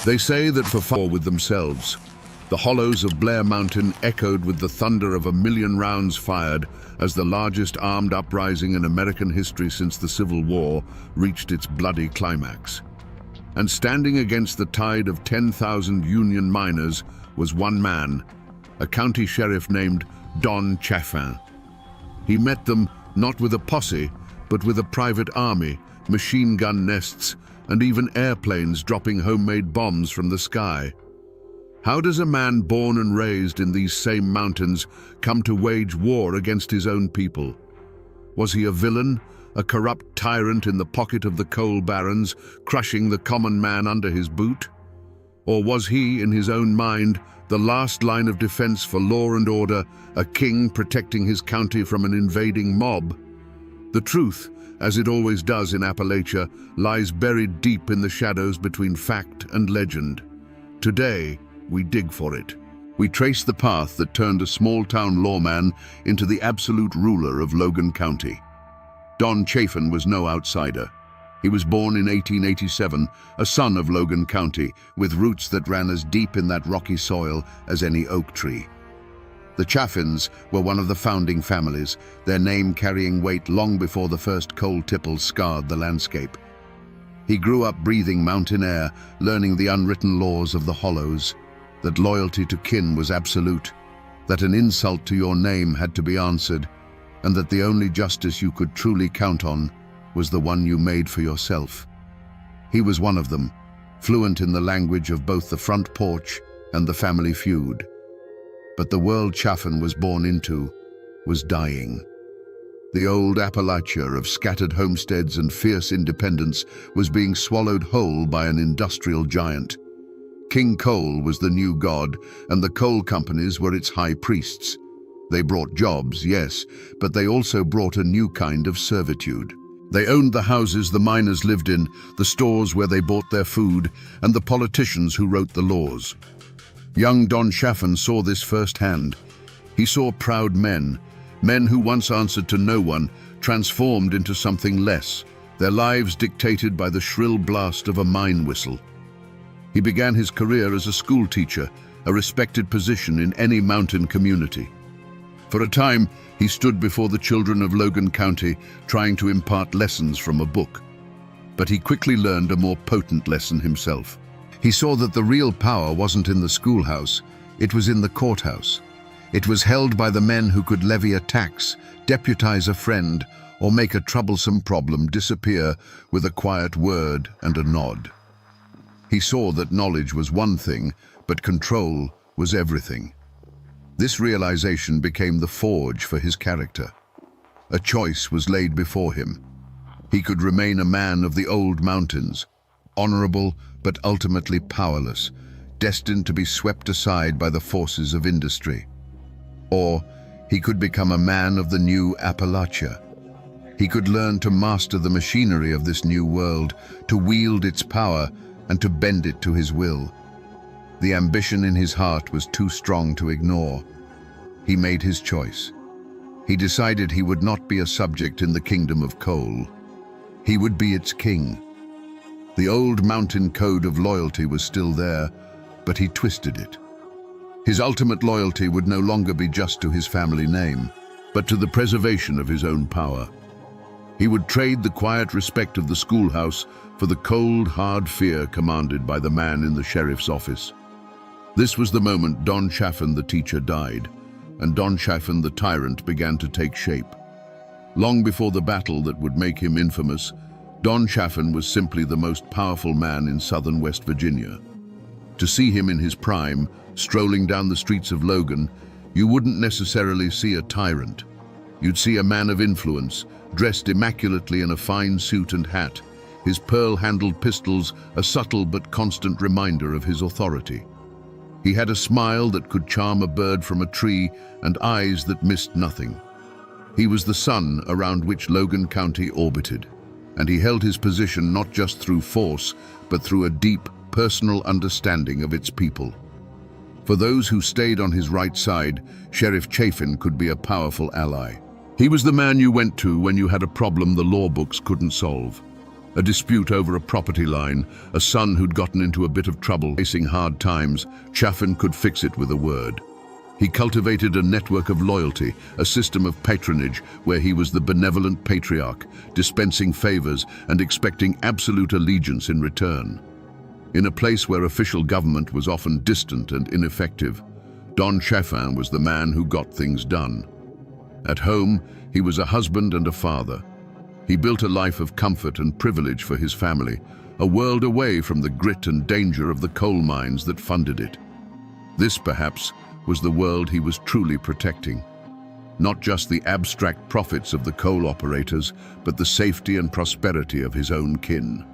They say that for far with themselves, the hollows of Blair Mountain echoed with the thunder of 1,000,000 rounds fired as the largest armed uprising in American history since the Civil War reached its bloody climax. And standing against the tide of 10,000 Union miners was one man, a county sheriff named Don Chaffin. He met them not with a posse, but with a private army, machine gun nests, and even airplanes dropping homemade bombs from the sky. How does a man born and raised in these same mountains come to wage war against his own people? Was he a villain, a corrupt tyrant in the pocket of the coal barons, crushing the common man under his boot? Or was he, in his own mind, the last line of defense for law and order, a king protecting his county from an invading mob? The truth, as it always does in Appalachia, lies buried deep in the shadows between fact and legend. Today, we dig for it. We trace the path that turned a small-town lawman into the absolute ruler of Logan County. Don Chaffin was no outsider. He was born in 1887, a son of Logan County, with roots that ran as deep in that rocky soil as any oak tree. The Chaffins were one of the founding families, their name carrying weight long before the first coal tipples scarred the landscape. He grew up breathing mountain air, learning the unwritten laws of the hollows, that loyalty to kin was absolute, that an insult to your name had to be answered, and that the only justice you could truly count on was the one you made for yourself. He was one of them, fluent in the language of both the front porch and the family feud. But the world Chaffin was born into was dying. The old Appalachia of scattered homesteads and fierce independence was being swallowed whole by an industrial giant. King Coal was the new god, and the coal companies were its high priests. They brought jobs, yes, but they also brought a new kind of servitude. They owned the houses the miners lived in, the stores where they bought their food, and the politicians who wrote the laws. Young Don Chaffin saw this firsthand. He saw proud men who once answered to no one, transformed into something less, their lives dictated by the shrill blast of a mine whistle. He began his career as a school teacher, a respected position in any mountain community. For a time, he stood before the children of Logan County, trying to impart lessons from a book. But he quickly learned a more potent lesson himself. He saw that the real power wasn't in the schoolhouse, it was in the courthouse. It was held by the men who could levy a tax, deputize a friend, or make a troublesome problem disappear with a quiet word and a nod. He saw that knowledge was one thing, but control was everything. This realization became the forge for his character. A choice was laid before him. He could remain a man of the old mountains, honorable but ultimately powerless, destined to be swept aside by the forces of industry. Or he could become a man of the new Appalachia. He could learn to master the machinery of this new world, to wield its power and to bend it to his will. The ambition in his heart was too strong to ignore. He made his choice. He decided he would not be a subject in the kingdom of coal. He would be its king. The old mountain code of loyalty was still there, but he twisted it. His ultimate loyalty would no longer be just to his family name, but to the preservation of his own power. He would trade the quiet respect of the schoolhouse for the cold, hard fear commanded by the man in the sheriff's office. This was the moment Don Chaffin the teacher died, and Don Chaffin the tyrant began to take shape. Long before the battle that would make him infamous, Don Chaffin was simply the most powerful man in southern West Virginia. To see him in his prime, strolling down the streets of Logan, you wouldn't necessarily see a tyrant. You'd see a man of influence, dressed immaculately in a fine suit and hat, his pearl-handled pistols a subtle but constant reminder of his authority. He had a smile that could charm a bird from a tree and eyes that missed nothing. He was the sun around which Logan County orbited, and he held his position not just through force, but through a deep, personal understanding of its people. For those who stayed on his right side, Sheriff Chaffin could be a powerful ally. He was the man you went to when you had a problem the law books couldn't solve. A dispute over a property line, a son who'd gotten into a bit of trouble facing hard times, Chaffin could fix it with a word. He cultivated a network of loyalty, a system of patronage where he was the benevolent patriarch, dispensing favors and expecting absolute allegiance in return. In a place where official government was often distant and ineffective, Don Chaffin was the man who got things done. At home, he was a husband and a father. He built a life of comfort and privilege for his family, a world away from the grit and danger of the coal mines that funded it. This, perhaps, was the world he was truly protecting. Not just the abstract profits of the coal operators, but the safety and prosperity of his own kin.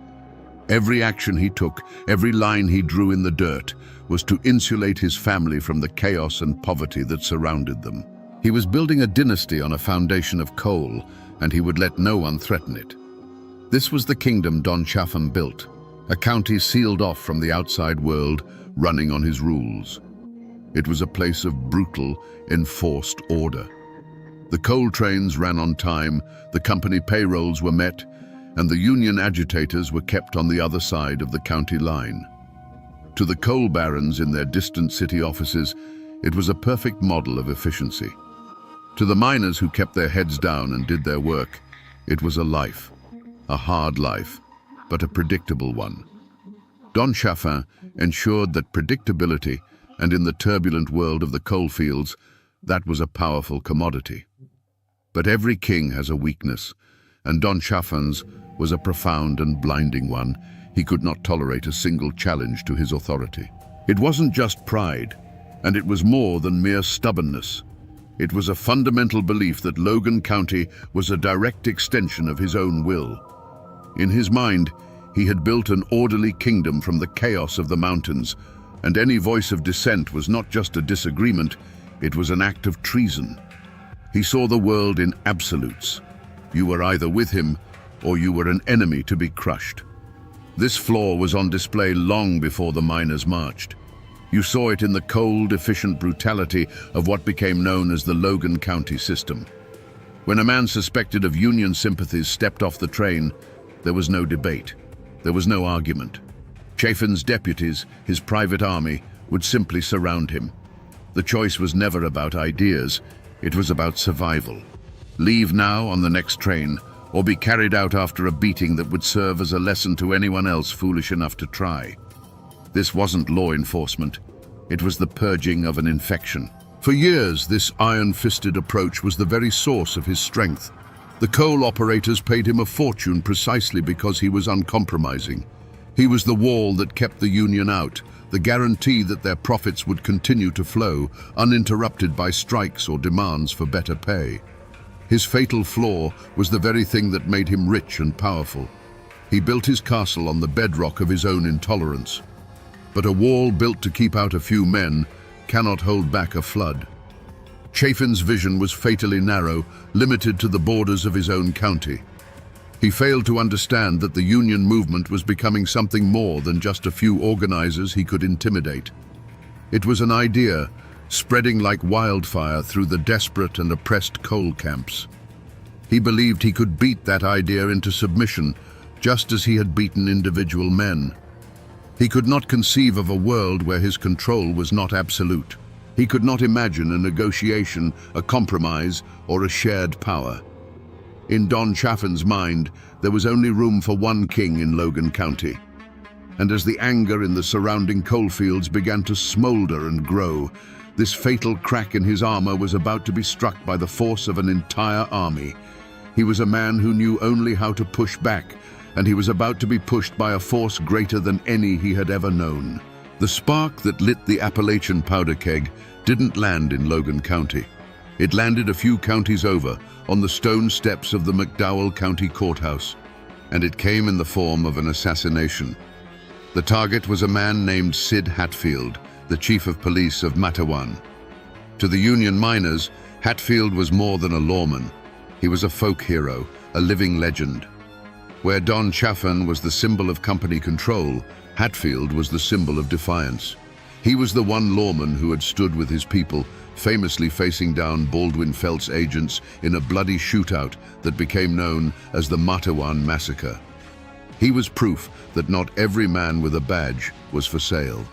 Every action he took, every line he drew in the dirt, was to insulate his family from the chaos and poverty that surrounded them. He was building a dynasty on a foundation of coal, and he would let no one threaten it. This was the kingdom Don Chaffin built, a county sealed off from the outside world, running on his rules. It was a place of brutal, enforced order. The coal trains ran on time, the company payrolls were met, and the union agitators were kept on the other side of the county line. To the coal barons in their distant city offices, it was a perfect model of efficiency. To the miners who kept their heads down and did their work, it was a life, a hard life, but a predictable one. Don Chaffin ensured that predictability, and in the turbulent world of the coal fields, that was a powerful commodity. But every king has a weakness, and Don Chaffin's was a profound and blinding one. He could not tolerate a single challenge to his authority. It wasn't just pride, and it was more than mere stubbornness. It was a fundamental belief that Logan County was a direct extension of his own will. In his mind, he had built an orderly kingdom from the chaos of the mountains, and any voice of dissent was not just a disagreement, it was an act of treason. He saw the world in absolutes. You were either with him, or you were an enemy to be crushed. This flaw was on display long before the miners marched. You saw it in the cold, efficient brutality of what became known as the Logan County system. When a man suspected of Union sympathies stepped off the train, there was no debate. There was no argument. Chaffin's deputies, his private army, would simply surround him. The choice was never about ideas, it was about survival. Leave now on the next train, or be carried out after a beating that would serve as a lesson to anyone else foolish enough to try. This wasn't law enforcement, it was the purging of an infection. For years, this iron-fisted approach was the very source of his strength. The coal operators paid him a fortune precisely because he was uncompromising. He was the wall that kept the union out, the guarantee that their profits would continue to flow, uninterrupted by strikes or demands for better pay. His fatal flaw was the very thing that made him rich and powerful. He built his castle on the bedrock of his own intolerance. But a wall built to keep out a few men cannot hold back a flood. Chaffin's vision was fatally narrow, limited to the borders of his own county. He failed to understand that the union movement was becoming something more than just a few organizers he could intimidate. It was an idea, spreading like wildfire through the desperate and oppressed coal camps. He believed he could beat that idea into submission, just as he had beaten individual men. He could not conceive of a world where his control was not absolute. He could not imagine a negotiation, a compromise, or a shared power. In Don Chaffin's mind, there was only room for one king in Logan County. And as the anger in the surrounding coalfields began to smolder and grow, this fatal crack in his armor was about to be struck by the force of an entire army. He was a man who knew only how to push back, and he was about to be pushed by a force greater than any he had ever known. The spark that lit the Appalachian powder keg didn't land in Logan County. It landed a few counties over, on the stone steps of the McDowell County Courthouse, and it came in the form of an assassination. The target was a man named Sid Hatfield, the chief of police of Matawan. To the Union miners, Hatfield was more than a lawman. He was a folk hero, a living legend. Where Don Chaffin was the symbol of company control, Hatfield was the symbol of defiance. He was the one lawman who had stood with his people, famously facing down Baldwin Felt's agents in a bloody shootout that became known as the Matawan Massacre. He was proof that not every man with a badge was for sale.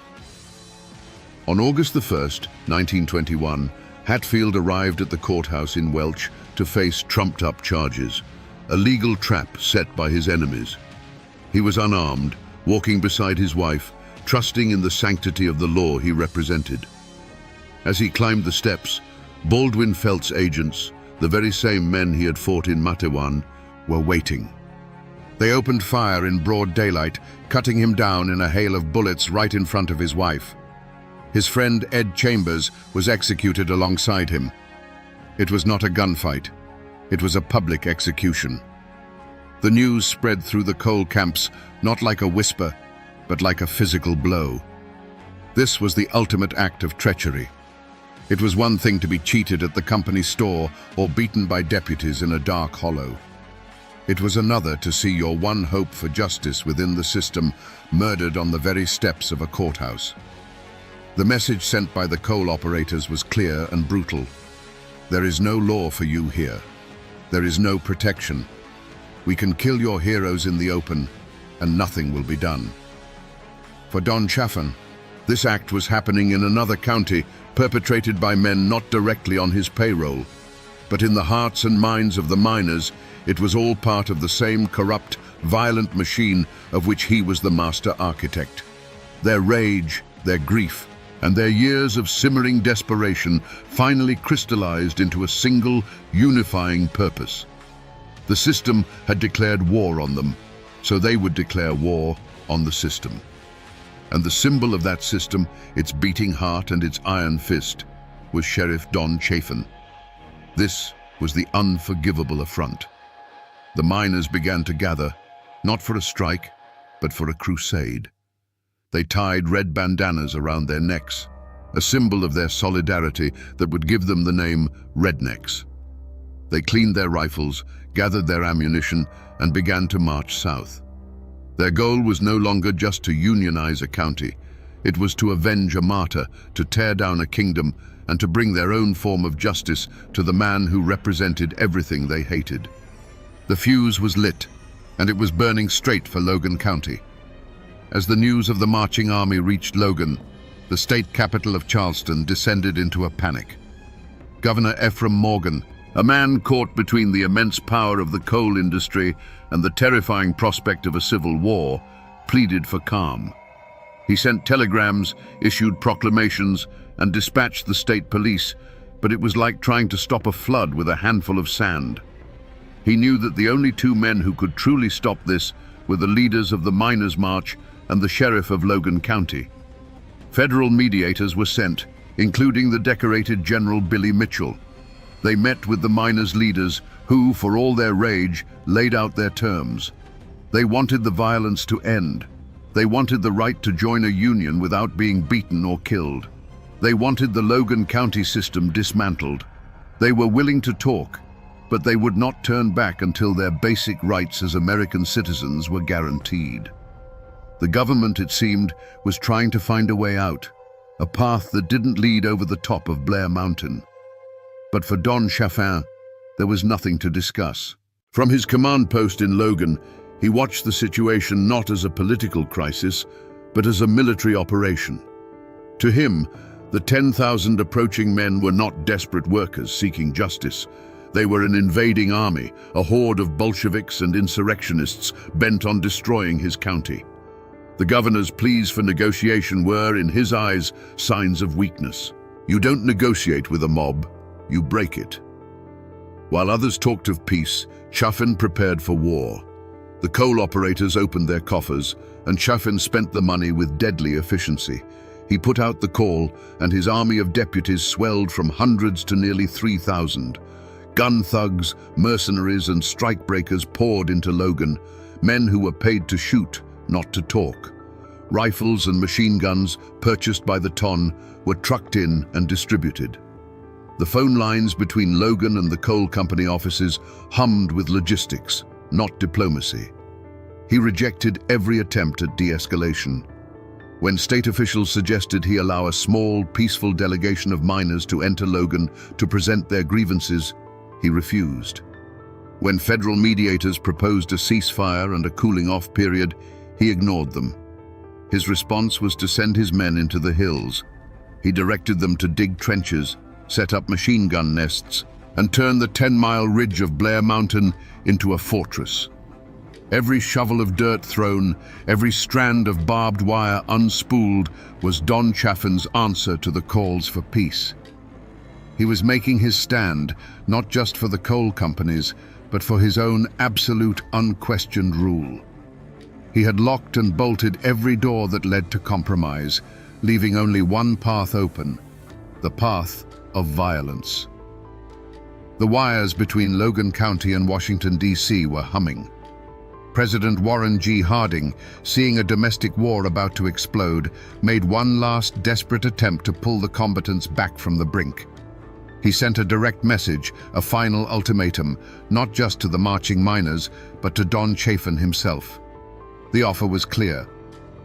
On August the 1st, 1921, Hatfield arrived at the courthouse in Welch to face trumped-up charges, a legal trap set by his enemies. He was unarmed, walking beside his wife, trusting in the sanctity of the law he represented. As he climbed the steps, Baldwin Felt's agents, the very same men he had fought in Matewan, were waiting. They opened fire in broad daylight, cutting him down in a hail of bullets right in front of his wife. His friend Ed Chambers was executed alongside him. It was not a gunfight. It was a public execution. The news spread through the coal camps, not like a whisper, but like a physical blow. This was the ultimate act of treachery. It was one thing to be cheated at the company store or beaten by deputies in a dark hollow. It was another to see your one hope for justice within the system murdered on the very steps of a courthouse. The message sent by the coal operators was clear and brutal. There is no law for you here. There is no protection. We can kill your heroes in the open, and nothing will be done. For Don Chaffin, this act was happening in another county, perpetrated by men not directly on his payroll. But in the hearts and minds of the miners, it was all part of the same corrupt, violent machine of which he was the master architect. Their rage, their grief, and their years of simmering desperation finally crystallized into a single, unifying purpose. The system had declared war on them, so they would declare war on the system. And the symbol of that system, its beating heart and its iron fist, was Sheriff Don Chaffin. This was the unforgivable affront. The miners began to gather, not for a strike, but for a crusade. They tied red bandanas around their necks, a symbol of their solidarity that would give them the name Rednecks. They cleaned their rifles, gathered their ammunition, and began to march south. Their goal was no longer just to unionize a county. It was to avenge a martyr, to tear down a kingdom, and to bring their own form of justice to the man who represented everything they hated. The fuse was lit, and it was burning straight for Logan County. As the news of the marching army reached Logan, the state capital of Charleston descended into a panic. Governor Ephraim Morgan, a man caught between the immense power of the coal industry and the terrifying prospect of a civil war, pleaded for calm. He sent telegrams, issued proclamations, and dispatched the state police, but it was like trying to stop a flood with a handful of sand. He knew that the only two men who could truly stop this were the leaders of the Miners' March and the sheriff of Logan County. Federal mediators were sent, including the decorated General Billy Mitchell. They met with the miners' leaders who, for all their rage, laid out their terms. They wanted the violence to end. They wanted the right to join a union without being beaten or killed. They wanted the Logan County system dismantled. They were willing to talk, but they would not turn back until their basic rights as American citizens were guaranteed. The government, it seemed, was trying to find a way out, a path that didn't lead over the top of Blair Mountain. But for Don Chaffin, there was nothing to discuss. From his command post in Logan, he watched the situation not as a political crisis, but as a military operation. To him, the 10,000 approaching men were not desperate workers seeking justice. They were an invading army, a horde of Bolsheviks and insurrectionists bent on destroying his county. The governor's pleas for negotiation were, in his eyes, signs of weakness. You don't negotiate with a mob, you break it. While others talked of peace, Chaffin prepared for war. The coal operators opened their coffers, and Chaffin spent the money with deadly efficiency. He put out the call, and his army of deputies swelled from hundreds to nearly 3,000. Gun thugs, mercenaries, and strikebreakers poured into Logan, men who were paid to shoot, not to talk. Rifles and machine guns, purchased by the ton, were trucked in and distributed. The phone lines between Logan and the coal company offices hummed with logistics, not diplomacy. He rejected every attempt at de-escalation. When state officials suggested he allow a small, peaceful delegation of miners to enter Logan to present their grievances, he refused. When federal mediators proposed a ceasefire and a cooling-off period, he ignored them. His response was to send his men into the hills. He directed them to dig trenches, set up machine gun nests, and turn the 10-mile ridge of Blair Mountain into a fortress. Every shovel of dirt thrown, every strand of barbed wire unspooled was Don Chaffin's answer to the calls for peace. He was making his stand, not just for the coal companies, but for his own absolute, unquestioned rule. He had locked and bolted every door that led to compromise, leaving only one path open, the path of violence. The wires between Logan County and Washington, D.C. were humming. President Warren G. Harding, seeing a domestic war about to explode, made one last desperate attempt to pull the combatants back from the brink. He sent a direct message, a final ultimatum, not just to the marching miners, but to Don Chaffin himself. The offer was clear.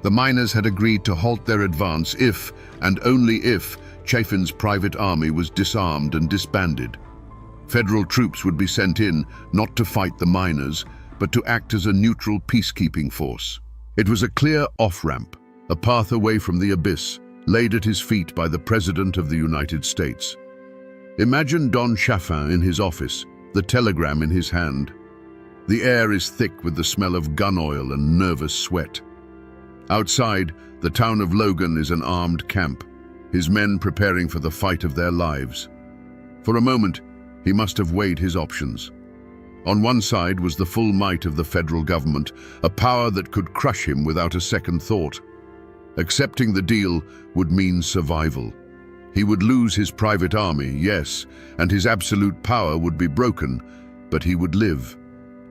The miners had agreed to halt their advance if, and only if, Chaffin's private army was disarmed and disbanded. Federal troops would be sent in, not to fight the miners, but to act as a neutral peacekeeping force. It was a clear off-ramp, a path away from the abyss, laid at his feet by the President of the United States. Imagine Don Chaffin in his office, the telegram in his hand. The air is thick with the smell of gun oil and nervous sweat. Outside, the town of Logan is an armed camp, his men preparing for the fight of their lives. For a moment, he must have weighed his options. On one side was the full might of the federal government, a power that could crush him without a second thought. Accepting the deal would mean survival. He would lose his private army, yes, and his absolute power would be broken, but he would live.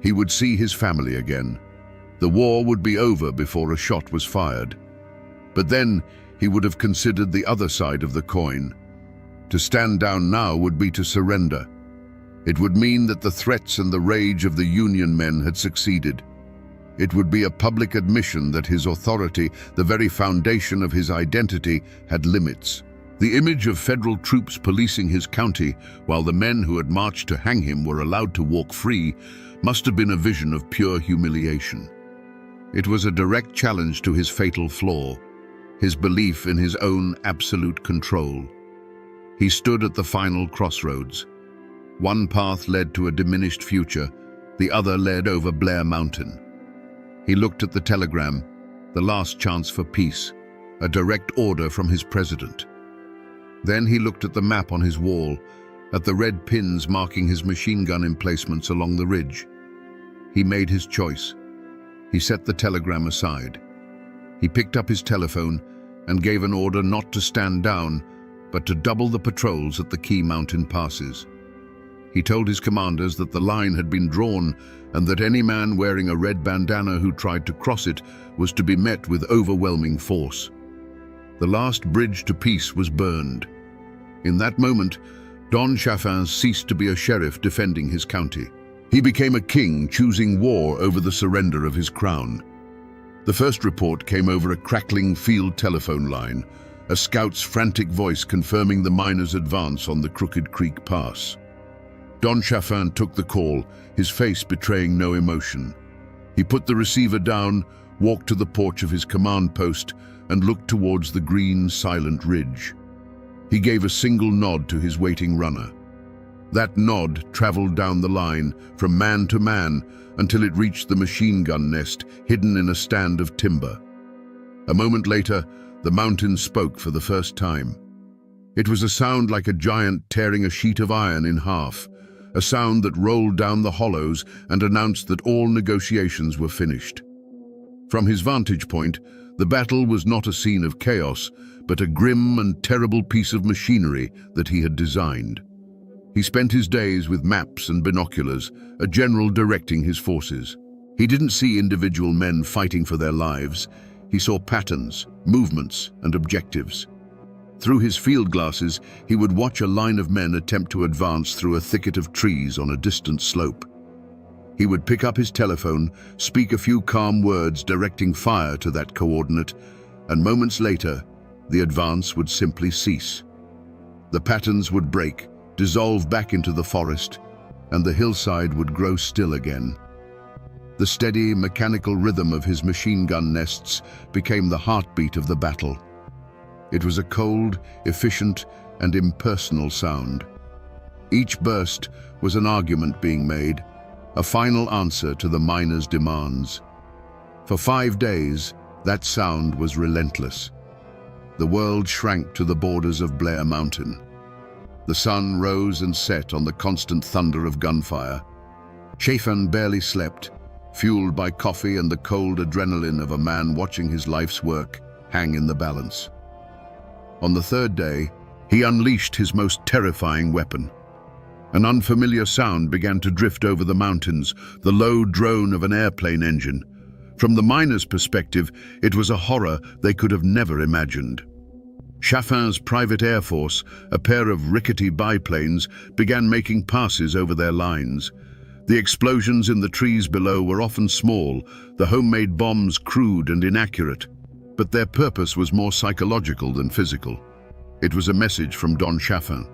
He would see his family again. The war would be over before a shot was fired. But then he would have considered the other side of the coin. To stand down now would be to surrender. It would mean that the threats and the rage of the Union men had succeeded. It would be a public admission that his authority, the very foundation of his identity, had limits. The image of federal troops policing his county while the men who had marched to hang him were allowed to walk free must have been a vision of pure humiliation. It was a direct challenge to his fatal flaw, his belief in his own absolute control. He stood at the final crossroads. One path led to a diminished future, the other led over Blair Mountain. He looked at the telegram, the last chance for peace, a direct order from his president. Then he looked at the map on his wall, at the red pins marking his machine gun emplacements along the ridge. He made his choice. He set the telegram aside. He picked up his telephone and gave an order not to stand down, but to double the patrols at the key mountain passes. He told his commanders that the line had been drawn and that any man wearing a red bandana who tried to cross it was to be met with overwhelming force. The last bridge to peace was burned. In that moment, Don Chaffin ceased to be a sheriff defending his county. He became a king choosing war over the surrender of his crown. The first report came over a crackling field telephone line, a scout's frantic voice confirming the miners' advance on the Crooked Creek Pass. Don Chaffin took the call, his face betraying no emotion. He put the receiver down, walked to the porch of his command post, and looked towards the green, silent ridge. He gave a single nod to his waiting runner. That nod traveled down the line, from man to man, until it reached the machine gun nest, hidden in a stand of timber. A moment later, the mountain spoke for the first time. It was a sound like a giant tearing a sheet of iron in half, a sound that rolled down the hollows and announced that all negotiations were finished. From his vantage point, the battle was not a scene of chaos, but a grim and terrible piece of machinery that he had designed. He spent his days with maps and binoculars, a general directing his forces. He didn't see individual men fighting for their lives. He saw patterns, movements, and objectives. Through his field glasses, he would watch a line of men attempt to advance through a thicket of trees on a distant slope. He would pick up his telephone, speak a few calm words directing fire to that coordinate, and moments later, the advance would simply cease. The patterns would break, dissolve back into the forest, and the hillside would grow still again. The steady, mechanical rhythm of his machine gun nests became the heartbeat of the battle. It was a cold, efficient, and impersonal sound. Each burst was an argument being made, a final answer to the miners' demands. For 5 days, that sound was relentless. The world shrank to the borders of Blair Mountain. The sun rose and set on the constant thunder of gunfire. Chafin barely slept, fueled by coffee and the cold adrenaline of a man watching his life's work hang in the balance. On the 3rd day, he unleashed his most terrifying weapon. An unfamiliar sound began to drift over the mountains, the low drone of an airplane engine. From the miners' perspective, it was a horror they could have never imagined. Chafin's private air force, a pair of rickety biplanes, began making passes over their lines. The explosions in the trees below were often small, the homemade bombs crude and inaccurate, but their purpose was more psychological than physical. It was a message from Don Chaffin.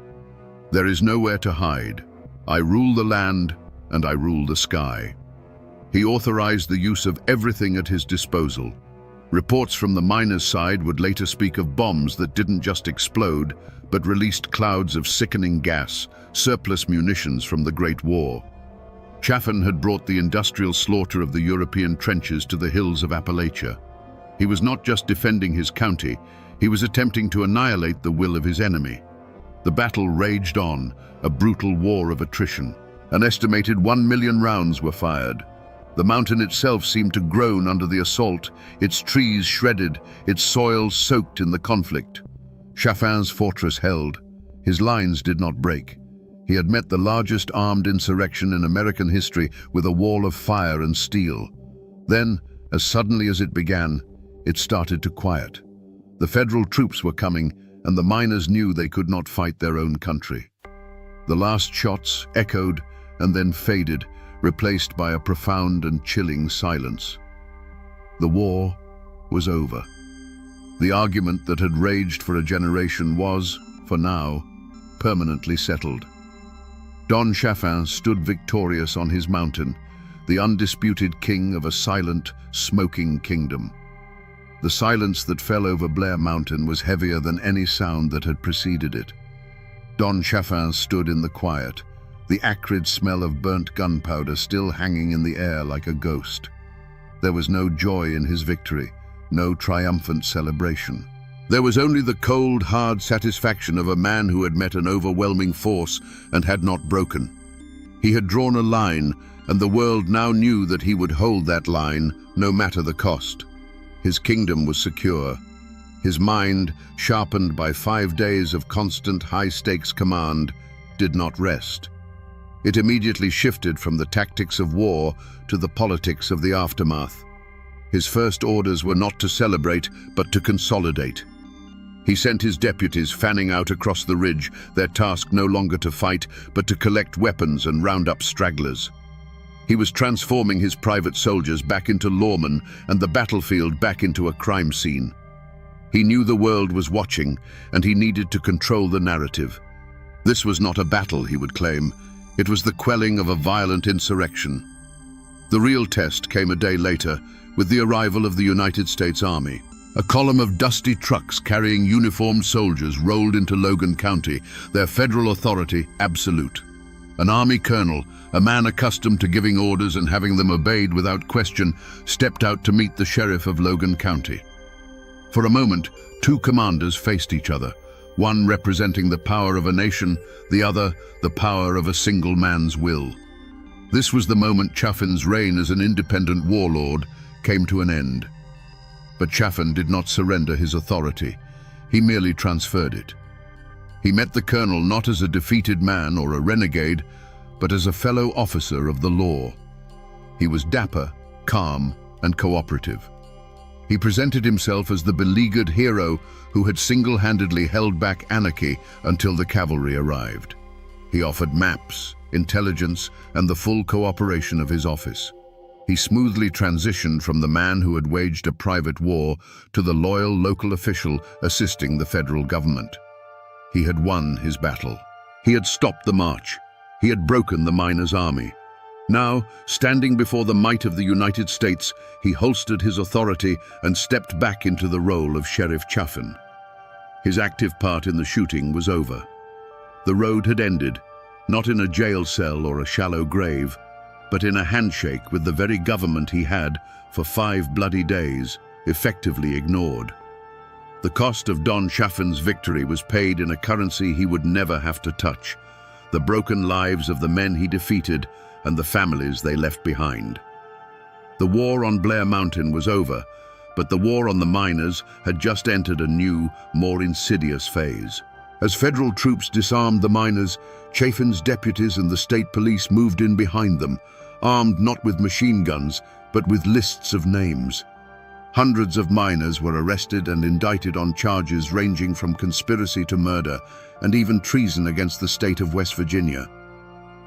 There is nowhere to hide. I rule the land, and I rule the sky. He authorized the use of everything at his disposal. Reports from the miners' side would later speak of bombs that didn't just explode, but released clouds of sickening gas, surplus munitions from the Great War. Chaffin had brought the industrial slaughter of the European trenches to the hills of Appalachia. He was not just defending his county, he was attempting to annihilate the will of his enemy. The battle raged on, a brutal war of attrition. An estimated 1 million rounds were fired. The mountain itself seemed to groan under the assault, its trees shredded, its soil soaked in the conflict. Chaffin's fortress held. His lines did not break. He had met the largest armed insurrection in American history with a wall of fire and steel. Then, as suddenly as it began, it started to quiet. The federal troops were coming, and the miners knew they could not fight their own country. The last shots echoed and then faded, replaced by a profound and chilling silence. The war was over. The argument that had raged for a generation was, for now, permanently settled. Don Chaffin stood victorious on his mountain, the undisputed king of a silent, smoking kingdom. The silence that fell over Blair Mountain was heavier than any sound that had preceded it. Don Chaffin stood in the quiet, the acrid smell of burnt gunpowder still hanging in the air like a ghost. There was no joy in his victory, no triumphant celebration. There was only the cold, hard satisfaction of a man who had met an overwhelming force and had not broken. He had drawn a line, and the world now knew that he would hold that line, no matter the cost. His kingdom was secure. His mind, sharpened by 5 days of constant high-stakes command, did not rest. It immediately shifted from the tactics of war to the politics of the aftermath. His first orders were not to celebrate, but to consolidate. He sent his deputies fanning out across the ridge, their task no longer to fight, but to collect weapons and round up stragglers. He was transforming his private soldiers back into lawmen and the battlefield back into a crime scene. He knew the world was watching, and he needed to control the narrative. This was not a battle, he would claim. It was the quelling of a violent insurrection. The real test came a day later, with the arrival of the United States Army. A column of dusty trucks carrying uniformed soldiers rolled into Logan County, their federal authority absolute. An army colonel, a man accustomed to giving orders and having them obeyed without question, stepped out to meet the sheriff of Logan County. For a moment, two commanders faced each other, one representing the power of a nation, the other the power of a single man's will. This was the moment Chaffin's reign as an independent warlord came to an end. But Chaffin did not surrender his authority. He merely transferred it. He met the colonel not as a defeated man or a renegade, but as a fellow officer of the law. He was dapper, calm, and cooperative. He presented himself as the beleaguered hero who had single-handedly held back anarchy until the cavalry arrived. He offered maps, intelligence, and the full cooperation of his office. He smoothly transitioned from the man who had waged a private war to the loyal local official assisting the federal government. He had won his battle. He had stopped the march. He had broken the miners' army. Now, standing before the might of the United States, he holstered his authority and stepped back into the role of Sheriff Chaffin. His active part in the shooting was over. The road had ended, not in a jail cell or a shallow grave, but in a handshake with the very government he had, for 5 bloody days, effectively ignored. The cost of Don Chaffin's victory was paid in a currency he would never have to touch: the broken lives of the men he defeated and the families they left behind. The war on Blair Mountain was over, but the war on the miners had just entered a new, more insidious phase. As federal troops disarmed the miners, Chaffin's deputies and the state police moved in behind them, armed not with machine guns, but with lists of names. Hundreds of miners were arrested and indicted on charges ranging from conspiracy to murder and even treason against the state of West Virginia.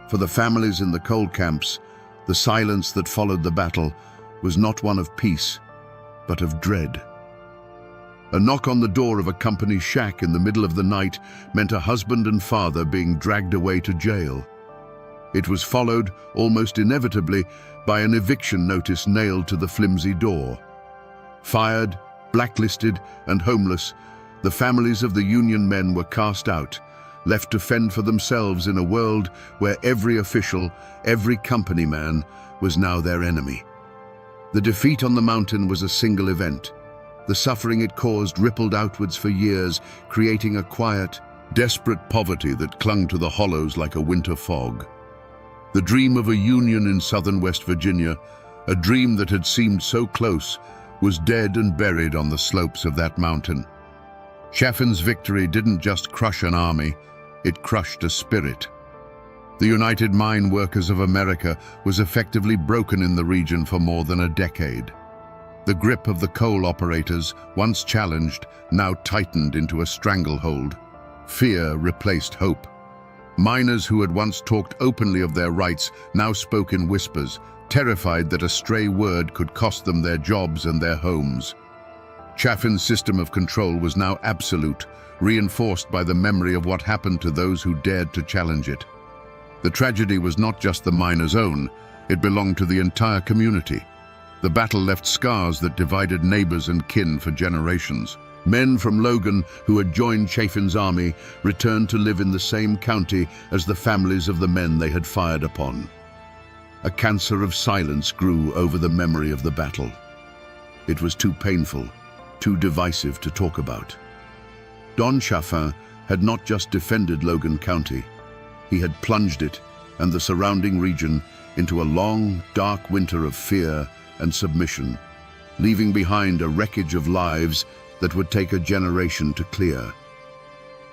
For the families in the coal camps, the silence that followed the battle was not one of peace, but of dread. A knock on the door of a company shack in the middle of the night meant a husband and father being dragged away to jail. It was followed, almost inevitably, by an eviction notice nailed to the flimsy door. Fired, blacklisted, and homeless, the families of the Union men were cast out, left to fend for themselves in a world where every official, every company man, was now their enemy. The defeat on the mountain was a single event. The suffering it caused rippled outwards for years, creating a quiet, desperate poverty that clung to the hollows like a winter fog. The dream of a Union in southern West Virginia, a dream that had seemed so close, was dead and buried on the slopes of that mountain. Chaffin's victory didn't just crush an army, it crushed a spirit. The United Mine Workers of America was effectively broken in the region for more than a decade. The grip of the coal operators, once challenged, now tightened into a stranglehold. Fear replaced hope. Miners who had once talked openly of their rights now spoke in whispers, terrified that a stray word could cost them their jobs and their homes. Chaffin's system of control was now absolute, reinforced by the memory of what happened to those who dared to challenge it. The tragedy was not just the miners' own, it belonged to the entire community. The battle left scars that divided neighbors and kin for generations. Men from Logan who had joined Chaffin's army returned to live in the same county as the families of the men they had fired upon. A cancer of silence grew over the memory of the battle. It was too painful, too divisive to talk about. Don Chaffin had not just defended Logan County, he had plunged it and the surrounding region into a long, dark winter of fear and submission, leaving behind a wreckage of lives that would take a generation to clear.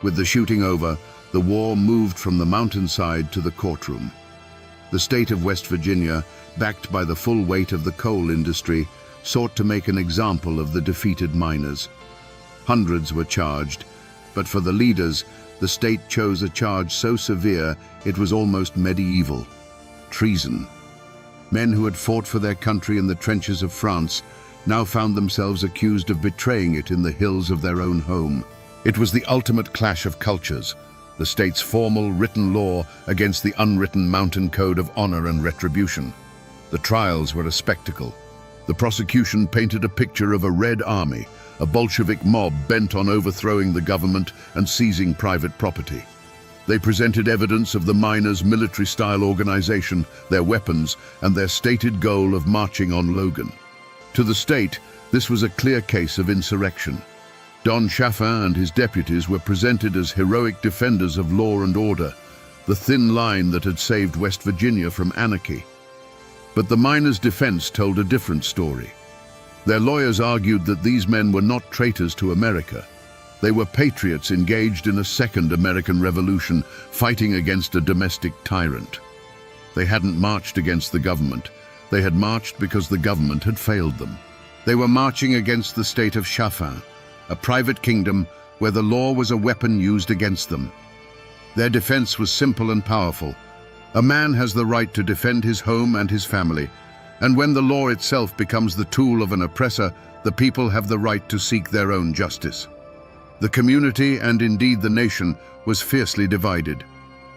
With the shooting over, the war moved from the mountainside to the courtroom. The state of West Virginia, backed by the full weight of the coal industry, sought to make an example of the defeated miners. Hundreds were charged, but for the leaders, the state chose a charge so severe it was almost medieval: treason. Men who had fought for their country in the trenches of France now found themselves accused of betraying it in the hills of their own home. It was the ultimate clash of cultures, the state's formal written law against the unwritten mountain code of honor and retribution. The trials were a spectacle. The prosecution painted a picture of a Red Army, a Bolshevik mob bent on overthrowing the government and seizing private property. They presented evidence of the miners' military-style organization, their weapons, and their stated goal of marching on Logan. To the state, this was a clear case of insurrection. Don Chaffin and his deputies were presented as heroic defenders of law and order, the thin line that had saved West Virginia from anarchy. But the miners' defense told a different story. Their lawyers argued that these men were not traitors to America. They were patriots engaged in a second American Revolution, fighting against a domestic tyrant. They hadn't marched against the government. They had marched because the government had failed them. They were marching against the state of Chaffin, a private kingdom where the law was a weapon used against them. Their defense was simple and powerful. A man has the right to defend his home and his family, and when the law itself becomes the tool of an oppressor, the people have the right to seek their own justice. The community, and indeed the nation, was fiercely divided.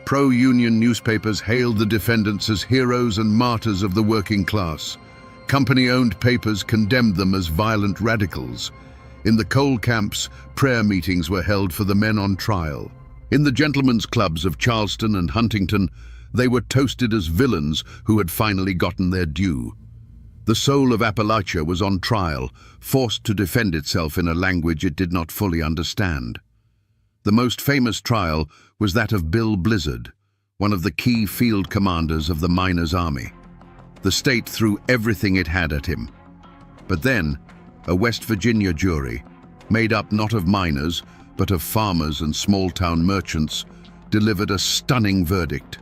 Pro-union newspapers hailed the defendants as heroes and martyrs of the working class. Company-owned papers condemned them as violent radicals. In the coal camps, prayer meetings were held for the men on trial. In the gentlemen's clubs of Charleston and Huntington, they were toasted as villains who had finally gotten their due. The soul of Appalachia was on trial, forced to defend itself in a language it did not fully understand. The most famous trial was that of Bill Blizzard, one of the key field commanders of the miners' army. The state threw everything it had at him. But then, a West Virginia jury, made up not of miners, but of farmers and small-town merchants, delivered a stunning verdict: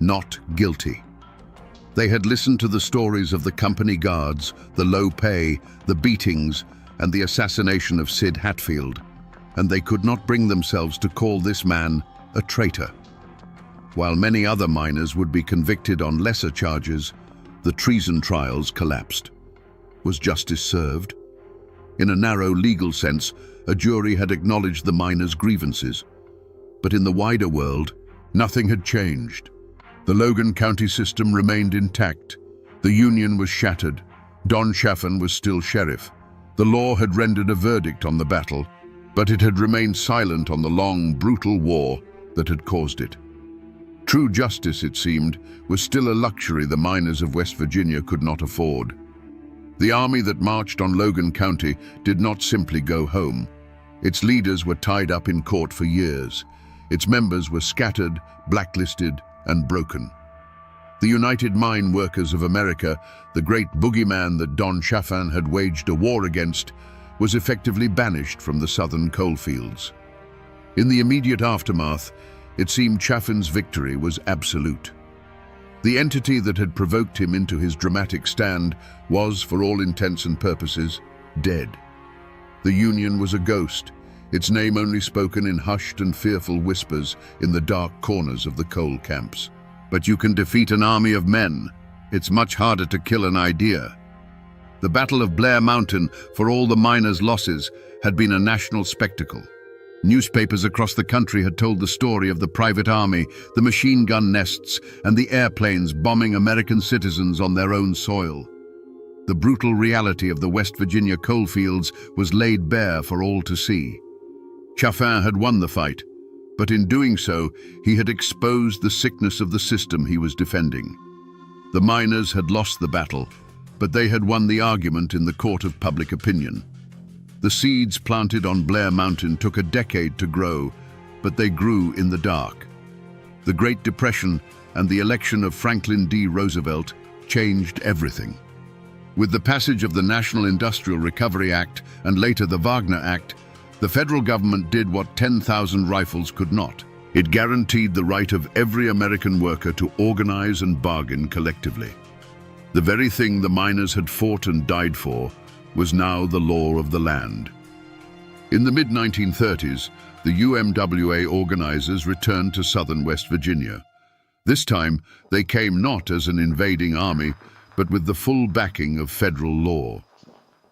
not guilty. They had listened to the stories of the company guards, the low pay, the beatings, and the assassination of Sid Hatfield, and they could not bring themselves to call this man a traitor. While many other miners would be convicted on lesser charges, the treason trials collapsed. Was justice served? In a narrow legal sense, a jury had acknowledged the miners' grievances. But in the wider world, nothing had changed. The Logan County system remained intact. The Union was shattered. Don Chaffin was still sheriff. The law had rendered a verdict on the battle, but it had remained silent on the long, brutal war that had caused it. True justice, it seemed, was still a luxury the miners of West Virginia could not afford. The army that marched on Logan County did not simply go home. Its leaders were tied up in court for years. Its members were scattered, blacklisted, and broken. The United Mine Workers of America, the great boogeyman that Don Chaffin had waged a war against, was effectively banished from the southern coalfields. In the immediate aftermath, it seemed Chaffin's victory was absolute. The entity that had provoked him into his dramatic stand was, for all intents and purposes, dead. The Union was a ghost, its name only spoken in hushed and fearful whispers in the dark corners of the coal camps. But you can defeat an army of men. It's much harder to kill an idea. The Battle of Blair Mountain, for all the miners' losses, had been a national spectacle. Newspapers across the country had told the story of the private army, the machine gun nests, and the airplanes bombing American citizens on their own soil. The brutal reality of the West Virginia coalfields was laid bare for all to see. Chaffin had won the fight, but in doing so, he had exposed the sickness of the system he was defending. The miners had lost the battle, but they had won the argument in the court of public opinion. The seeds planted on Blair Mountain took a decade to grow, but they grew in the dark. The Great Depression and the election of Franklin D. Roosevelt changed everything. With the passage of the National Industrial Recovery Act and later the Wagner Act, the federal government did what 10,000 rifles could not. It guaranteed the right of every American worker to organize and bargain collectively. The very thing the miners had fought and died for was now the law of the land. In the mid-1930s, the UMWA organizers returned to southern West Virginia. This time, they came not as an invading army, but with the full backing of federal law.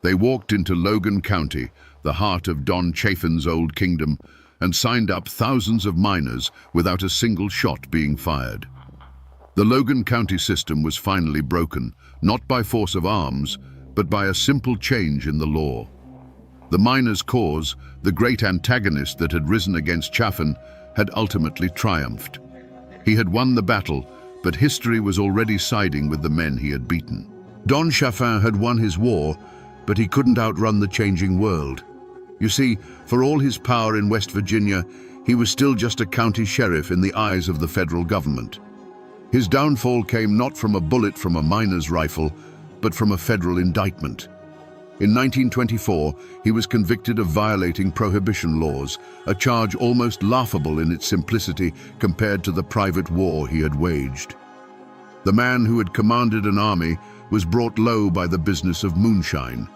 They walked into Logan County, the heart of Don Chaffin's old kingdom, and signed up thousands of miners without a single shot being fired. The Logan County system was finally broken, not by force of arms, but by a simple change in the law. The miners' cause, the great antagonist that had risen against Chaffin, had ultimately triumphed. He had won the battle, but history was already siding with the men he had beaten. Don Chaffin had won his war, but he couldn't outrun the changing world. You see, for all his power in West Virginia, he was still just a county sheriff in the eyes of the federal government. His downfall came not from a bullet from a miner's rifle, but from a federal indictment. In 1924, he was convicted of violating prohibition laws, a charge almost laughable in its simplicity compared to the private war he had waged. The man who had commanded an army was brought low by the business of moonshine.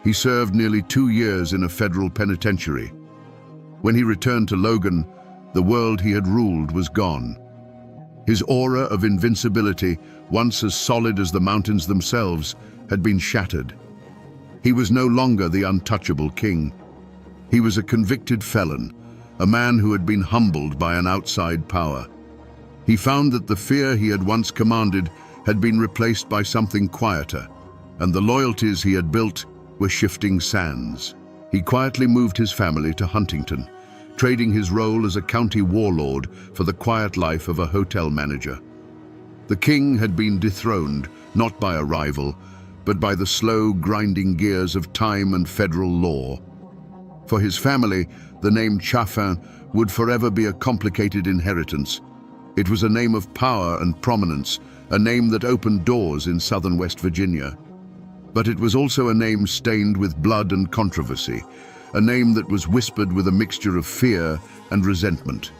He served nearly 2 years in a federal penitentiary. When he returned to Logan, the world he had ruled was gone. His aura of invincibility, once as solid as the mountains themselves, had been shattered. He was no longer the untouchable king. He was a convicted felon, a man who had been humbled by an outside power. He found that the fear he had once commanded had been replaced by something quieter, and the loyalties he had built were shifting sands. He quietly moved his family to Huntington, trading his role as a county warlord for the quiet life of a hotel manager. The king had been dethroned, not by a rival, but by the slow, grinding gears of time and federal law. For his family, the name Chaffin would forever be a complicated inheritance. It was a name of power and prominence, a name that opened doors in southern West Virginia. But it was also a name stained with blood and controversy, a name that was whispered with a mixture of fear and resentment.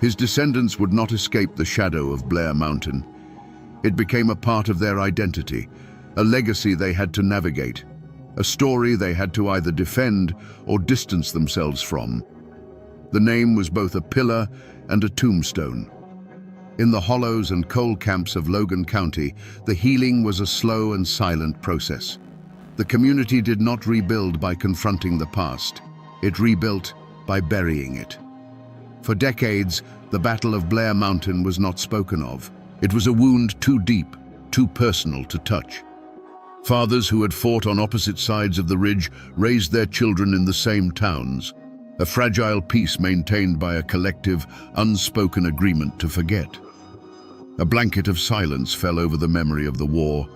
His descendants would not escape the shadow of Blair Mountain. It became a part of their identity, a legacy they had to navigate, a story they had to either defend or distance themselves from. The name was both a pillar and a tombstone. In the hollows and coal camps of Logan County, the healing was a slow and silent process. The community did not rebuild by confronting the past. It rebuilt by burying it. For decades, the Battle of Blair Mountain was not spoken of. It was a wound too deep, too personal to touch. Fathers who had fought on opposite sides of the ridge raised their children in the same towns, a fragile peace maintained by a collective, unspoken agreement to forget. A blanket of silence fell over the memory of the war,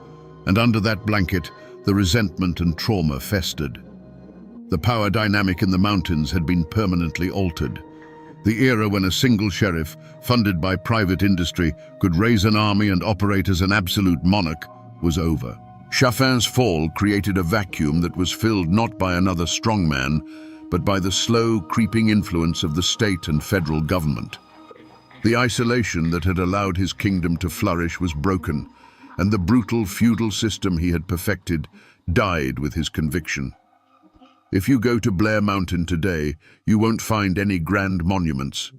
and under that blanket, the resentment and trauma festered. The power dynamic in the mountains had been permanently altered. The era when a single sheriff, funded by private industry, could raise an army and operate as an absolute monarch was over. Chaffin's fall created a vacuum that was filled not by another strongman, but by the slow, creeping influence of the state and federal government. The isolation that had allowed his kingdom to flourish was broken, and the brutal feudal system he had perfected died with his conviction. If you go to Blair Mountain today, you won't find any grand monuments.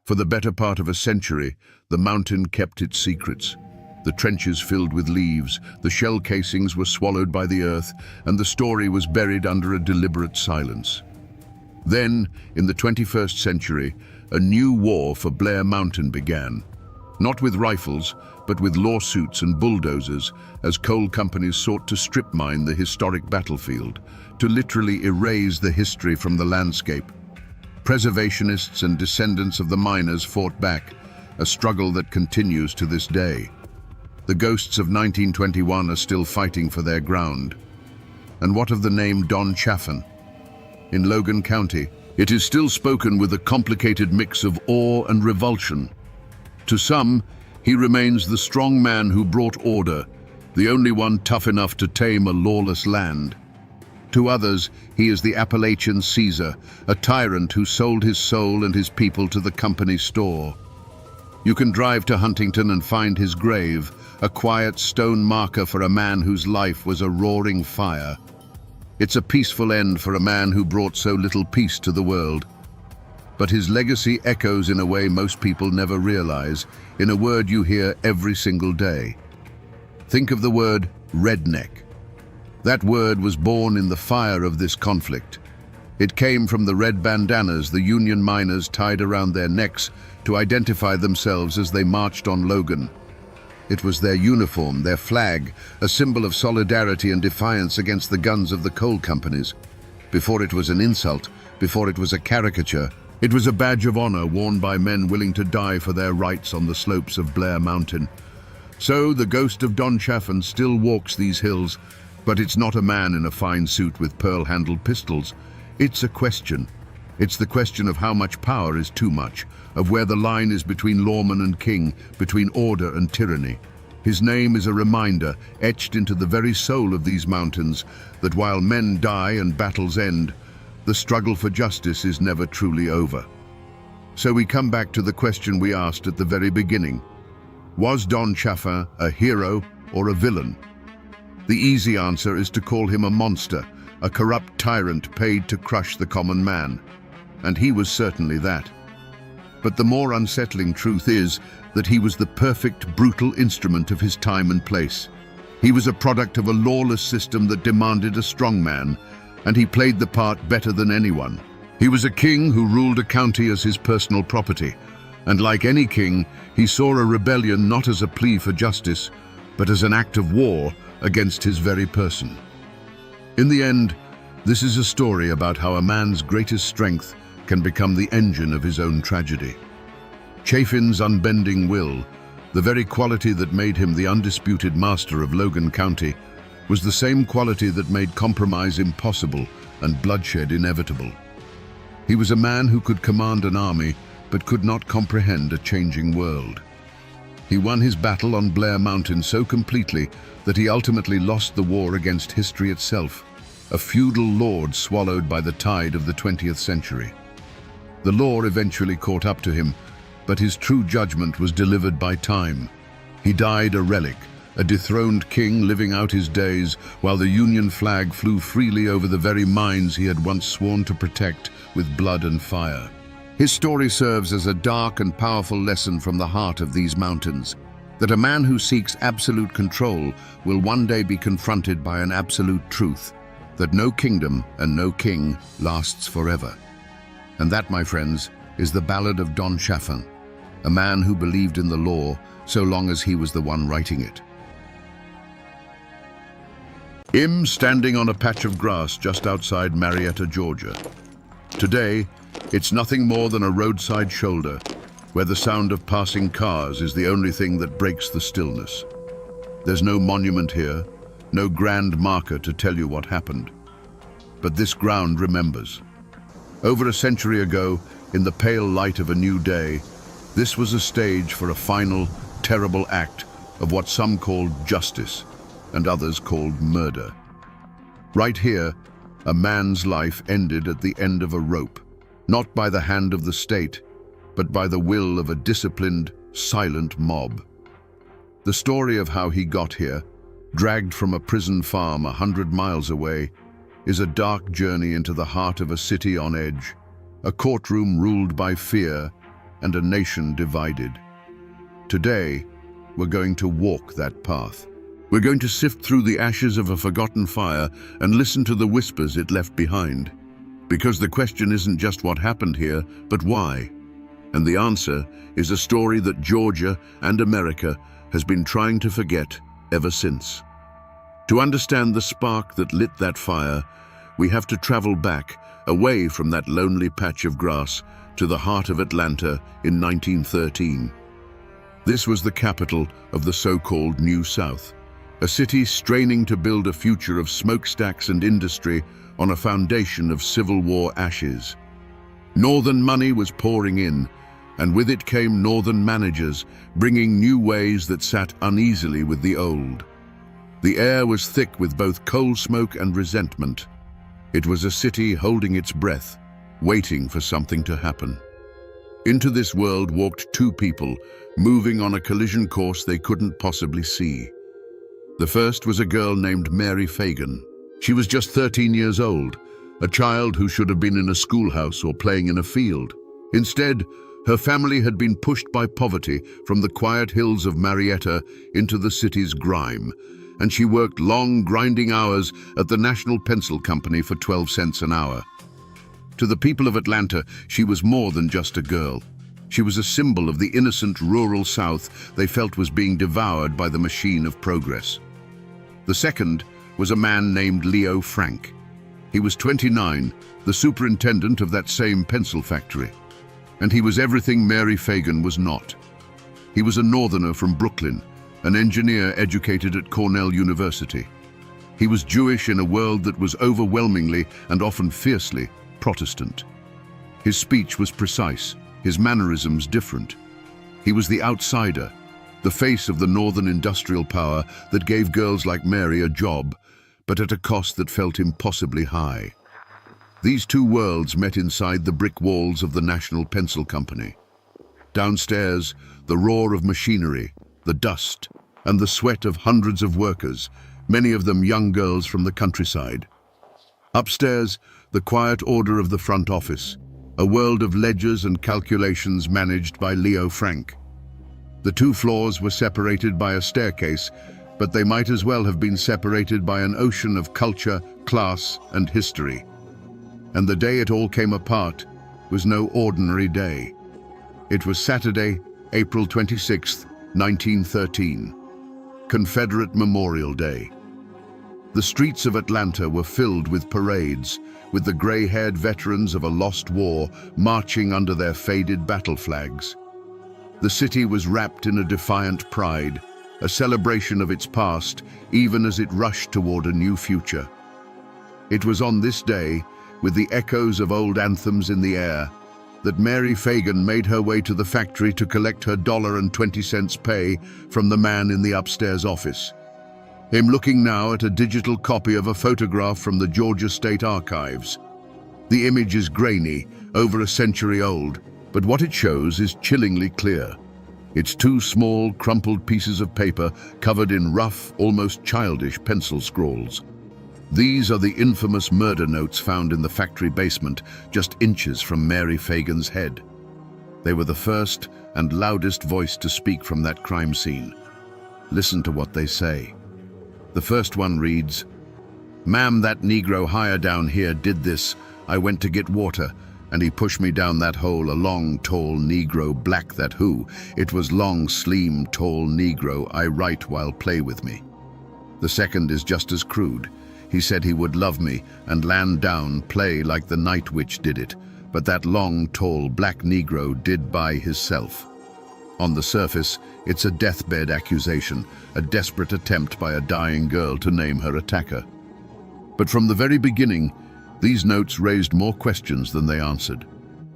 For the better part of a century, the mountain kept its secrets. The trenches filled with leaves, the shell casings were swallowed by the earth, and the story was buried under a deliberate silence. Then, in the 21st century, a new war for Blair Mountain began. Not with rifles, but with lawsuits and bulldozers, as coal companies sought to strip mine the historic battlefield, to literally erase the history from the landscape. Preservationists and descendants of the miners fought back, a struggle that continues to this day. The ghosts of 1921 are still fighting for their ground. And what of the name Don Chaffin? In Logan County, it is still spoken with a complicated mix of awe and revulsion. To some, he remains the strong man who brought order, the only one tough enough to tame a lawless land. To others, he is the Appalachian Caesar, a tyrant who sold his soul and his people to the company store. You can drive to Huntington and find his grave, a quiet stone marker for a man whose life was a roaring fire. It's a peaceful end for a man who brought so little peace to the world. But his legacy echoes in a way most people never realize, in a word you hear every single day. Think of the word redneck. That word was born in the fire of this conflict. It came from the red bandanas the Union miners tied around their necks to identify themselves as they marched on Logan. It was their uniform, their flag, a symbol of solidarity and defiance against the guns of the coal companies. Before it was an insult, before it was a caricature, it was a badge of honor worn by men willing to die for their rights on the slopes of Blair Mountain. So the ghost of Don Chaffin still walks these hills, but it's not a man in a fine suit with pearl-handled pistols. It's a question. It's the question of how much power is too much, of where the line is between lawman and king, between order and tyranny. His name is a reminder, etched into the very soul of these mountains, that while men die and battles end, the struggle for justice is never truly over. So we come back to the question we asked at the very beginning. Was Don Chaffin a hero or a villain? The easy answer is to call him a monster, a corrupt tyrant paid to crush the common man. And he was certainly that. But the more unsettling truth is that he was the perfect, brutal instrument of his time and place. He was a product of a lawless system that demanded a strong man, and he played the part better than anyone. He was a king who ruled a county as his personal property, And like any king, he saw a rebellion not as a plea for justice, but as an act of war against his very person. In the end, this is a story about how a man's greatest strength can become the engine of his own tragedy. Chaffin's unbending will, the very quality that made him the undisputed master of Logan County, was the same quality that made compromise impossible and bloodshed inevitable. He was a man who could command an army, but could not comprehend a changing world. He won his battle on Blair Mountain so completely that he ultimately lost the war against history itself, a feudal lord swallowed by the tide of the 20th century. The law eventually caught up to him, but his true judgment was delivered by time. He died a relic, a dethroned king living out his days while the Union flag flew freely over the very mines he had once sworn to protect with blood and fire. His story serves as a dark and powerful lesson from the heart of these mountains, that a man who seeks absolute control will one day be confronted by an absolute truth, that no kingdom and no king lasts forever. And that, my friends, is the ballad of Don Chaffin, a man who believed in the law so long as he was the one writing it. I'm standing on a patch of grass just outside Marietta, Georgia. Today, it's nothing more than a roadside shoulder, where the sound of passing cars is the only thing that breaks the stillness. There's no monument here, no grand marker to tell you what happened. But this ground remembers. Over a century ago, in the pale light of a new day, this was a stage for a final, terrible act of what some called justice and others called murder. Right here, a man's life ended at the end of a rope, not by the hand of the state, but by the will of a disciplined, silent mob. The story of how he got here, dragged from a prison farm 100 miles away, is a dark journey into the heart of a city on edge, a courtroom ruled by fear, and a nation divided. Today, we're going to walk that path. We're going to sift through the ashes of a forgotten fire and listen to the whispers it left behind. Because the question isn't just what happened here, but why. And the answer is a story that Georgia and America has been trying to forget ever since. To understand the spark that lit that fire, we have to travel back, away from that lonely patch of grass, to the heart of Atlanta in 1913. This was the capital of the so-called New South, a city straining to build a future of smokestacks and industry on a foundation of Civil War ashes. Northern money was pouring in, and with it came Northern managers, bringing new ways that sat uneasily with the old. The air was thick with both coal smoke and resentment. It was a city holding its breath, waiting for something to happen. Into this world walked two people, moving on a collision course they couldn't possibly see. The first was a girl named Mary Fagan. She was just 13 years old, a child who should have been in a schoolhouse or playing in a field. Instead, her family had been pushed by poverty from the quiet hills of Marietta into the city's grime, and she worked long, grinding hours at the National Pencil Company for 12 cents an hour. To the people of Atlanta, she was more than just a girl. She was a symbol of the innocent rural South they felt was being devoured by the machine of progress. The second was a man named Leo Frank. He was 29, the superintendent of that same pencil factory. And he was everything Mary Fagan was not. He was a northerner from Brooklyn, an engineer educated at Cornell University. He was Jewish in a world that was overwhelmingly and often fiercely Protestant. His speech was precise, his mannerisms different. He was the outsider, the face of the northern industrial power that gave girls like Mary a job, but at a cost that felt impossibly high. These two worlds met inside the brick walls of the National Pencil Company. Downstairs, the roar of machinery, the dust, and the sweat of hundreds of workers, many of them young girls from the countryside. Upstairs, the quiet order of the front office, a world of ledgers and calculations managed by Leo Frank. The two floors were separated by a staircase, but they might as well have been separated by an ocean of culture, class, and history. And the day it all came apart was no ordinary day. It was Saturday, April 26, 1913, Confederate Memorial Day. The streets of Atlanta were filled with parades, with the gray-haired veterans of a lost war marching under their faded battle flags. The city was wrapped in a defiant pride, a celebration of its past, even as it rushed toward a new future. It was on this day, with the echoes of old anthems in the air, that Mary Fagan made her way to the factory to collect her $1.20 pay from the man in the upstairs office. Him looking now at a digital copy of a photograph from the Georgia State Archives. The image is grainy, over a century old, but what it shows is chillingly clear. It's two small, crumpled pieces of paper covered in rough, almost childish pencil scrawls. These are the infamous murder notes found in the factory basement, just inches from Mary Fagan's head. They were the first and loudest voice to speak from that crime scene. Listen to what they say. The first one reads, "Ma'am, that Negro higher down here did this. I went to get water, and he pushed me down that hole, a long, tall Negro, black that who. It was long, slim, tall Negro, I write while play with me." The second is just as crude. He said he would love me and land down, play like the night witch did it, but that long, tall, black Negro did by hisself. On the surface, it's a deathbed accusation, a desperate attempt by a dying girl to name her attacker. But from the very beginning, these notes raised more questions than they answered.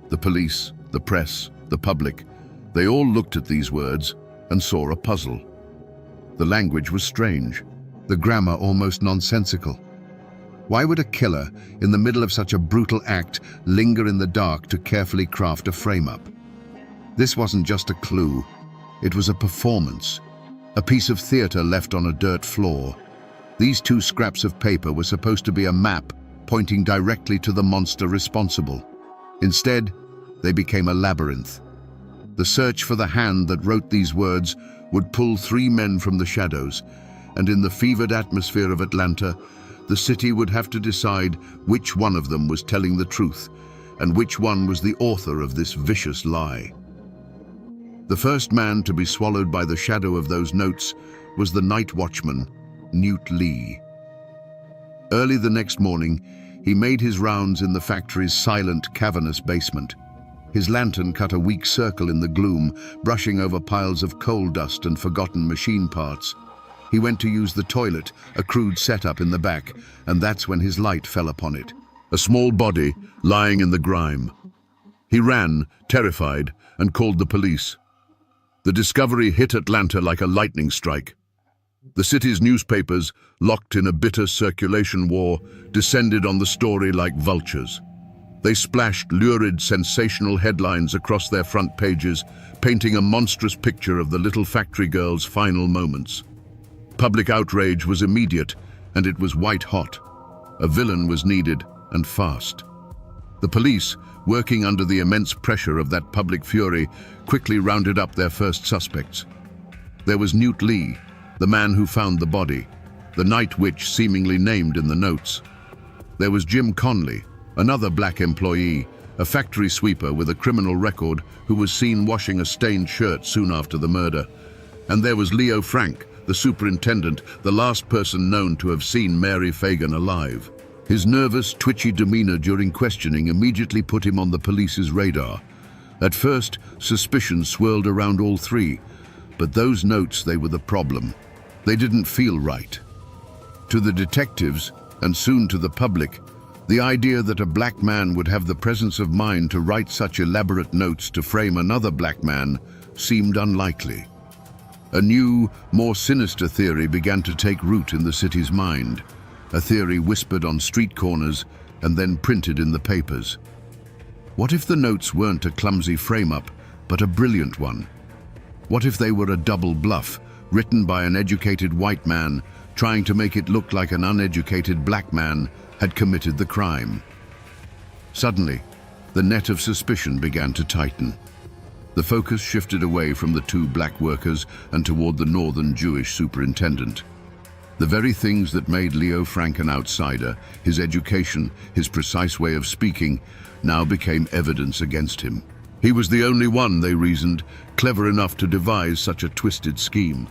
The police, the press, the public, they all looked at these words and saw a puzzle. The language was strange, the grammar almost nonsensical. Why would a killer, in the middle of such a brutal act, linger in the dark to carefully craft a frame-up? This wasn't just a clue, it was a performance, a piece of theater left on a dirt floor. These two scraps of paper were supposed to be a map pointing directly to the monster responsible. Instead, they became a labyrinth. The search for the hand that wrote these words would pull three men from the shadows, and in the fevered atmosphere of Atlanta, the city would have to decide which one of them was telling the truth and which one was the author of this vicious lie. The first man to be swallowed by the shadow of those notes was the night watchman, Newt Lee. Early the next morning, he made his rounds in the factory's silent, cavernous basement. His lantern cut a weak circle in the gloom, brushing over piles of coal dust and forgotten machine parts. He went to use the toilet, a crude setup in the back, and that's when his light fell upon it. A small body lying in the grime. He ran, terrified, and called the police. The discovery hit Atlanta like a lightning strike. The city's newspapers, locked in a bitter circulation war, descended on the story like vultures. They splashed lurid, sensational headlines across their front pages, painting a monstrous picture of the little factory girl's final moments. Public outrage was immediate, and it was white-hot. A villain was needed, and fast. The police, working under the immense pressure of that public fury, quickly rounded up their first suspects. There was Newt Lee, the man who found the body, the night witch seemingly named in the notes. There was Jim Conley, another black employee, a factory sweeper with a criminal record who was seen washing a stained shirt soon after the murder. And there was Leo Frank, the superintendent, the last person known to have seen Mary Fagan alive. His nervous, twitchy demeanor during questioning immediately put him on the police's radar. At first, suspicion swirled around all three, but those notes, they were the problem. They didn't feel right. To the detectives, and soon to the public, the idea that a black man would have the presence of mind to write such elaborate notes to frame another black man seemed unlikely. A new, more sinister theory began to take root in the city's mind, a theory whispered on street corners and then printed in the papers. What if the notes weren't a clumsy frame-up, but a brilliant one? What if they were a double bluff, written by an educated white man, trying to make it look like an uneducated black man had committed the crime? Suddenly, the net of suspicion began to tighten. The focus shifted away from the two black workers and toward the northern Jewish superintendent. The very things that made Leo Frank an outsider, his education, his precise way of speaking, now became evidence against him. He was the only one, they reasoned, clever enough to devise such a twisted scheme.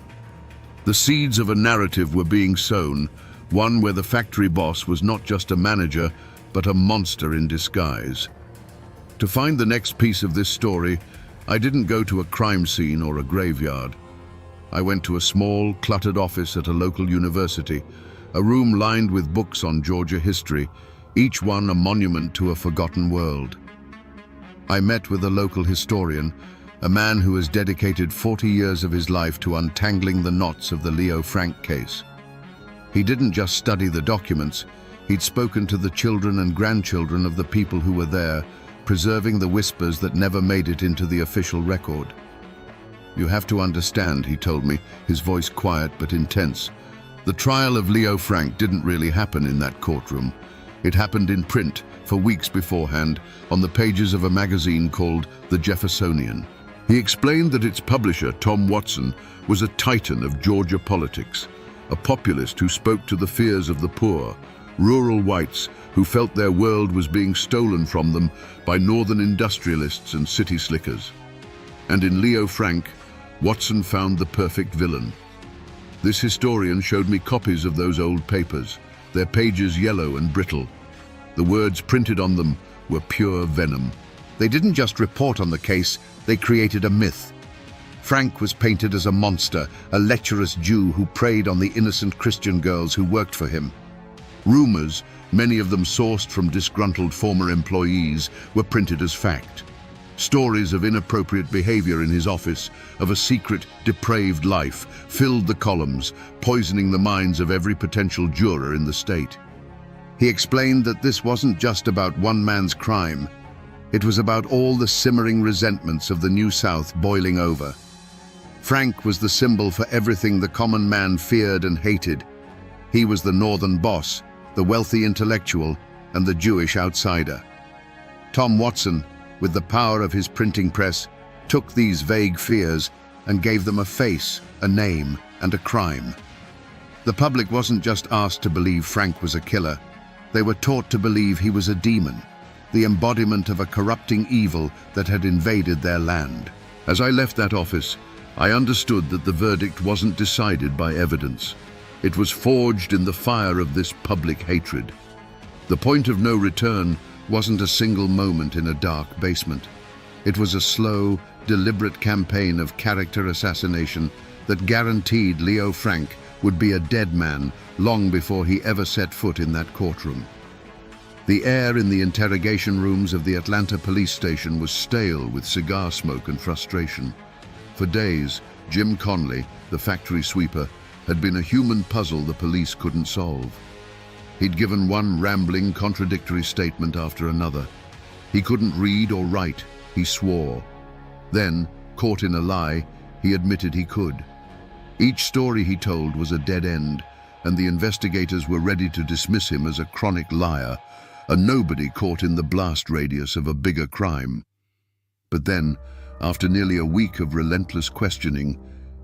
The seeds of a narrative were being sown, one where the factory boss was not just a manager, but a monster in disguise. To find the next piece of this story, I didn't go to a crime scene or a graveyard. I went to a small, cluttered office at a local university, a room lined with books on Georgia history, each one a monument to a forgotten world. I met with a local historian, a man who has dedicated 40 years of his life to untangling the knots of the Leo Frank case. He didn't just study the documents, he'd spoken to the children and grandchildren of the people who were there, preserving the whispers that never made it into the official record. "You have to understand," he told me, his voice quiet but intense. "The trial of Leo Frank didn't really happen in that courtroom. It happened in print, for weeks beforehand, on the pages of a magazine called The Jeffersonian." He explained that its publisher, Tom Watson, was a titan of Georgia politics, a populist who spoke to the fears of the poor, rural whites who felt their world was being stolen from them by northern industrialists and city slickers. And in Leo Frank, Watson found the perfect villain. This historian showed me copies of those old papers, their pages yellow and brittle. The words printed on them were pure venom. They didn't just report on the case, they created a myth. Frank was painted as a monster, a lecherous Jew who preyed on the innocent Christian girls who worked for him. Rumors, many of them sourced from disgruntled former employees, were printed as fact. Stories of inappropriate behavior in his office, of a secret, depraved life, filled the columns, poisoning the minds of every potential juror in the state. He explained that this wasn't just about one man's crime. It was about all the simmering resentments of the New South boiling over. Frank was the symbol for everything the common man feared and hated. He was the northern boss, the wealthy intellectual, and the Jewish outsider. Tom Watson, with the power of his printing press, took these vague fears and gave them a face, a name, and a crime. The public wasn't just asked to believe Frank was a killer. They were taught to believe he was a demon, the embodiment of a corrupting evil that had invaded their land. As I left that office, I understood that the verdict wasn't decided by evidence. It was forged in the fire of this public hatred. The point of no return wasn't a single moment in a dark basement. It was a slow, deliberate campaign of character assassination that guaranteed Leo Frank would be a dead man long before he ever set foot in that courtroom. The air in the interrogation rooms of the Atlanta police station was stale with cigar smoke and frustration. For days, Jim Conley, the factory sweeper, had been a human puzzle the police couldn't solve. He'd given one rambling, contradictory statement after another. He couldn't read or write, he swore. Then, caught in a lie, he admitted he could. Each story he told was a dead end, and the investigators were ready to dismiss him as a chronic liar, a nobody caught in the blast radius of a bigger crime. But then, after nearly a week of relentless questioning,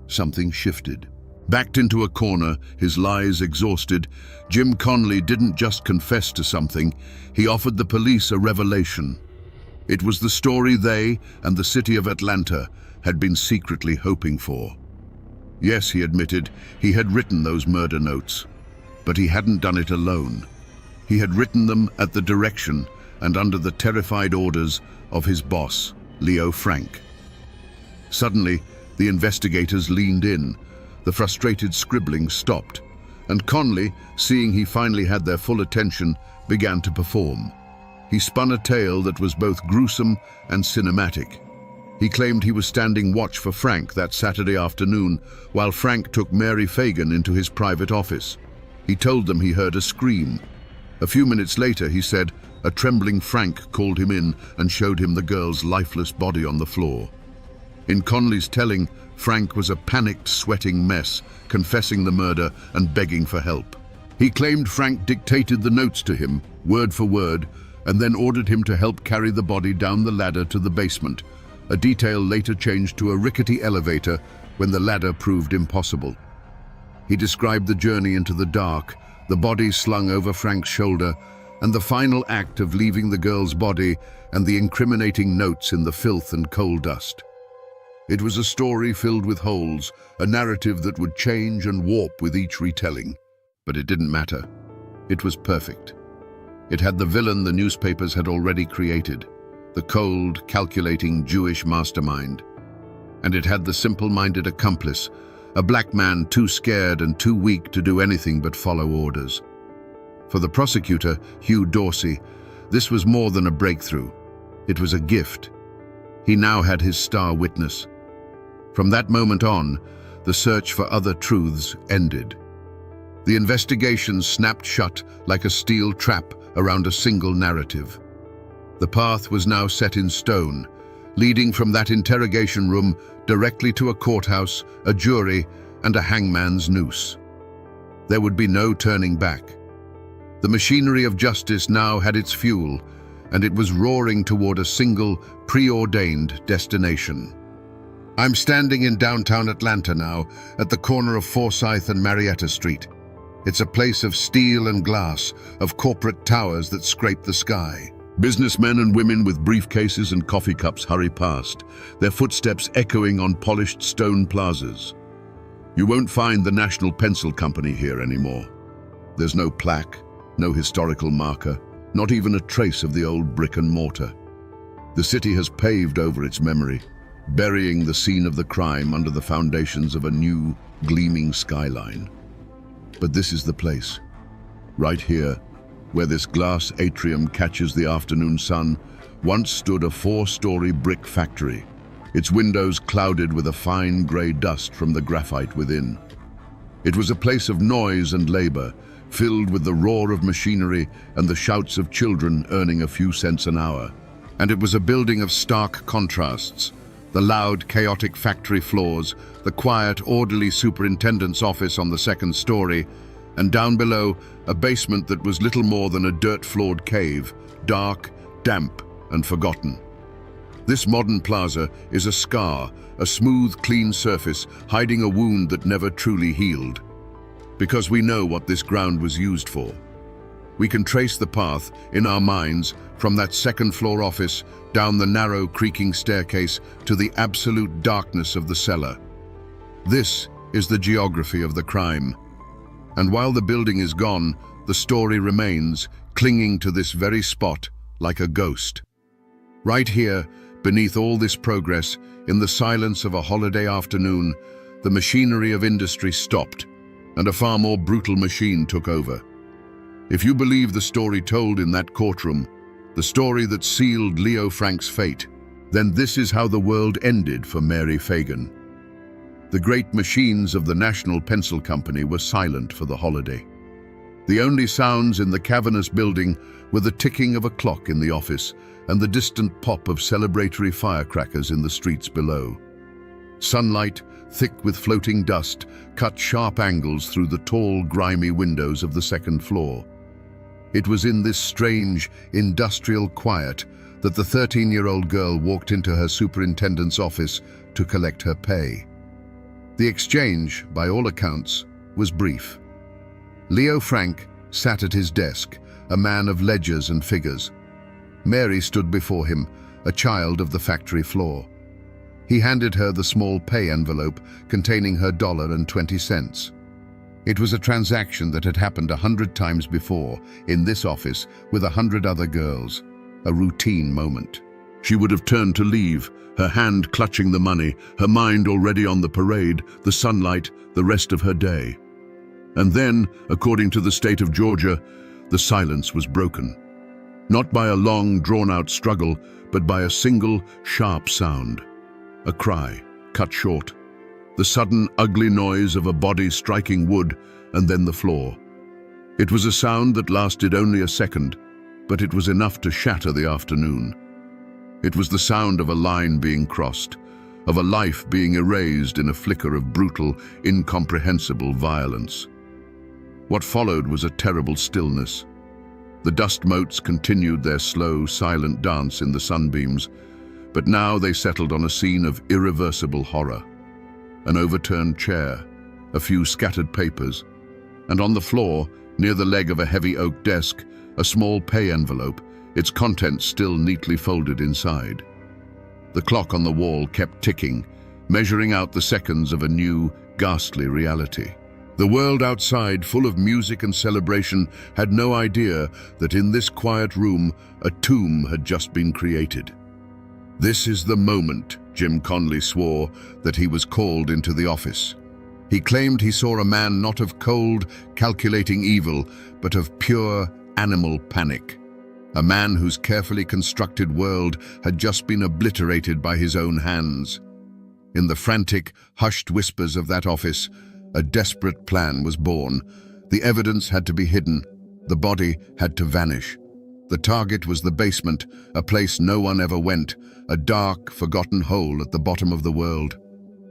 something shifted. Backed into a corner, his lies exhausted, Jim Conley didn't just confess to something, he offered the police a revelation. It was the story they and the city of Atlanta had been secretly hoping for. Yes, he admitted, he had written those murder notes, but he hadn't done it alone. He had written them at the direction and under the terrified orders of his boss, Leo Frank. Suddenly, the investigators leaned in. The frustrated scribbling stopped, and Conley, seeing he finally had their full attention, began to perform. He spun a tale that was both gruesome and cinematic. He claimed he was standing watch for Frank that Saturday afternoon, while Frank took Mary Fagan into his private office. He told them he heard a scream. A few minutes later, he said, a trembling Frank called him in and showed him the girl's lifeless body on the floor. In Conley's telling, Frank was a panicked, sweating mess, confessing the murder and begging for help. He claimed Frank dictated the notes to him, word for word, and then ordered him to help carry the body down the ladder to the basement, a detail later changed to a rickety elevator when the ladder proved impossible. He described the journey into the dark, the body slung over Frank's shoulder, and the final act of leaving the girl's body and the incriminating notes in the filth and coal dust. It was a story filled with holes, a narrative that would change and warp with each retelling. But it didn't matter. It was perfect. It had the villain the newspapers had already created, the cold, calculating Jewish mastermind. And it had the simple-minded accomplice, a black man too scared and too weak to do anything but follow orders. For the prosecutor, Hugh Dorsey, this was more than a breakthrough. It was a gift. He now had his star witness. From that moment on, the search for other truths ended. The investigation snapped shut like a steel trap around a single narrative. The path was now set in stone, leading from that interrogation room directly to a courthouse, a jury, and a hangman's noose. There would be no turning back. The machinery of justice now had its fuel, and it was roaring toward a single, preordained destination. I'm standing in downtown Atlanta now, at the corner of Forsyth and Marietta Street. It's a place of steel and glass, of corporate towers that scrape the sky. Businessmen and women with briefcases and coffee cups hurry past, their footsteps echoing on polished stone plazas. You won't find the National Pencil Company here anymore. There's no plaque, no historical marker, not even a trace of the old brick and mortar. The city has paved over its memory, burying the scene of the crime under the foundations of a new, gleaming skyline. But this is the place, right here, where this glass atrium catches the afternoon sun, once stood a 4-story brick factory, its windows clouded with a fine grey dust from the graphite within. It was a place of noise and labor, filled with the roar of machinery and the shouts of children earning a few cents an hour. And it was a building of stark contrasts. The loud, chaotic factory floors, the quiet, orderly superintendent's office on the 2nd story, and down below, a basement that was little more than a dirt-floored cave, dark, damp, and forgotten. This modern plaza is a scar, a smooth, clean surface hiding a wound that never truly healed. Because we know what this ground was used for. We can trace the path, in our minds, from that 2nd-floor office, down the narrow, creaking staircase to the absolute darkness of the cellar. This is the geography of the crime. And while the building is gone, the story remains, clinging to this very spot like a ghost. Right here, beneath all this progress, in the silence of a holiday afternoon, the machinery of industry stopped, and a far more brutal machine took over. If you believe the story told in that courtroom, the story that sealed Leo Frank's fate, then this is how the world ended for Mary Fagan. The great machines of the National Pencil Company were silent for the holiday. The only sounds in the cavernous building were the ticking of a clock in the office and the distant pop of celebratory firecrackers in the streets below. Sunlight, thick with floating dust, cut sharp angles through the tall, grimy windows of the 2nd floor. It was in this strange, industrial quiet that the 13-year-old girl walked into her superintendent's office to collect her pay. The exchange, by all accounts, was brief. Leo Frank sat at his desk, a man of ledgers and figures. Mary stood before him, a child of the factory floor. He handed her the small pay envelope containing her $1.20. It was a transaction that had happened 100 times before, in this office, with 100 other girls. A routine moment. She would have turned to leave, her hand clutching the money, her mind already on the parade, the sunlight, the rest of her day. And then, according to the state of Georgia, the silence was broken. Not by a long, drawn-out struggle, but by a single, sharp sound. A cry, cut short. The sudden, ugly noise of a body striking wood, and then the floor. It was a sound that lasted only a second, but it was enough to shatter the afternoon. It was the sound of a line being crossed, of a life being erased in a flicker of brutal, incomprehensible violence. What followed was a terrible stillness. The dust motes continued their slow, silent dance in the sunbeams, but now they settled on a scene of irreversible horror. An overturned chair, a few scattered papers, and on the floor, near the leg of a heavy oak desk, a small pay envelope, its contents still neatly folded inside. The clock on the wall kept ticking, measuring out the seconds of a new, ghastly reality. The world outside, full of music and celebration, had no idea that in this quiet room, a tomb had just been created. This is the moment, Jim Conley swore, that he was called into the office. He claimed he saw a man not of cold, calculating evil, but of pure, animal panic. A man whose carefully constructed world had just been obliterated by his own hands. In the frantic, hushed whispers of that office, a desperate plan was born. The evidence had to be hidden. The body had to vanish. The target was the basement, a place no one ever went, a dark, forgotten hole at the bottom of the world.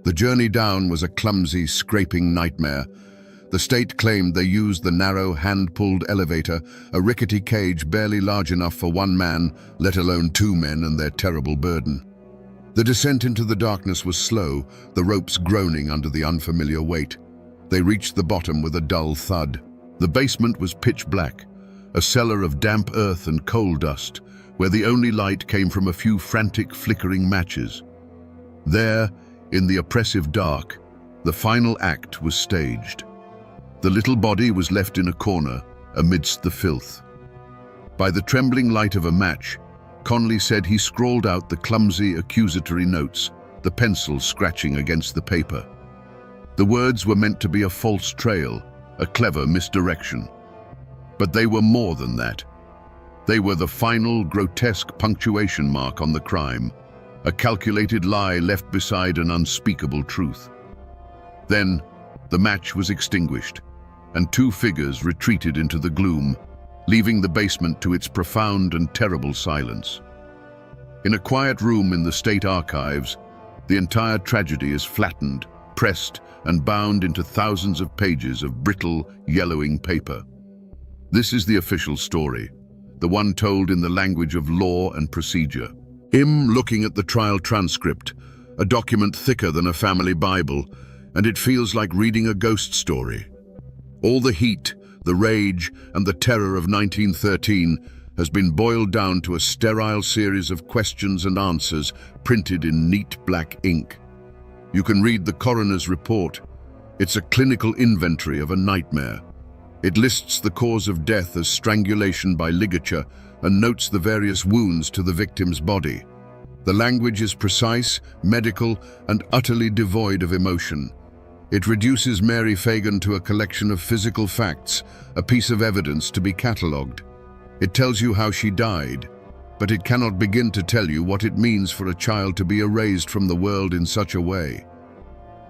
The journey down was a clumsy, scraping nightmare. The state claimed they used the narrow, hand-pulled elevator, a rickety cage barely large enough for one man, let alone two men and their terrible burden. The descent into the darkness was slow, the ropes groaning under the unfamiliar weight. They reached the bottom with a dull thud. The basement was pitch black, a cellar of damp earth and coal dust, where the only light came from a few frantic, flickering matches. There, in the oppressive dark, the final act was staged. The little body was left in a corner, amidst the filth. By the trembling light of a match, Conley said he scrawled out the clumsy, accusatory notes, the pencil scratching against the paper. The words were meant to be a false trail, a clever misdirection. But they were more than that. They were the final, grotesque punctuation mark on the crime, a calculated lie left beside an unspeakable truth. Then, the match was extinguished, and two figures retreated into the gloom, leaving the basement to its profound and terrible silence. In a quiet room in the state archives, the entire tragedy is flattened, pressed, and bound into thousands of pages of brittle, yellowing paper. This is the official story, the one told in the language of law and procedure. Him looking at the trial transcript, a document thicker than a family Bible, and it feels like reading a ghost story. All the heat, the rage, and the terror of 1913 has been boiled down to a sterile series of questions and answers printed in neat black ink. You can read the coroner's report. It's a clinical inventory of a nightmare. It lists the cause of death as strangulation by ligature and notes the various wounds to the victim's body. The language is precise, medical, and utterly devoid of emotion. It reduces Mary Fagan to a collection of physical facts, a piece of evidence to be catalogued. It tells you how she died, but it cannot begin to tell you what it means for a child to be erased from the world in such a way.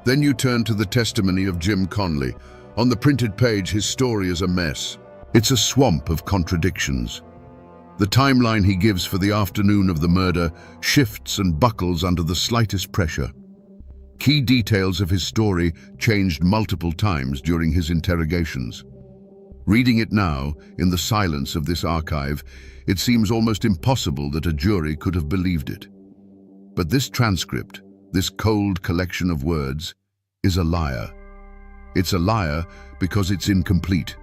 Then you turn to the testimony of Jim Conley. On the printed page, his story is a mess. It's a swamp of contradictions. The timeline he gives for the afternoon of the murder shifts and buckles under the slightest pressure. Key details of his story changed multiple times during his interrogations. Reading it now, in the silence of this archive, it seems almost impossible that a jury could have believed it. But this transcript, this cold collection of words, is a liar. It's a liar because it's incomplete.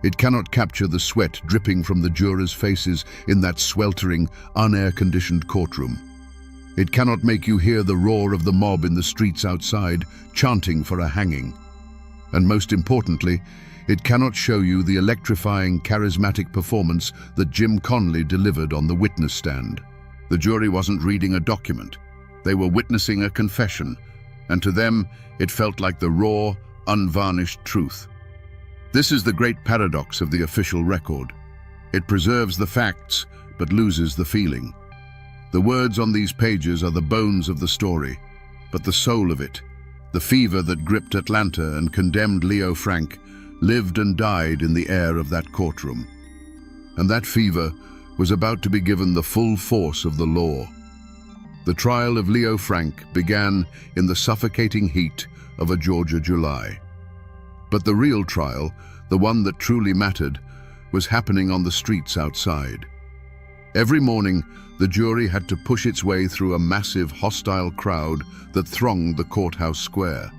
It cannot capture the sweat dripping from the jurors' faces in that sweltering, unair-conditioned courtroom. It cannot make you hear the roar of the mob in the streets outside, chanting for a hanging. And most importantly, it cannot show you the electrifying, charismatic performance that Jim Conley delivered on the witness stand. The jury wasn't reading a document. They were witnessing a confession, and to them, it felt like the raw, unvarnished truth. This is the great paradox of the official record. It preserves the facts, but loses the feeling. The words on these pages are the bones of the story, but the soul of it, the fever that gripped Atlanta and condemned Leo Frank, lived and died in the air of that courtroom. And that fever was about to be given the full force of the law. The trial of Leo Frank began in the suffocating heat of a Georgia July. But the real trial, the one that truly mattered, was happening on the streets outside. Every morning, the jury had to push its way through a massive, hostile crowd that thronged the courthouse square.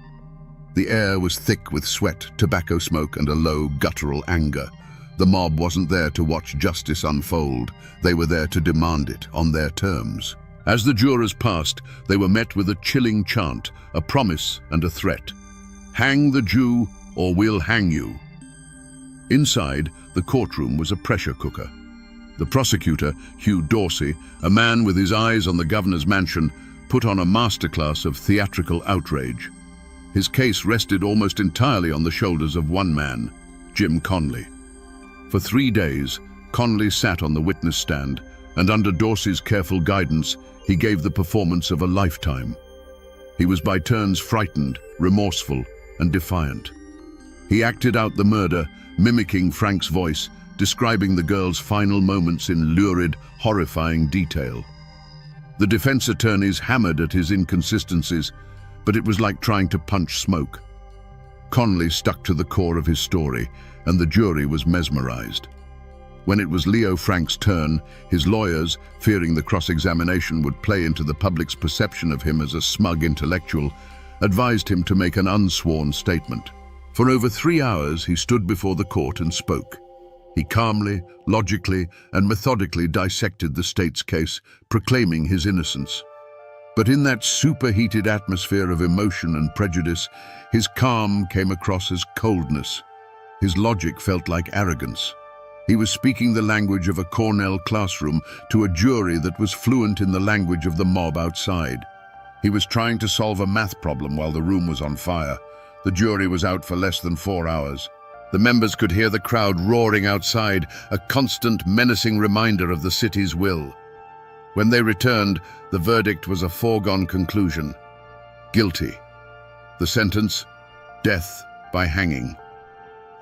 The air was thick with sweat, tobacco smoke, and a low, guttural anger. The mob wasn't there to watch justice unfold. They were there to demand it on their terms. As the jurors passed, they were met with a chilling chant, a promise and a threat. "Hang the Jew or we'll hang you." Inside, the courtroom was a pressure cooker. The prosecutor, Hugh Dorsey, a man with his eyes on the governor's mansion, put on a masterclass of theatrical outrage. His case rested almost entirely on the shoulders of one man, Jim Conley. For 3 days, Conley sat on the witness stand, and under Dorsey's careful guidance, he gave the performance of a lifetime. He was by turns frightened, remorseful, and defiant. He acted out the murder, mimicking Frank's voice, describing the girl's final moments in lurid, horrifying detail. The defense attorneys hammered at his inconsistencies, but it was like trying to punch smoke. Conley stuck to the core of his story, and the jury was mesmerized. When it was Leo Frank's turn, his lawyers, fearing the cross-examination would play into the public's perception of him as a smug intellectual, advised him to make an unsworn statement. For over 3 hours, he stood before the court and spoke. He calmly, logically, and methodically dissected the state's case, proclaiming his innocence. But in that superheated atmosphere of emotion and prejudice, his calm came across as coldness. His logic felt like arrogance. He was speaking the language of a Cornell classroom to a jury that was fluent in the language of the mob outside. He was trying to solve a math problem while the room was on fire. The jury was out for less than 4 hours. The members could hear the crowd roaring outside, a constant, menacing reminder of the city's will. When they returned, the verdict was a foregone conclusion. Guilty. The sentence, death by hanging.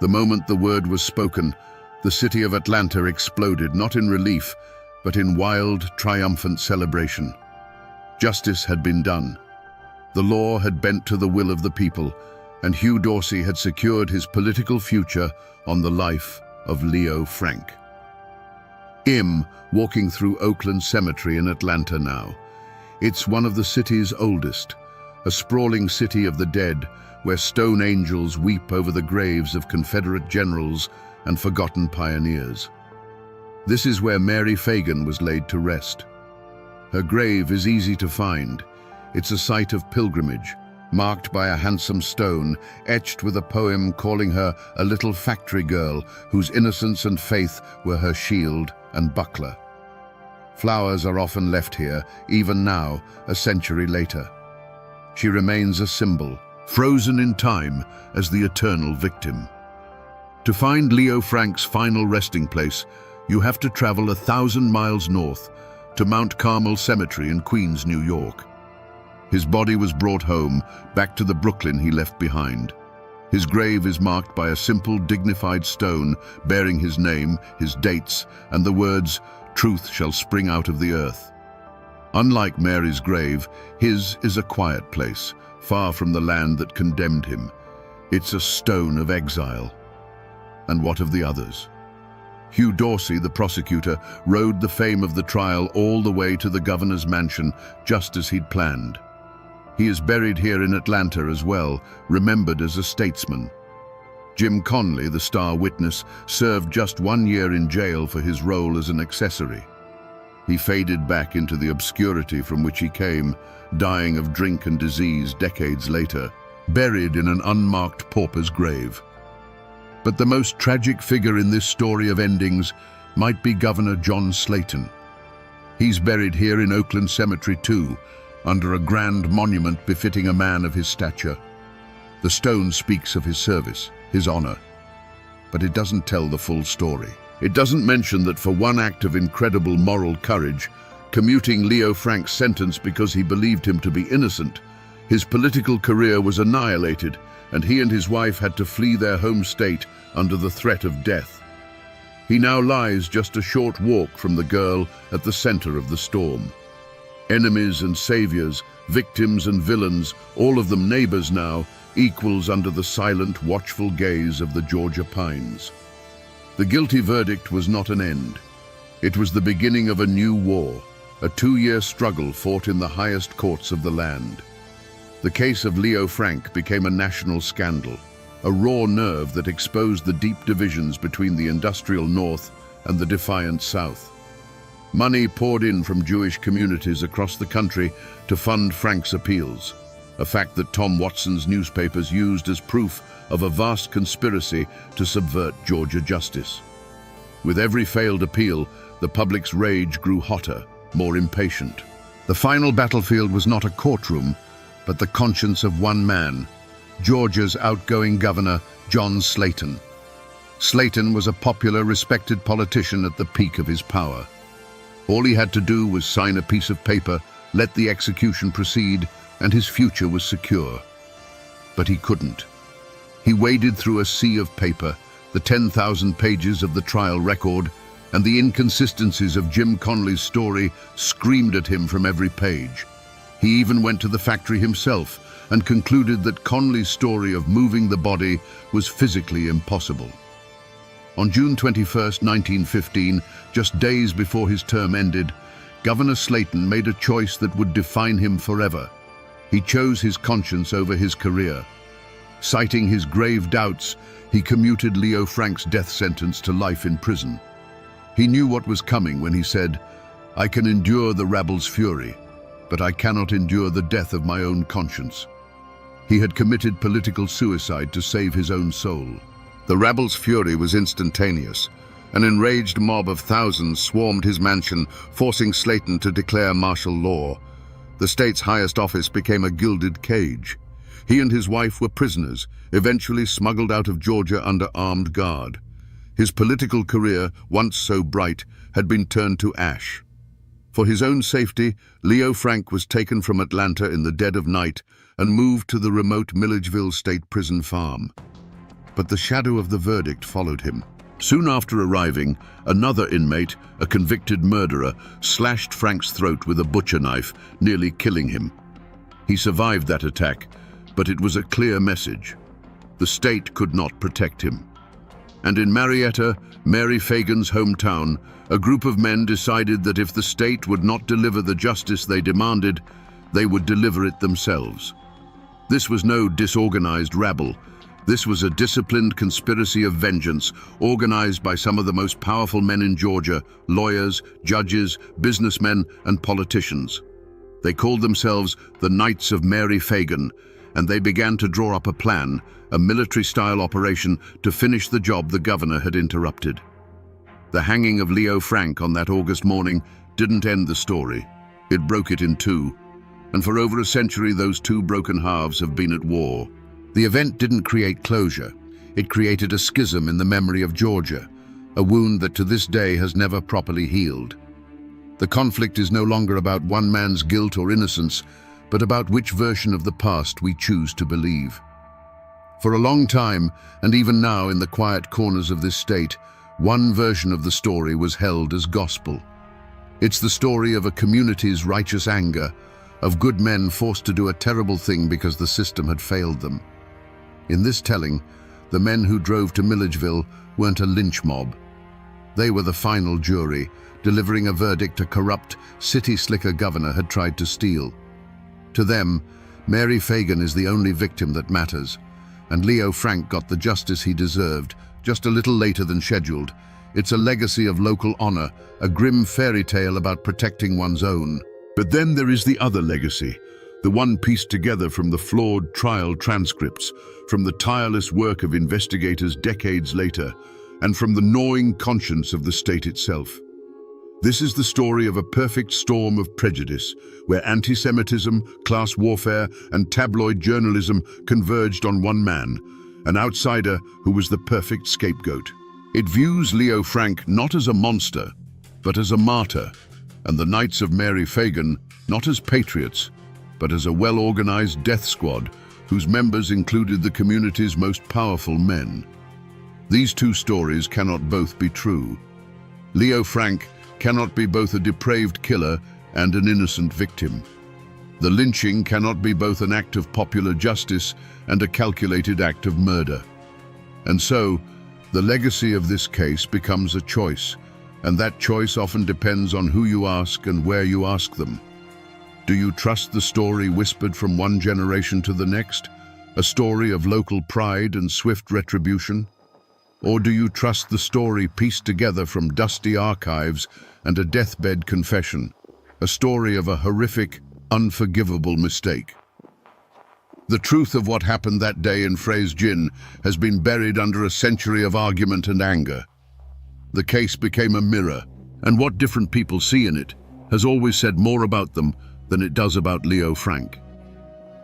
The moment the word was spoken, the city of Atlanta exploded, not in relief, but in wild, triumphant celebration. Justice had been done. The law had bent to the will of the people, and Hugh Dorsey had secured his political future on the life of Leo Frank. Walking through Oakland Cemetery in Atlanta now. It's one of the city's oldest, a sprawling city of the dead, where stone angels weep over the graves of Confederate generals and forgotten pioneers. This is where Mary Fagan was laid to rest. Her grave is easy to find. It's a site of pilgrimage, marked by a handsome stone, etched with a poem calling her a little factory girl whose innocence and faith were her shield and buckler. Flowers are often left here, even now, a century later. She remains a symbol, frozen in time as the eternal victim. To find Leo Frank's final resting place, you have to travel 1,000 miles north to Mount Carmel Cemetery in Queens, New York. His body was brought home, back to the Brooklyn he left behind. His grave is marked by a simple, dignified stone bearing his name, his dates, and the words, "Truth shall spring out of the earth." Unlike Mary's grave, his is a quiet place, far from the land that condemned him. It's a stone of exile. And what of the others? Hugh Dorsey, the prosecutor, rode the fame of the trial all the way to the governor's mansion, just as he'd planned. He is buried here in Atlanta as well, remembered as a statesman. Jim Conley, the star witness, served just 1 year in jail for his role as an accessory. He faded back into the obscurity from which he came, dying of drink and disease decades later, buried in an unmarked pauper's grave. But the most tragic figure in this story of endings might be Governor John Slayton. He's buried here in Oakland Cemetery too, under a grand monument befitting a man of his stature. The stone speaks of his service, his honor, but it doesn't tell the full story. It doesn't mention that for one act of incredible moral courage, commuting Leo Frank's sentence because he believed him to be innocent, his political career was annihilated, and he and his wife had to flee their home state under the threat of death. He now lies just a short walk from the girl at the center of the storm. Enemies and saviors, victims and villains, all of them neighbors now, equals under the silent, watchful gaze of the Georgia pines. The guilty verdict was not an end. It was the beginning of a new war, a 2-year struggle fought in the highest courts of the land. The case of Leo Frank became a national scandal. a raw nerve that exposed the deep divisions between the industrial North and the defiant South. Money poured in from Jewish communities across the country to fund Frank's appeals, a fact that Tom Watson's newspapers used as proof of a vast conspiracy to subvert Georgia justice. With every failed appeal, the public's rage grew hotter, more impatient. The final battlefield was not a courtroom, but the conscience of one man, Georgia's outgoing governor, John Slayton. Slayton was a popular, respected politician at the peak of his power. All he had to do was sign a piece of paper, let the execution proceed, and his future was secure. But he couldn't. He waded through a sea of paper, the 10,000 pages of the trial record, and the inconsistencies of Jim Conley's story screamed at him from every page. He even went to the factory himself and concluded that Conley's story of moving the body was physically impossible. On June 21, 1915, just days before his term ended, Governor Slayton made a choice that would define him forever. He chose his conscience over his career. Citing his grave doubts, he commuted Leo Frank's death sentence to life in prison. He knew what was coming when he said, "I can endure the rabble's fury, but I cannot endure the death of my own conscience." He had committed political suicide to save his own soul. The rabble's fury was instantaneous. An enraged mob of thousands swarmed his mansion, forcing Slayton to declare martial law. The state's highest office became a gilded cage. He and his wife were prisoners, eventually smuggled out of Georgia under armed guard. His political career, once so bright, had been turned to ash. For his own safety, Leo Frank was taken from Atlanta in the dead of night and moved to the remote Milledgeville State Prison farm. But the shadow of the verdict followed him. Soon after arriving, another inmate, a convicted murderer, slashed Frank's throat with a butcher knife, nearly killing him. He survived that attack, but it was a clear message. The state could not protect him. And in Marietta, Mary Fagan's hometown, a group of men decided that if the state would not deliver the justice they demanded, they would deliver it themselves. This was no disorganized rabble. This was a disciplined conspiracy of vengeance, organized by some of the most powerful men in Georgia, lawyers, judges, businessmen, and politicians. They called themselves the Knights of Mary Fagan, and they began to draw up a plan, a military-style operation to finish the job the governor had interrupted. The hanging of Leo Frank on that August morning didn't end the story. It broke it in two, and for over a century those two broken halves have been at war. The event didn't create closure. It created a schism in the memory of Georgia, a wound that to this day has never properly healed. The conflict is no longer about one man's guilt or innocence, but about which version of the past we choose to believe. For a long time, and even now in the quiet corners of this state, one version of the story was held as gospel. It's the story of a community's righteous anger, of good men forced to do a terrible thing because the system had failed them. In this telling, the men who drove to Milledgeville weren't a lynch mob. They were the final jury, delivering a verdict a corrupt, city-slicker governor had tried to steal. To them, Mary Fagan is the only victim that matters, and Leo Frank got the justice he deserved, just a little later than scheduled. It's a legacy of local honor, a grim fairy tale about protecting one's own. But then there is the other legacy, the one pieced together from the flawed trial transcripts, from the tireless work of investigators decades later, and from the gnawing conscience of the state itself. This is the story of a perfect storm of prejudice, where anti-Semitism, class warfare, and tabloid journalism converged on one man, an outsider who was the perfect scapegoat. It views Leo Frank not as a monster, but as a martyr, and the Knights of Mary Fagan not as patriots, but as a well-organized death squad whose members included the community's most powerful men. These two stories cannot both be true. Leo Frank cannot be both a depraved killer and an innocent victim. The lynching cannot be both an act of popular justice and a calculated act of murder. And so, the legacy of this case becomes a choice, and that choice often depends on who you ask and where you ask them. Do you trust the story whispered from one generation to the next, A story of local pride and swift retribution? Or do you trust the story pieced together from dusty archives and a deathbed confession? A story of a horrific, unforgivable mistake. The truth of what happened that day in Frey's Gin has been buried under a century of argument and anger. The case became a mirror, and what different people see in it has always said more about them than it does about Leo Frank.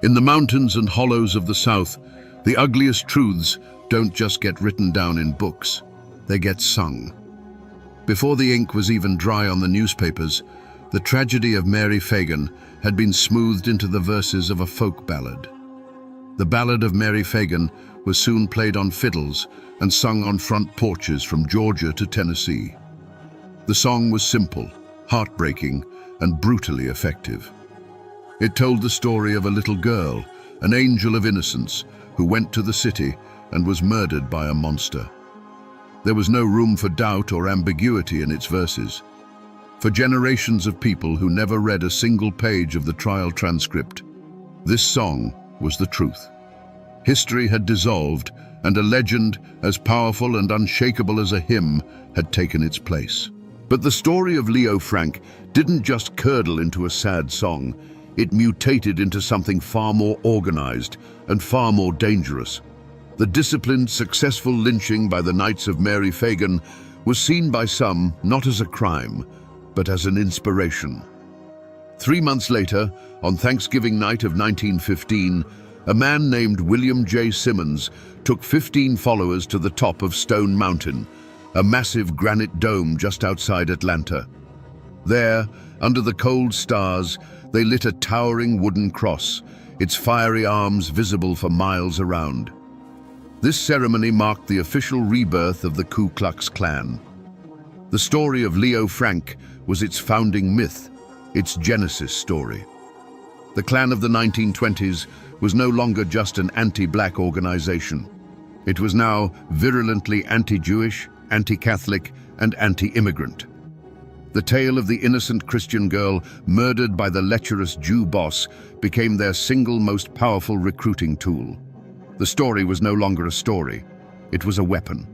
In the mountains and hollows of the South, the ugliest truths don't just get written down in books, they get sung. Before the ink was even dry on the newspapers, the tragedy of Mary Fagan had been smoothed into the verses of a folk ballad. The Ballad of Mary Fagan was soon played on fiddles and sung on front porches from Georgia to Tennessee. The song was simple, heartbreaking, and brutally effective. It told the story of a little girl, an angel of innocence, who went to the city and was murdered by a monster. There was no room for doubt or ambiguity in its verses. For generations of people who never read a single page of the trial transcript, this song was the truth. History had dissolved, and a legend as powerful and unshakable as a hymn had taken its place. But the story of Leo Frank didn't just curdle into a sad song. It mutated into something far more organized and far more dangerous. The disciplined, successful lynching by the Knights of Mary Fagan was seen by some not as a crime, but as an inspiration. 3 months later, on Thanksgiving night of 1915, a man named William J. Simmons took 15 followers to the top of Stone Mountain, a massive granite dome just outside Atlanta. There, under the cold stars, they lit a towering wooden cross, its fiery arms visible for miles around. This ceremony marked the official rebirth of the Ku Klux Klan. The story of Leo Frank was its founding myth, its genesis story. The Klan of the 1920s was no longer just an anti-black organization. It was now virulently anti-Jewish, anti-Catholic, and anti-immigrant. The tale of the innocent Christian girl murdered by the lecherous Jew boss became their single most powerful recruiting tool. The story was no longer a story, it was a weapon.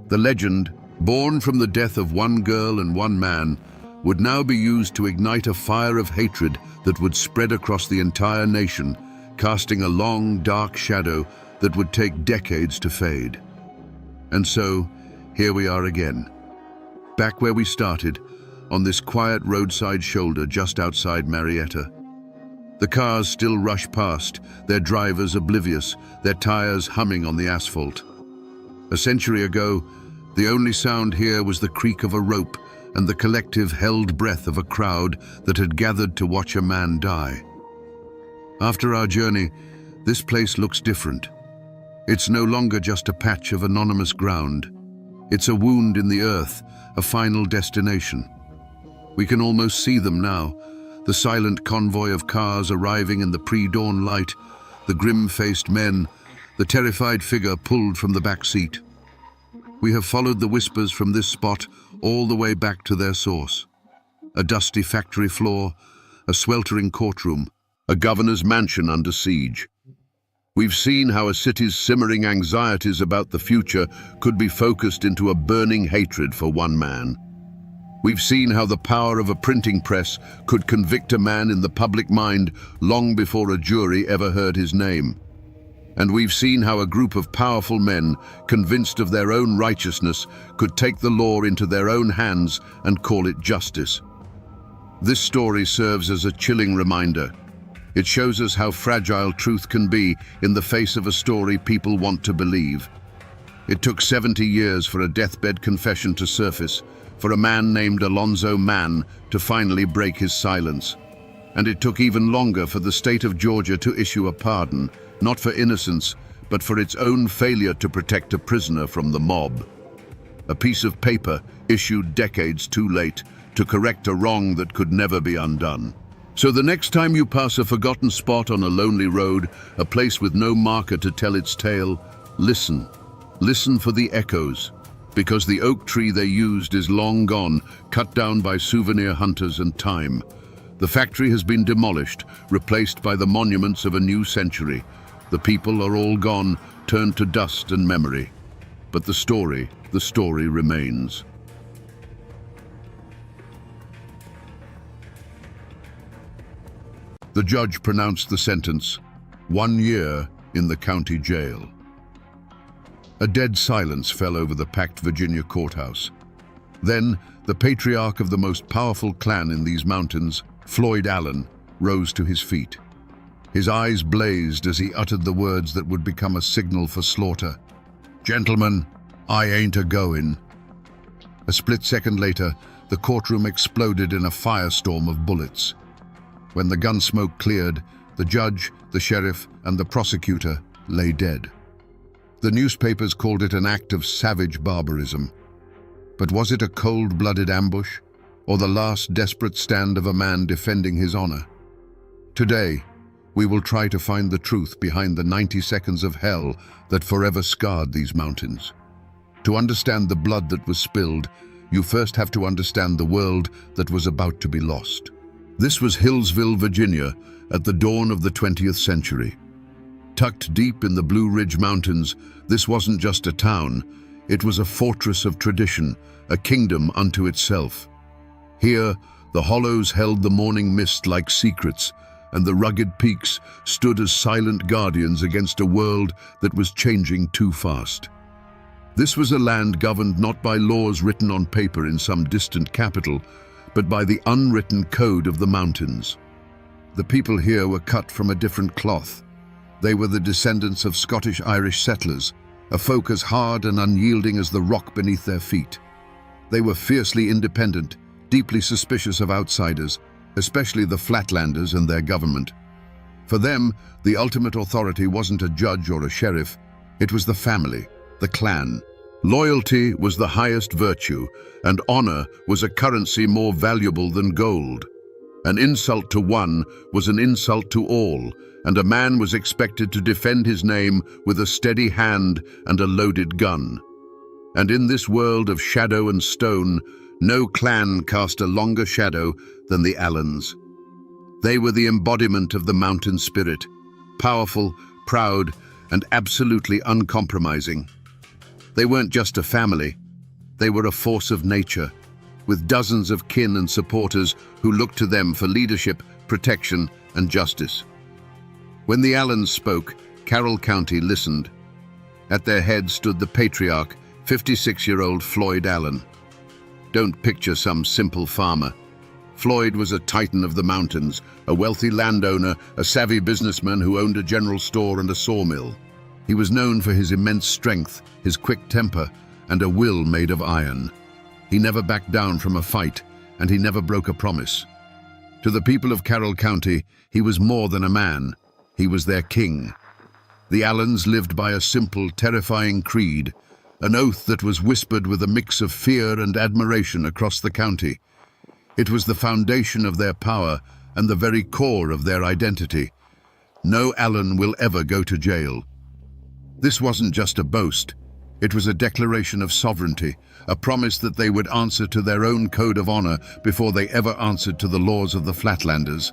The legend, born from the death of one girl and one man, would now be used to ignite a fire of hatred that would spread across the entire nation, casting a long, dark shadow that would take decades to fade. And so, here we are again, back where we started, on this quiet roadside shoulder just outside Marietta. The cars still rush past, their drivers oblivious, their tires humming on the asphalt. A century ago, the only sound here was the creak of a rope and the collective held breath of a crowd that had gathered to watch a man die. After our journey, this place looks different. It's no longer just a patch of anonymous ground. It's a wound in the earth, a final destination. We can almost see them now, the silent convoy of cars arriving in the pre-dawn light, the grim-faced men, the terrified figure pulled from the back seat. We have followed the whispers from this spot all the way back to their source. A dusty factory floor, a sweltering courtroom, a governor's mansion under siege. We've seen how a city's simmering anxieties about the future could be focused into a burning hatred for one man. We've seen how the power of a printing press could convict a man in the public mind long before a jury ever heard his name. And we've seen how a group of powerful men, convinced of their own righteousness, could take the law into their own hands and call it justice. This story serves as a chilling reminder. It shows us how fragile truth can be in the face of a story people want to believe. It took 70 years for a deathbed confession to surface, for a man named Alonzo Mann to finally break his silence. And it took even longer for the state of Georgia to issue a pardon, not for innocence, but for its own failure to protect a prisoner from the mob. A piece of paper issued decades too late to correct a wrong that could never be undone. So the next time you pass a forgotten spot on a lonely road, a place with no marker to tell its tale, listen. Listen for the echoes, because the oak tree they used is long gone, cut down by souvenir hunters and time. The factory has been demolished, replaced by the monuments of a new century. The people are all gone, turned to dust and memory. But the story remains. The judge pronounced the sentence, 1 year in the county jail. A dead silence fell over the packed Virginia courthouse. Then, the patriarch of the most powerful clan in these mountains, Floyd Allen, rose to his feet. His eyes blazed as he uttered the words that would become a signal for slaughter. "Gentlemen, I ain't a-goin'." A split second later, the courtroom exploded in a firestorm of bullets. When the gun smoke cleared, the judge, the sheriff, and the prosecutor lay dead. The newspapers called it an act of savage barbarism. But was it a cold-blooded ambush, or the last desperate stand of a man defending his honor? Today, we will try to find the truth behind the 90 seconds of hell that forever scarred these mountains. To understand the blood that was spilled, you first have to understand the world that was about to be lost. This was Hillsville, Virginia, at the dawn of the 20th century. Tucked deep in the Blue Ridge Mountains, this wasn't just a town, it was a fortress of tradition, a kingdom unto itself. Here, the hollows held the morning mist like secrets, and the rugged peaks stood as silent guardians against a world that was changing too fast. This was a land governed not by laws written on paper in some distant capital, but by the unwritten code of the mountains. The people here were cut from a different cloth. They were the descendants of Scottish-Irish settlers, a folk as hard and unyielding as the rock beneath their feet. They were fiercely independent, deeply suspicious of outsiders, especially the Flatlanders and their government. For them, the ultimate authority wasn't a judge or a sheriff, it was the family, the clan. Loyalty was the highest virtue, and honor was a currency more valuable than gold. An insult to one was an insult to all, and a man was expected to defend his name with a steady hand and a loaded gun. And in this world of shadow and stone, no clan cast a longer shadow than the Allens. They were the embodiment of the mountain spirit, powerful, proud, and absolutely uncompromising. They weren't just a family, they were a force of nature, with dozens of kin and supporters who looked to them for leadership, protection, and justice. When the Allens spoke, Carroll County listened. At their head stood the patriarch, 56-year-old Floyd Allen. Don't picture some simple farmer. Floyd was a titan of the mountains, a wealthy landowner, a savvy businessman who owned a general store and a sawmill. He was known for his immense strength, his quick temper, and a will made of iron. He never backed down from a fight, and he never broke a promise. To the people of Carroll County, he was more than a man. He was their king. The Allens lived by a simple, terrifying creed, an oath that was whispered with a mix of fear and admiration across the county. It was the foundation of their power and the very core of their identity. No Allen will ever go to jail. This wasn't just a boast. It was a declaration of sovereignty, a promise that they would answer to their own code of honor before they ever answered to the laws of the Flatlanders.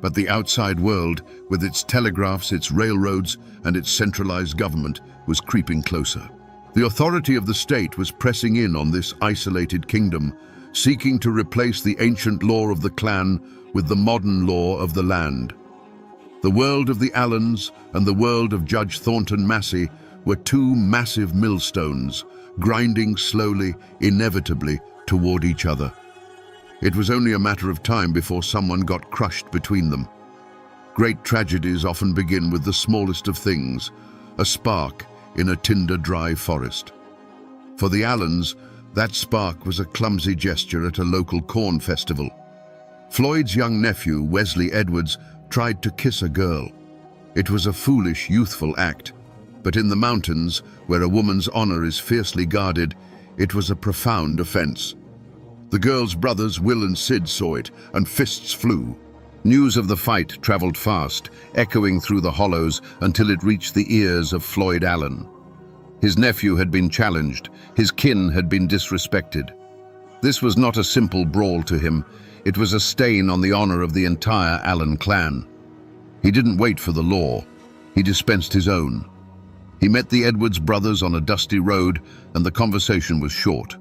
But the outside world, with its telegraphs, its railroads, and its centralized government, was creeping closer. The authority of the state was pressing in on this isolated kingdom, seeking to replace the ancient law of the clan with the modern law of the land. The world of the Allens and the world of Judge Thornton Massey were two massive millstones, grinding slowly, inevitably, toward each other. It was only a matter of time before someone got crushed between them. Great tragedies often begin with the smallest of things, a spark in a tinder-dry forest. For the Allens, that spark was a clumsy gesture at a local corn festival. Floyd's young nephew, Wesley Edwards, tried to kiss a girl. It was a foolish, youthful act, but in the mountains, where a woman's honor is fiercely guarded, it was a profound offense. The girl's brothers, Will and Sid, saw it, and fists flew. News of the fight traveled fast, echoing through the hollows until it reached the ears of Floyd Allen. His nephew had been challenged, his kin had been disrespected. This was not a simple brawl to him, it was a stain on the honor of the entire Allen clan. He didn't wait for the law. He dispensed his own. He met the Edwards brothers on a dusty road, and the conversation was short.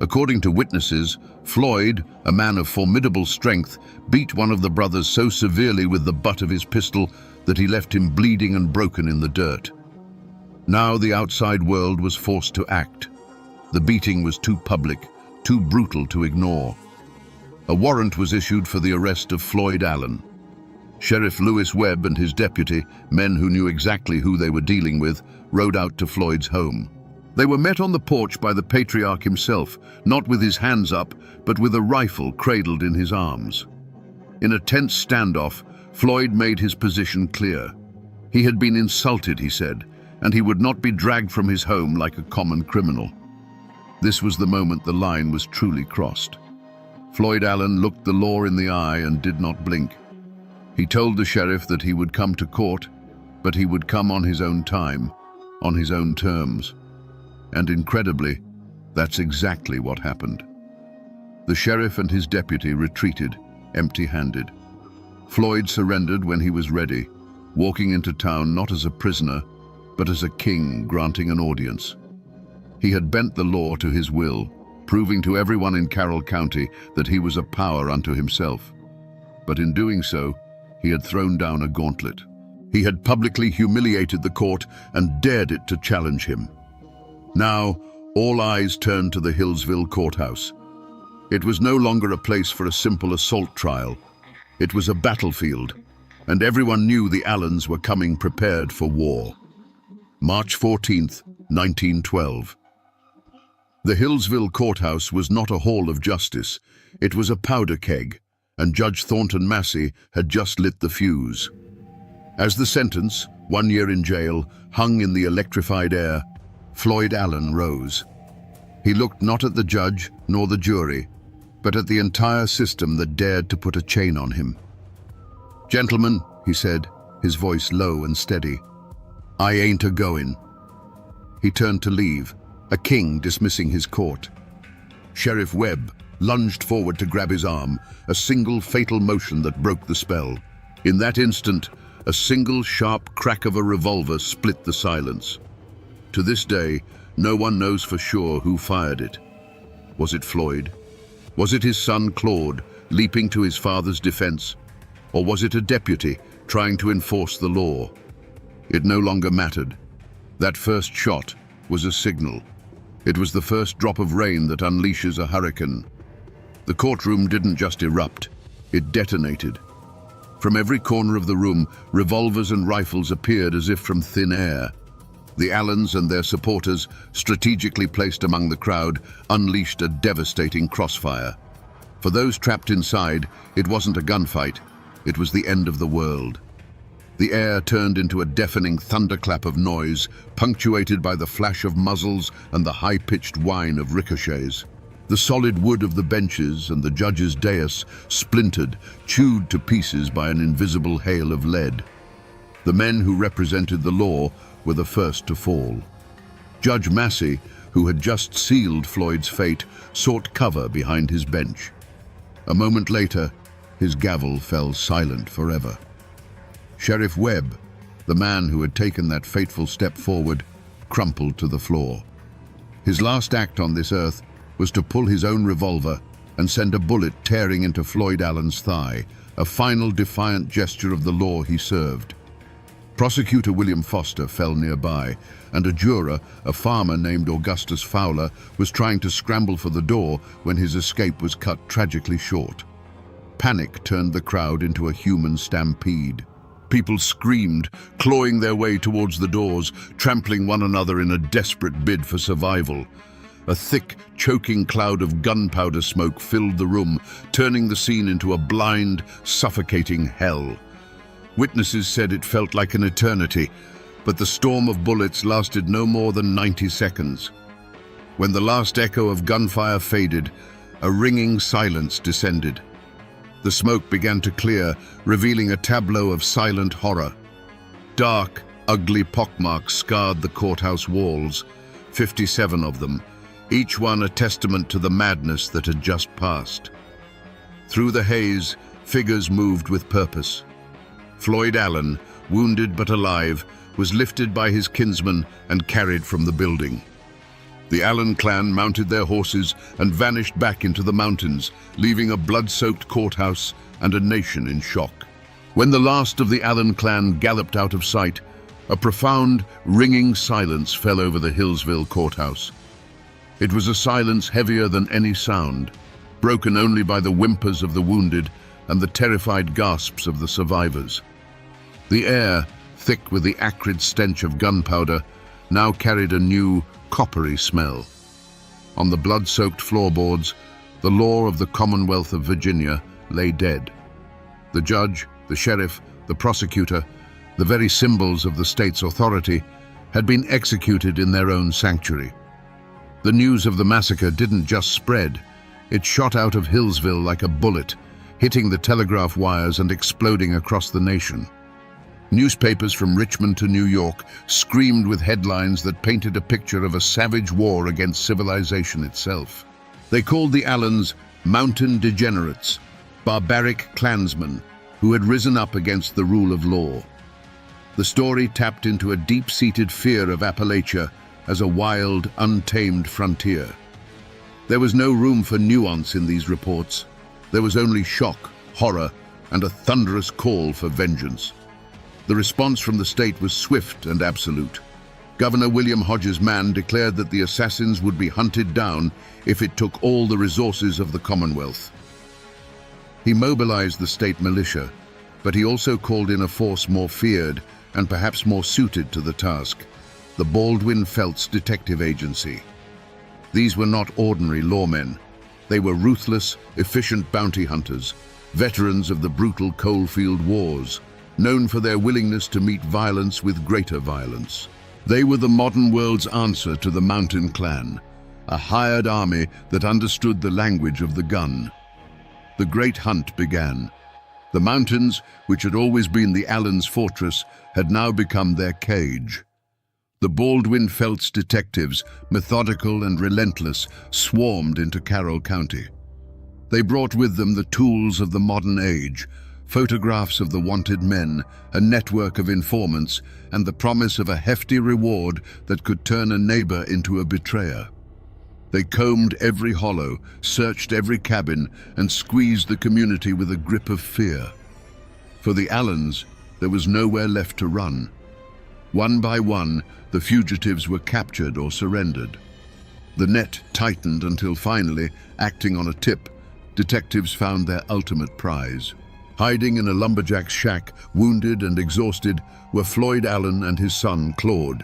According to witnesses, Floyd, a man of formidable strength, beat one of the brothers so severely with the butt of his pistol that he left him bleeding and broken in the dirt. Now the outside world was forced to act. The beating was too public, too brutal to ignore. A warrant was issued for the arrest of Floyd Allen. Sheriff Lewis Webb and his deputy, men who knew exactly who they were dealing with, rode out to Floyd's home. They were met on the porch by the patriarch himself, not with his hands up, but with a rifle cradled in his arms. In a tense standoff, Floyd made his position clear. He had been insulted, he said, and he would not be dragged from his home like a common criminal. This was the moment the line was truly crossed. Floyd Allen looked the law in the eye and did not blink. He told the sheriff that he would come to court, but he would come on his own time, on his own terms. And incredibly, that's exactly what happened. The sheriff and his deputy retreated, empty-handed. Floyd surrendered when he was ready, walking into town not as a prisoner, but as a king granting an audience. He had bent the law to his will, proving to everyone in Carroll County that he was a power unto himself. But in doing so, he had thrown down a gauntlet. He had publicly humiliated the court and dared it to challenge him. Now, all eyes turned to the Hillsville courthouse. It was no longer a place for a simple assault trial. It was a battlefield, and everyone knew the Allens were coming prepared for war. March 14th, 1912. The Hillsville courthouse was not a hall of justice. It was a powder keg, and Judge Thornton Massey had just lit the fuse. As the sentence, 1 year in jail, hung in the electrified air, Floyd Allen rose. He looked not at the judge nor the jury, but at the entire system that dared to put a chain on him. "Gentlemen," he said, his voice low and steady, "I ain't a-goin'." He turned to leave, a king dismissing his court. Sheriff Webb lunged forward to grab his arm, a single fatal motion that broke the spell. In that instant, a single sharp crack of a revolver split the silence. To this day, no one knows for sure who fired it. Was it Floyd? Was it his son Claude, leaping to his father's defense? Or was it a deputy trying to enforce the law? It no longer mattered. That first shot was a signal. It was the first drop of rain that unleashes a hurricane. The courtroom didn't just erupt, it detonated. From every corner of the room, revolvers and rifles appeared as if from thin air. The Allens and their supporters, strategically placed among the crowd, unleashed a devastating crossfire. For those trapped inside, it wasn't a gunfight, it was the end of the world. The air turned into a deafening thunderclap of noise, punctuated by the flash of muzzles and the high-pitched whine of ricochets. The solid wood of the benches and the judge's dais splintered, chewed to pieces by an invisible hail of lead. The men who represented the law were the first to fall. Judge Massey, who had just sealed Floyd's fate, sought cover behind his bench. A moment later, his gavel fell silent forever. Sheriff Webb, the man who had taken that fateful step forward, crumpled to the floor. His last act on this earth was to pull his own revolver and send a bullet tearing into Floyd Allen's thigh, a final defiant gesture of the law he served. Prosecutor William Foster fell nearby, and a juror, a farmer named Augustus Fowler, was trying to scramble for the door when his escape was cut tragically short. Panic turned the crowd into a human stampede. People screamed, clawing their way towards the doors, trampling one another in a desperate bid for survival. A thick, choking cloud of gunpowder smoke filled the room, turning the scene into a blind, suffocating hell. Witnesses said it felt like an eternity, but the storm of bullets lasted no more than 90 seconds. When the last echo of gunfire faded, a ringing silence descended. The smoke began to clear, revealing a tableau of silent horror. Dark, ugly pockmarks scarred the courthouse walls, 57 of them, each one a testament to the madness that had just passed. Through the haze, figures moved with purpose. Floyd Allen, wounded but alive, was lifted by his kinsmen and carried from the building. The Allen clan mounted their horses and vanished back into the mountains, leaving a blood-soaked courthouse and a nation in shock. When the last of the Allen clan galloped out of sight, a profound, ringing silence fell over the Hillsville courthouse. It was a silence heavier than any sound, broken only by the whimpers of the wounded and the terrified gasps of the survivors. The air, thick with the acrid stench of gunpowder, now carried a new, coppery smell. On the blood-soaked floorboards, the law of the Commonwealth of Virginia lay dead. The judge, the sheriff, the prosecutor, the very symbols of the state's authority, had been executed in their own sanctuary. The news of the massacre didn't just spread, it shot out of Hillsville like a bullet, hitting the telegraph wires and exploding across the nation. Newspapers from Richmond to New York screamed with headlines that painted a picture of a savage war against civilization itself. They called the Allens mountain degenerates, barbaric clansmen who had risen up against the rule of law. The story tapped into a deep-seated fear of Appalachia as a wild, untamed frontier. There was no room for nuance in these reports. There was only shock, horror, and a thunderous call for vengeance. The response from the state was swift and absolute. Governor William Hodges Mann declared that the assassins would be hunted down if it took all the resources of the Commonwealth. He mobilized the state militia, but he also called in a force more feared and perhaps more suited to the task, the Baldwin Felts Detective Agency. These were not ordinary lawmen. They were ruthless, efficient bounty hunters, veterans of the brutal coalfield wars, known for their willingness to meet violence with greater violence. They were the modern world's answer to the Mountain Clan, a hired army that understood the language of the gun. The great hunt began. The mountains, which had always been the Allens' fortress, had now become their cage. The Baldwin Felts detectives, methodical and relentless, swarmed into Carroll County. They brought with them the tools of the modern age, photographs of the wanted men, a network of informants, and the promise of a hefty reward that could turn a neighbor into a betrayer. They combed every hollow, searched every cabin, and squeezed the community with a grip of fear. For the Allens, there was nowhere left to run. One by one, the fugitives were captured or surrendered. The net tightened until finally, acting on a tip, detectives found their ultimate prize. Hiding in a lumberjack's shack, wounded and exhausted, were Floyd Allen and his son, Claude.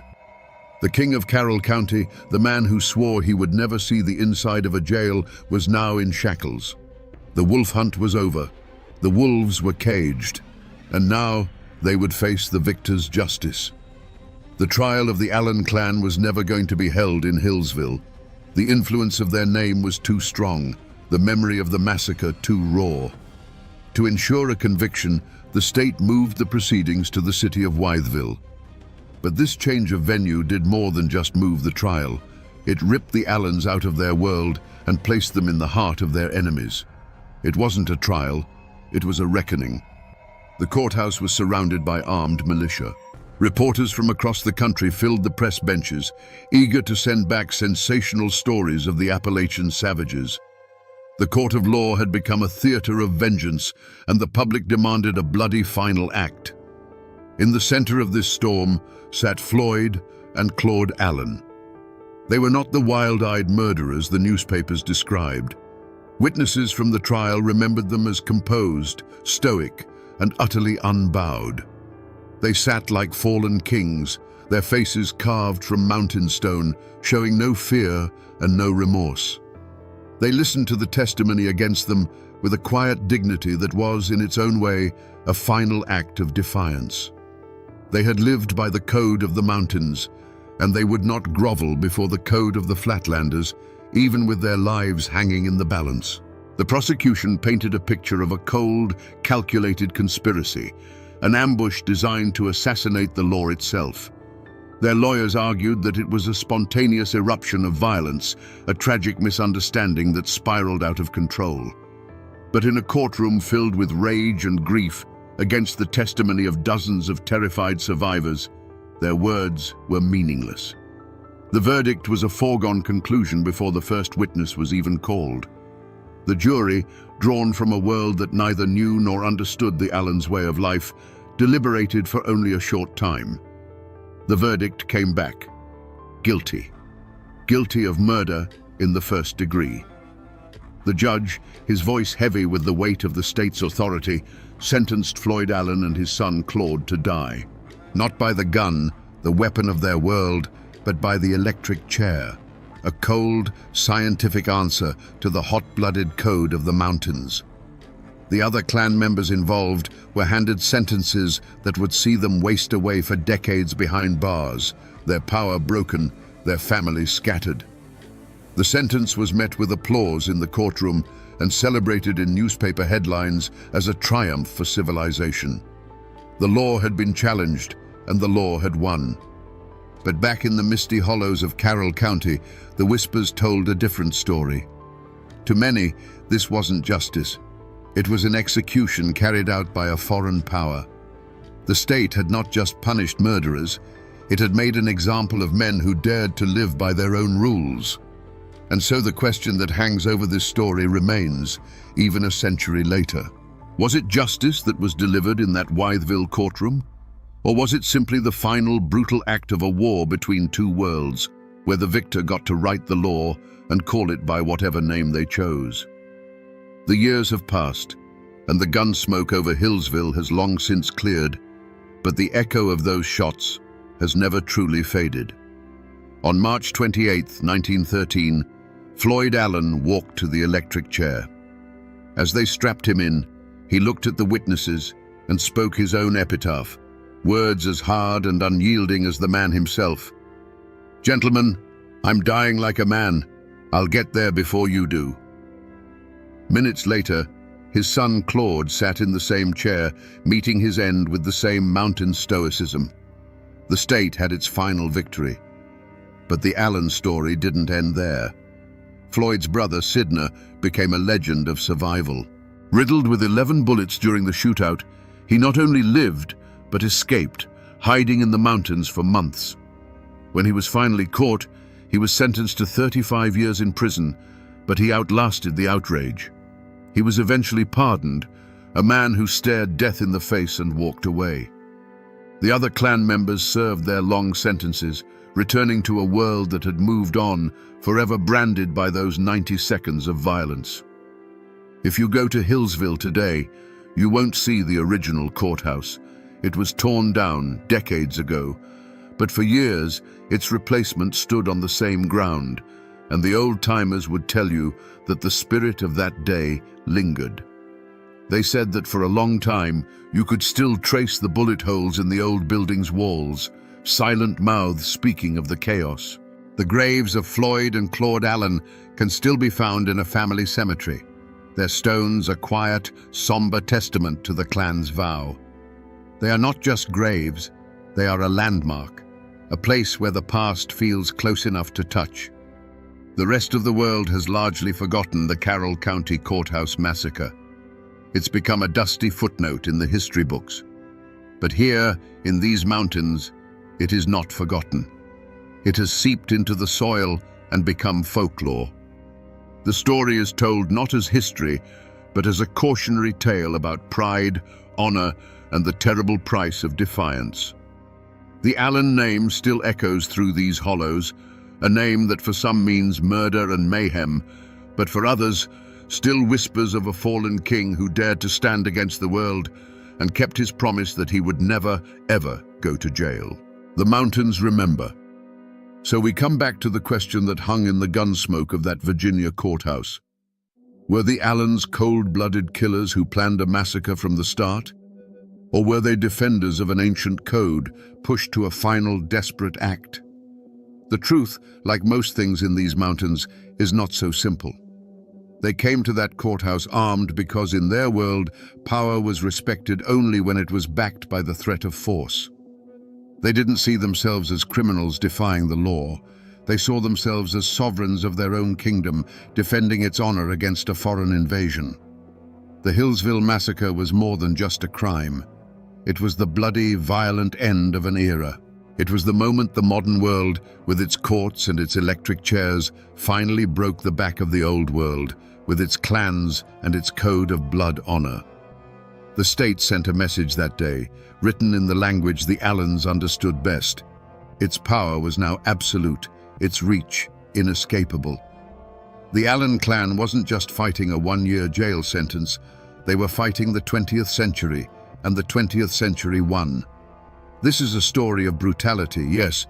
The king of Carroll County, the man who swore he would never see the inside of a jail, was now in shackles. The wolf hunt was over. The wolves were caged, and now they would face the victor's justice. The trial of the Allen clan was never going to be held in Hillsville. The influence of their name was too strong, the memory of the massacre too raw. To ensure a conviction, the state moved the proceedings to the city of Wytheville. But this change of venue did more than just move the trial. It ripped the Allens out of their world and placed them in the heart of their enemies. It wasn't a trial, it was a reckoning. The courthouse was surrounded by armed militia. Reporters from across the country filled the press benches, eager to send back sensational stories of the Appalachian savages. The court of law had become a theater of vengeance, and the public demanded a bloody final act. In the center of this storm sat Floyd and Claude Allen. They were not the wild-eyed murderers the newspapers described. Witnesses from the trial remembered them as composed, stoic, and utterly unbowed. They sat like fallen kings, their faces carved from mountain stone, showing no fear and no remorse. They listened to the testimony against them with a quiet dignity that was, in its own way, a final act of defiance. They had lived by the code of the mountains, and they would not grovel before the code of the Flatlanders, even with their lives hanging in the balance. The prosecution painted a picture of a cold, calculated conspiracy, an ambush designed to assassinate the law itself. Their lawyers argued that it was a spontaneous eruption of violence, a tragic misunderstanding that spiraled out of control. But in a courtroom filled with rage and grief, against the testimony of dozens of terrified survivors, their words were meaningless. The verdict was a foregone conclusion before the first witness was even called. The jury, drawn from a world that neither knew nor understood the Allens' way of life, deliberated for only a short time. The verdict came back: guilty. Guilty of murder in the first degree. The judge, his voice heavy with the weight of the state's authority, sentenced Floyd Allen and his son Claude to die. Not by the gun, the weapon of their world, but by the electric chair, a cold, scientific answer to the hot-blooded code of the mountains. The other clan members involved were handed sentences that would see them waste away for decades behind bars, their power broken, their families scattered. The sentence was met with applause in the courtroom and celebrated in newspaper headlines as a triumph for civilization. The law had been challenged, and the law had won. But back in the misty hollows of Carroll County, the whispers told a different story. To many, this wasn't justice. It was an execution carried out by a foreign power. The state had not just punished murderers, it had made an example of men who dared to live by their own rules. And so the question that hangs over this story remains, even a century later. Was it justice that was delivered in that Wytheville courtroom? Or was it simply the final brutal act of a war between two worlds, where the victor got to write the law and call it by whatever name they chose? The years have passed, and the gun smoke over Hillsville has long since cleared, but the echo of those shots has never truly faded. On March 28, 1913, Floyd Allen walked to the electric chair. As they strapped him in, he looked at the witnesses and spoke his own epitaph, words as hard and unyielding as the man himself. "Gentlemen, I'm dying like a man. I'll get there before you do." Minutes later, his son Claude sat in the same chair, meeting his end with the same mountain stoicism. The state had its final victory. But the Allen story didn't end there. Floyd's brother, Sidner, became a legend of survival. Riddled with 11 bullets during the shootout, he not only lived, but escaped, hiding in the mountains for months. When he was finally caught, he was sentenced to 35 years in prison, but he outlasted the outrage. He was eventually pardoned, a man who stared death in the face and walked away. The other clan members served their long sentences, returning to a world that had moved on, forever branded by those 90 seconds of violence. If you go to Hillsville today, you won't see the original courthouse. It was torn down decades ago, but for years its replacement stood on the same ground, and the old-timers would tell you that the spirit of that day lingered. They said that for a long time you could still trace the bullet holes in the old building's walls, silent mouths speaking of the chaos. The graves of Floyd and Claude Allen can still be found in a family cemetery, their stones a quiet, somber testament to the clan's vow. They are not just graves, they are a landmark, a place where the past feels close enough to touch. The rest of the world has largely forgotten the Carroll County Courthouse massacre. It's become a dusty footnote in the history books. But here, in these mountains, it is not forgotten. It has seeped into the soil and become folklore. The story is told not as history, but as a cautionary tale about pride, honor, and the terrible price of defiance. The Allen name still echoes through these hollows, a name that for some means murder and mayhem, but for others, still whispers of a fallen king who dared to stand against the world and kept his promise that he would never, ever go to jail. The mountains remember. So we come back to the question that hung in the gunsmoke of that Virginia courthouse. Were the Allens cold-blooded killers who planned a massacre from the start? Or were they defenders of an ancient code, pushed to a final desperate act? The truth, like most things in these mountains, is not so simple. They came to that courthouse armed because in their world, power was respected only when it was backed by the threat of force. They didn't see themselves as criminals defying the law. They saw themselves as sovereigns of their own kingdom, defending its honor against a foreign invasion. The Hillsville Massacre was more than just a crime. It was the bloody, violent end of an era. It was the moment the modern world, with its courts and its electric chairs, finally broke the back of the old world, with its clans and its code of blood honor. The state sent a message that day, written in the language the Allens understood best. Its power was now absolute, its reach inescapable. The Allen clan wasn't just fighting a one-year jail sentence, they were fighting the 20th century, and the 20th century won. This is a story of brutality, yes,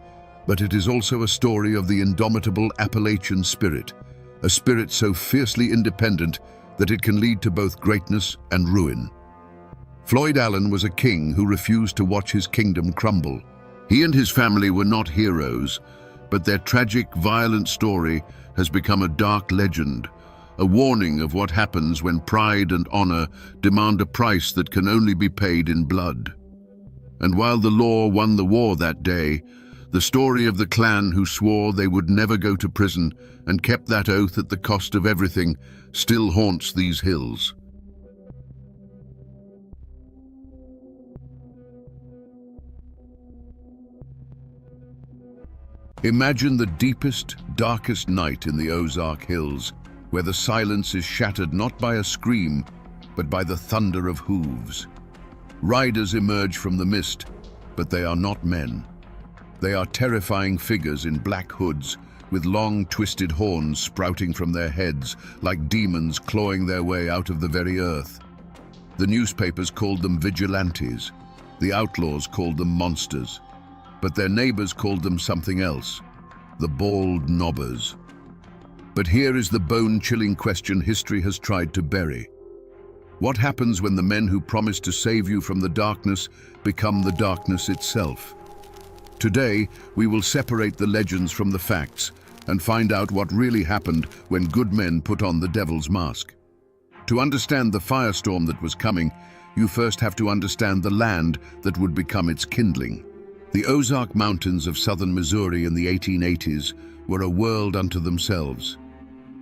but it is also a story of the indomitable Appalachian spirit, a spirit so fiercely independent that it can lead to both greatness and ruin. Floyd Allen was a king who refused to watch his kingdom crumble. He and his family were not heroes, but their tragic, violent story has become a dark legend, a warning of what happens when pride and honor demand a price that can only be paid in blood. And while the law won the war that day, the story of the clan who swore they would never go to prison and kept that oath at the cost of everything still haunts these hills. Imagine the deepest, darkest night in the Ozark Hills, where the silence is shattered not by a scream, but by the thunder of hooves. Riders emerge from the mist, but they are not men. They are terrifying figures in black hoods, with long, twisted horns sprouting from their heads, like demons clawing their way out of the very earth. The newspapers called them vigilantes. The outlaws called them monsters. But their neighbors called them something else, the bald knobbers. But here is the bone-chilling question history has tried to bury. What happens when the men who promised to save you from the darkness become the darkness itself? Today, we will separate the legends from the facts and find out what really happened when good men put on the devil's mask. To understand the firestorm that was coming, you first have to understand the land that would become its kindling. The Ozark Mountains of southern Missouri in the 1880s were a world unto themselves.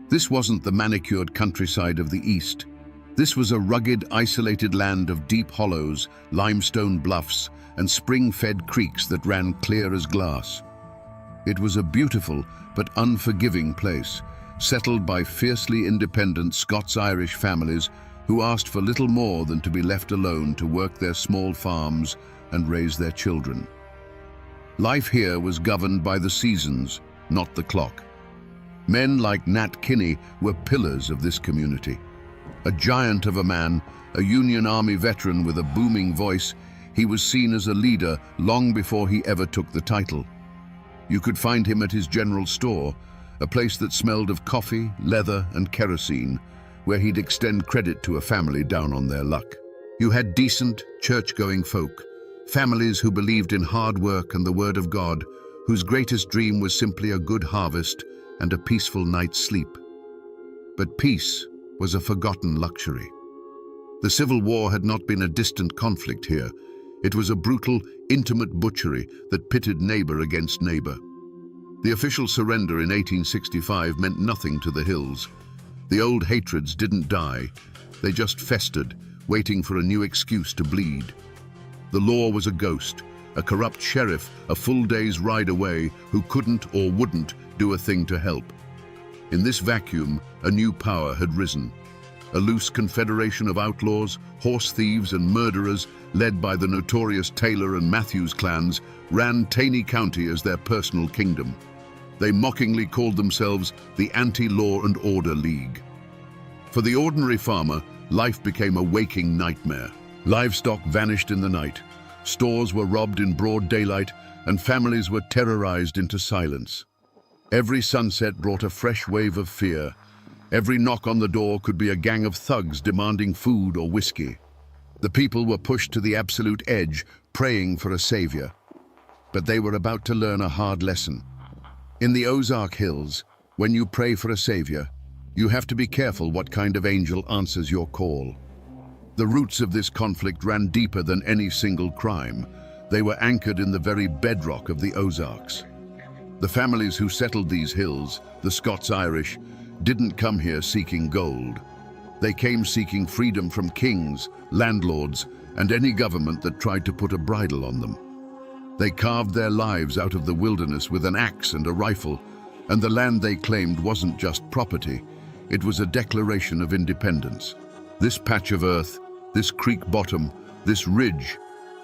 This wasn't the manicured countryside of the East. This was a rugged, isolated land of deep hollows, limestone bluffs, and spring-fed creeks that ran clear as glass. It was a beautiful but unforgiving place, settled by fiercely independent Scots-Irish families who asked for little more than to be left alone to work their small farms and raise their children. Life here was governed by the seasons, not the clock. Men like Nat Kinney were pillars of this community. A giant of a man, a Union Army veteran with a booming voice, he was seen as a leader long before he ever took the title. You could find him at his general store, a place that smelled of coffee, leather, and kerosene, where he'd extend credit to a family down on their luck. You had decent, church-going folk, families who believed in hard work and the word of God, whose greatest dream was simply a good harvest and a peaceful night's sleep. But peace was a forgotten luxury. The Civil War had not been a distant conflict here. It was a brutal, intimate butchery that pitted neighbor against neighbor. The official surrender in 1865 meant nothing to the hills. The old hatreds didn't die. They just festered, waiting for a new excuse to bleed. The law was a ghost, a corrupt sheriff a full day's ride away who couldn't or wouldn't do a thing to help. In this vacuum, a new power had risen. A loose confederation of outlaws, horse thieves, and murderers, led by the notorious Taylor and Matthews clans, ran Taney County as their personal kingdom. They mockingly called themselves the Anti-Law and Order League. For the ordinary farmer, life became a waking nightmare. Livestock vanished in the night, stores were robbed in broad daylight, and families were terrorized into silence. Every sunset brought a fresh wave of fear. Every knock on the door could be a gang of thugs demanding food or whiskey. The people were pushed to the absolute edge, praying for a savior. But they were about to learn a hard lesson. In the Ozark Hills, when you pray for a savior, you have to be careful what kind of angel answers your call. The roots of this conflict ran deeper than any single crime. They were anchored in the very bedrock of the Ozarks. The families who settled these hills, the Scots-Irish, didn't come here seeking gold. They came seeking freedom from kings, landlords, and any government that tried to put a bridle on them. They carved their lives out of the wilderness with an axe and a rifle, and the land they claimed wasn't just property, it was a declaration of independence. This patch of earth, this creek bottom, this ridge,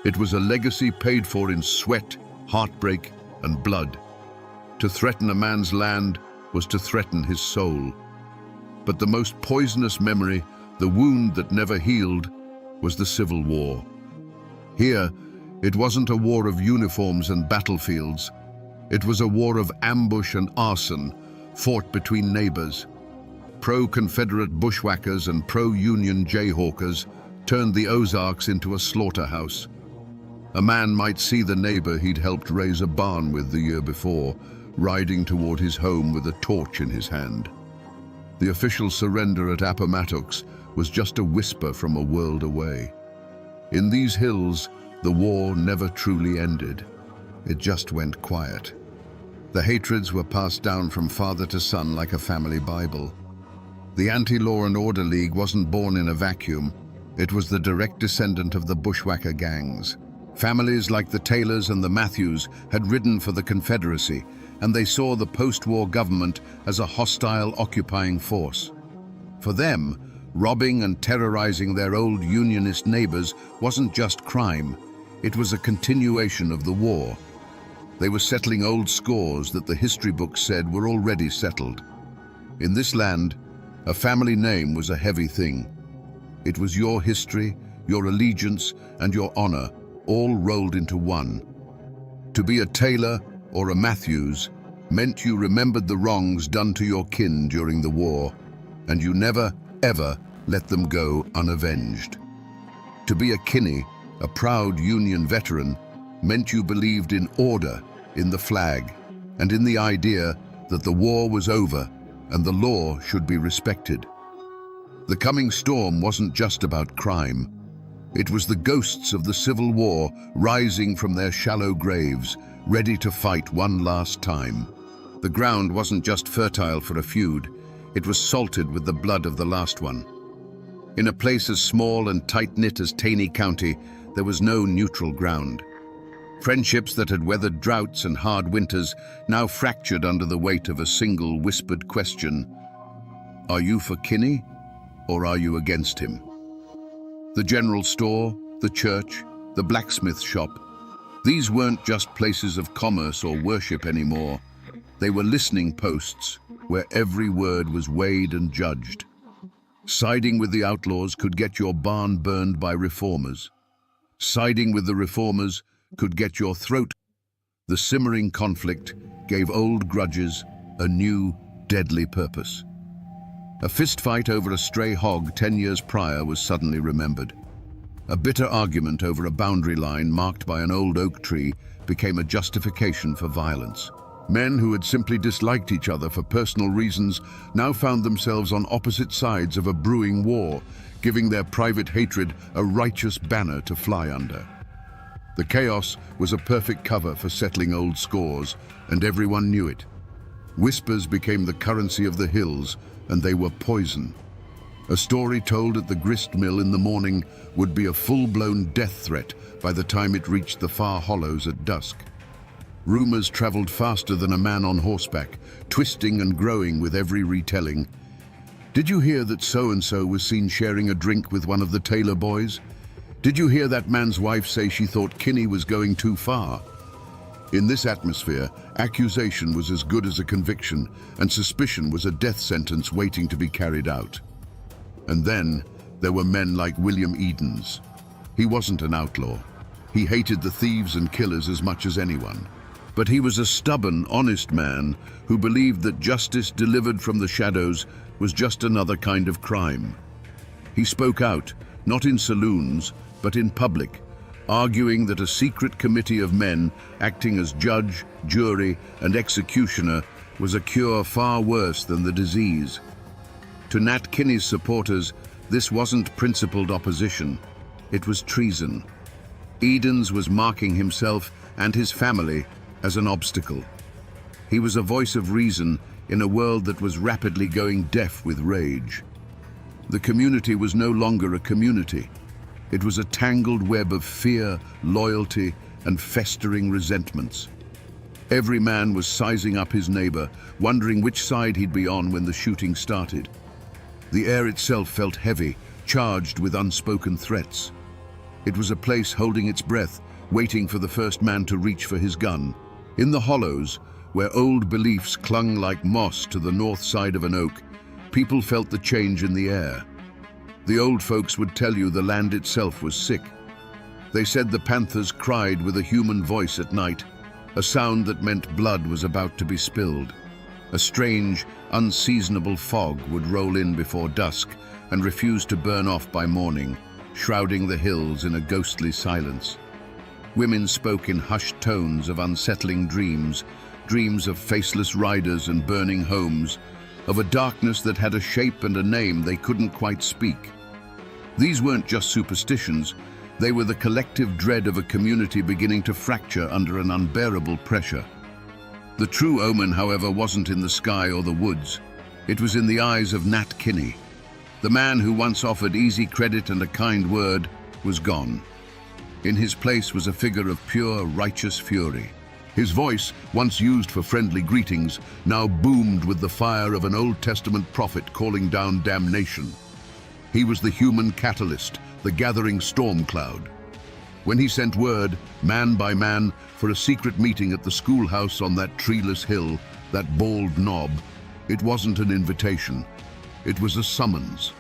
it was a legacy paid for in sweat, heartbreak, and blood. To threaten a man's land was to threaten his soul. But the most poisonous memory, the wound that never healed, was the Civil War. Here, it wasn't a war of uniforms and battlefields. It was a war of ambush and arson, fought between neighbors. Pro-Confederate bushwhackers and pro-Union jayhawkers turned the Ozarks into a slaughterhouse. A man might see the neighbor he'd helped raise a barn with the year before, riding toward his home with a torch in his hand. The official surrender at Appomattox was just a whisper from a world away. In these hills, the war never truly ended. It just went quiet. The hatreds were passed down from father to son like a family Bible. The Anti-Law and Order League wasn't born in a vacuum. It was the direct descendant of the bushwhacker gangs. Families like the Taylors and the Matthews had ridden for the Confederacy, and they saw the post-war government as a hostile, occupying force. For them, robbing and terrorizing their old Unionist neighbors wasn't just crime. It was a continuation of the war. They were settling old scores that the history books said were already settled. In this land, a family name was a heavy thing. It was your history, your allegiance, and your honor, all rolled into one. To be a Taylor or a Matthews meant you remembered the wrongs done to your kin during the war, and you never, ever let them go unavenged. To be a Kinney, a proud Union veteran, meant you believed in order, in the flag, and in the idea that the war was over and the law should be respected. The coming storm wasn't just about crime. It was the ghosts of the Civil War rising from their shallow graves, ready to fight one last time. The ground wasn't just fertile for a feud, it was salted with the blood of the last one. In a place as small and tight-knit as Taney County, there was no neutral ground. Friendships that had weathered droughts and hard winters now fractured under the weight of a single whispered question: are you for Kinney, or are you against him? The general store, the church, the blacksmith shop, these weren't just places of commerce or worship anymore. They were listening posts where every word was weighed and judged. Siding with the outlaws could get your barn burned by reformers. Siding with the reformers could get your throat. The simmering conflict gave old grudges a new, deadly purpose. A fistfight over a stray hog 10 years prior was suddenly remembered. A bitter argument over a boundary line marked by an old oak tree became a justification for violence. Men who had simply disliked each other for personal reasons now found themselves on opposite sides of a brewing war, giving their private hatred a righteous banner to fly under. The chaos was a perfect cover for settling old scores, and everyone knew it. Whispers became the currency of the hills, and they were poison. A story told at the grist mill in the morning would be a full-blown death threat by the time it reached the far hollows at dusk. Rumors traveled faster than a man on horseback, twisting and growing with every retelling. Did you hear that so-and-so was seen sharing a drink with one of the Taylor boys? Did you hear that man's wife say she thought Kinney was going too far? In this atmosphere, accusation was as good as a conviction, and suspicion was a death sentence waiting to be carried out. And then there were men like William Edens. He wasn't an outlaw. He hated the thieves and killers as much as anyone. But he was a stubborn, honest man who believed that justice delivered from the shadows was just another kind of crime. He spoke out, not in saloons, but in public, arguing that a secret committee of men acting as judge, jury, and executioner was a cure far worse than the disease. To Nat Kinney's supporters, this wasn't principled opposition, it was treason. Edens was marking himself and his family as an obstacle. He was a voice of reason in a world that was rapidly going deaf with rage. The community was no longer a community. It was a tangled web of fear, loyalty, and festering resentments. Every man was sizing up his neighbor, wondering which side he'd be on when the shooting started. The air itself felt heavy, charged with unspoken threats. It was a place holding its breath, waiting for the first man to reach for his gun. In the hollows, where old beliefs clung like moss to the north side of an oak, people felt the change in the air. The old folks would tell you the land itself was sick. They said the panthers cried with a human voice at night, a sound that meant blood was about to be spilled. A strange, unseasonable fog would roll in before dusk and refuse to burn off by morning, shrouding the hills in a ghostly silence. Women spoke in hushed tones of unsettling dreams, dreams of faceless riders and burning homes, of a darkness that had a shape and a name they couldn't quite speak. These weren't just superstitions, they were the collective dread of a community beginning to fracture under an unbearable pressure. The true omen, however, wasn't in the sky or the woods. It was in the eyes of Nat Kinney. The man who once offered easy credit and a kind word was gone. In his place was a figure of pure, righteous fury. His voice, once used for friendly greetings, now boomed with the fire of an Old Testament prophet calling down damnation. He was the human catalyst, the gathering storm cloud. When he sent word, man by man, for a secret meeting at the schoolhouse on that treeless hill, that bald knob, it wasn't an invitation. It was a summons.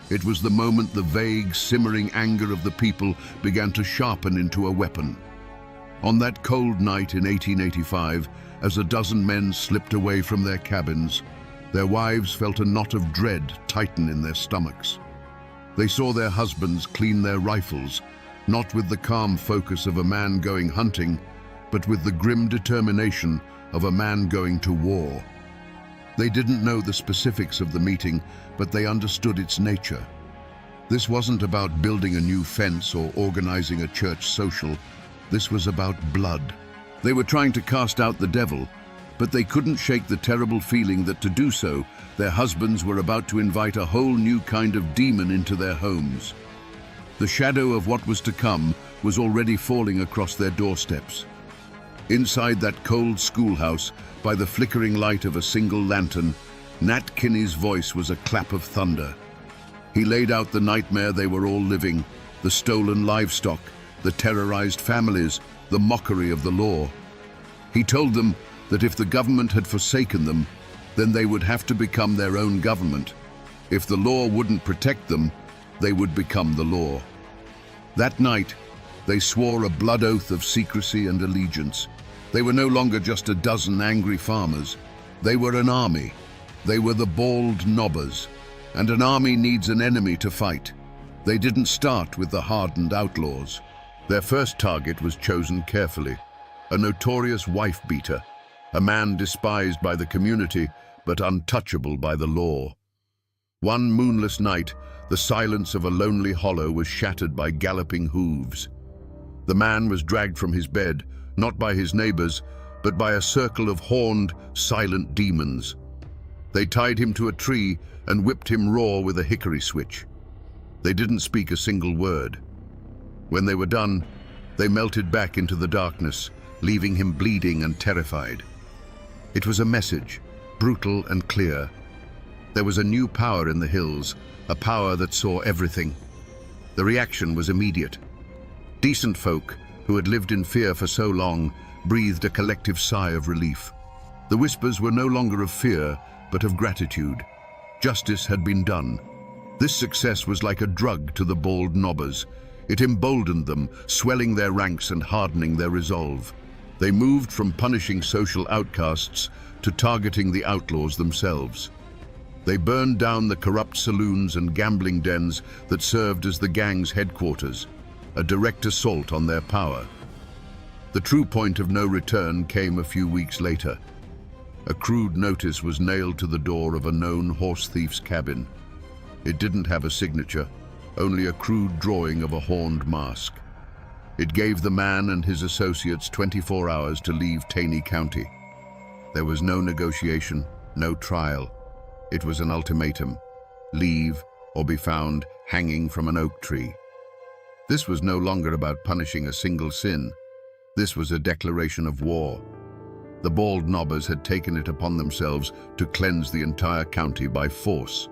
It was the moment the vague, simmering anger of the people began to sharpen into a weapon. On that cold night in 1885, as a dozen men slipped away from their cabins, their wives felt a knot of dread tighten in their stomachs. They saw their husbands clean their rifles, not with the calm focus of a man going hunting, but with the grim determination of a man going to war. They didn't know the specifics of the meeting, but they understood its nature. This wasn't about building a new fence or organizing a church social. This was about blood. They were trying to cast out the devil, but they couldn't shake the terrible feeling that to do so, their husbands were about to invite a whole new kind of demon into their homes. The shadow of what was to come was already falling across their doorsteps. Inside that cold schoolhouse, by the flickering light of a single lantern, Nat Kinney's voice was a clap of thunder. He laid out the nightmare they were all living, the stolen livestock, the terrorized families, the mockery of the law. He told them that if the government had forsaken them, then they would have to become their own government. If the law wouldn't protect them, they would become the law. That night, they swore a blood oath of secrecy and allegiance. They were no longer just a dozen angry farmers. They were an army. They were the bald knobbers. And an army needs an enemy to fight. They didn't start with the hardened outlaws. Their first target was chosen carefully, a notorious wife-beater, a man despised by the community but untouchable by the law. One moonless night, the silence of a lonely hollow was shattered by galloping hooves. The man was dragged from his bed, not by his neighbors, but by a circle of horned, silent demons. They tied him to a tree and whipped him raw with a hickory switch. They didn't speak a single word. When they were done, they melted back into the darkness, leaving him bleeding and terrified. It was a message, brutal and clear. There was a new power in the hills, a power that saw everything. The reaction was immediate. Decent folk, who had lived in fear for so long, breathed a collective sigh of relief. The whispers were no longer of fear, but of gratitude. Justice had been done. This success was like a drug to the bald knobbers. It emboldened them, swelling their ranks and hardening their resolve. They moved from punishing social outcasts to targeting the outlaws themselves. They burned down the corrupt saloons and gambling dens that served as the gang's headquarters, a direct assault on their power. The true point of no return came a few weeks later. A crude notice was nailed to the door of a known horse thief's cabin. It didn't have a signature, only a crude drawing of a horned mask. It gave the man and his associates 24 hours to leave Taney County. There was no negotiation, no trial. It was an ultimatum. Leave, or be found hanging from an oak tree. This was no longer about punishing a single sin. This was a declaration of war. The bald knobbers had taken it upon themselves to cleanse the entire county by force.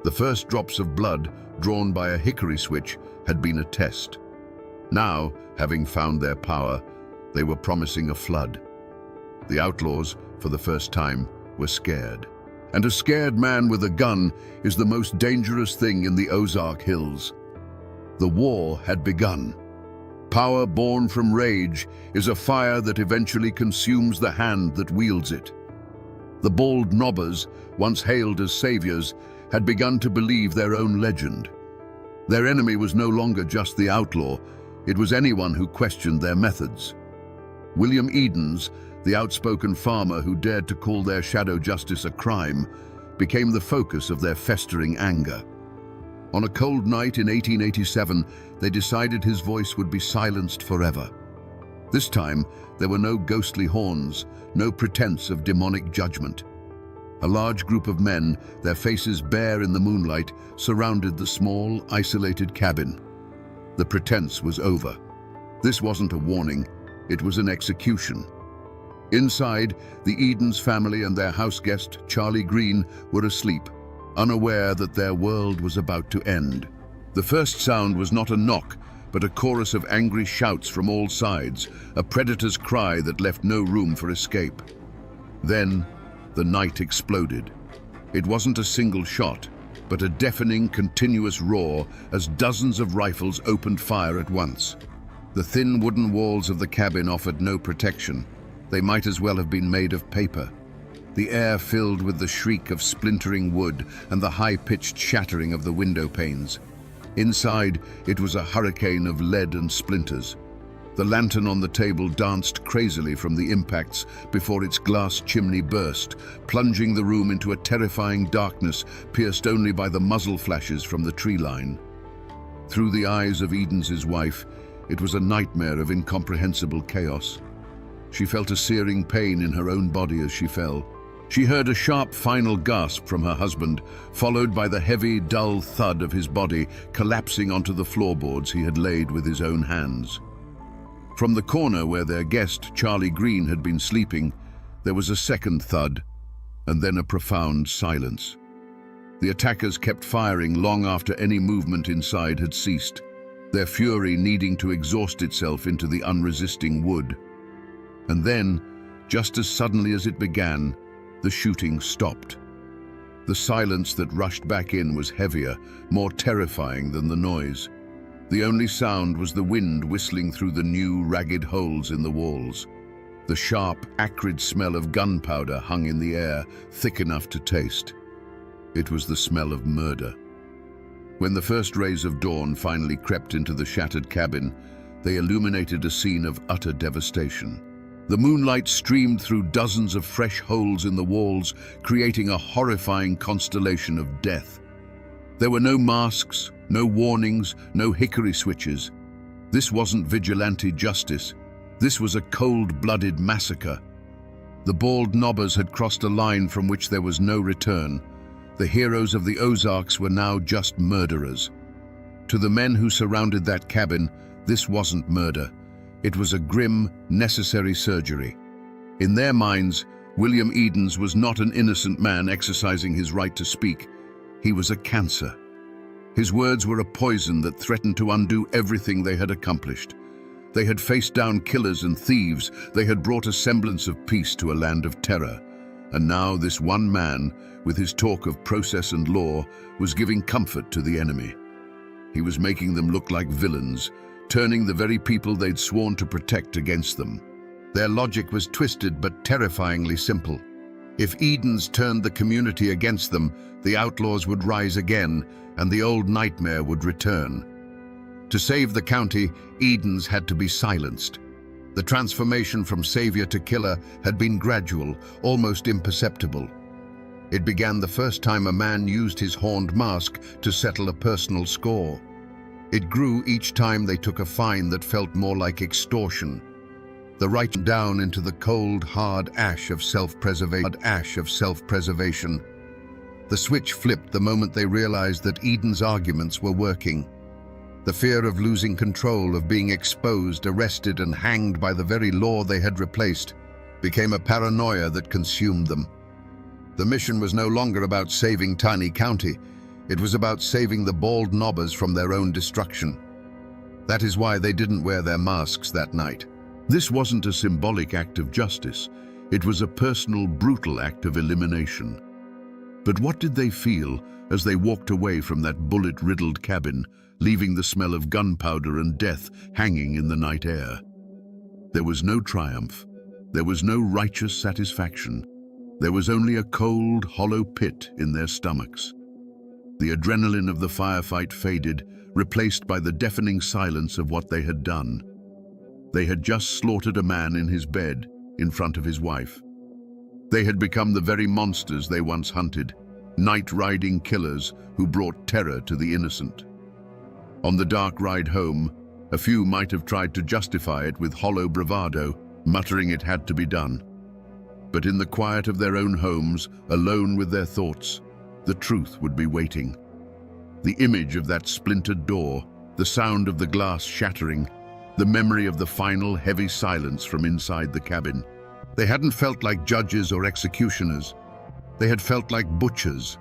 The first drops of blood, drawn by a hickory switch, had been a test. Now, having found their power, they were promising a flood. The outlaws, for the first time, were scared. And a scared man with a gun is the most dangerous thing in the Ozark Hills. The war had begun. Power born from rage is a fire that eventually consumes the hand that wields it. The bald knobbers, once hailed as saviors, had begun to believe their own legend. Their enemy was no longer just the outlaw, it was anyone who questioned their methods. William Edens, the outspoken farmer who dared to call their shadow justice a crime, became the focus of their festering anger. On a cold night in 1887, they decided his voice would be silenced forever. This time, there were no ghostly horns, no pretense of demonic judgment. A large group of men, their faces bare in the moonlight, surrounded the small, isolated cabin. The pretense was over. This wasn't a warning, it was an execution. Inside, the Edens family and their house guest, Charlie Green, were asleep, unaware that their world was about to end. The first sound was not a knock, but a chorus of angry shouts from all sides, a predator's cry that left no room for escape. Then, the night exploded. It wasn't a single shot, but a deafening, continuous roar as dozens of rifles opened fire at once. The thin wooden walls of the cabin offered no protection. They might as well have been made of paper. The air filled with the shriek of splintering wood and the high-pitched shattering of the window panes. Inside, it was a hurricane of lead and splinters. The lantern on the table danced crazily from the impacts before its glass chimney burst, plunging the room into a terrifying darkness pierced only by the muzzle flashes from the tree line. Through the eyes of Edens's wife, it was a nightmare of incomprehensible chaos. She felt a searing pain in her own body as she fell. She heard a sharp final gasp from her husband, followed by the heavy, dull thud of his body collapsing onto the floorboards he had laid with his own hands. From the corner where their guest, Charlie Green, had been sleeping, there was a second thud, and then a profound silence. The attackers kept firing long after any movement inside had ceased, their fury needing to exhaust itself into the unresisting wood. And then, just as suddenly as it began, the shooting stopped. The silence that rushed back in was heavier, more terrifying than the noise. The only sound was the wind whistling through the new, ragged holes in the walls. The sharp, acrid smell of gunpowder hung in the air, thick enough to taste. It was the smell of murder. When the first rays of dawn finally crept into the shattered cabin, they illuminated a scene of utter devastation. The moonlight streamed through dozens of fresh holes in the walls, creating a horrifying constellation of death. There were no masks, no warnings, no hickory switches. This wasn't vigilante justice. This was a cold-blooded massacre. The bald knobbers had crossed a line from which there was no return. The heroes of the Ozarks were now just murderers. To the men who surrounded that cabin, this wasn't murder. It was a grim, necessary surgery. In their minds, William Edens was not an innocent man exercising his right to speak. He was a cancer. His words were a poison that threatened to undo everything they had accomplished. They had faced down killers and thieves. They had brought a semblance of peace to a land of terror. And now this one man, with his talk of process and law, was giving comfort to the enemy. He was making them look like villains, turning the very people they'd sworn to protect against them. Their logic was twisted but terrifyingly simple. If Edens turned the community against them, the outlaws would rise again, and the old nightmare would return. To save the county, Edens had to be silenced. The transformation from savior to killer had been gradual, almost imperceptible. It began the first time a man used his horned mask to settle a personal score. It grew each time they took a fine that felt more like extortion. The right down into the cold, hard ash of self-preservation. The switch flipped the moment they realized that Eden's arguments were working. The fear of losing control, of being exposed, arrested, and hanged by the very law they had replaced, became a paranoia that consumed them. The mission was no longer about saving Tiny County. It was about saving the bald knobbers from their own destruction. That is why they didn't wear their masks that night. This wasn't a symbolic act of justice. It was a personal, brutal act of elimination. But what did they feel as they walked away from that bullet-riddled cabin, leaving the smell of gunpowder and death hanging in the night air? There was no triumph. There was no righteous satisfaction. There was only a cold, hollow pit in their stomachs. The adrenaline of the firefight faded, replaced by the deafening silence of what they had done. They had just slaughtered a man in his bed, in front of his wife. They had become the very monsters they once hunted, night-riding killers who brought terror to the innocent. On the dark ride home, a few might have tried to justify it with hollow bravado, muttering it had to be done. But in the quiet of their own homes, alone with their thoughts, the truth would be waiting. The image of that splintered door, the sound of the glass shattering, the memory of the final heavy silence from inside the cabin. They hadn't felt like judges or executioners. They had felt like butchers.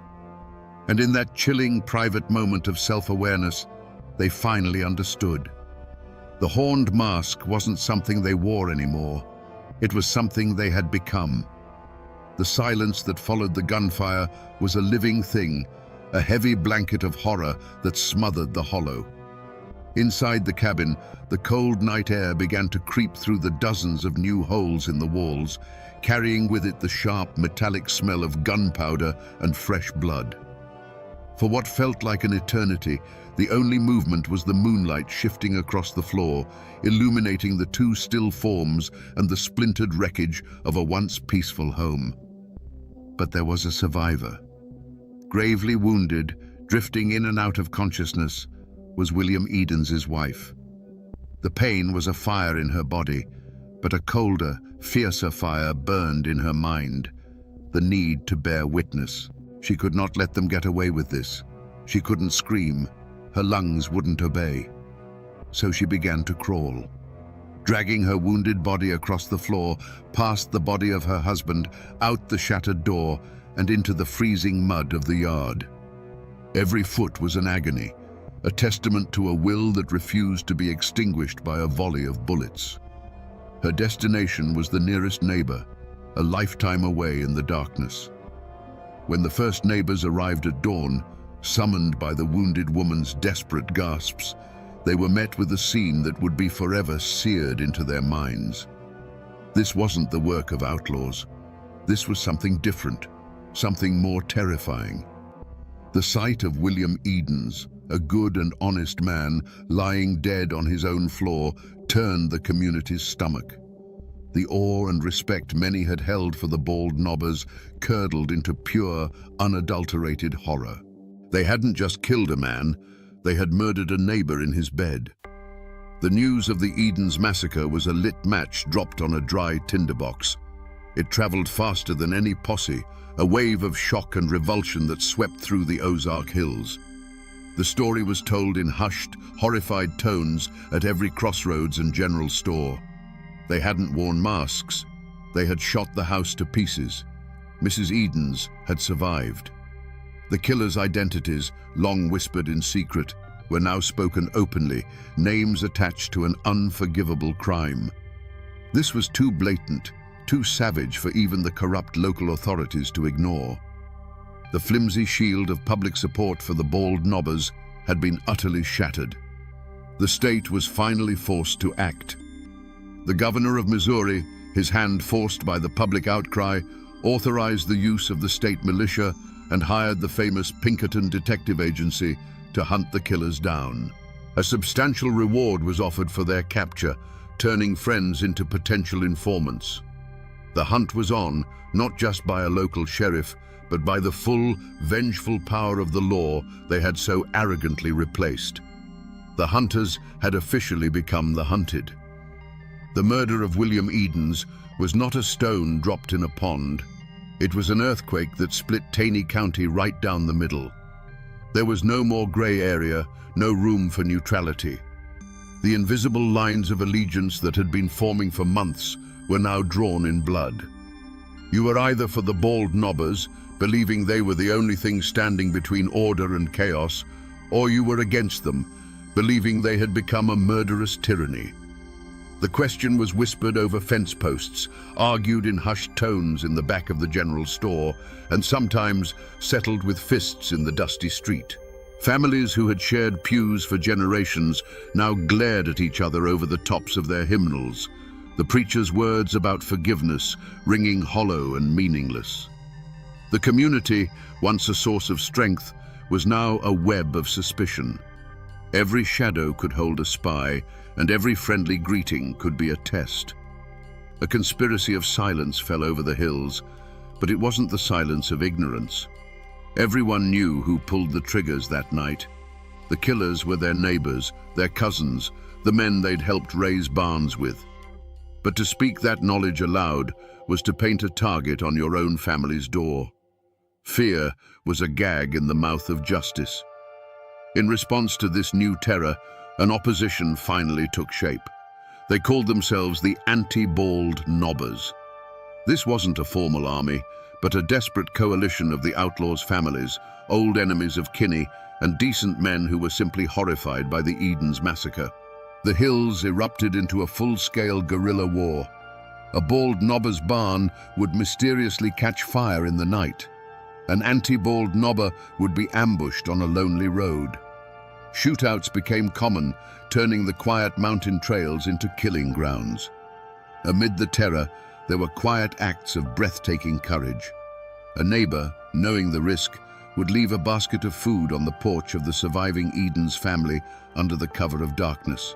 And in that chilling, private moment of self-awareness, they finally understood. The horned mask wasn't something they wore anymore. It was something they had become. The silence that followed the gunfire was a living thing, a heavy blanket of horror that smothered the hollow. Inside the cabin, the cold night air began to creep through the dozens of new holes in the walls, carrying with it the sharp, metallic smell of gunpowder and fresh blood. For what felt like an eternity, the only movement was the moonlight shifting across the floor, illuminating the two still forms and the splintered wreckage of a once peaceful home. But there was a survivor. Gravely wounded, drifting in and out of consciousness, was William Edens' wife. The pain was a fire in her body, but a colder, fiercer fire burned in her mind. The need to bear witness. She could not let them get away with this. She couldn't scream. Her lungs wouldn't obey. So she began to crawl, dragging her wounded body across the floor, past the body of her husband, out the shattered door, and into the freezing mud of the yard. Every foot was an agony, a testament to a will that refused to be extinguished by a volley of bullets. Her destination was the nearest neighbor, a lifetime away in the darkness. When the first neighbors arrived at dawn, summoned by the wounded woman's desperate gasps, they were met with a scene that would be forever seared into their minds. This wasn't the work of outlaws. This was something different, something more terrifying. The sight of William Edens, a good and honest man, lying dead on his own floor, turned the community's stomach. The awe and respect many had held for the bald knobbers curdled into pure, unadulterated horror. They hadn't just killed a man, they had murdered a neighbor in his bed. The news of the Edens massacre was a lit match dropped on a dry tinderbox. It traveled faster than any posse, a wave of shock and revulsion that swept through the Ozark Hills. The story was told in hushed, horrified tones at every crossroads and general store. They hadn't worn masks. They had shot the house to pieces. Mrs. Edens had survived. The killers' identities, long whispered in secret, were now spoken openly, names attached to an unforgivable crime. This was too blatant, too savage for even the corrupt local authorities to ignore. The flimsy shield of public support for the bald knobbers had been utterly shattered. The state was finally forced to act. The governor of Missouri, his hand forced by the public outcry, authorized the use of the state militia and hired the famous Pinkerton Detective Agency to hunt the killers down. A substantial reward was offered for their capture, turning friends into potential informants. The hunt was on, not just by a local sheriff, but by the full, vengeful power of the law they had so arrogantly replaced. The hunters had officially become the hunted. The murder of William Edens was not a stone dropped in a pond. It was an earthquake that split Taney County right down the middle. There was no more gray area, no room for neutrality. The invisible lines of allegiance that had been forming for months were now drawn in blood. You were either for the bald knobbers, believing they were the only thing standing between order and chaos, or you were against them, believing they had become a murderous tyranny. The question was whispered over fence posts, argued in hushed tones in the back of the general store, and sometimes settled with fists in the dusty street. Families who had shared pews for generations now glared at each other over the tops of their hymnals, the preacher's words about forgiveness ringing hollow and meaningless. The community, once a source of strength, was now a web of suspicion. Every shadow could hold a spy, and every friendly greeting could be a test. A conspiracy of silence fell over the hills, but it wasn't the silence of ignorance. Everyone knew who pulled the triggers that night. The killers were their neighbors, their cousins, the men they'd helped raise barns with. But to speak that knowledge aloud was to paint a target on your own family's door. Fear was a gag in the mouth of justice. In response to this new terror, an opposition finally took shape. They called themselves the Anti-Bald Knobbers. This wasn't a formal army, but a desperate coalition of the outlaws' families, old enemies of Kinney, and decent men who were simply horrified by the Edens massacre. The hills erupted into a full-scale guerrilla war. A bald knobber's barn would mysteriously catch fire in the night. An anti-bald knobber would be ambushed on a lonely road. Shootouts became common, turning the quiet mountain trails into killing grounds. Amid the terror, there were quiet acts of breathtaking courage. A neighbor, knowing the risk, would leave a basket of food on the porch of the surviving Edens family under the cover of darkness.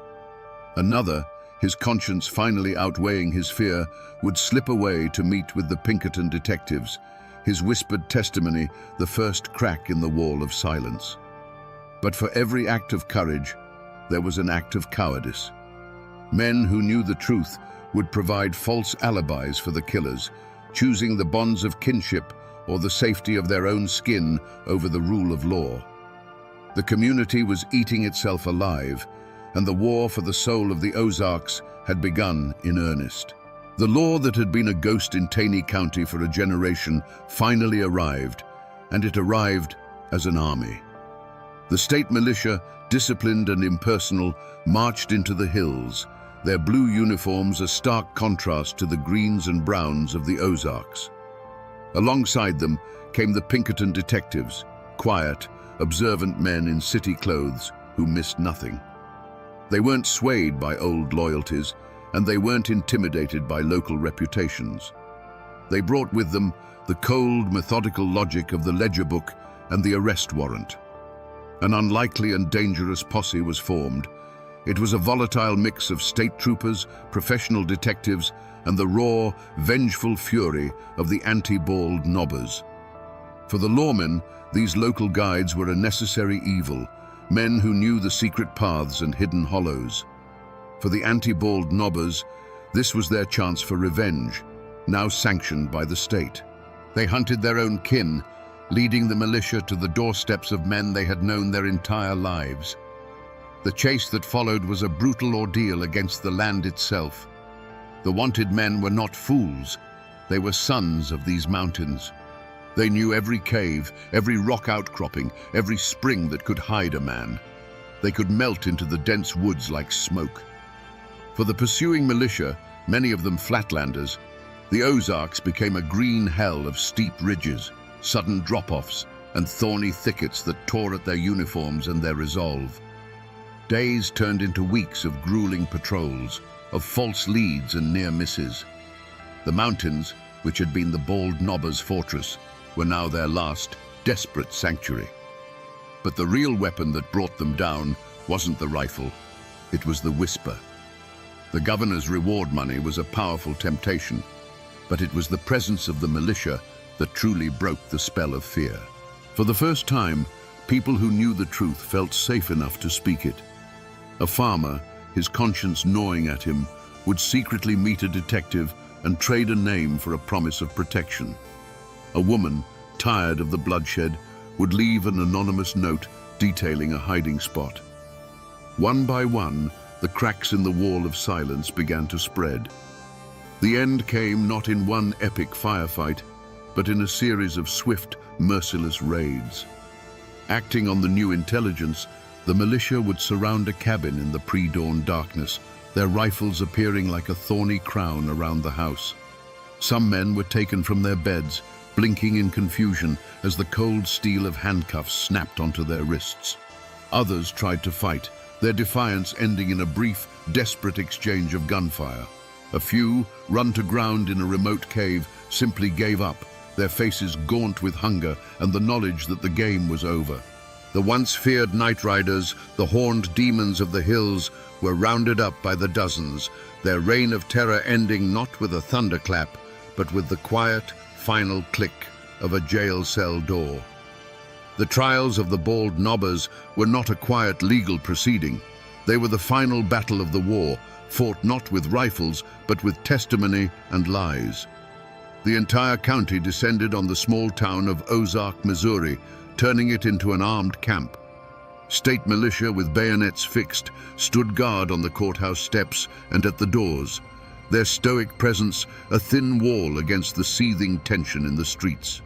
Another, his conscience finally outweighing his fear, would slip away to meet with the Pinkerton detectives, his whispered testimony the first crack in the wall of silence. But for every act of courage, there was an act of cowardice. Men who knew the truth would provide false alibis for the killers, choosing the bonds of kinship or the safety of their own skin over the rule of law. The community was eating itself alive, and the war for the soul of the Ozarks had begun in earnest. The law that had been a ghost in Taney County for a generation finally arrived, and it arrived as an army. The state militia, disciplined and impersonal, marched into the hills, their blue uniforms a stark contrast to the greens and browns of the Ozarks. Alongside them came the Pinkerton detectives, quiet, observant men in city clothes who missed nothing. They weren't swayed by old loyalties, and they weren't intimidated by local reputations. They brought with them the cold, methodical logic of the ledger book and the arrest warrant. An unlikely and dangerous posse was formed. It was a volatile mix of state troopers, professional detectives, and the raw, vengeful fury of the anti-bald knobbers. For the lawmen, these local guides were a necessary evil, men who knew the secret paths and hidden hollows. For the anti-bald knobbers, this was their chance for revenge, now sanctioned by the state. They hunted their own kin, leading the militia to the doorsteps of men they had known their entire lives. The chase that followed was a brutal ordeal against the land itself. The wanted men were not fools. They were sons of these mountains. They knew every cave, every rock outcropping, every spring that could hide a man. They could melt into the dense woods like smoke. For the pursuing militia, many of them flatlanders, the Ozarks became a green hell of steep ridges, sudden drop-offs, and thorny thickets that tore at their uniforms and their resolve. Days turned into weeks of grueling patrols, of false leads and near misses. The mountains, which had been the bald knobbers' fortress, were now their last, desperate sanctuary. But the real weapon that brought them down wasn't the rifle, it was the whisper. The governor's reward money was a powerful temptation, but it was the presence of the militia that truly broke the spell of fear. For the first time, people who knew the truth felt safe enough to speak it. A farmer, his conscience gnawing at him, would secretly meet a detective and trade a name for a promise of protection. A woman, tired of the bloodshed, would leave an anonymous note detailing a hiding spot. One by one, the cracks in the wall of silence began to spread. The end came not in one epic firefight, but in a series of swift, merciless raids. Acting on the new intelligence, the militia would surround a cabin in the pre-dawn darkness, their rifles appearing like a thorny crown around the house. Some men were taken from their beds, blinking in confusion as the cold steel of handcuffs snapped onto their wrists. Others tried to fight, their defiance ending in a brief, desperate exchange of gunfire. A few, run to ground in a remote cave, simply gave up, their faces gaunt with hunger and the knowledge that the game was over. The once feared night riders, the horned demons of the hills, were rounded up by the dozens, their reign of terror ending not with a thunderclap, but with the quiet, final click of a jail cell door. The trials of the bald nobbers were not a quiet legal proceeding. They were the final battle of the war, fought not with rifles, but with testimony and lies. The entire county descended on the small town of Ozark, Missouri, turning it into an armed camp. State militia with bayonets fixed stood guard on the courthouse steps and at the doors, their stoic presence a thin wall against the seething tension in the streets.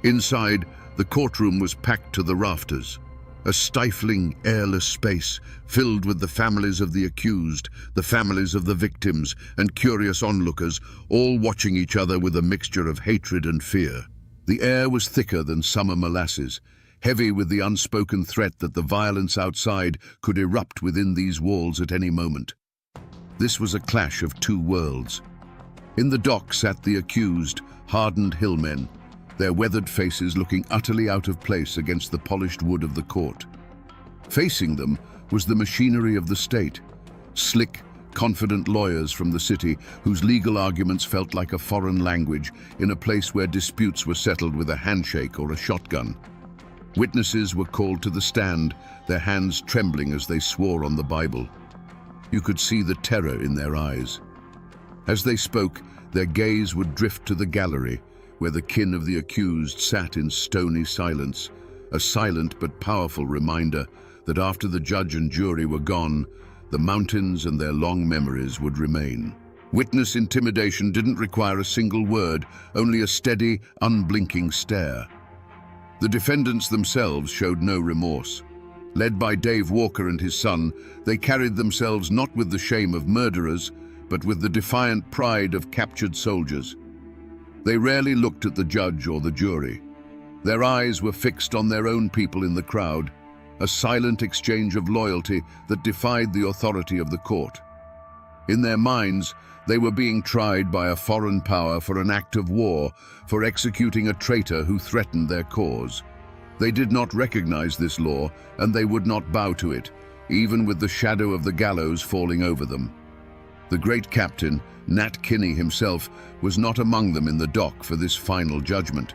Inside, the courtroom was packed to the rafters, a stifling, airless space filled with the families of the accused, the families of the victims, and curious onlookers, all watching each other with a mixture of hatred and fear. The air was thicker than summer molasses, heavy with the unspoken threat that the violence outside could erupt within these walls at any moment. This was a clash of two worlds. In the dock sat the accused, hardened hillmen, their weathered faces looking utterly out of place against the polished wood of the court. Facing them was the machinery of the state, slick, confident lawyers from the city whose legal arguments felt like a foreign language in a place where disputes were settled with a handshake or a shotgun. Witnesses were called to the stand, their hands trembling as they swore on the Bible. You could see the terror in their eyes. As they spoke, their gaze would drift to the gallery, where the kin of the accused sat in stony silence, a silent but powerful reminder that after the judge and jury were gone, the mountains and their long memories would remain. Witness intimidation didn't require a single word, only a steady, unblinking stare. The defendants themselves showed no remorse. Led by Dave Walker and his son, they carried themselves not with the shame of murderers, but with the defiant pride of captured soldiers. They rarely looked at the judge or the jury. Their eyes were fixed on their own people in the crowd, a silent exchange of loyalty that defied the authority of the court. In their minds, they were being tried by a foreign power for an act of war, for executing a traitor who threatened their cause. They did not recognize this law, and they would not bow to it, even with the shadow of the gallows falling over them. The great captain, Nat Kinney himself, was not among them in the dock for this final judgment.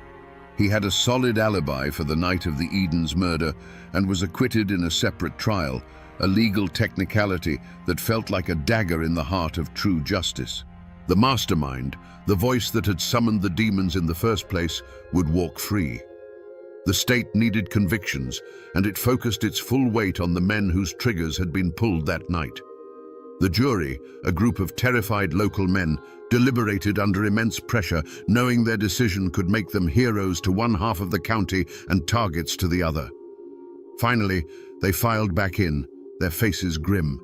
He had a solid alibi for the night of the Eden's murder and was acquitted in a separate trial, a legal technicality that felt like a dagger in the heart of true justice. The mastermind, the voice that had summoned the demons in the first place, would walk free. The state needed convictions, and it focused its full weight on the men whose triggers had been pulled that night. The jury, a group of terrified local men, deliberated under immense pressure, knowing their decision could make them heroes to one half of the county and targets to the other. Finally, they filed back in, their faces grim.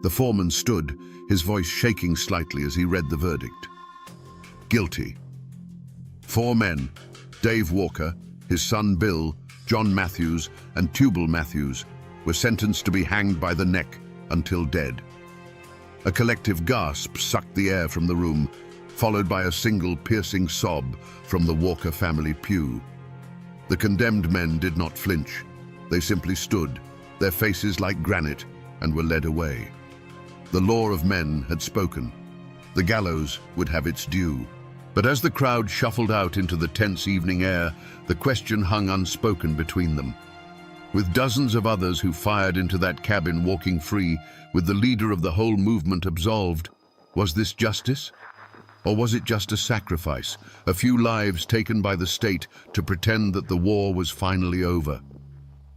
The foreman stood, his voice shaking slightly as he read the verdict. Guilty. 4 men, Dave Walker, his son Bill, John Matthews, and Tubal Matthews, were sentenced to be hanged by the neck until dead. A collective gasp sucked the air from the room, followed by a single piercing sob from the Walker family pew. The condemned men did not flinch. They simply stood, their faces like granite, and were led away. The law of men had spoken. The gallows would have its due. But as the crowd shuffled out into the tense evening air, the question hung unspoken between them. With dozens of others who fired into that cabin walking free, with the leader of the whole movement absolved, was this justice? Or was it just a sacrifice, a few lives taken by the state to pretend that the war was finally over?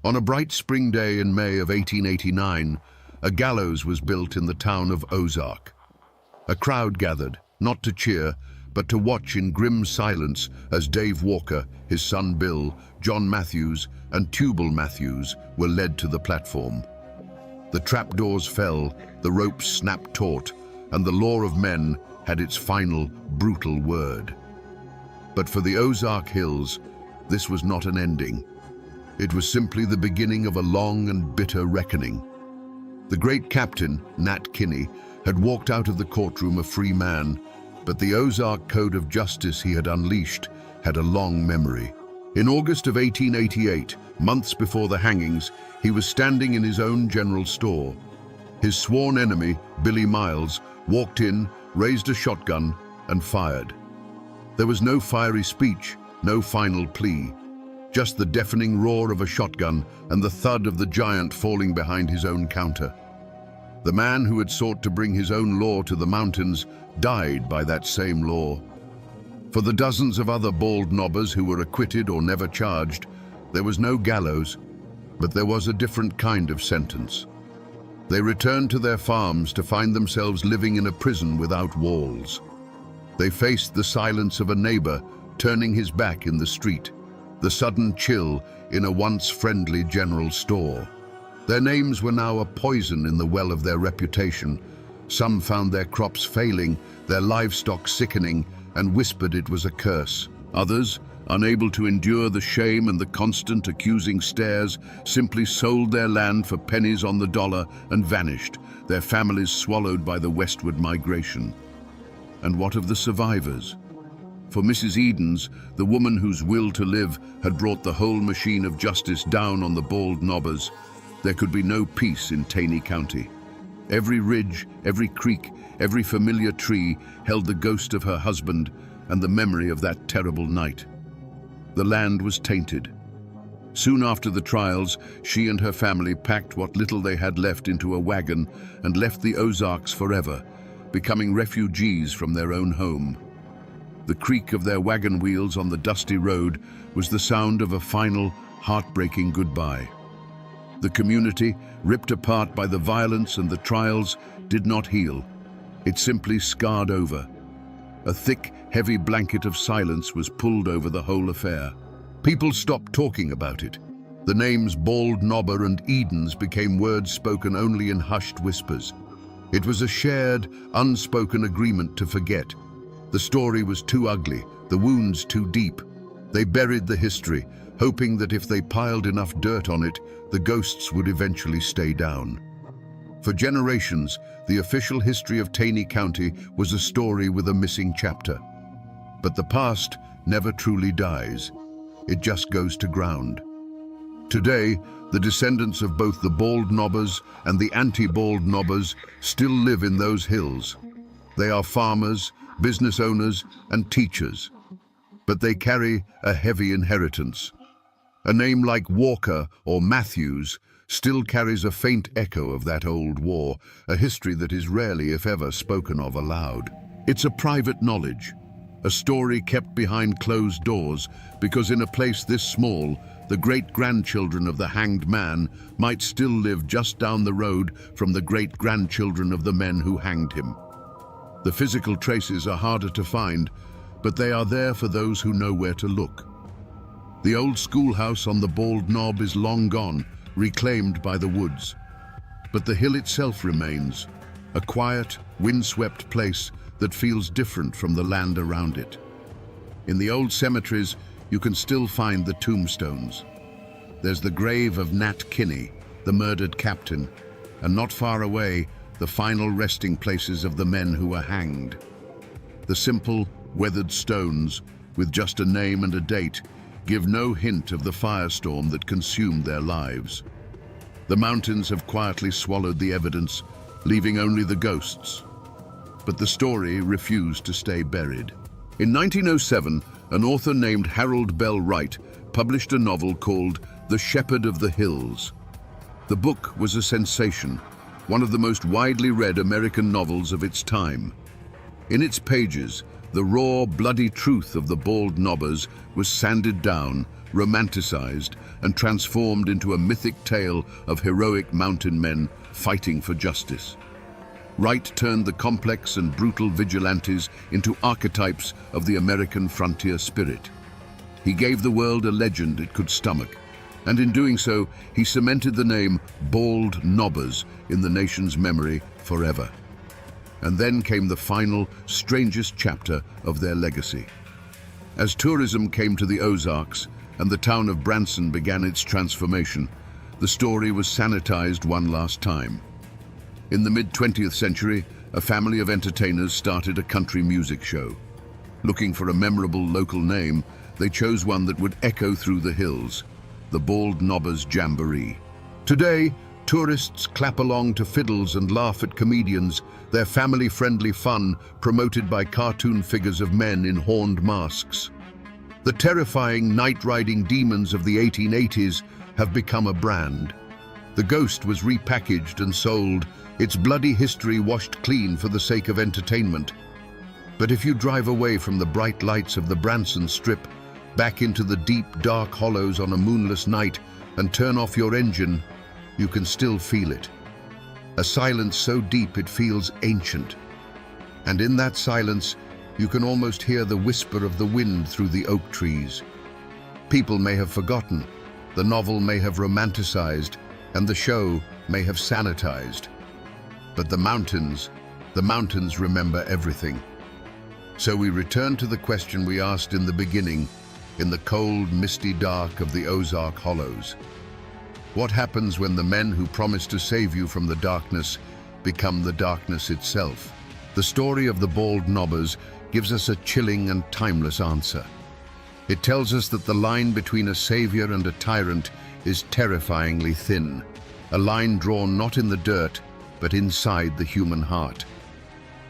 On a bright spring day in May of 1889, a gallows was built in the town of Ozark. A crowd gathered, not to cheer, but to watch in grim silence as Dave Walker, his son Bill, John Matthews, and Tubal Matthews were led to the platform. The trapdoors fell, the ropes snapped taut, and the law of men had its final, brutal word. But for the Ozark Hills, this was not an ending. It was simply the beginning of a long and bitter reckoning. The great captain, Nat Kinney, had walked out of the courtroom a free man, but the Ozark Code of Justice he had unleashed had a long memory. In August of 1888, months before the hangings, he was standing in his own general store. His sworn enemy, Billy Miles, walked in, raised a shotgun, and fired. There was no fiery speech, no final plea, just the deafening roar of a shotgun and the thud of the giant falling behind his own counter. The man who had sought to bring his own law to the mountains died by that same law. For the dozens of other bald knobbers who were acquitted or never charged, there was no gallows, but there was a different kind of sentence. They returned to their farms to find themselves living in a prison without walls. They faced the silence of a neighbor turning his back in the street, the sudden chill in a once friendly general store. Their names were now a poison in the well of their reputation. Some found their crops failing, their livestock sickening, and whispered it was a curse. Others, unable to endure the shame and the constant accusing stares, simply sold their land for pennies on the dollar and vanished, their families swallowed by the westward migration. And what of the survivors? For Mrs. Edens, the woman whose will to live had brought the whole machine of justice down on the bald knobbers, there could be no peace in Taney County. Every ridge, every creek, every familiar tree held the ghost of her husband and the memory of that terrible night. The land was tainted. Soon after the trials, she and her family packed what little they had left into a wagon and left the Ozarks forever, becoming refugees from their own home. The creak of their wagon wheels on the dusty road was the sound of a final, heartbreaking goodbye. The community, ripped apart by the violence and the trials, did not heal. It simply scarred over. A thick, heavy blanket of silence was pulled over the whole affair. People stopped talking about it. The names Bald Knobber and Edens became words spoken only in hushed whispers. It was a shared, unspoken agreement to forget. The story was too ugly, the wounds too deep. They buried the history, hoping that if they piled enough dirt on it, the ghosts would eventually stay down. For generations, the official history of Taney County was a story with a missing chapter. But the past never truly dies. It just goes to ground. Today, the descendants of both the bald knobbers and the anti-bald knobbers still live in those hills. They are farmers, business owners, and teachers. But they carry a heavy inheritance. A name like Walker or Matthews still carries a faint echo of that old war, a history that is rarely, if ever, spoken of aloud. It's a private knowledge, a story kept behind closed doors, because in a place this small, the great-grandchildren of the hanged man might still live just down the road from the great-grandchildren of the men who hanged him. The physical traces are harder to find, but they are there for those who know where to look. The old schoolhouse on the Bald Knob is long gone, reclaimed by the woods. But the hill itself remains, a quiet, windswept place that feels different from the land around it. In the old cemeteries, you can still find the tombstones. There's the grave of Nat Kinney, the murdered captain, and not far away, the final resting places of the men who were hanged. The simple, weathered stones, with just a name and a date, give no hint of the firestorm that consumed their lives. The mountains have quietly swallowed the evidence, leaving only the ghosts. But the story refused to stay buried. In 1907, an author named Harold Bell Wright published a novel called The Shepherd of the Hills. The book was a sensation, one of the most widely read American novels of its time. In its pages, The raw, bloody truth of the bald knobbers was sanded down, romanticized, and transformed into a mythic tale of heroic mountain men fighting for justice. Wright turned the complex and brutal vigilantes into archetypes of the American frontier spirit. He gave the world a legend it could stomach, and in doing so, he cemented the name Bald Knobbers in the nation's memory forever. And then came the final, strangest chapter of their legacy. As tourism came to the Ozarks and the town of Branson began its transformation, the story was sanitized one last time. In the mid-20th century, a family of entertainers started a country music show. Looking for a memorable local name, they chose one that would echo through the hills, the Bald Knobbers Jamboree. Today, tourists clap along to fiddles and laugh at comedians, their family-friendly fun promoted by cartoon figures of men in horned masks. The terrifying night-riding demons of the 1880s have become a brand. The ghost was repackaged and sold, its bloody history washed clean for the sake of entertainment. But if you drive away from the bright lights of the Branson Strip, back into the deep, dark hollows on a moonless night, and turn off your engine, you can still feel it. A silence so deep it feels ancient. And in that silence, you can almost hear the whisper of the wind through the oak trees. People may have forgotten, the novel may have romanticized, and the show may have sanitized. But the mountains remember everything. So we return to the question we asked in the beginning, in the cold, misty dark of the Ozark Hollows. What happens when the men who promise to save you from the darkness become the darkness itself? The story of the Bald Knobbers gives us a chilling and timeless answer. It tells us that the line between a savior and a tyrant is terrifyingly thin, a line drawn not in the dirt, but inside the human heart.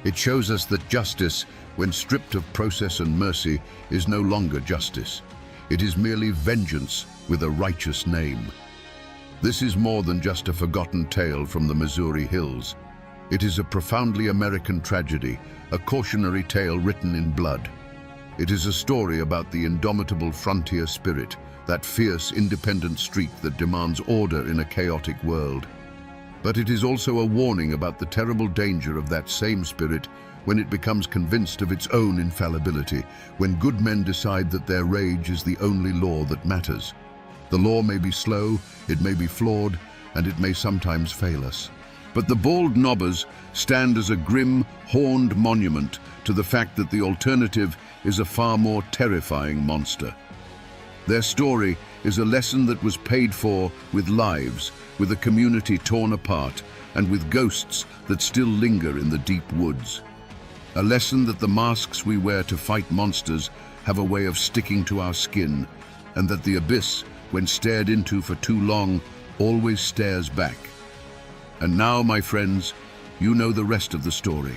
It shows us that justice, when stripped of process and mercy, is no longer justice. It is merely vengeance with a righteous name. This is more than just a forgotten tale from the Missouri hills. It is a profoundly American tragedy, a cautionary tale written in blood. It is a story about the indomitable frontier spirit, that fierce, independent streak that demands order in a chaotic world. But it is also a warning about the terrible danger of that same spirit when it becomes convinced of its own infallibility, when good men decide that their rage is the only law that matters. The law may be slow, it may be flawed, and it may sometimes fail us. But the Bald Knobbers stand as a grim, horned monument to the fact that the alternative is a far more terrifying monster. Their story is a lesson that was paid for with lives, with a community torn apart, and with ghosts that still linger in the deep woods. A lesson that the masks we wear to fight monsters have a way of sticking to our skin, and that the abyss, when stared into for too long, always stares back. And now, my friends, you know the rest of the story.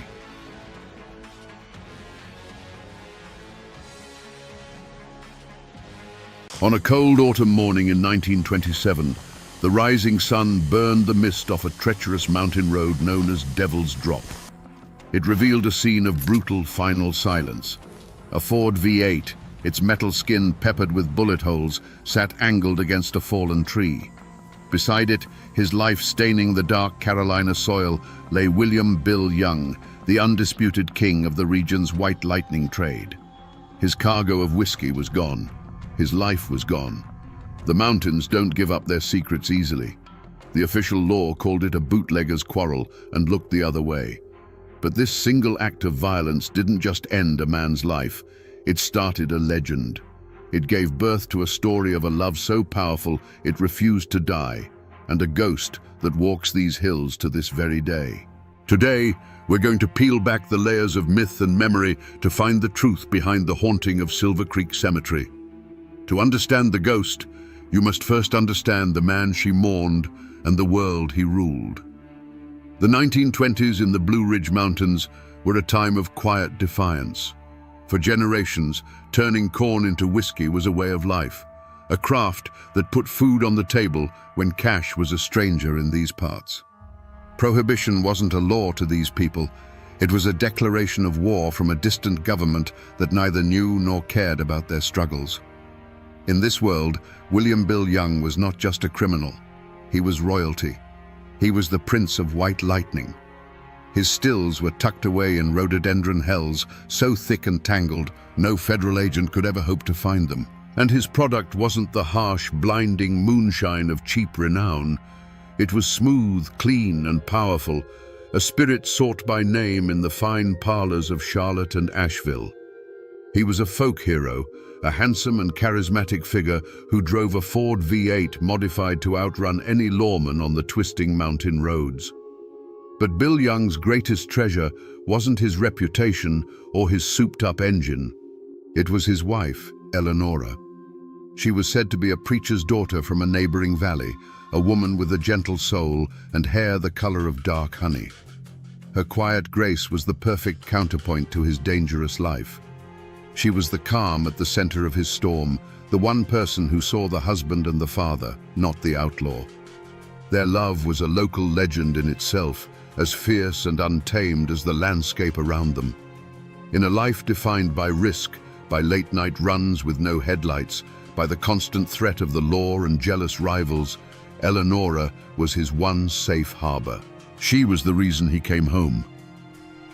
On a cold autumn morning in 1927, the rising sun burned the mist off a treacherous mountain road known as Devil's Drop. It revealed a scene of brutal final silence. A Ford V8, its metal skin peppered with bullet holes, sat angled against a fallen tree. Beside it, his life staining the dark Carolina soil, lay William Bill Young, the undisputed king of the region's white lightning trade. His cargo of whiskey was gone. His life was gone. The mountains don't give up their secrets easily. The official law called it a bootlegger's quarrel and looked the other way. But this single act of violence didn't just end a man's life. It started a legend. It gave birth to a story of a love so powerful it refused to die, and a ghost that walks these hills to this very day. Today, we're going to peel back the layers of myth and memory to find the truth behind the haunting of Silver Creek Cemetery. To understand the ghost, you must first understand the man she mourned and the world he ruled. The 1920s in the Blue Ridge Mountains were a time of quiet defiance. For generations, turning corn into whiskey was a way of life, a craft that put food on the table when cash was a stranger in these parts. Prohibition wasn't a law to these people, It was a declaration of war from a distant government that neither knew nor cared about their struggles. In this world, William Bill Young was not just a criminal. He was royalty. He was the Prince of White Lightning. His stills were tucked away in rhododendron hells, so thick and tangled, no federal agent could ever hope to find them. And his product wasn't the harsh, blinding moonshine of cheap renown. It was smooth, clean, and powerful, a spirit sought by name in the fine parlors of Charlotte and Asheville. He was a folk hero, a handsome and charismatic figure who drove a Ford V8 modified to outrun any lawman on the twisting mountain roads. But Bill Young's greatest treasure wasn't his reputation or his souped-up engine. It was his wife, Eleanora. She was said to be a preacher's daughter from a neighboring valley, a woman with a gentle soul and hair the color of dark honey. Her quiet grace was the perfect counterpoint to his dangerous life. She was the calm at the center of his storm, the one person who saw the husband and the father, not the outlaw. Their love was a local legend in itself, as fierce and untamed as the landscape around them. In a life defined by risk, by late-night runs with no headlights, by the constant threat of the law and jealous rivals, Eleanora was his one safe harbor. She was the reason he came home.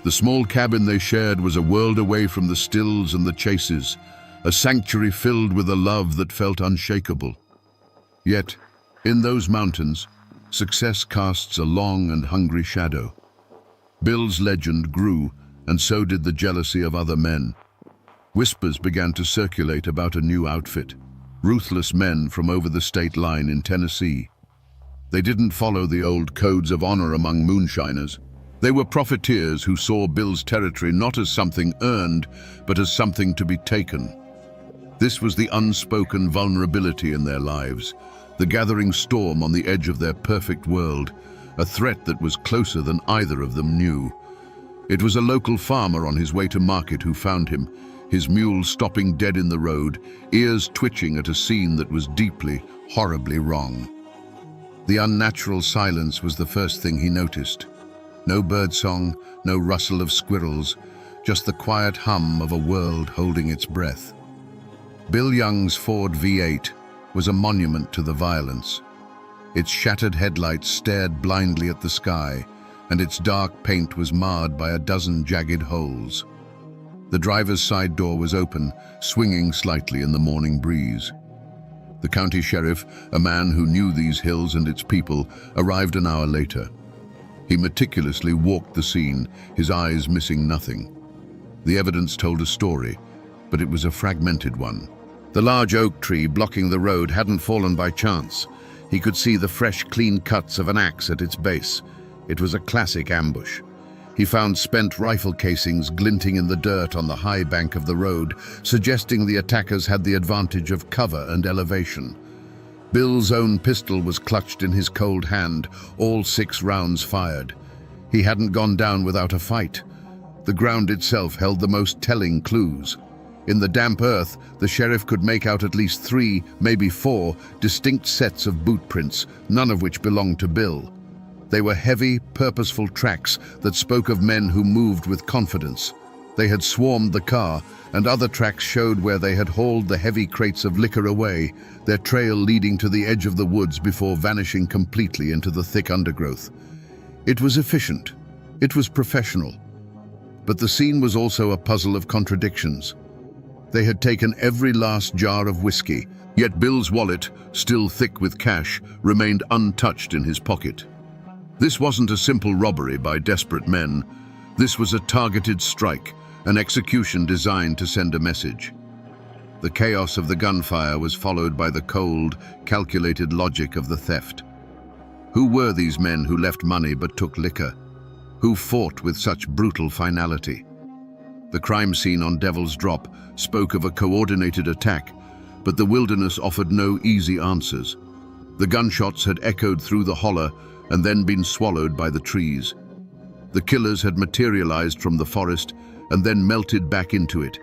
The small cabin they shared was a world away from the stills and the chases, a sanctuary filled with a love that felt unshakable. Yet, in those mountains, success casts a long and hungry shadow. Bill's legend grew, and so did the jealousy of other men. Whispers began to circulate about a new outfit, ruthless men from over the state line in Tennessee. They didn't follow the old codes of honor among moonshiners. They were profiteers who saw Bill's territory not as something earned, but as something to be taken. This was the unspoken vulnerability in their lives, the gathering storm on the edge of their perfect world, a threat that was closer than either of them knew. It was a local farmer on his way to market who found him, his mule stopping dead in the road, ears twitching at a scene that was deeply, horribly wrong. The unnatural silence was the first thing he noticed. No birdsong, no rustle of squirrels, just the quiet hum of a world holding its breath. Bill Young's Ford V8 was a monument to the violence. Its shattered headlights stared blindly at the sky, and its dark paint was marred by a dozen jagged holes. The driver's side door was open, swinging slightly in the morning breeze. The county sheriff, a man who knew these hills and its people, arrived an hour later. He meticulously walked the scene, his eyes missing nothing. The evidence told a story, but it was a fragmented one. The large oak tree blocking the road hadn't fallen by chance. He could see the fresh, clean cuts of an axe at its base. It was a classic ambush. He found spent rifle casings glinting in the dirt on the high bank of the road, suggesting the attackers had the advantage of cover and elevation. Bill's own pistol was clutched in his cold hand, all 6 rounds fired. He hadn't gone down without a fight. The ground itself held the most telling clues. In the damp earth, the sheriff could make out at least 3, maybe 4, distinct sets of boot prints, none of which belonged to Bill. They were heavy, purposeful tracks that spoke of men who moved with confidence. They had swarmed the car, and other tracks showed where they had hauled the heavy crates of liquor away, their trail leading to the edge of the woods before vanishing completely into the thick undergrowth. It was efficient. It was professional. But the scene was also a puzzle of contradictions. They had taken every last jar of whiskey, yet Bill's wallet, still thick with cash, remained untouched in his pocket. This wasn't a simple robbery by desperate men. This was a targeted strike, an execution designed to send a message. The chaos of the gunfire was followed by the cold, calculated logic of the theft. Who were these men who left money but took liquor? Who fought with such brutal finality? The crime scene on Devil's Drop spoke of a coordinated attack, but the wilderness offered no easy answers. The gunshots had echoed through the holler and then been swallowed by the trees. The killers had materialized from the forest and then melted back into it,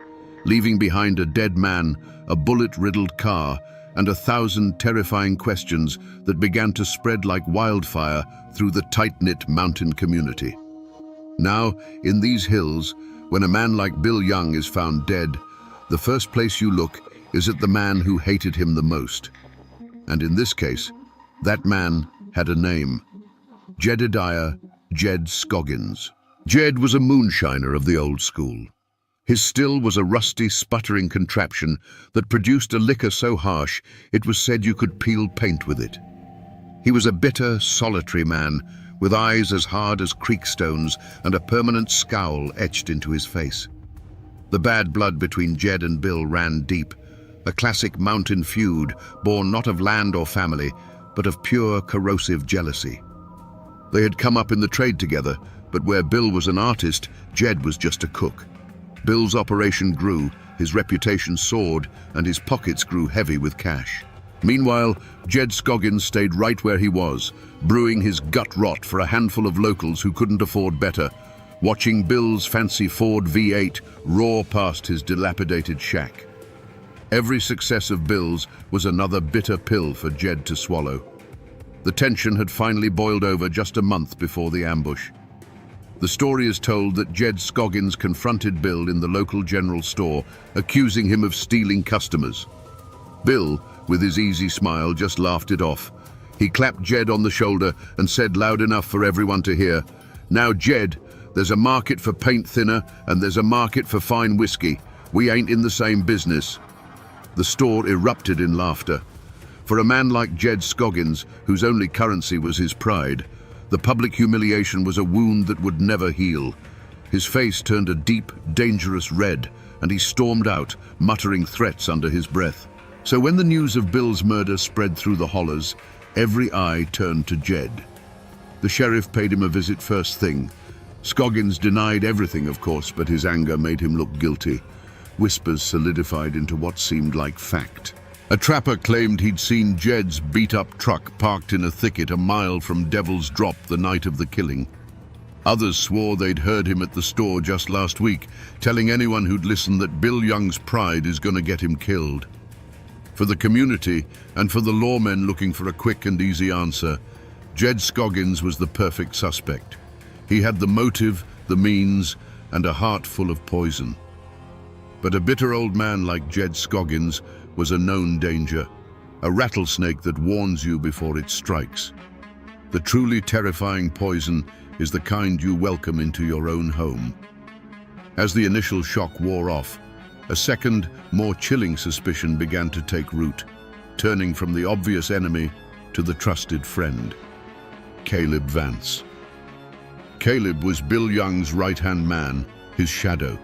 leaving behind a dead man, a bullet-riddled car, and 1,000 terrifying questions that began to spread like wildfire through the tight-knit mountain community. Now, in these hills, when a man like Bill Young is found dead, the first place you look is at the man who hated him the most. And in this case, that man had a name: Jedediah Jed Scoggins. Jed was a moonshiner of the old school. His still was a rusty, sputtering contraption that produced a liquor so harsh it was said you could peel paint with it. He was a bitter, solitary man, with eyes as hard as creek stones and a permanent scowl etched into his face. The bad blood between Jed and Bill ran deep, a classic mountain feud born not of land or family, but of pure, corrosive jealousy. They had come up in the trade together, but where Bill was an artist, Jed was just a cook. Bill's operation grew, his reputation soared, and his pockets grew heavy with cash. Meanwhile, Jed Scoggins stayed right where he was, brewing his gut rot for a handful of locals who couldn't afford better, watching Bill's fancy Ford V8 roar past his dilapidated shack. Every success of Bill's was another bitter pill for Jed to swallow. The tension had finally boiled over just a month before the ambush. The story is told that Jed Scoggins confronted Bill in the local general store, accusing him of stealing customers. Bill, with his easy smile, just laughed it off. He clapped Jed on the shoulder and said loud enough for everyone to hear, "Now, Jed, there's a market for paint thinner and there's a market for fine whiskey. We ain't in the same business." The store erupted in laughter. For a man like Jed Scoggins, whose only currency was his pride, the public humiliation was a wound that would never heal. His face turned a deep, dangerous red, and he stormed out, muttering threats under his breath. So when the news of Bill's murder spread through the hollers, every eye turned to Jed. The sheriff paid him a visit first thing. Scoggins denied everything, of course, but his anger made him look guilty. Whispers solidified into what seemed like fact. A trapper claimed he'd seen Jed's beat-up truck parked in a thicket a mile from Devil's Drop the night of the killing. Others swore they'd heard him at the store just last week, telling anyone who'd listen that Bill Young's pride is going to get him killed. For the community, and for the lawmen looking for a quick and easy answer, Jed Scoggins was the perfect suspect. He had the motive, the means, and a heart full of poison. But a bitter old man like Jed Scoggins was a known danger, a rattlesnake that warns you before it strikes. The truly terrifying poison is the kind you welcome into your own home. As the initial shock wore off, a second, more chilling suspicion began to take root, turning from the obvious enemy to the trusted friend. Caleb Vance. Caleb was Bill Young's right-hand man, his shadow.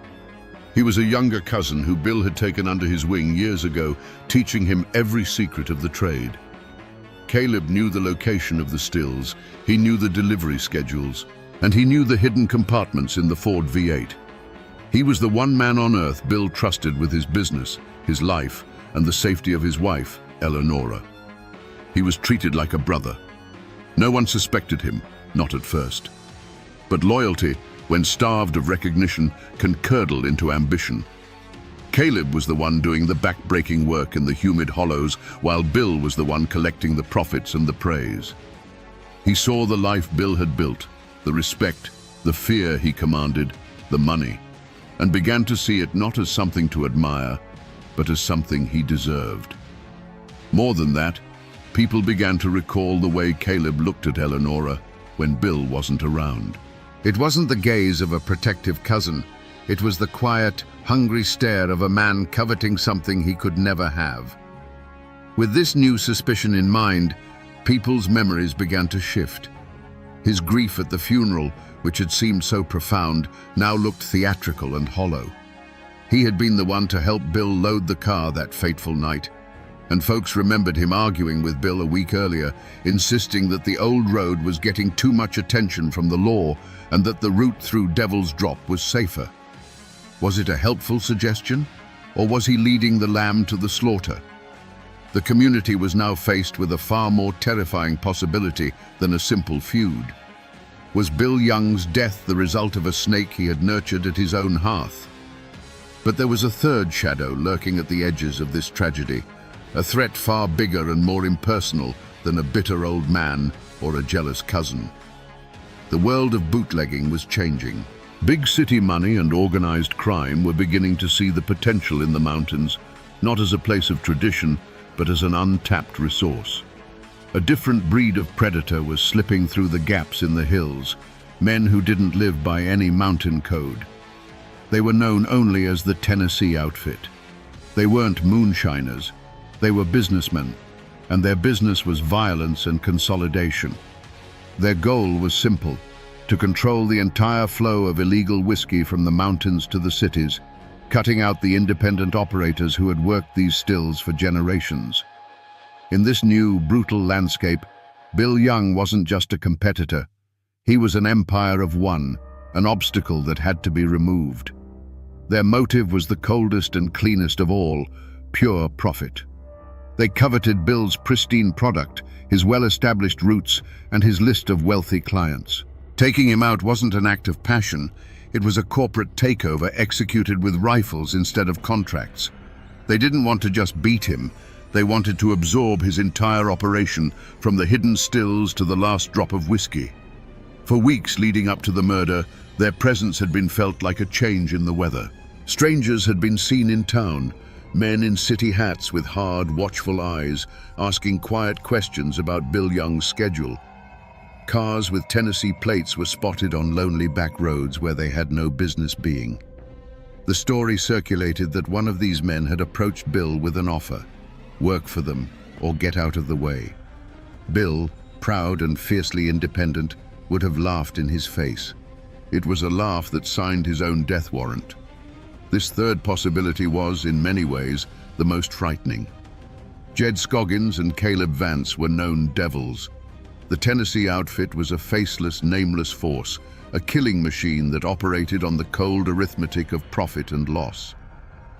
He was a younger cousin who Bill had taken under his wing years ago, teaching him every secret of the trade. Caleb knew the location of the stills, he knew the delivery schedules, and he knew the hidden compartments in the Ford V8. He was the one man on earth Bill trusted with his business, his life, and the safety of his wife, Eleonora. He was treated like a brother. No one suspected him, not at first. But loyalty, when starved of recognition, can curdle into ambition. Caleb was the one doing the back-breaking work in the humid hollows, while Bill was the one collecting the profits and the praise. He saw the life Bill had built, the respect, the fear he commanded, the money, and began to see it not as something to admire, but as something he deserved. More than that, people began to recall the way Caleb looked at Eleonora when Bill wasn't around. It wasn't the gaze of a protective cousin. It was the quiet, hungry stare of a man coveting something he could never have. With this new suspicion in mind, people's memories began to shift. His grief at the funeral, which had seemed so profound, now looked theatrical and hollow. He had been the one to help Bill load the car that fateful night, and folks remembered him arguing with Bill a week earlier, insisting that the old road was getting too much attention from the law and that the route through Devil's Drop was safer. Was it a helpful suggestion, or was he leading the lamb to the slaughter? The community was now faced with a far more terrifying possibility than a simple feud. Was Bill Young's death the result of a snake he had nurtured at his own hearth? But there was a third shadow lurking at the edges of this tragedy, a threat far bigger and more impersonal than a bitter old man or a jealous cousin. The world of bootlegging was changing. Big city money and organized crime were beginning to see the potential in the mountains, not as a place of tradition, but as an untapped resource. A different breed of predator was slipping through the gaps in the hills, men who didn't live by any mountain code. They were known only as the Tennessee outfit. They weren't moonshiners, they were businessmen, and their business was violence and consolidation. Their goal was simple: to control the entire flow of illegal whiskey from the mountains to the cities, cutting out the independent operators who had worked these stills for generations. In this new, brutal landscape, Bill Young wasn't just a competitor. He was an empire of one, an obstacle that had to be removed. Their motive was the coldest and cleanest of all: pure profit. They coveted Bill's pristine product, his well-established roots, and his list of wealthy clients. Taking him out wasn't an act of passion, it was a corporate takeover executed with rifles instead of contracts. They didn't want to just beat him, they wanted to absorb his entire operation, from the hidden stills to the last drop of whiskey. For weeks leading up to the murder, their presence had been felt like a change in the weather. Strangers had been seen in town, men in city hats with hard, watchful eyes, asking quiet questions about Bill Young's schedule. Cars with Tennessee plates were spotted on lonely back roads where they had no business being. The story circulated that one of these men had approached Bill with an offer: work for them or get out of the way. Bill, proud and fiercely independent, would have laughed in his face. It was a laugh that signed his own death warrant. This third possibility was, in many ways, the most frightening. Jed Scoggins and Caleb Vance were known devils. The Tennessee outfit was a faceless, nameless force, a killing machine that operated on the cold arithmetic of profit and loss.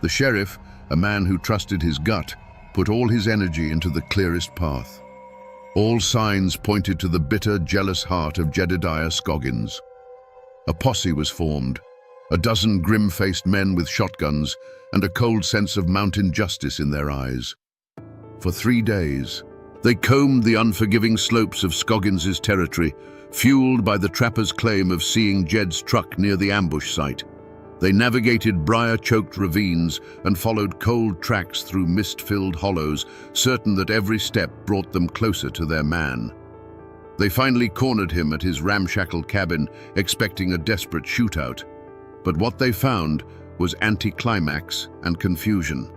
The sheriff, a man who trusted his gut, put all his energy into the clearest path. All signs pointed to the bitter, jealous heart of Jedediah Scoggins. A posse was formed, a dozen grim-faced men with shotguns and a cold sense of mountain justice in their eyes. For 3 days, they combed the unforgiving slopes of Scoggins' territory, fueled by the trapper's claim of seeing Jed's truck near the ambush site. They navigated briar-choked ravines and followed cold tracks through mist-filled hollows, certain that every step brought them closer to their man. They finally cornered him at his ramshackle cabin, expecting a desperate shootout. But what they found was anticlimax and confusion.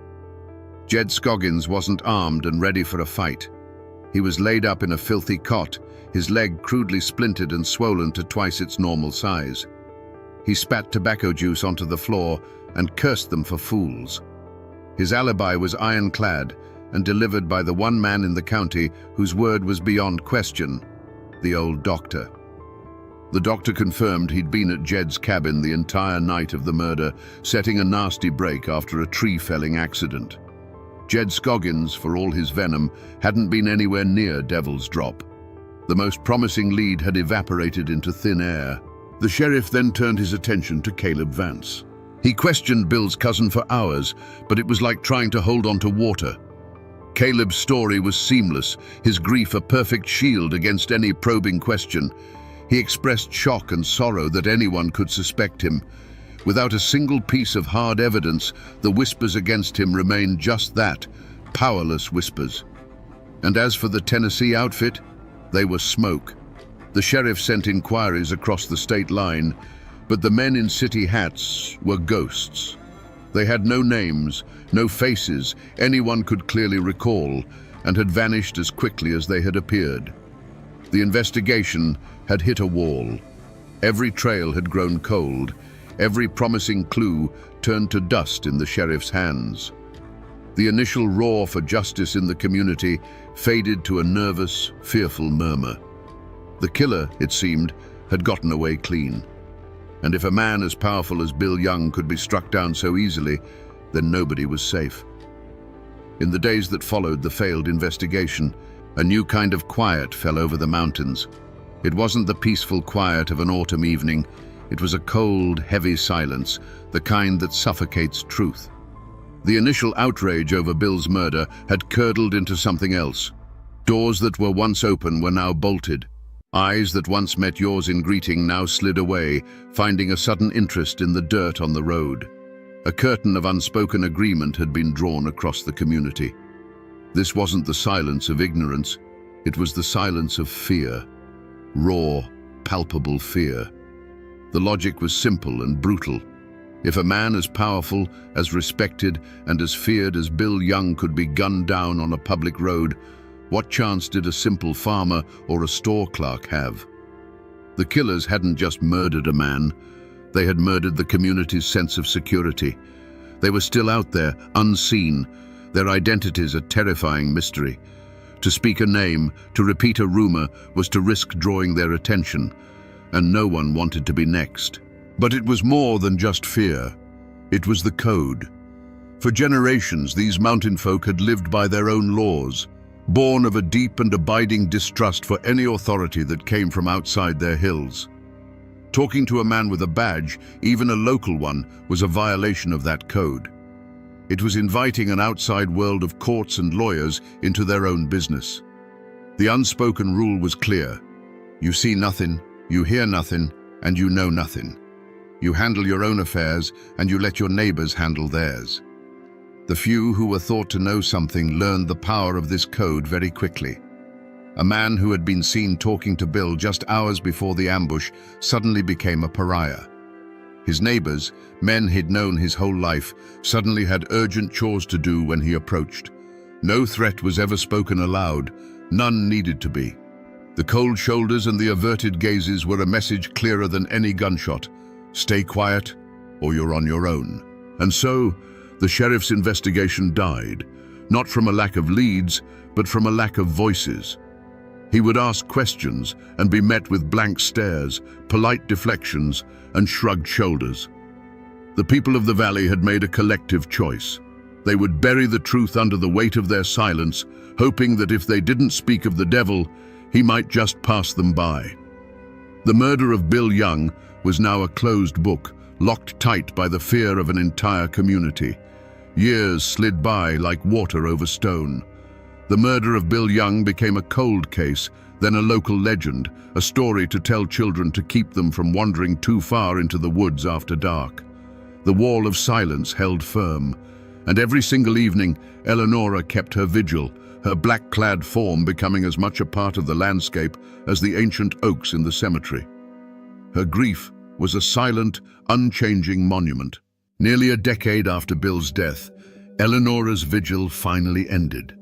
Jed Scoggins wasn't armed and ready for a fight. He was laid up in a filthy cot, his leg crudely splintered and swollen to twice its normal size. He spat tobacco juice onto the floor and cursed them for fools. His alibi was ironclad and delivered by the one man in the county whose word was beyond question: the old doctor. The doctor confirmed he'd been at Jed's cabin the entire night of the murder, setting a nasty break after a tree-felling accident. Jed Scoggins, for all his venom, hadn't been anywhere near Devil's Drop. The most promising lead had evaporated into thin air. The sheriff then turned his attention to Caleb Vance. He questioned Bill's cousin for hours, but it was like trying to hold on to water. Caleb's story was seamless, his grief a perfect shield against any probing question. He expressed shock and sorrow that anyone could suspect him. Without a single piece of hard evidence, the whispers against him remained just that, powerless whispers. And as for the Tennessee outfit, they were smoke. The sheriff sent inquiries across the state line, but the men in city hats were ghosts. They had no names, no faces anyone could clearly recall, and had vanished as quickly as they had appeared. The investigation had hit a wall. Every trail had grown cold, every promising clue turned to dust in the sheriff's hands. The initial roar for justice in the community faded to a nervous, fearful murmur. The killer, it seemed, had gotten away clean. And if a man as powerful as Bill Young could be struck down so easily, then nobody was safe. In the days that followed the failed investigation, a new kind of quiet fell over the mountains. It wasn't the peaceful quiet of an autumn evening. It was a cold, heavy silence, the kind that suffocates truth. The initial outrage over Bill's murder had curdled into something else. Doors that were once open were now bolted. Eyes that once met yours in greeting now slid away, finding a sudden interest in the dirt on the road. A curtain of unspoken agreement had been drawn across the community. This wasn't the silence of ignorance, it was the silence of fear. Raw, palpable fear. The logic was simple and brutal. If a man as powerful, as respected, and as feared as Bill Young could be gunned down on a public road, what chance did a simple farmer or a store clerk have? The killers hadn't just murdered a man, they had murdered the community's sense of security. They were still out there, unseen, their identities a terrifying mystery. To speak a name, to repeat a rumor, was to risk drawing their attention, and no one wanted to be next. But it was more than just fear. It was the code. For generations, these mountain folk had lived by their own laws, born of a deep and abiding distrust for any authority that came from outside their hills. Talking to a man with a badge, even a local one, was a violation of that code. It was inviting an outside world of courts and lawyers into their own business. The unspoken rule was clear. You see nothing, you hear nothing, and you know nothing. You handle your own affairs, and you let your neighbors handle theirs. The few who were thought to know something learned the power of this code very quickly. A man who had been seen talking to Bill just hours before the ambush suddenly became a pariah. His neighbors, men he'd known his whole life, suddenly had urgent chores to do when he approached. No threat was ever spoken aloud, none needed to be. The cold shoulders and the averted gazes were a message clearer than any gunshot. Stay quiet, or you're on your own. And so, the sheriff's investigation died, not from a lack of leads, but from a lack of voices. He would ask questions and be met with blank stares, polite deflections, and shrugged shoulders. The people of the valley had made a collective choice. They would bury the truth under the weight of their silence, hoping that if they didn't speak of the devil, he might just pass them by. The murder of Bill Young was now a closed book, locked tight by the fear of an entire community. Years slid by like water over stone. The murder of Bill Young became a cold case, then a local legend, a story to tell children to keep them from wandering too far into the woods after dark. The wall of silence held firm, and every single evening, Eleonora kept her vigil, her black-clad form becoming as much a part of the landscape as the ancient oaks in the cemetery. Her grief was a silent, unchanging monument. Nearly a decade after Bill's death, Eleonora's vigil finally ended.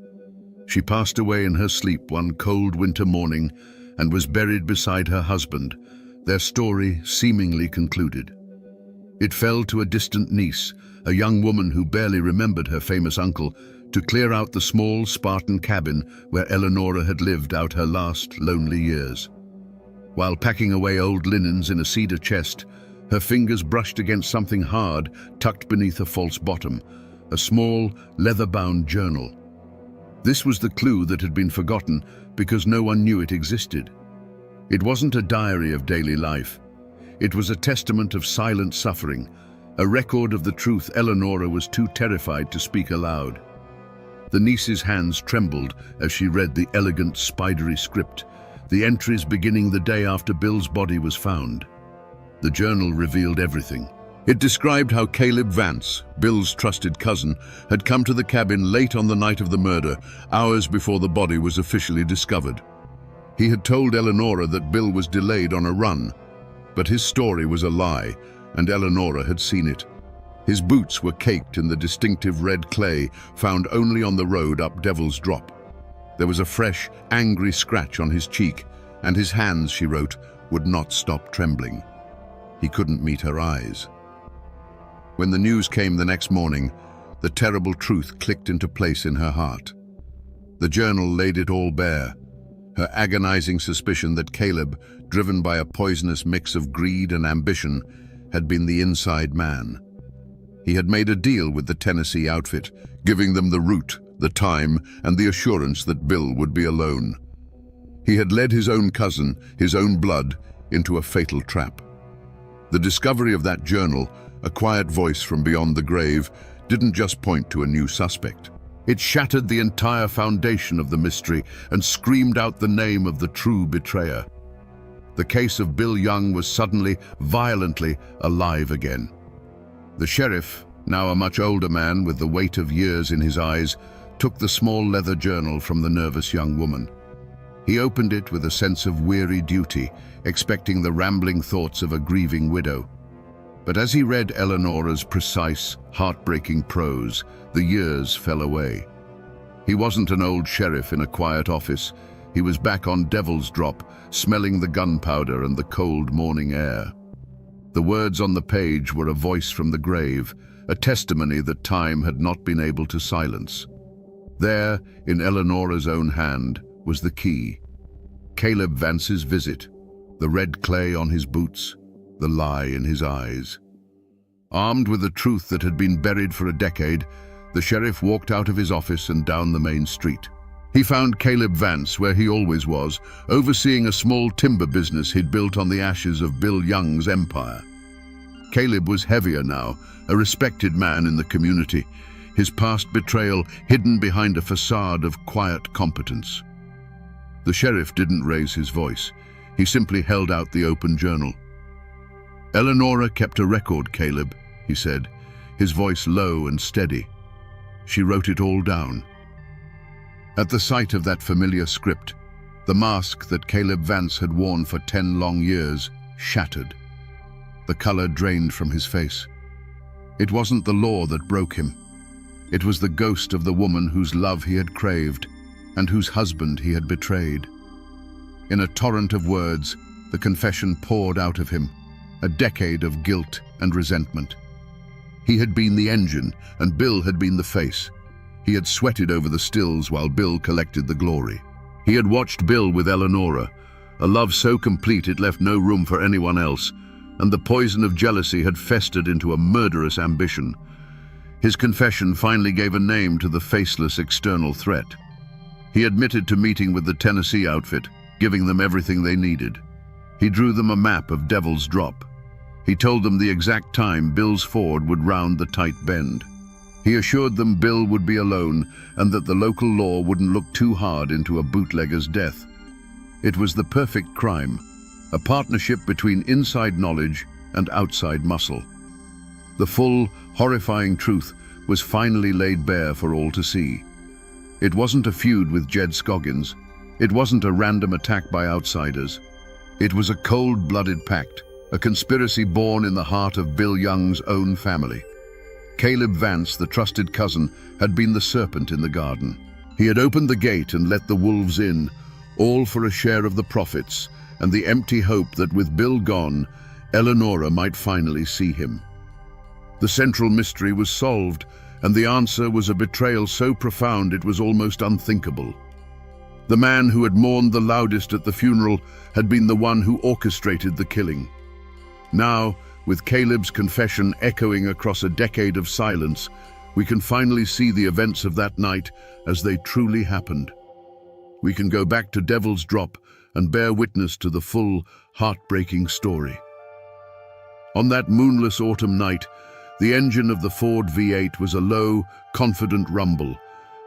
She passed away in her sleep one cold winter morning and was buried beside her husband, their story seemingly concluded. It fell to a distant niece, a young woman who barely remembered her famous uncle, to clear out the small Spartan cabin where Eleonora had lived out her last lonely years. While packing away old linens in a cedar chest, her fingers brushed against something hard tucked beneath a false bottom, a small, leather-bound journal. This was the clue that had been forgotten because no one knew it existed. It wasn't a diary of daily life. It was a testament of silent suffering, a record of the truth Eleonora was too terrified to speak aloud. The niece's hands trembled as she read the elegant, spidery script, the entries beginning the day after Bill's body was found. The journal revealed everything. It described how Caleb Vance, Bill's trusted cousin, had come to the cabin late on the night of the murder, hours before the body was officially discovered. He had told Eleonora that Bill was delayed on a run, but his story was a lie, and Eleonora had seen it. His boots were caked in the distinctive red clay found only on the road up Devil's Drop. There was a fresh, angry scratch on his cheek, and his hands, she wrote, would not stop trembling. He couldn't meet her eyes. When the news came the next morning, the terrible truth clicked into place in her heart. The journal laid it all bare, her agonizing suspicion that Caleb, driven by a poisonous mix of greed and ambition, had been the inside man. He had made a deal with the Tennessee outfit, giving them the route, the time, and the assurance that Bill would be alone. He had led his own cousin, his own blood, into a fatal trap. The discovery of that journal, a quiet voice from beyond the grave, didn't just point to a new suspect. It shattered the entire foundation of the mystery and screamed out the name of the true betrayer. The case of Bill Young was suddenly, violently alive again. The sheriff, now a much older man with the weight of years in his eyes, took the small leather journal from the nervous young woman. He opened it with a sense of weary duty, expecting the rambling thoughts of a grieving widow. But as he read Eleanora's precise, heartbreaking prose, the years fell away. He wasn't an old sheriff in a quiet office. He was back on Devil's Drop, smelling the gunpowder and the cold morning air. The words on the page were a voice from the grave, a testimony that time had not been able to silence. There, in Eleanora's own hand, was the key. Caleb Vance's visit, the red clay on his boots, the lie in his eyes. Armed with the truth that had been buried for a decade, the sheriff walked out of his office and down the main street. He found Caleb Vance where he always was, overseeing a small timber business he'd built on the ashes of Bill Young's empire. Caleb was heavier now, a respected man in the community, his past betrayal hidden behind a facade of quiet competence. The sheriff didn't raise his voice. He simply held out the open journal. "Eleanora kept a record, Caleb," he said, his voice low and steady. "She wrote it all down." At the sight of that familiar script, the mask that Caleb Vance had worn for 10 long years shattered. The color drained from his face. It wasn't the law that broke him. It was the ghost of the woman whose love he had craved and whose husband he had betrayed. In a torrent of words, the confession poured out of him, a decade of guilt and resentment. He had been the engine, and Bill had been the face. He had sweated over the stills while Bill collected the glory. He had watched Bill with Eleanora, a love so complete it left no room for anyone else, and the poison of jealousy had festered into a murderous ambition. His confession finally gave a name to the faceless external threat. He admitted to meeting with the Tennessee outfit, giving them everything they needed. He drew them a map of Devil's Drop. He told them the exact time Bill's Ford would round the tight bend. He assured them Bill would be alone and that the local law wouldn't look too hard into a bootlegger's death. It was the perfect crime, a partnership between inside knowledge and outside muscle. The full, horrifying truth was finally laid bare for all to see. It wasn't a feud with Jed Scoggins. It wasn't a random attack by outsiders. It was a cold-blooded pact, a conspiracy born in the heart of Bill Young's own family. Caleb Vance, the trusted cousin, had been the serpent in the garden. He had opened the gate and let the wolves in, all for a share of the profits and the empty hope that with Bill gone, Eleanora might finally see him. The central mystery was solved, and the answer was a betrayal so profound it was almost unthinkable. The man who had mourned the loudest at the funeral had been the one who orchestrated the killing. Now, with Caleb's confession echoing across a decade of silence, we can finally see the events of that night as they truly happened. We can go back to Devil's Drop and bear witness to the full, heartbreaking story. On that moonless autumn night, the engine of the Ford V8 was a low, confident rumble,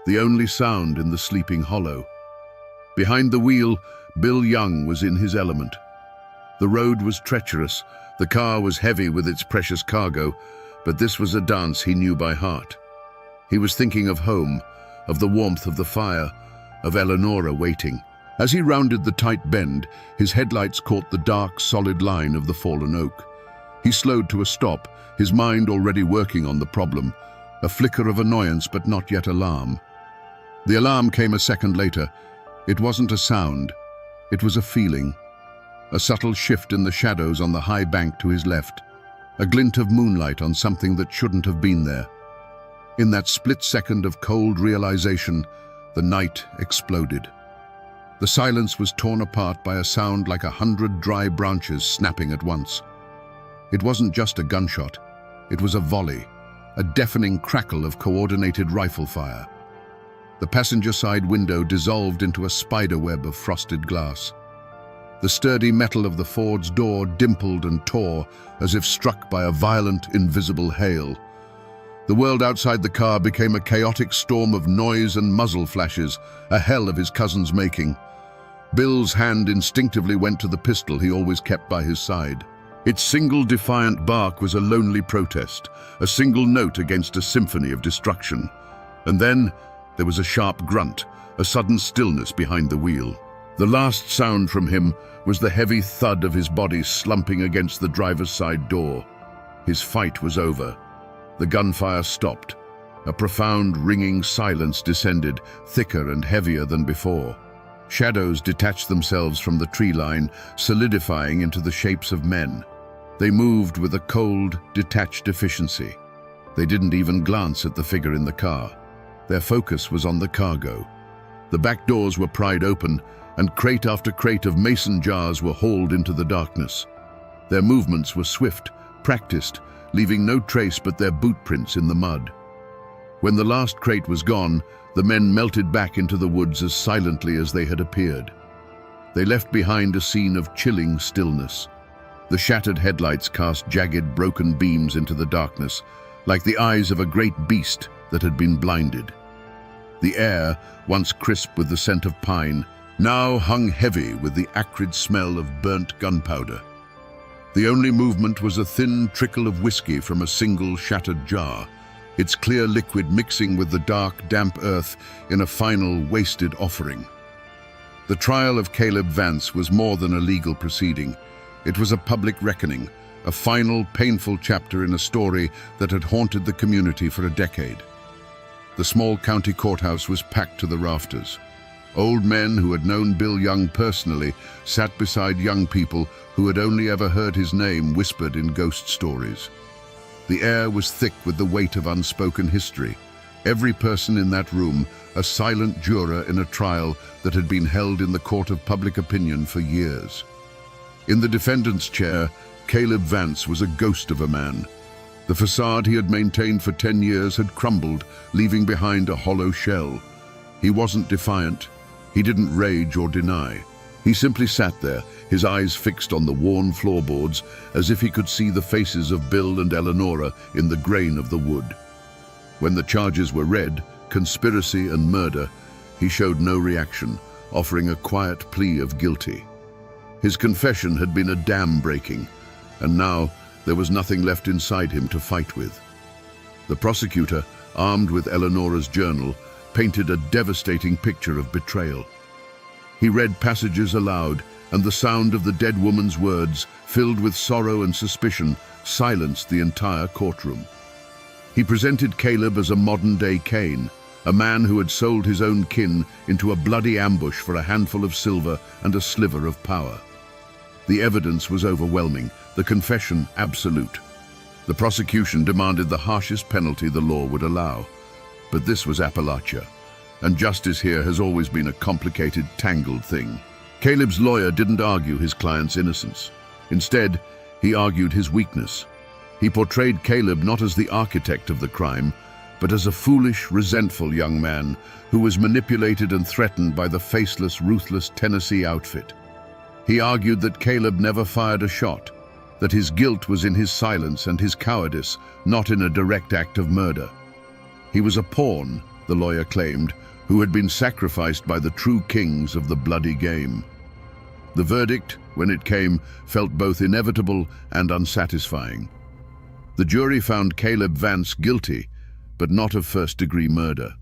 the only sound in the sleeping hollow. Behind the wheel, Bill Young was in his element. The road was treacherous, the car was heavy with its precious cargo, but this was a dance he knew by heart. He was thinking of home, of the warmth of the fire, of Eleanora waiting. As he rounded the tight bend, his headlights caught the dark, solid line of the fallen oak. He slowed to a stop, his mind already working on the problem, a flicker of annoyance but not yet alarm. The alarm came a second later. It wasn't a sound, it was a feeling. A subtle shift in the shadows on the high bank to his left, a glint of moonlight on something that shouldn't have been there. In that split second of cold realization, the night exploded. The silence was torn apart by a sound like 100 dry branches snapping at once. It wasn't just a gunshot, it was a volley, a deafening crackle of coordinated rifle fire. The passenger side window dissolved into a spider web of frosted glass. The sturdy metal of the Ford's door dimpled and tore as if struck by a violent, invisible hail. The world outside the car became a chaotic storm of noise and muzzle flashes, a hell of his cousin's making. Bill's hand instinctively went to the pistol he always kept by his side. Its single defiant bark was a lonely protest, a single note against a symphony of destruction. And then there was a sharp grunt, a sudden stillness behind the wheel. The last sound from him was the heavy thud of his body slumping against the driver's side door. His fight was over. The gunfire stopped. A profound, ringing silence descended, thicker and heavier than before. Shadows detached themselves from the tree line, solidifying into the shapes of men. They moved with a cold, detached efficiency. They didn't even glance at the figure in the car. Their focus was on the cargo. The back doors were pried open, and crate after crate of mason jars were hauled into the darkness. Their movements were swift, practiced, leaving no trace but their boot prints in the mud. When the last crate was gone, the men melted back into the woods as silently as they had appeared. They left behind a scene of chilling stillness. The shattered headlights cast jagged, broken beams into the darkness, like the eyes of a great beast that had been blinded. The air, once crisp with the scent of pine, now hung heavy with the acrid smell of burnt gunpowder. The only movement was a thin trickle of whiskey from a single shattered jar, its clear liquid mixing with the dark, damp earth in a final, wasted offering. The trial of Caleb Vance was more than a legal proceeding. It was a public reckoning, a final, painful chapter in a story that had haunted the community for a decade. The small county courthouse was packed to the rafters. Old men who had known Bill Young personally sat beside young people who had only ever heard his name whispered in ghost stories. The air was thick with the weight of unspoken history. Every person in that room, a silent juror in a trial that had been held in the court of public opinion for years. In the defendant's chair, Caleb Vance was a ghost of a man. The facade he had maintained for 10 years had crumbled, leaving behind a hollow shell. He wasn't defiant. He didn't rage or deny. He simply sat there, his eyes fixed on the worn floorboards, as if he could see the faces of Bill and Eleonora in the grain of the wood. When the charges were read, conspiracy and murder, he showed no reaction, offering a quiet plea of guilty. His confession had been a dam breaking, and now there was nothing left inside him to fight with. The prosecutor, armed with Eleonora's journal, painted a devastating picture of betrayal. He read passages aloud, and the sound of the dead woman's words, filled with sorrow and suspicion, silenced the entire courtroom. He presented Caleb as a modern-day Cain, a man who had sold his own kin into a bloody ambush for a handful of silver and a sliver of power. The evidence was overwhelming, the confession absolute. The prosecution demanded the harshest penalty the law would allow. But this was Appalachia, and justice here has always been a complicated, tangled thing. Caleb's lawyer didn't argue his client's innocence. Instead, he argued his weakness. He portrayed Caleb not as the architect of the crime, but as a foolish, resentful young man who was manipulated and threatened by the faceless, ruthless Tennessee outfit. He argued that Caleb never fired a shot, that his guilt was in his silence and his cowardice, not in a direct act of murder. He was a pawn, the lawyer claimed, who had been sacrificed by the true kings of the bloody game. The verdict, when it came, felt both inevitable and unsatisfying. The jury found Caleb Vance guilty, but not of first-degree murder.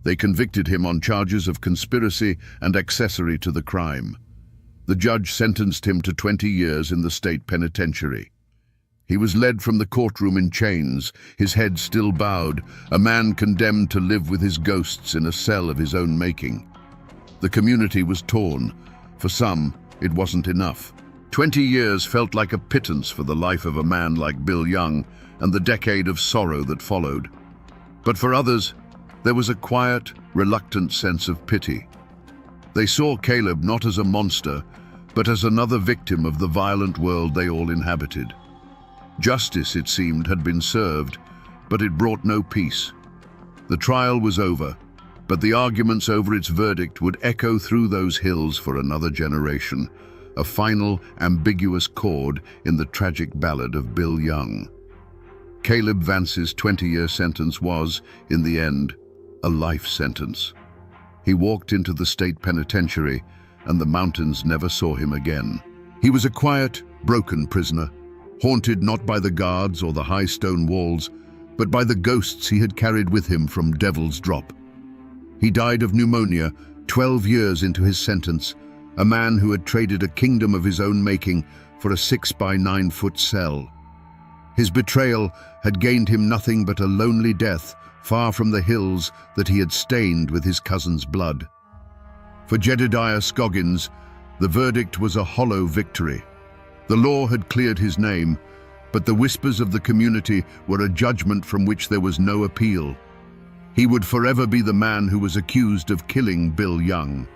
They convicted him on charges of conspiracy and accessory to the crime. The judge sentenced him to 20 years in the state penitentiary. He was led from the courtroom in chains, his head still bowed, a man condemned to live with his ghosts in a cell of his own making. The community was torn. For some, it wasn't enough. 20 years felt like a pittance for the life of a man like Bill Young and the decade of sorrow that followed. But for others, there was a quiet, reluctant sense of pity. They saw Caleb not as a monster, but as another victim of the violent world they all inhabited. Justice, it seemed, had been served, but it brought no peace. The trial was over, but the arguments over its verdict would echo through those hills for another generation, a final, ambiguous chord in the tragic ballad of Bill Young. Caleb Vance's 20-year sentence was, in the end, a life sentence. He walked into the state penitentiary, and the mountains never saw him again. He was a quiet, broken prisoner, haunted not by the guards or the high stone walls, but by the ghosts he had carried with him from Devil's Drop. He died of pneumonia 12 years into his sentence, a man who had traded a kingdom of his own making for a 6-by-9-foot cell. His betrayal had gained him nothing but a lonely death far from the hills that he had stained with his cousin's blood. For Jedediah Scoggins, the verdict was a hollow victory. The law had cleared his name, but the whispers of the community were a judgment from which there was no appeal. He would forever be the man who was accused of killing Bill Young.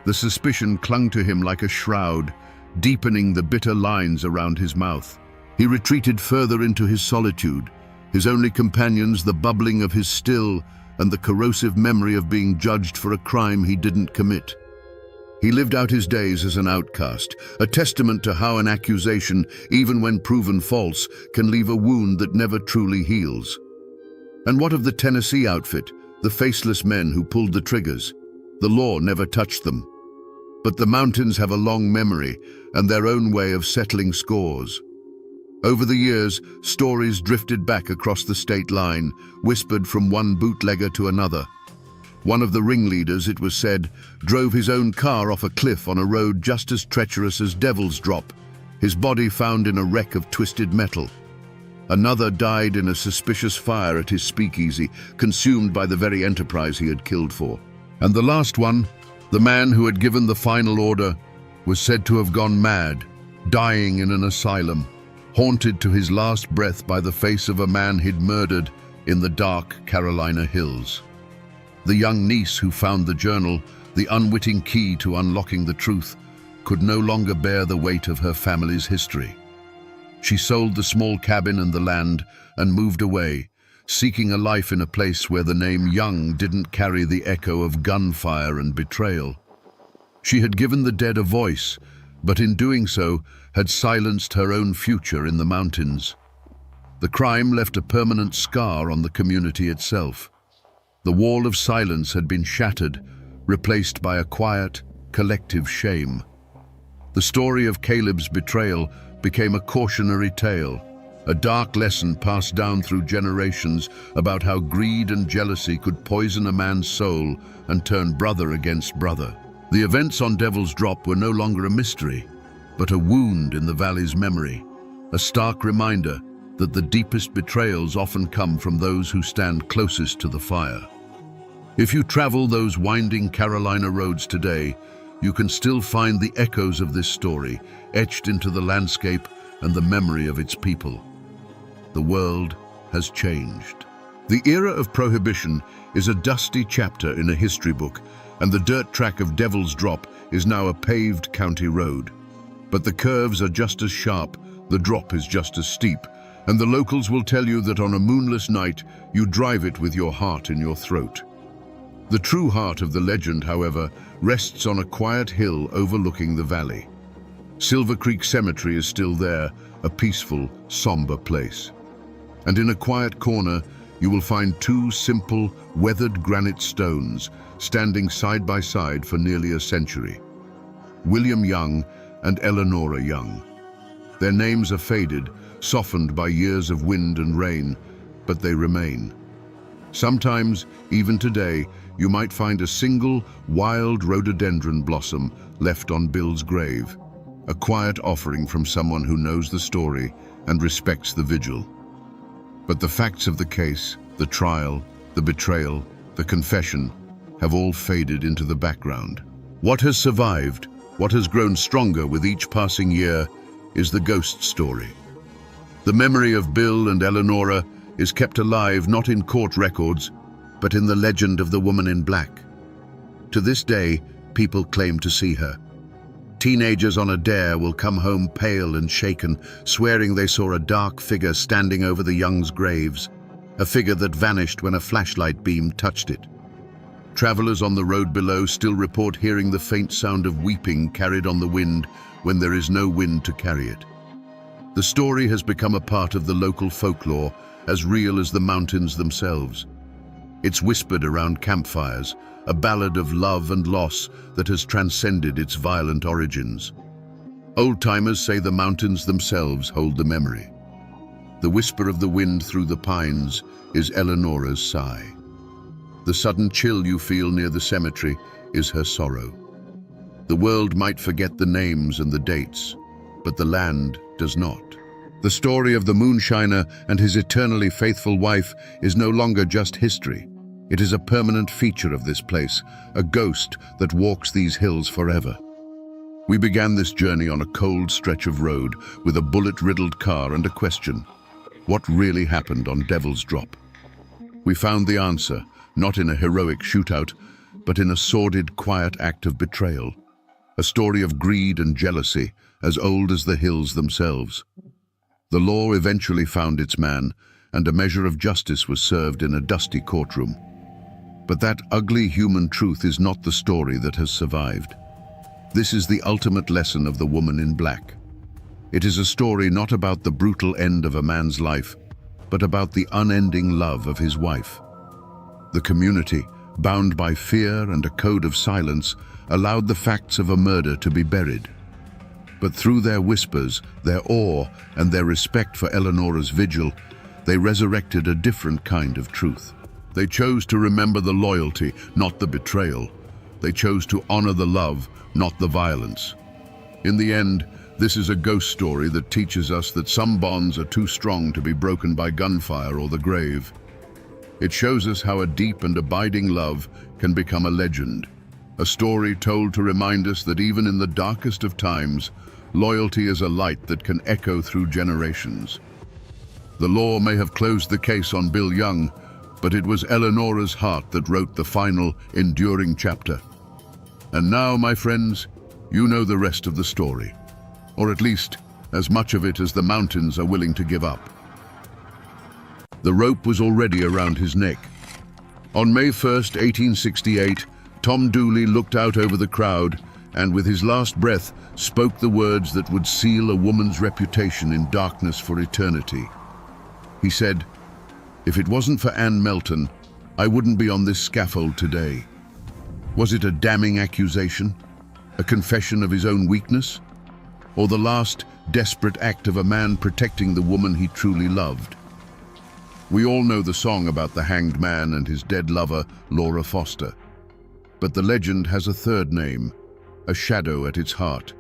The suspicion clung to him like a shroud, deepening the bitter lines around his mouth. He retreated further into his solitude, his only companions the bubbling of his still and the corrosive memory of being judged for a crime he didn't commit. He lived out his days as an outcast, a testament to how an accusation, even when proven false, can leave a wound that never truly heals. And what of the Tennessee outfit, the faceless men who pulled the triggers? The law never touched them. But the mountains have a long memory and their own way of settling scores. Over the years, stories drifted back across the state line, whispered from one bootlegger to another. One of the ringleaders, it was said, drove his own car off a cliff on a road just as treacherous as Devil's Drop, his body found in a wreck of twisted metal. Another died in a suspicious fire at his speakeasy, consumed by the very enterprise he had killed for. And the last one, the man who had given the final order, was said to have gone mad, dying in an asylum, haunted to his last breath by the face of a man he'd murdered in the dark Carolina hills. The young niece who found the journal, the unwitting key to unlocking the truth, could no longer bear the weight of her family's history. She sold the small cabin and the land and moved away, seeking a life in a place where the name Young didn't carry the echo of gunfire and betrayal. She had given the dead a voice, but in doing so had silenced her own future in the mountains. The crime left a permanent scar on the community itself. The wall of silence had been shattered, replaced by a quiet, collective shame. The story of Caleb's betrayal became a cautionary tale, a dark lesson passed down through generations about how greed and jealousy could poison a man's soul and turn brother against brother. The events on Devil's Drop were no longer a mystery, but a wound in the valley's memory, a stark reminder that the deepest betrayals often come from those who stand closest to the fire. If you travel those winding Carolina roads today, you can still find the echoes of this story etched into the landscape and the memory of its people. The world has changed. The era of Prohibition is a dusty chapter in a history book, and the dirt track of Devil's Drop is now a paved county road. But the curves are just as sharp, the drop is just as steep, and the locals will tell you that on a moonless night, you drive it with your heart in your throat. The true heart of the legend, however, rests on a quiet hill overlooking the valley. Silver Creek Cemetery is still there, a peaceful, somber place. And in a quiet corner, you will find two simple, weathered granite stones standing side by side for nearly a century. William Young and Eleanora Young. Their names are faded, softened by years of wind and rain, but they remain. Sometimes, even today, you might find a single wild rhododendron blossom left on Bill's grave, a quiet offering from someone who knows the story and respects the vigil. But the facts of the case, the trial, the betrayal, the confession, have all faded into the background. What has survived, what has grown stronger with each passing year, is the ghost story. The memory of Bill and Eleanora is kept alive not in court records, but in the legend of the woman in black. To this day, people claim to see her. Teenagers on a dare will come home pale and shaken, swearing they saw a dark figure standing over the Youngs' graves, a figure that vanished when a flashlight beam touched it. Travelers on the road below still report hearing the faint sound of weeping carried on the wind when there is no wind to carry it. The story has become a part of the local folklore, as real as the mountains themselves. It's whispered around campfires, a ballad of love and loss that has transcended its violent origins. Old-timers say the mountains themselves hold the memory. The whisper of the wind through the pines is Eleonora's sigh. The sudden chill you feel near the cemetery is her sorrow. The world might forget the names and the dates, but the land does not. The story of the moonshiner and his eternally faithful wife is no longer just history. It is a permanent feature of this place, a ghost that walks these hills forever. We began this journey on a cold stretch of road with a bullet-riddled car and a question: what really happened on Devil's Drop? We found the answer, not in a heroic shootout, but in a sordid, quiet act of betrayal. A story of greed and jealousy, as old as the hills themselves. The law eventually found its man, and a measure of justice was served in a dusty courtroom. But that ugly human truth is not the story that has survived. This is the ultimate lesson of The Woman in Black. It is a story not about the brutal end of a man's life, but about the unending love of his wife. The community, bound by fear and a code of silence, allowed the facts of a murder to be buried. But through their whispers, their awe, and their respect for Eleonora's vigil, they resurrected a different kind of truth. They chose to remember the loyalty, not the betrayal. They chose to honor the love, not the violence. In the end, this is a ghost story that teaches us that some bonds are too strong to be broken by gunfire or the grave. It shows us how a deep and abiding love can become a legend, a story told to remind us that even in the darkest of times, loyalty is a light that can echo through generations. The law may have closed the case on Bill Young, but it was Eleonora's heart that wrote the final, enduring chapter. And now, my friends, you know the rest of the story, or at least as much of it as the mountains are willing to give up. The rope was already around his neck. On May 1st, 1868, Tom Dooley looked out over the crowd and with his last breath spoke the words that would seal a woman's reputation in darkness for eternity. He said, "If it wasn't for Ann Melton, I wouldn't be on this scaffold today." Was it a damning accusation? A confession of his own weakness? Or the last, desperate act of a man protecting the woman he truly loved? We all know the song about the hanged man and his dead lover, Laura Foster. But the legend has a third name, a shadow at its heart.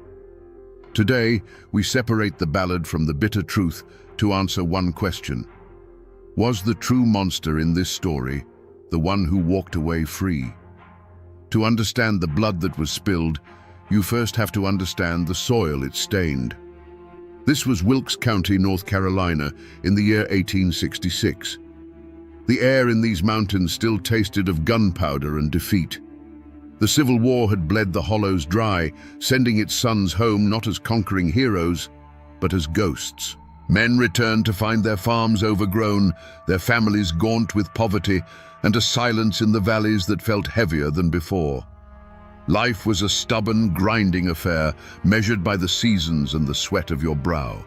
Today, we separate the ballad from the bitter truth to answer one question. Was the true monster in this story the one who walked away free? To understand the blood that was spilled, you first have to understand the soil it stained. This was Wilkes County, North Carolina, in the year 1866. The air in these mountains still tasted of gunpowder and defeat. The Civil War had bled the hollows dry, sending its sons home not as conquering heroes, but as ghosts. Men returned to find their farms overgrown, their families gaunt with poverty, and a silence in the valleys that felt heavier than before. Life was a stubborn, grinding affair, measured by the seasons and the sweat of your brow.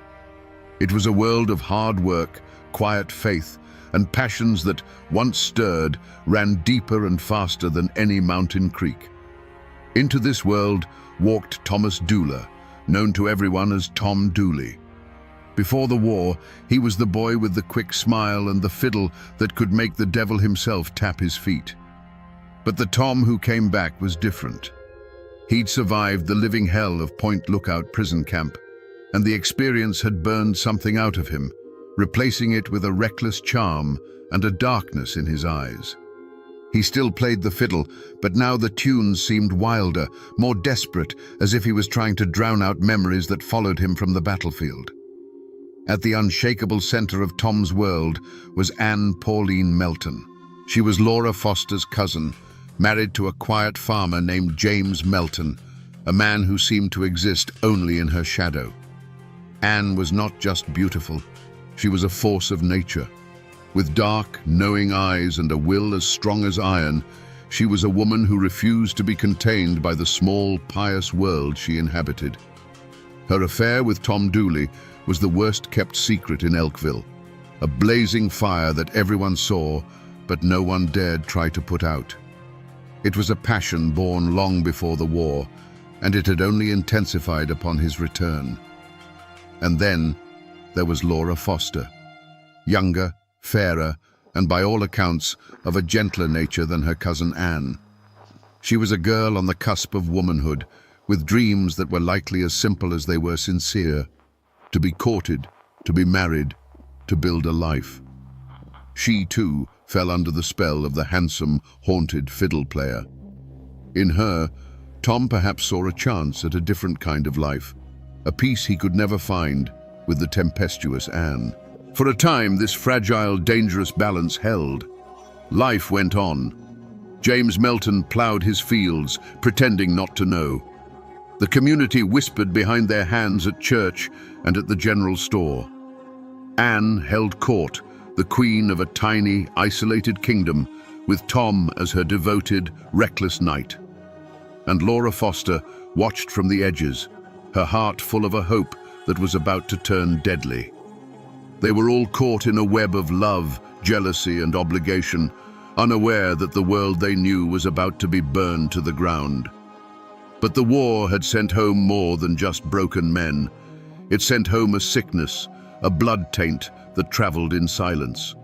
It was a world of hard work, quiet faith, and passions that, once stirred, ran deeper and faster than any mountain creek. Into this world walked Thomas Dooley, known to everyone as Tom Dooley. Before the war, he was the boy with the quick smile and the fiddle that could make the devil himself tap his feet. But the Tom who came back was different. He'd survived the living hell of Point Lookout prison camp, and the experience had burned something out of him, replacing it with a reckless charm and a darkness in his eyes. He still played the fiddle, but now the tunes seemed wilder, more desperate, as if he was trying to drown out memories that followed him from the battlefield. At the unshakable center of Tom's world was Ann Pauline Melton. She was Laura Foster's cousin, married to a quiet farmer named James Melton, a man who seemed to exist only in her shadow. Ann was not just beautiful, she was a force of nature. With dark, knowing eyes and a will as strong as iron, she was a woman who refused to be contained by the small, pious world she inhabited. Her affair with Tom Dooley was the worst-kept secret in Elkville, a blazing fire that everyone saw, but no one dared try to put out. It was a passion born long before the war, and it had only intensified upon his return. And then there was Laura Foster, younger, fairer, and by all accounts of a gentler nature than her cousin Anne. She was a girl on the cusp of womanhood, with dreams that were likely as simple as they were sincere: to be courted, to be married, to build a life. She, too, fell under the spell of the handsome, haunted fiddle player. In her, Tom perhaps saw a chance at a different kind of life, a peace he could never find with the tempestuous Anne. For a time, this fragile, dangerous balance held. Life went on. James Melton ploughed his fields, pretending not to know. The community whispered behind their hands at church and at the general store. Anne held court, the queen of a tiny, isolated kingdom, with Tom as her devoted, reckless knight. And Laura Foster watched from the edges, her heart full of a hope that was about to turn deadly. They were all caught in a web of love, jealousy, and obligation, unaware that the world they knew was about to be burned to the ground. But the war had sent home more than just broken men. It sent home a sickness, a blood taint that traveled in silence.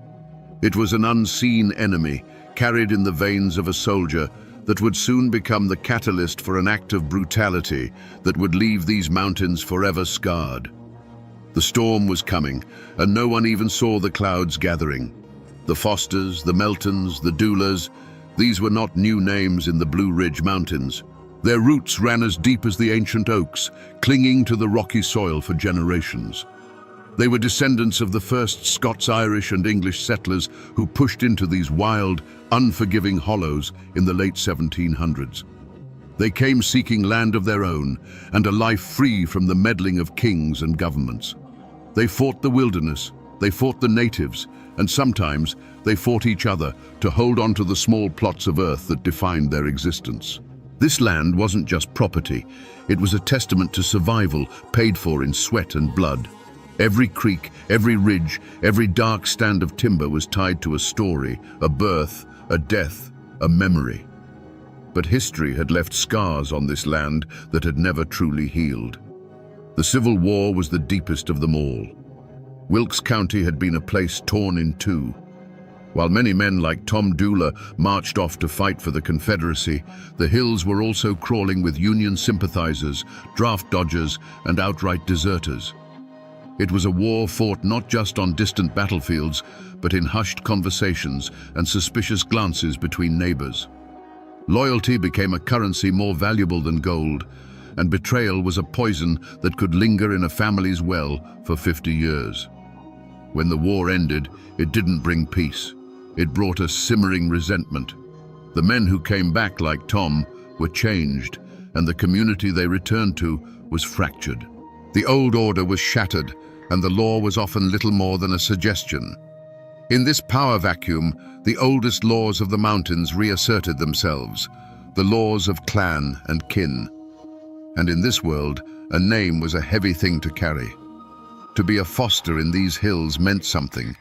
It was an unseen enemy, carried in the veins of a soldier, that would soon become the catalyst for an act of brutality that would leave these mountains forever scarred. The storm was coming, and no one even saw the clouds gathering. The Fosters, the Meltons, the Doulas, these were not new names in the Blue Ridge Mountains. Their roots ran as deep as the ancient oaks, clinging to the rocky soil for generations. They were descendants of the first Scots, Irish, and English settlers who pushed into these wild, unforgiving hollows in the late 1700s. They came seeking land of their own and a life free from the meddling of kings and governments. They fought the wilderness, they fought the natives, and sometimes they fought each other to hold on to the small plots of earth that defined their existence. This land wasn't just property, it was a testament to survival paid for in sweat and blood. Every creek, every ridge, every dark stand of timber was tied to a story, a birth, a death, a memory. But history had left scars on this land that had never truly healed. The Civil War was the deepest of them all. Wilkes County had been a place torn in two. While many men like Tom Dula marched off to fight for the Confederacy, the hills were also crawling with Union sympathizers, draft dodgers, and outright deserters. It was a war fought not just on distant battlefields, but in hushed conversations and suspicious glances between neighbors. Loyalty became a currency more valuable than gold, and betrayal was a poison that could linger in a family's well for 50 years. When the war ended, it didn't bring peace. It brought a simmering resentment. The men who came back, like Tom, were changed, and the community they returned to was fractured. The old order was shattered, and the law was often little more than a suggestion. In this power vacuum, the oldest laws of the mountains reasserted themselves, the laws of clan and kin. And in this world, a name was a heavy thing to carry. To be a Foster in these hills meant something.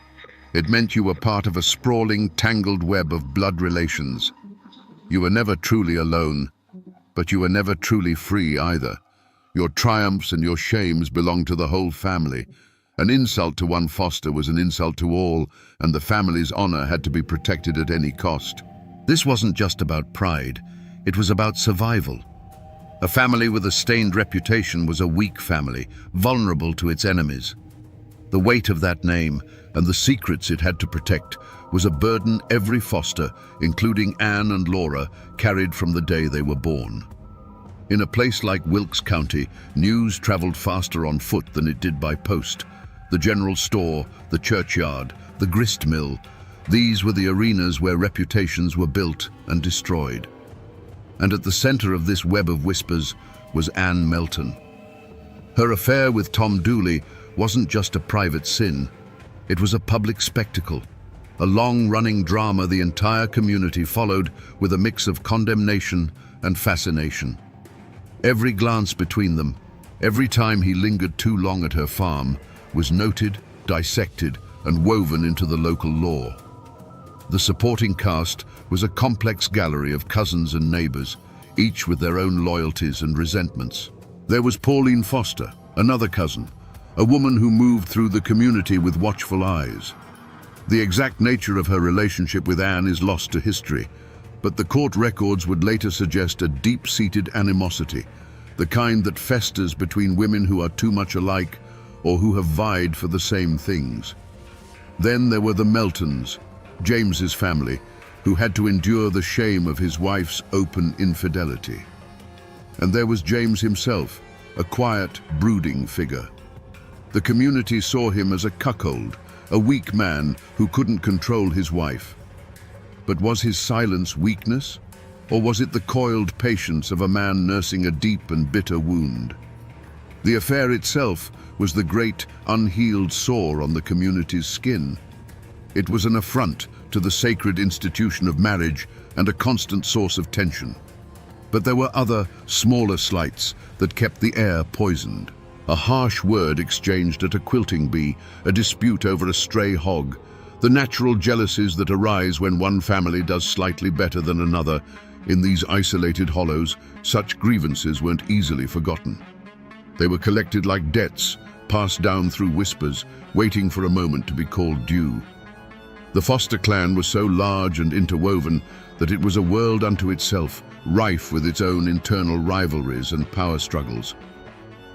It meant you were part of a sprawling, tangled web of blood relations. You were never truly alone, but you were never truly free either. Your triumphs and your shames belonged to the whole family. An insult to one Foster was an insult to all, and the family's honor had to be protected at any cost. This wasn't just about pride, it was about survival. A family with a stained reputation was a weak family, vulnerable to its enemies. The weight of that name, and the secrets it had to protect, was a burden every Foster, including Anne and Laura, carried from the day they were born. In a place like Wilkes County, news traveled faster on foot than it did by post. The general store, the churchyard, the grist mill, these were the arenas where reputations were built and destroyed. And at the center of this web of whispers was Anne Melton. Her affair with Tom Dooley wasn't just a private sin. It was a public spectacle, a long-running drama the entire community followed with a mix of condemnation and fascination. Every glance between them, every time he lingered too long at her farm, was noted, dissected, and woven into the local law. The supporting cast was a complex gallery of cousins and neighbors, each with their own loyalties and resentments. There was Pauline Foster, another cousin, a woman who moved through the community with watchful eyes. The exact nature of her relationship with Anne is lost to history, but the court records would later suggest a deep-seated animosity, the kind that festers between women who are too much alike or who have vied for the same things. Then there were the Meltons, James's family, who had to endure the shame of his wife's open infidelity. And there was James himself, a quiet, brooding figure. The community saw him as a cuckold, a weak man who couldn't control his wife. But was his silence weakness, or was it the coiled patience of a man nursing a deep and bitter wound? The affair itself was the great, unhealed sore on the community's skin. It was an affront to the sacred institution of marriage and a constant source of tension. But there were other, smaller slights that kept the air poisoned. A harsh word exchanged at a quilting bee, a dispute over a stray hog, the natural jealousies that arise when one family does slightly better than another. In these isolated hollows, such grievances weren't easily forgotten. They were collected like debts, passed down through whispers, waiting for a moment to be called due. The Foster clan was so large and interwoven that it was a world unto itself, rife with its own internal rivalries and power struggles.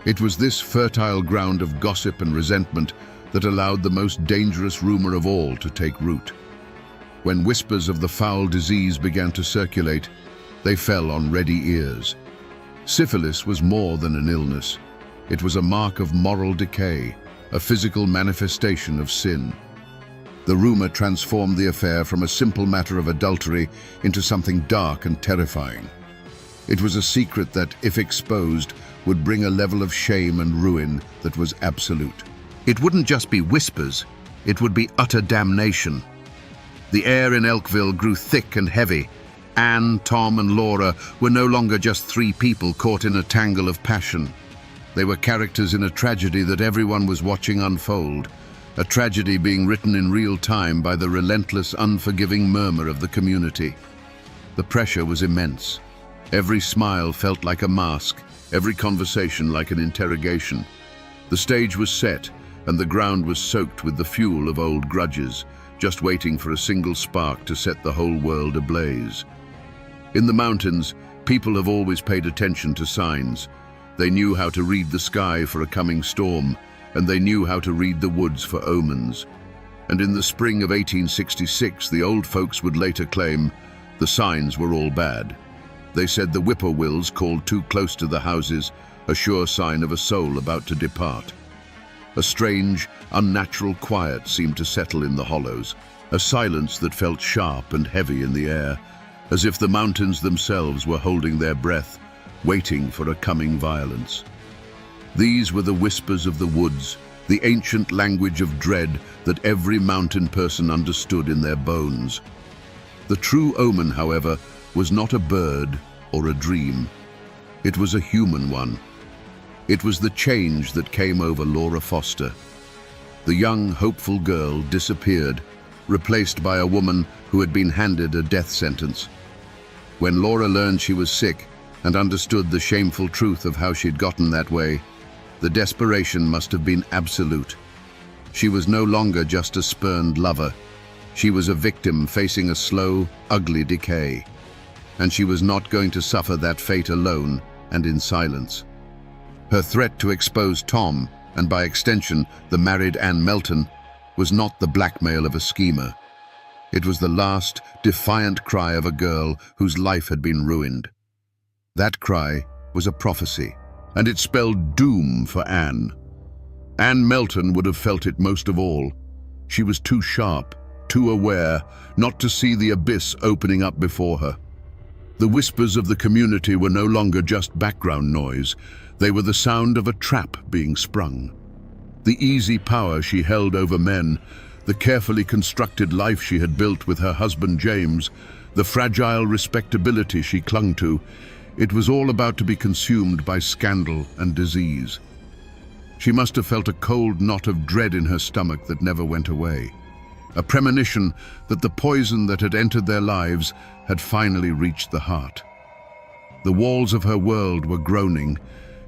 It was this fertile ground of gossip and resentment that allowed the most dangerous rumor of all to take root. When whispers of the foul disease began to circulate, they fell on ready ears. Syphilis was more than an illness. It was a mark of moral decay, a physical manifestation of sin. The rumor transformed the affair from a simple matter of adultery into something dark and terrifying. It was a secret that, if exposed, would bring a level of shame and ruin that was absolute. It wouldn't just be whispers, it would be utter damnation. The air in Elkville grew thick and heavy. Anne, Tom, and Laura were no longer just three people caught in a tangle of passion. They were characters in a tragedy that everyone was watching unfold, a tragedy being written in real time by the relentless, unforgiving murmur of the community. The pressure was immense. Every smile felt like a mask, every conversation like an interrogation. The stage was set, and the ground was soaked with the fuel of old grudges, just waiting for a single spark to set the whole world ablaze. In the mountains, people have always paid attention to signs. They knew how to read the sky for a coming storm, and they knew how to read the woods for omens. And in the spring of 1866, the old folks would later claim the signs were all bad. They said the whippoorwills called too close to the houses, a sure sign of a soul about to depart. A strange, unnatural quiet seemed to settle in the hollows, a silence that felt sharp and heavy in the air, as if the mountains themselves were holding their breath, waiting for a coming violence. These were the whispers of the woods, the ancient language of dread that every mountain person understood in their bones. The true omen, however, was not a bird or a dream. It was a human one. It was the change that came over Laura Foster. The young, hopeful girl disappeared, replaced by a woman who had been handed a death sentence. When Laura learned she was sick and understood the shameful truth of how she'd gotten that way, the desperation must have been absolute. She was no longer just a spurned lover. She was a victim facing a slow, ugly decay. And she was not going to suffer that fate alone and in silence. Her threat to expose Tom, and by extension the married Anne Melton, was not the blackmail of a schemer. It was the last, defiant cry of a girl whose life had been ruined. That cry was a prophecy, and it spelled doom for Anne. Anne Melton would have felt it most of all. She was too sharp, too aware, not to see the abyss opening up before her. The whispers of the community were no longer just background noise. They were the sound of a trap being sprung. The easy power she held over men, the carefully constructed life she had built with her husband James, the fragile respectability she clung to, it was all about to be consumed by scandal and disease. She must have felt a cold knot of dread in her stomach that never went away. a premonition that the poison that had entered their lives had finally reached the heart. The walls of her world were groaning,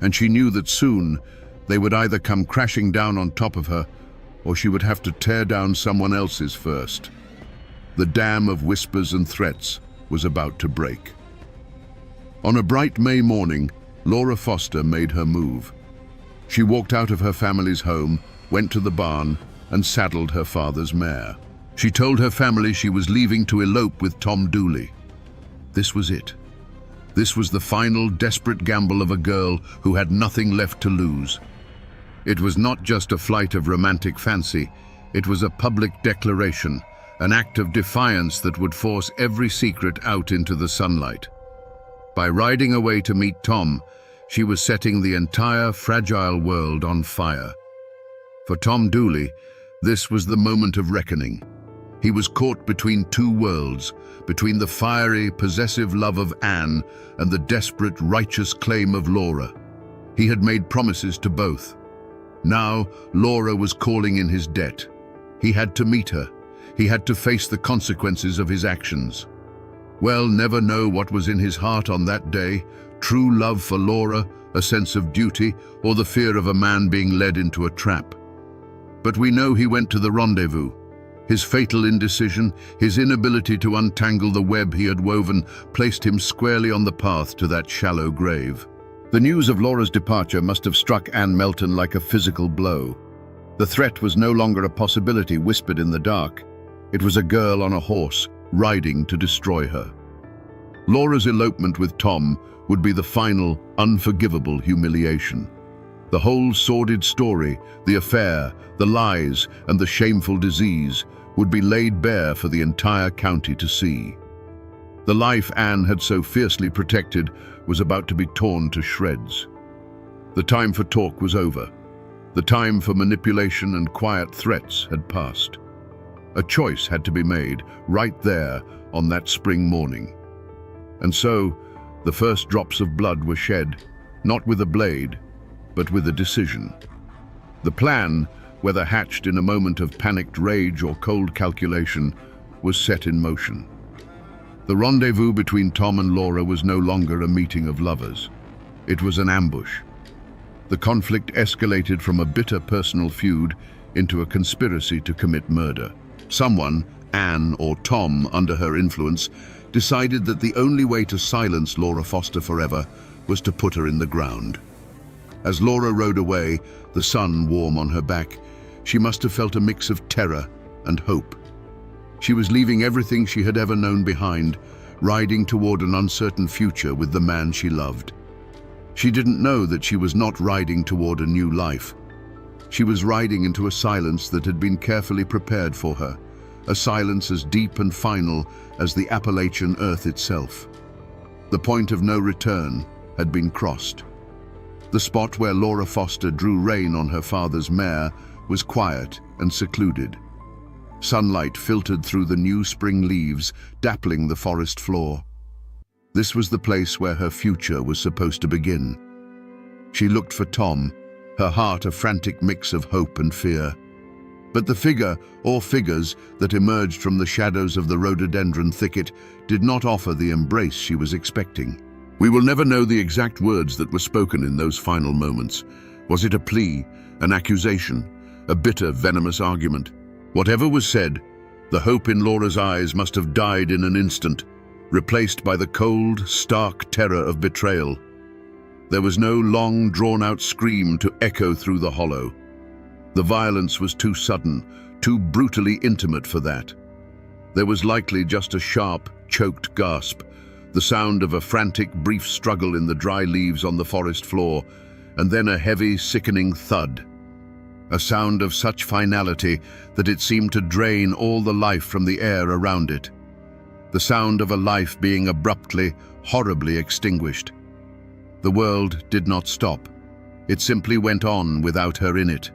and she knew that soon they would either come crashing down on top of her, or she would have to tear down someone else's first. The dam of whispers and threats was about to break. On a bright May morning, Laura Foster made her move. She walked out of her family's home, went to the barn, and saddled her father's mare. She told her family she was leaving to elope with Tom Dooley. This was it. This was the final desperate gamble of a girl who had nothing left to lose. It was not just a flight of romantic fancy, it was a public declaration, an act of defiance that would force every secret out into the sunlight. By riding away to meet Tom, she was setting the entire fragile world on fire. For Tom Dooley, this was the moment of reckoning. He was caught between two worlds, between the fiery, possessive love of Anne and the desperate, righteous claim of Laura. He had made promises to both. Now, Laura was calling in his debt. He had to meet her. He had to face the consequences of his actions. We'll never know what was in his heart on that day, true love for Laura, a sense of duty, or the fear of a man being led into a trap. But we know he went to the rendezvous. His fatal indecision, his inability to untangle the web he had woven, placed him squarely on the path to that shallow grave. The news of Laura's departure must have struck Anne Melton like a physical blow. The threat was no longer a possibility whispered in the dark. It was a girl on a horse, riding to destroy her. Laura's elopement with Tom would be the final, unforgivable humiliation. The whole sordid story, the affair, the lies, and the shameful disease would be laid bare for the entire county to see. The life Anne had so fiercely protected was about to be torn to shreds. The time for talk was over. The time for manipulation and quiet threats had passed. A choice had to be made right there on that spring morning. And so, the first drops of blood were shed, not with a blade, but with a decision. The plan, whether hatched in a moment of panicked rage or cold calculation, was set in motion. The rendezvous between Tom and Laura was no longer a meeting of lovers. It was an ambush. The conflict escalated from a bitter personal feud into a conspiracy to commit murder. Someone, Anne or Tom, under her influence, decided that the only way to silence Laura Foster forever was to put her in the ground. As Laura rode away, the sun warm on her back, she must have felt a mix of terror and hope. She was leaving everything she had ever known behind, riding toward an uncertain future with the man she loved. She didn't know that she was not riding toward a new life. She was riding into a silence that had been carefully prepared for her, a silence as deep and final as the Appalachian earth itself. The point of no return had been crossed. The spot where Laura Foster drew rein on her father's mare was quiet and secluded. Sunlight filtered through the new spring leaves, dappling the forest floor. This was the place where her future was supposed to begin. She looked for Tom, her heart a frantic mix of hope and fear. But the figure, or figures, that emerged from the shadows of the rhododendron thicket did not offer the embrace she was expecting. We will never know the exact words that were spoken in those final moments. Was it a plea, an accusation, a bitter, venomous argument? Whatever was said, the hope in Laura's eyes must have died in an instant, replaced by the cold, stark terror of betrayal. There was no long, drawn-out scream to echo through the hollow. The violence was too sudden, too brutally intimate for that. There was likely just a sharp, choked gasp, the sound of a frantic, brief struggle in the dry leaves on the forest floor, and then a heavy, sickening thud. A sound of such finality that it seemed to drain all the life from the air around it. The sound of a life being abruptly, horribly extinguished. The world did not stop. It simply went on without her in it.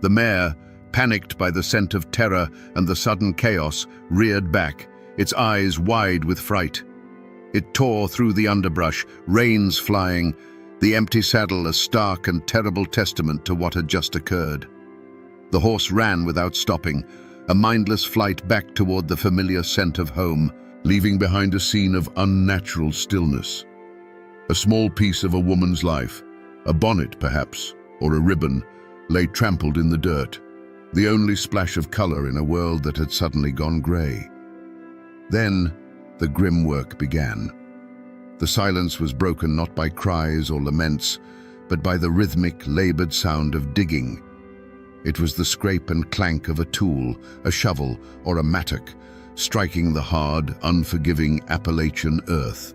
The mare, panicked by the scent of terror and the sudden chaos, reared back, its eyes wide with fright. It tore through the underbrush, reins flying, the empty saddle a stark and terrible testament to what had just occurred. The horse ran without stopping, a mindless flight back toward the familiar scent of home, leaving behind a scene of unnatural stillness. A small piece of a woman's life, a bonnet perhaps, or a ribbon, lay trampled in the dirt, the only splash of color in a world that had suddenly gone gray. Then, the grim work began. The silence was broken not by cries or laments, but by the rhythmic, labored sound of digging. It was the scrape and clank of a tool, a shovel, or a mattock, striking the hard, unforgiving Appalachian earth.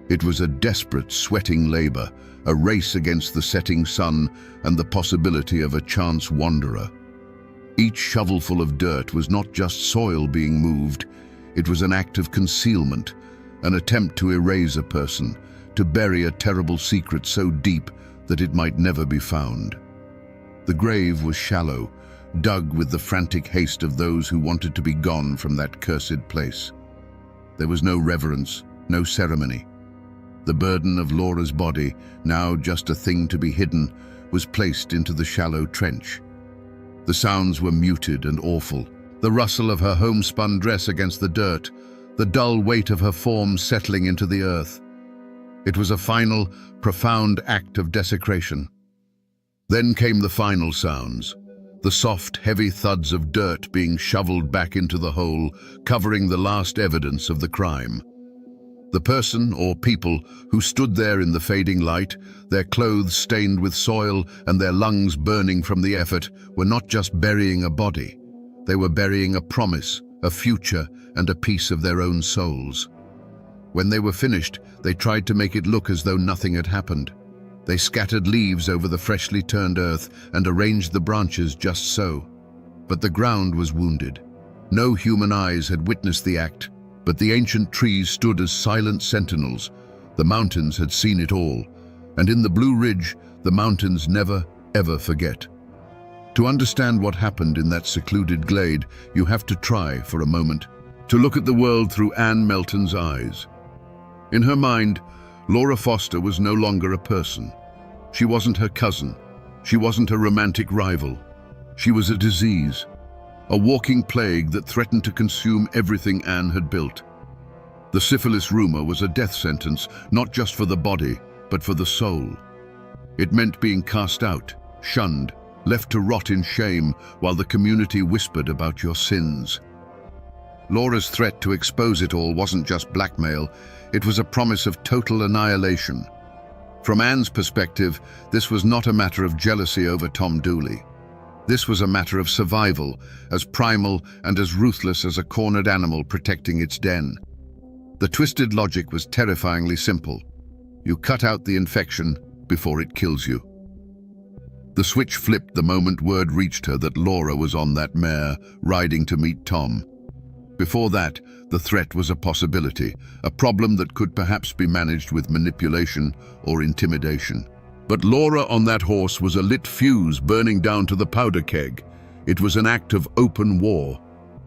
It was a desperate, sweating labor, a race against the setting sun and the possibility of a chance wanderer. Each shovelful of dirt was not just soil being moved, it was an act of concealment, an attempt to erase a person, to bury a terrible secret so deep that it might never be found. The grave was shallow, dug with the frantic haste of those who wanted to be gone from that cursed place. There was no reverence, no ceremony. The burden of Laura's body, now just a thing to be hidden, was placed into the shallow trench. The sounds were muted and awful. The rustle of her homespun dress against the dirt, the dull weight of her form settling into the earth. It was a final, profound act of desecration. Then came the final sounds, the soft, heavy thuds of dirt being shoveled back into the hole, covering the last evidence of the crime. The person or people who stood there in the fading light, their clothes stained with soil and their lungs burning from the effort, were not just burying a body. They were burying a promise, a future, and a piece of their own souls. When they were finished, they tried to make it look as though nothing had happened. They scattered leaves over the freshly turned earth and arranged the branches just so. But the ground was wounded. No human eyes had witnessed the act, but the ancient trees stood as silent sentinels. The mountains had seen it all, and in the Blue Ridge, the mountains never, ever forget. To understand what happened in that secluded glade, you have to try, for a moment, to look at the world through Anne Melton's eyes. In her mind, Laura Foster was no longer a person. She wasn't her cousin. She wasn't a romantic rival. She was a disease, a walking plague that threatened to consume everything Anne had built. The syphilis rumor was a death sentence, not just for the body, but for the soul. It meant being cast out, shunned, left to rot in shame while the community whispered about your sins. Laura's threat to expose it all wasn't just blackmail, it was a promise of total annihilation. From Anne's perspective, this was not a matter of jealousy over Tom Dooley. This was a matter of survival, as primal and as ruthless as a cornered animal protecting its den. The twisted logic was terrifyingly simple. You cut out the infection before it kills you. The switch flipped the moment word reached her that Laura was on that mare, riding to meet Tom. Before that, the threat was a possibility, a problem that could perhaps be managed with manipulation or intimidation. But Laura on that horse was a lit fuse burning down to the powder keg. It was an act of open war.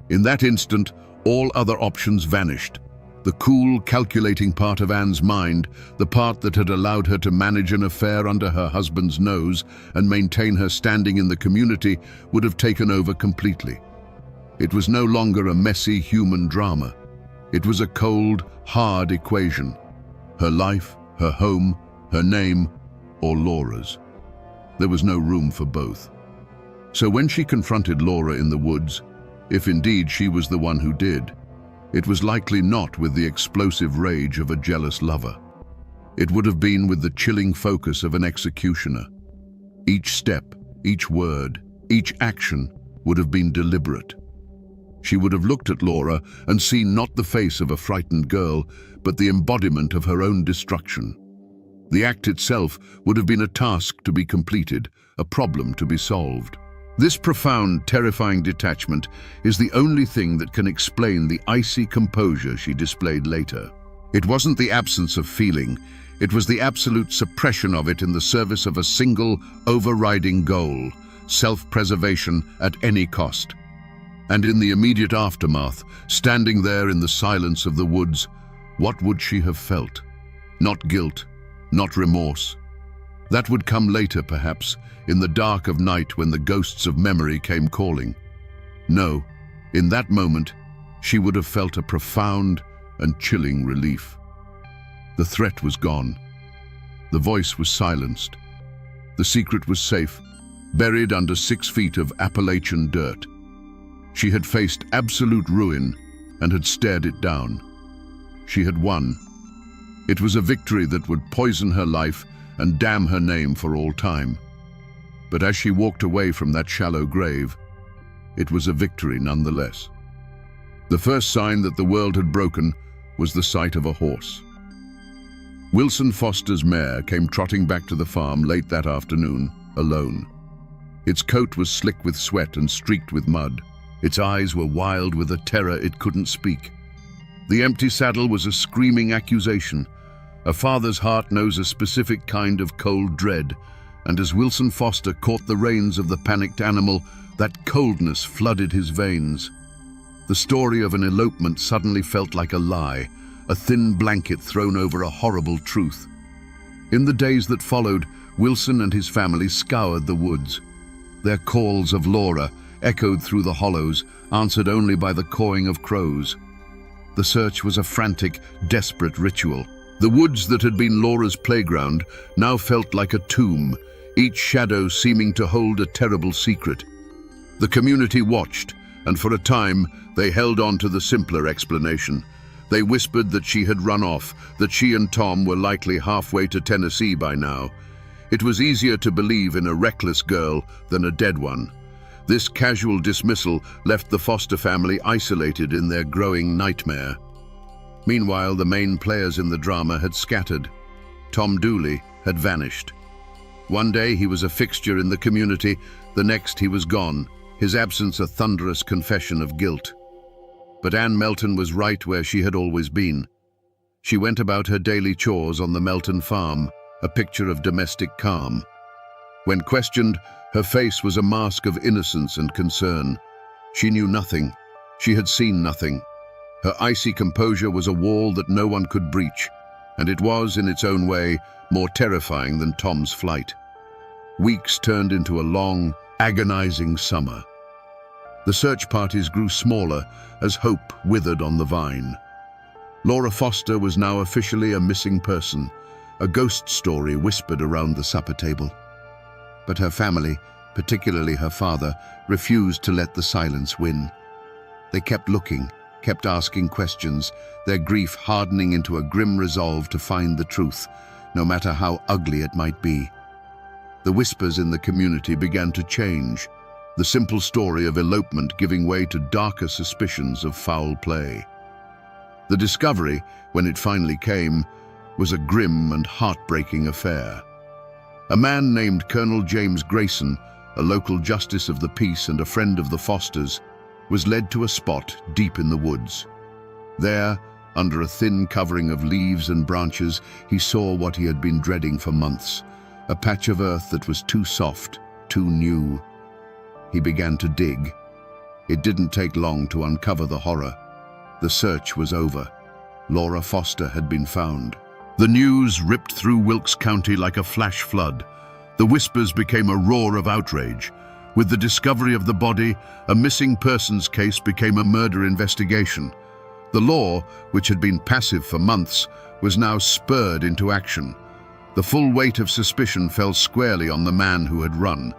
In that instant, all other options vanished. The cool, calculating part of Anne's mind, the part that had allowed her to manage an affair under her husband's nose and maintain her standing in the community, would have taken over completely. It was no longer a messy human drama. It was a cold, hard equation. Her life, her home, her name, or Laura's. There was no room for both. So when she confronted Laura in the woods, if indeed she was the one who did, it was likely not with the explosive rage of a jealous lover. It would have been with the chilling focus of an executioner. Each step, each word, each action would have been deliberate. She would have looked at Laura and seen not the face of a frightened girl, but the embodiment of her own destruction. The act itself would have been a task to be completed, a problem to be solved. This profound, terrifying detachment is the only thing that can explain the icy composure she displayed later. It wasn't the absence of feeling, it was the absolute suppression of it in the service of a single, overriding goal, self-preservation at any cost. And in the immediate aftermath, standing there in the silence of the woods, what would she have felt? Not guilt, not remorse. That would come later, perhaps, in the dark of night when the ghosts of memory came calling. No, In that moment, she would have felt a profound and chilling relief. The threat was gone. The voice was silenced. The secret was safe, buried under 6 feet of Appalachian dirt. She had faced absolute ruin and had stared it down. She had won. It was a victory that would poison her life and damn her name for all time. But as she walked away from that shallow grave, it was a victory nonetheless. The first sign that the world had broken was the sight of a horse. Wilson Foster's mare came trotting back to the farm late that afternoon, alone. Its coat was slick with sweat and streaked with mud. Its eyes were wild with a terror it couldn't speak. The empty saddle was a screaming accusation. A father's heart knows a specific kind of cold dread, and as Wilson Foster caught the reins of the panicked animal, that coldness flooded his veins. The story of an elopement suddenly felt like a lie, a thin blanket thrown over a horrible truth. In the days that followed, Wilson and his family scoured the woods. Their calls of Laura echoed through the hollows, answered only by the cawing of crows. The search was a frantic, desperate ritual. The woods that had been Laura's playground now felt like a tomb, each shadow seeming to hold a terrible secret. The community watched, and for a time they held on to the simpler explanation. They whispered that she had run off, that she and Tom were likely halfway to Tennessee by now. It was easier to believe in a reckless girl than a dead one. This casual dismissal left the Foster family isolated in their growing nightmare. Meanwhile, the main players in the drama had scattered. Tom Dooley had vanished. One day he was a fixture in the community, the next he was gone, his absence a thunderous confession of guilt. But Ann Melton was right where she had always been. She went about her daily chores on the Melton farm, a picture of domestic calm. When questioned, her face was a mask of innocence and concern. She knew nothing. She had seen nothing. Her icy composure was a wall that no one could breach, and it was, in its own way, more terrifying than Tom's flight. Weeks turned into a long, agonizing summer. The search parties grew smaller as hope withered on the vine. Laura Foster was now officially a missing person, a ghost story whispered around the supper table. But her family, particularly her father, refused to let the silence win. They kept looking, kept asking questions, their grief hardening into a grim resolve to find the truth, no matter how ugly it might be. The whispers in the community began to change, the simple story of elopement giving way to darker suspicions of foul play. The discovery, when it finally came, was a grim and heartbreaking affair. A man named Colonel James Grayson, a local justice of the peace and a friend of the Fosters, was led to a spot deep in the woods. There, under a thin covering of leaves and branches, he saw what he had been dreading for months, a patch of earth that was too soft, too new. He began to dig. It didn't take long to uncover the horror. The search was over. Laura Foster had been found. The news ripped through Wilkes County like a flash flood. The whispers became a roar of outrage. With the discovery of the body, a missing persons case became a murder investigation. The law, which had been passive for months, was now spurred into action. The full weight of suspicion fell squarely on the man who had run.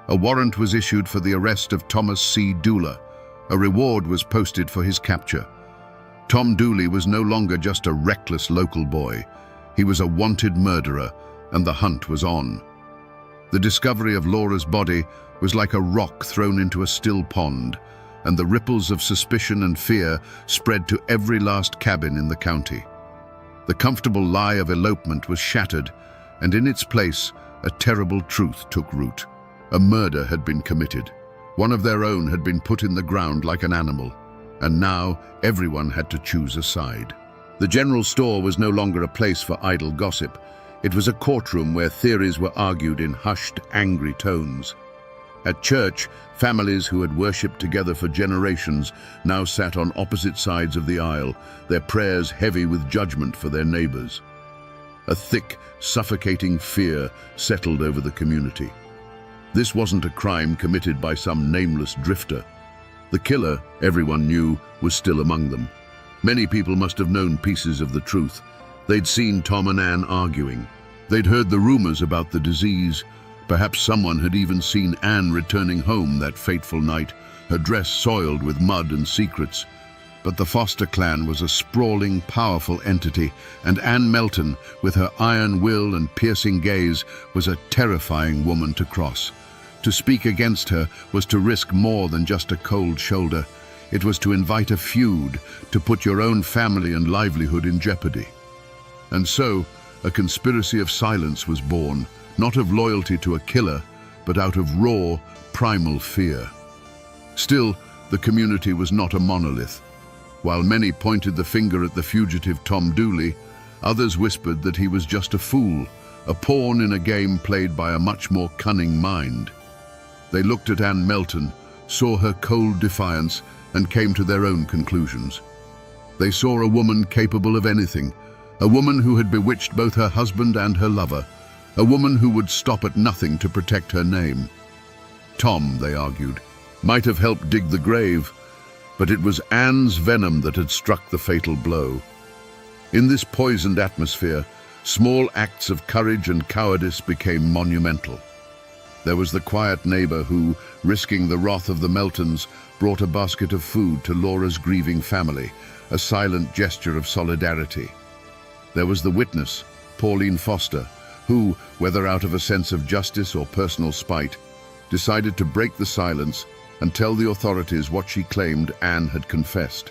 A warrant was issued for the arrest of Thomas C. Dooley. A reward was posted for his capture. Tom Dooley was no longer just a reckless local boy. He was a wanted murderer, and the hunt was on. The discovery of Laura's body was like a rock thrown into a still pond, and the ripples of suspicion and fear spread to every last cabin in the county. The comfortable lie of elopement was shattered, and in its place, a terrible truth took root. A murder had been committed. One of their own had been put in the ground like an animal, and now everyone had to choose a side. The general store was no longer a place for idle gossip. It was a courtroom where theories were argued in hushed, angry tones. At church, families who had worshipped together for generations now sat on opposite sides of the aisle, their prayers heavy with judgment for their neighbors. A thick, suffocating fear settled over the community. This wasn't a crime committed by some nameless drifter. The killer, everyone knew, was still among them. Many people must have known pieces of the truth. They'd seen Tom and Anne arguing. They'd heard the rumors about the disease. Perhaps someone had even seen Anne returning home that fateful night, her dress soiled with mud and secrets. But the Foster clan was a sprawling, powerful entity, and Anne Melton, with her iron will and piercing gaze, was a terrifying woman to cross. To speak against her was to risk more than just a cold shoulder. It was to invite a feud, to put your own family and livelihood in jeopardy. And so, a conspiracy of silence was born, not of loyalty to a killer, but out of raw, primal fear. Still, the community was not a monolith. While many pointed the finger at the fugitive Tom Dooley, others whispered that he was just a fool, a pawn in a game played by a much more cunning mind. They looked at Anne Melton, saw her cold defiance, and came to their own conclusions. They saw a woman capable of anything, a woman who had bewitched both her husband and her lover, a woman who would stop at nothing to protect her name. Tom, they argued, might have helped dig the grave, but it was Anne's venom that had struck the fatal blow. In this poisoned atmosphere, small acts of courage and cowardice became monumental. There was the quiet neighbor who, risking the wrath of the Meltons, brought a basket of food to Laura's grieving family, a silent gesture of solidarity. There was the witness, Pauline Foster, who, whether out of a sense of justice or personal spite, decided to break the silence and tell the authorities what she claimed Anne had confessed.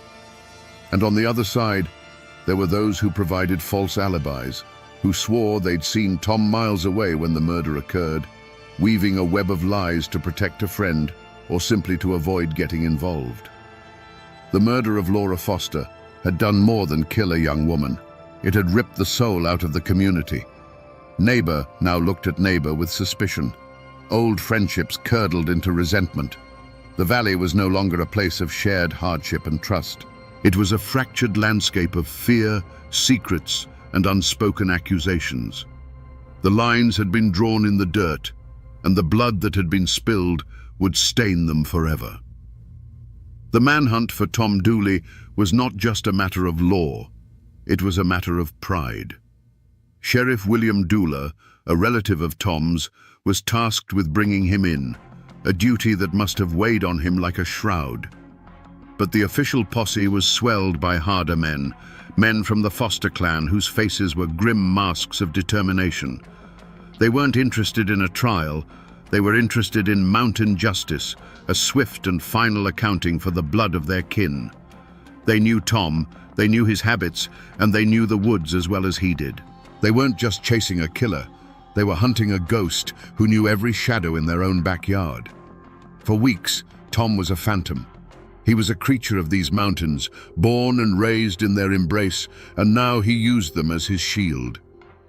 And on the other side, there were those who provided false alibis, who swore they'd seen Tom miles away when the murder occurred, weaving a web of lies to protect a friend or simply to avoid getting involved. The murder of Laura Foster had done more than kill a young woman. It had ripped the soul out of the community. Neighbor now looked at neighbor with suspicion. Old friendships curdled into resentment. The valley was no longer a place of shared hardship and trust. It was a fractured landscape of fear, secrets, and unspoken accusations. The lines had been drawn in the dirt, and the blood that had been spilled would stain them forever. The manhunt for Tom Dooley was not just a matter of law, it was a matter of pride. Sheriff William Dooler, a relative of Tom's, was tasked with bringing him in, a duty that must have weighed on him like a shroud. But the official posse was swelled by harder men, men from the Foster clan whose faces were grim masks of determination. They weren't interested in a trial, they were interested in mountain justice, a swift and final accounting for the blood of their kin. They knew Tom, they knew his habits, and they knew the woods as well as he did. They weren't just chasing a killer, they were hunting a ghost who knew every shadow in their own backyard. For weeks, Tom was a phantom. He was a creature of these mountains, born and raised in their embrace, and now he used them as his shield.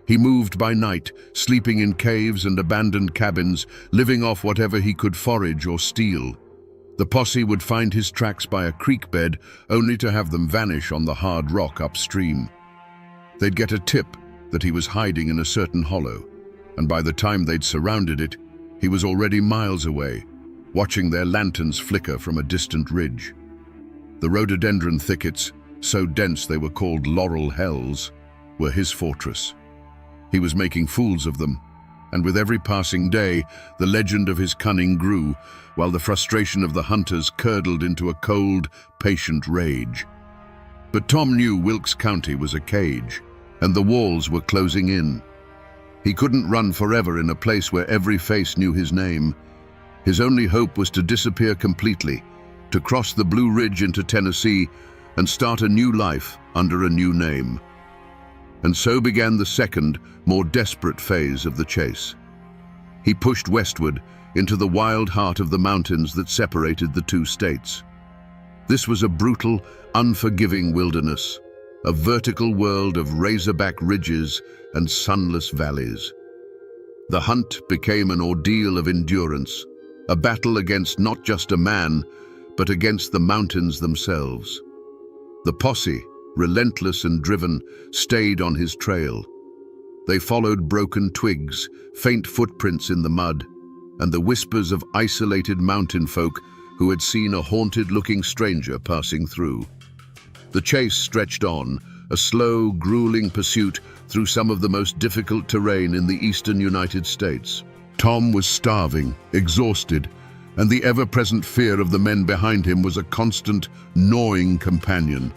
He moved by night, sleeping in caves and abandoned cabins, living off whatever he could forage or steal. The posse would find his tracks by a creek bed, only to have them vanish on the hard rock upstream. They'd get a tip that he was hiding in a certain hollow, and by the time they'd surrounded it, he was already miles away, watching their lanterns flicker from a distant ridge. The rhododendron thickets, so dense they were called laurel hells, were his fortress. He was making fools of them, and with every passing day, the legend of his cunning grew, while the frustration of the hunters curdled into a cold, patient rage. But Tom knew Wilkes County was a cage, and the walls were closing in. He couldn't run forever in a place where every face knew his name. His only hope was to disappear completely, to cross the Blue Ridge into Tennessee and start a new life under a new name. And so began the second, more desperate phase of the chase. He pushed westward into the wild heart of the mountains that separated the two states. This was a brutal, unforgiving wilderness, a vertical world of razorback ridges and sunless valleys. The hunt became an ordeal of endurance, a battle against not just a man, but against the mountains themselves. The posse, relentless and driven, stayed on his trail. They followed broken twigs, faint footprints in the mud, and the whispers of isolated mountain folk who had seen a haunted-looking stranger passing through. The chase stretched on, a slow, grueling pursuit through some of the most difficult terrain in the eastern United States. Tom was starving, exhausted, and the ever-present fear of the men behind him was a constant, gnawing companion.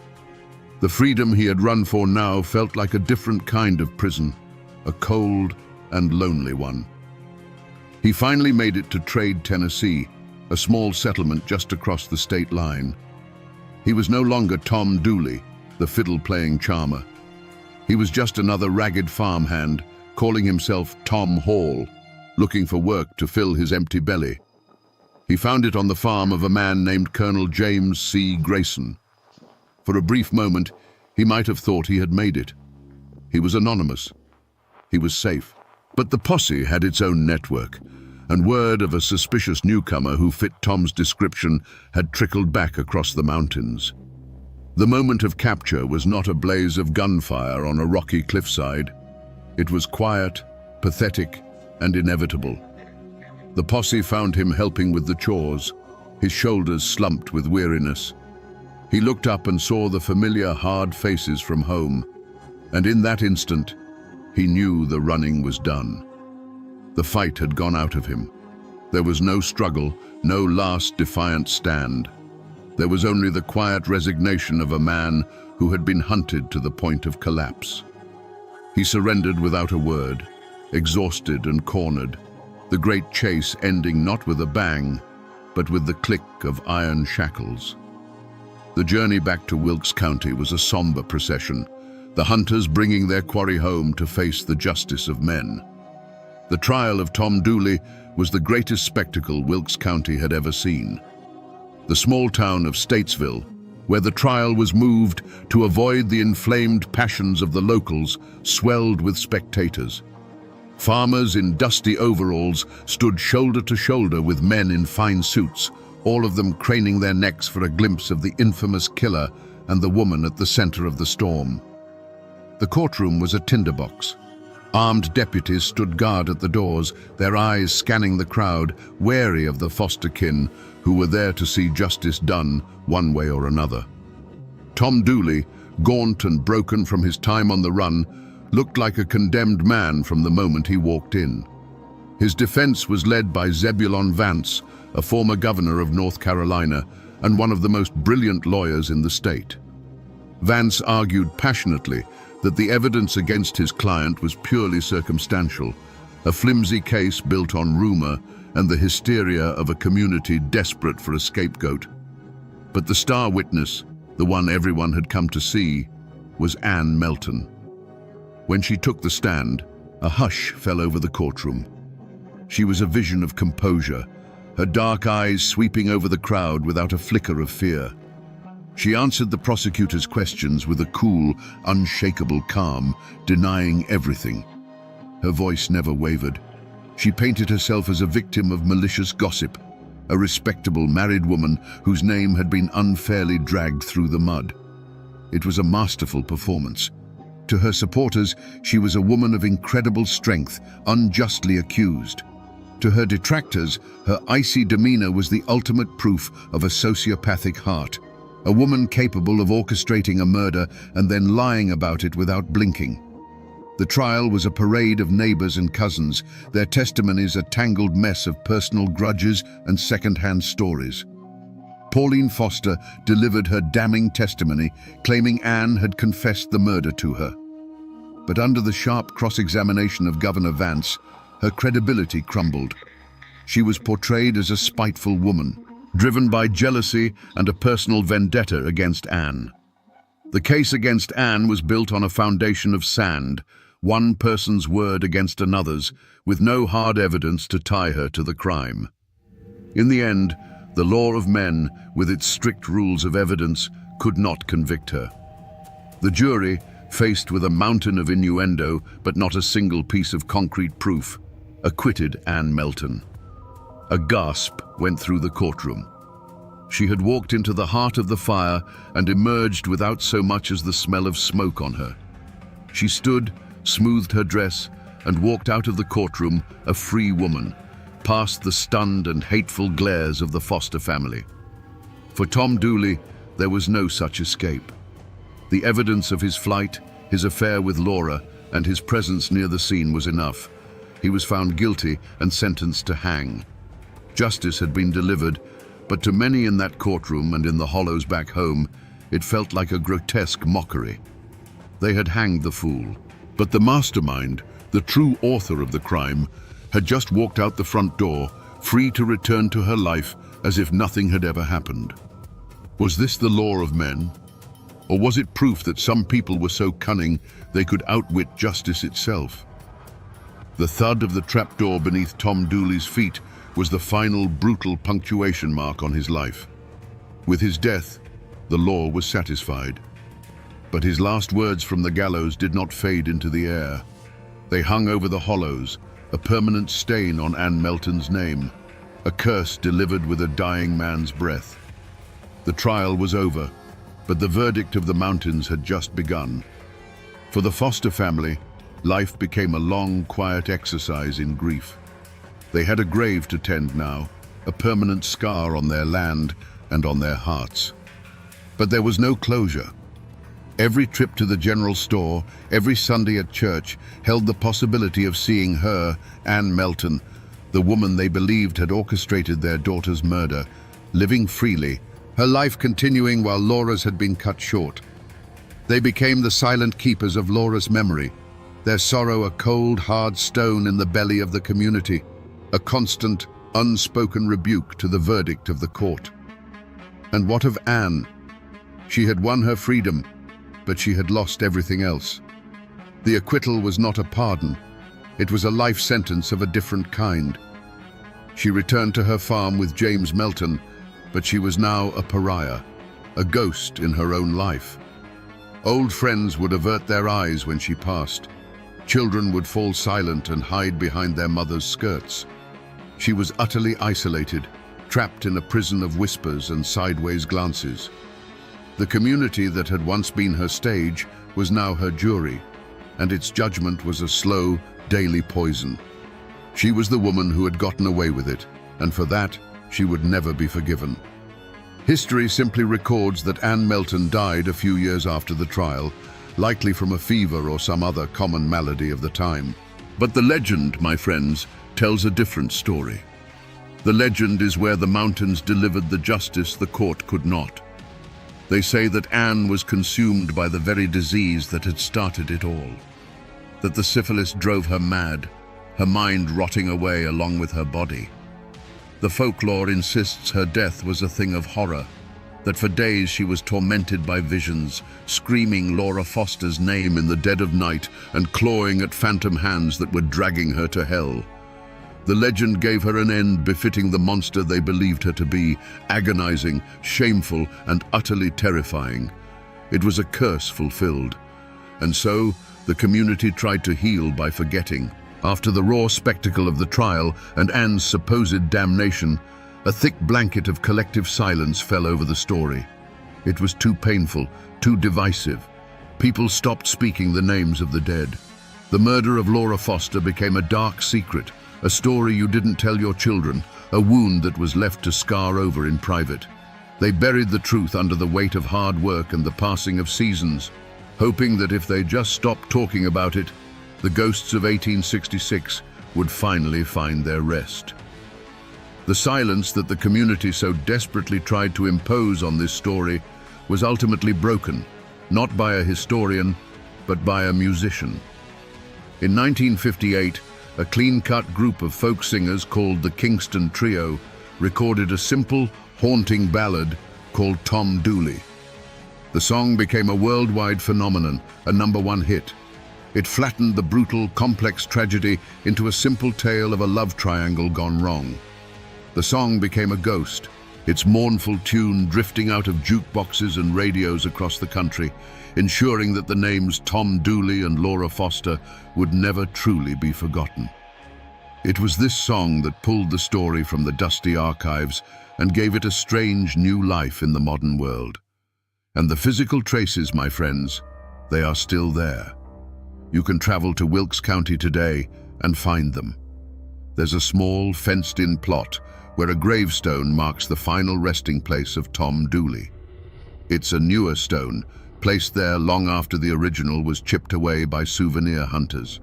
The freedom he had run for now felt like a different kind of prison, a cold and lonely one. He finally made it to Trade, Tennessee, a small settlement just across the state line. He was no longer Tom Dooley, the fiddle-playing charmer. He was just another ragged farmhand, calling himself Tom Hall, looking for work to fill his empty belly. He found it on the farm of a man named Colonel James C. Grayson. For a brief moment, he might have thought he had made it. He was anonymous. He was safe. But the posse had its own network, and word of a suspicious newcomer who fit Tom's description had trickled back across the mountains. The moment of capture was not a blaze of gunfire on a rocky cliffside. It was quiet, pathetic, and inevitable. The posse found him helping with the chores, his shoulders slumped with weariness. He looked up and saw the familiar hard faces from home, and in that instant, he knew the running was done. The fight had gone out of him. There was no struggle, no last defiant stand. There was only the quiet resignation of a man who had been hunted to the point of collapse. He surrendered without a word, exhausted and cornered, the great chase ending not with a bang, but with the click of iron shackles. The journey back to Wilkes County was a somber procession, the hunters bringing their quarry home to face the justice of men. The trial of Tom Dooley was the greatest spectacle Wilkes County had ever seen. The small town of Statesville, where the trial was moved to avoid the inflamed passions of the locals, swelled with spectators. Farmers in dusty overalls stood shoulder to shoulder with men in fine suits, all of them craning their necks for a glimpse of the infamous killer and the woman at the center of the storm. The courtroom was a tinderbox. Armed deputies stood guard at the doors, their eyes scanning the crowd, wary of the foster-kin who were there to see justice done one way or another. Tom Dooley, gaunt and broken from his time on the run, looked like a condemned man from the moment he walked in. His defense was led by Zebulon Vance, a former governor of North Carolina and one of the most brilliant lawyers in the state. Vance argued passionately that the evidence against his client was purely circumstantial, a flimsy case built on rumor and the hysteria of a community desperate for a scapegoat. But the star witness, the one everyone had come to see, was Ann Melton. When she took the stand, a hush fell over the courtroom. She was a vision of composure, her dark eyes sweeping over the crowd without a flicker of fear. She answered the prosecutor's questions with a cool, unshakable calm, denying everything. Her voice never wavered. She painted herself as a victim of malicious gossip, a respectable married woman whose name had been unfairly dragged through the mud. It was a masterful performance. To her supporters, she was a woman of incredible strength, unjustly accused. To her detractors, her icy demeanor was the ultimate proof of a sociopathic heart, a woman capable of orchestrating a murder and then lying about it without blinking. The trial was a parade of neighbors and cousins, their testimonies a tangled mess of personal grudges and second-hand stories. Pauline Foster delivered her damning testimony, claiming Anne had confessed the murder to her. But under the sharp cross-examination of Governor Vance, her credibility crumbled. She was portrayed as a spiteful woman, driven by jealousy and a personal vendetta against Anne. The case against Anne was built on a foundation of sand, one person's word against another's, with no hard evidence to tie her to the crime. In the end, the law of men, with its strict rules of evidence, could not convict her. The jury, faced with a mountain of innuendo but not a single piece of concrete proof, acquitted Ann Melton. A gasp went through the courtroom. She had walked into the heart of the fire and emerged without so much as the smell of smoke on her. She stood, smoothed her dress, and walked out of the courtroom a free woman, past the stunned and hateful glares of the Foster family. For Tom Dooley, there was no such escape. The evidence of his flight, his affair with Laura, and his presence near the scene was enough. He was found guilty and sentenced to hang. Justice had been delivered, but to many in that courtroom and in the hollows back home, it felt like a grotesque mockery. They had hanged the fool, but the mastermind, the true author of the crime, had just walked out the front door, free to return to her life as if nothing had ever happened. Was this the law of men? Or was it proof that some people were so cunning they could outwit justice itself? The thud of the trapdoor beneath Tom Dooley's feet was the final brutal punctuation mark on his life. With his death, the law was satisfied. But his last words from the gallows did not fade into the air. They hung over the hollows, a permanent stain on Ann Melton's name, a curse delivered with a dying man's breath. The trial was over, but the verdict of the mountains had just begun. For the Foster family, life became a long, quiet exercise in grief. They had a grave to tend now, a permanent scar on their land and on their hearts. But there was no closure. Every trip to the general store, every Sunday at church, held the possibility of seeing her, Ann Melton, the woman they believed had orchestrated their daughter's murder, living freely, her life continuing while Laura's had been cut short. They became the silent keepers of Laura's memory, their sorrow a cold, hard stone in the belly of the community, a constant, unspoken rebuke to the verdict of the court. And what of Ann? She had won her freedom, but she had lost everything else. The acquittal was not a pardon. It was a life sentence of a different kind. She returned to her farm with James Melton, but she was now a pariah, a ghost in her own life. Old friends would avert their eyes when she passed. Children would fall silent and hide behind their mother's skirts. She was utterly isolated, trapped in a prison of whispers and sideways glances. The community that had once been her stage was now her jury, and its judgment was a slow, daily poison. She was the woman who had gotten away with it, and for that, she would never be forgiven. History simply records that Ann Melton died a few years after the trial, likely from a fever or some other common malady of the time. But the legend, my friends, tells a different story. The legend is where the mountains delivered the justice the court could not. They say that Ann was consumed by the very disease that had started it all, that the syphilis drove her mad, her mind rotting away along with her body. The folklore insists her death was a thing of horror, that for days she was tormented by visions, screaming Laura Foster's name in the dead of night and clawing at phantom hands that were dragging her to hell. The legend gave her an end befitting the monster they believed her to be, agonizing, shameful, and utterly terrifying. It was a curse fulfilled. And so, the community tried to heal by forgetting. After the raw spectacle of the trial and Ann's supposed damnation, a thick blanket of collective silence fell over the story. It was too painful, too divisive. People stopped speaking the names of the dead. The murder of Laura Foster became a dark secret, a story you didn't tell your children, a wound that was left to scar over in private. They buried the truth under the weight of hard work and the passing of seasons, hoping that if they just stopped talking about it, the ghosts of 1866 would finally find their rest. The silence that the community so desperately tried to impose on this story was ultimately broken, not by a historian, but by a musician. In 1958, a clean-cut group of folk singers called the Kingston Trio recorded a simple, haunting ballad called Tom Dooley. The song became a worldwide phenomenon, a #1 hit. It flattened the brutal, complex tragedy into a simple tale of a love triangle gone wrong. The song became a ghost, its mournful tune drifting out of jukeboxes and radios across the country, ensuring that the names Tom Dooley and Laura Foster would never truly be forgotten. It was this song that pulled the story from the dusty archives and gave it a strange new life in the modern world. And the physical traces, my friends, they are still there. You can travel to Wilkes County today and find them. There's a small, fenced-in plot where a gravestone marks the final resting place of Tom Dooley. It's a newer stone, placed there long after the original was chipped away by souvenir hunters.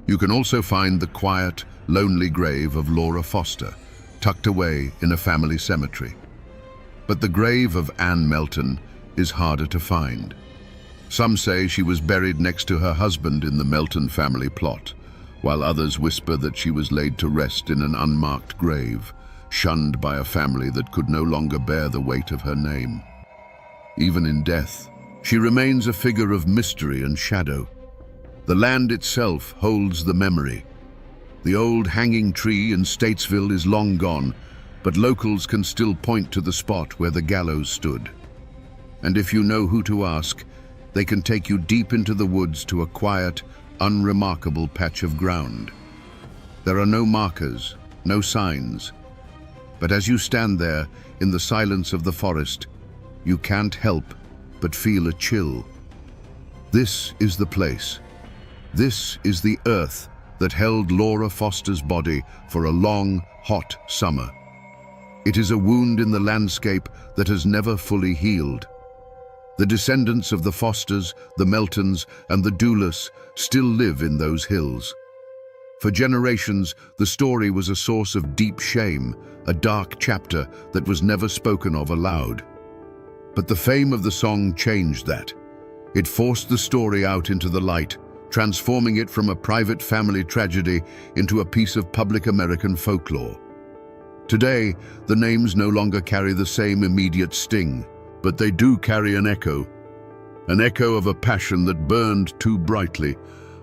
You can also find the quiet, lonely grave of Laura Foster, tucked away in a family cemetery. But the grave of Anne Melton is harder to find. Some say she was buried next to her husband in the Melton family plot, while others whisper that she was laid to rest in an unmarked grave, shunned by a family that could no longer bear the weight of her name. Even in death, she remains a figure of mystery and shadow. The land itself holds the memory. The old hanging tree in Statesville is long gone, but locals can still point to the spot where the gallows stood. And if you know who to ask, they can take you deep into the woods to a quiet, unremarkable patch of ground. There are no markers, no signs. But as you stand there in the silence of the forest, you can't help but feel a chill. This is the place. This is the earth that held Laura Foster's body for a long, hot summer. It is a wound in the landscape that has never fully healed. The descendants of the Fosters, the Meltons, and the Doulis still live in those hills. For generations, the story was a source of deep shame, a dark chapter that was never spoken of aloud. But the fame of the song changed that. It forced the story out into the light, transforming it from a private family tragedy into a piece of public American folklore. Today, the names no longer carry the same immediate sting, but they do carry an echo of a passion that burned too brightly,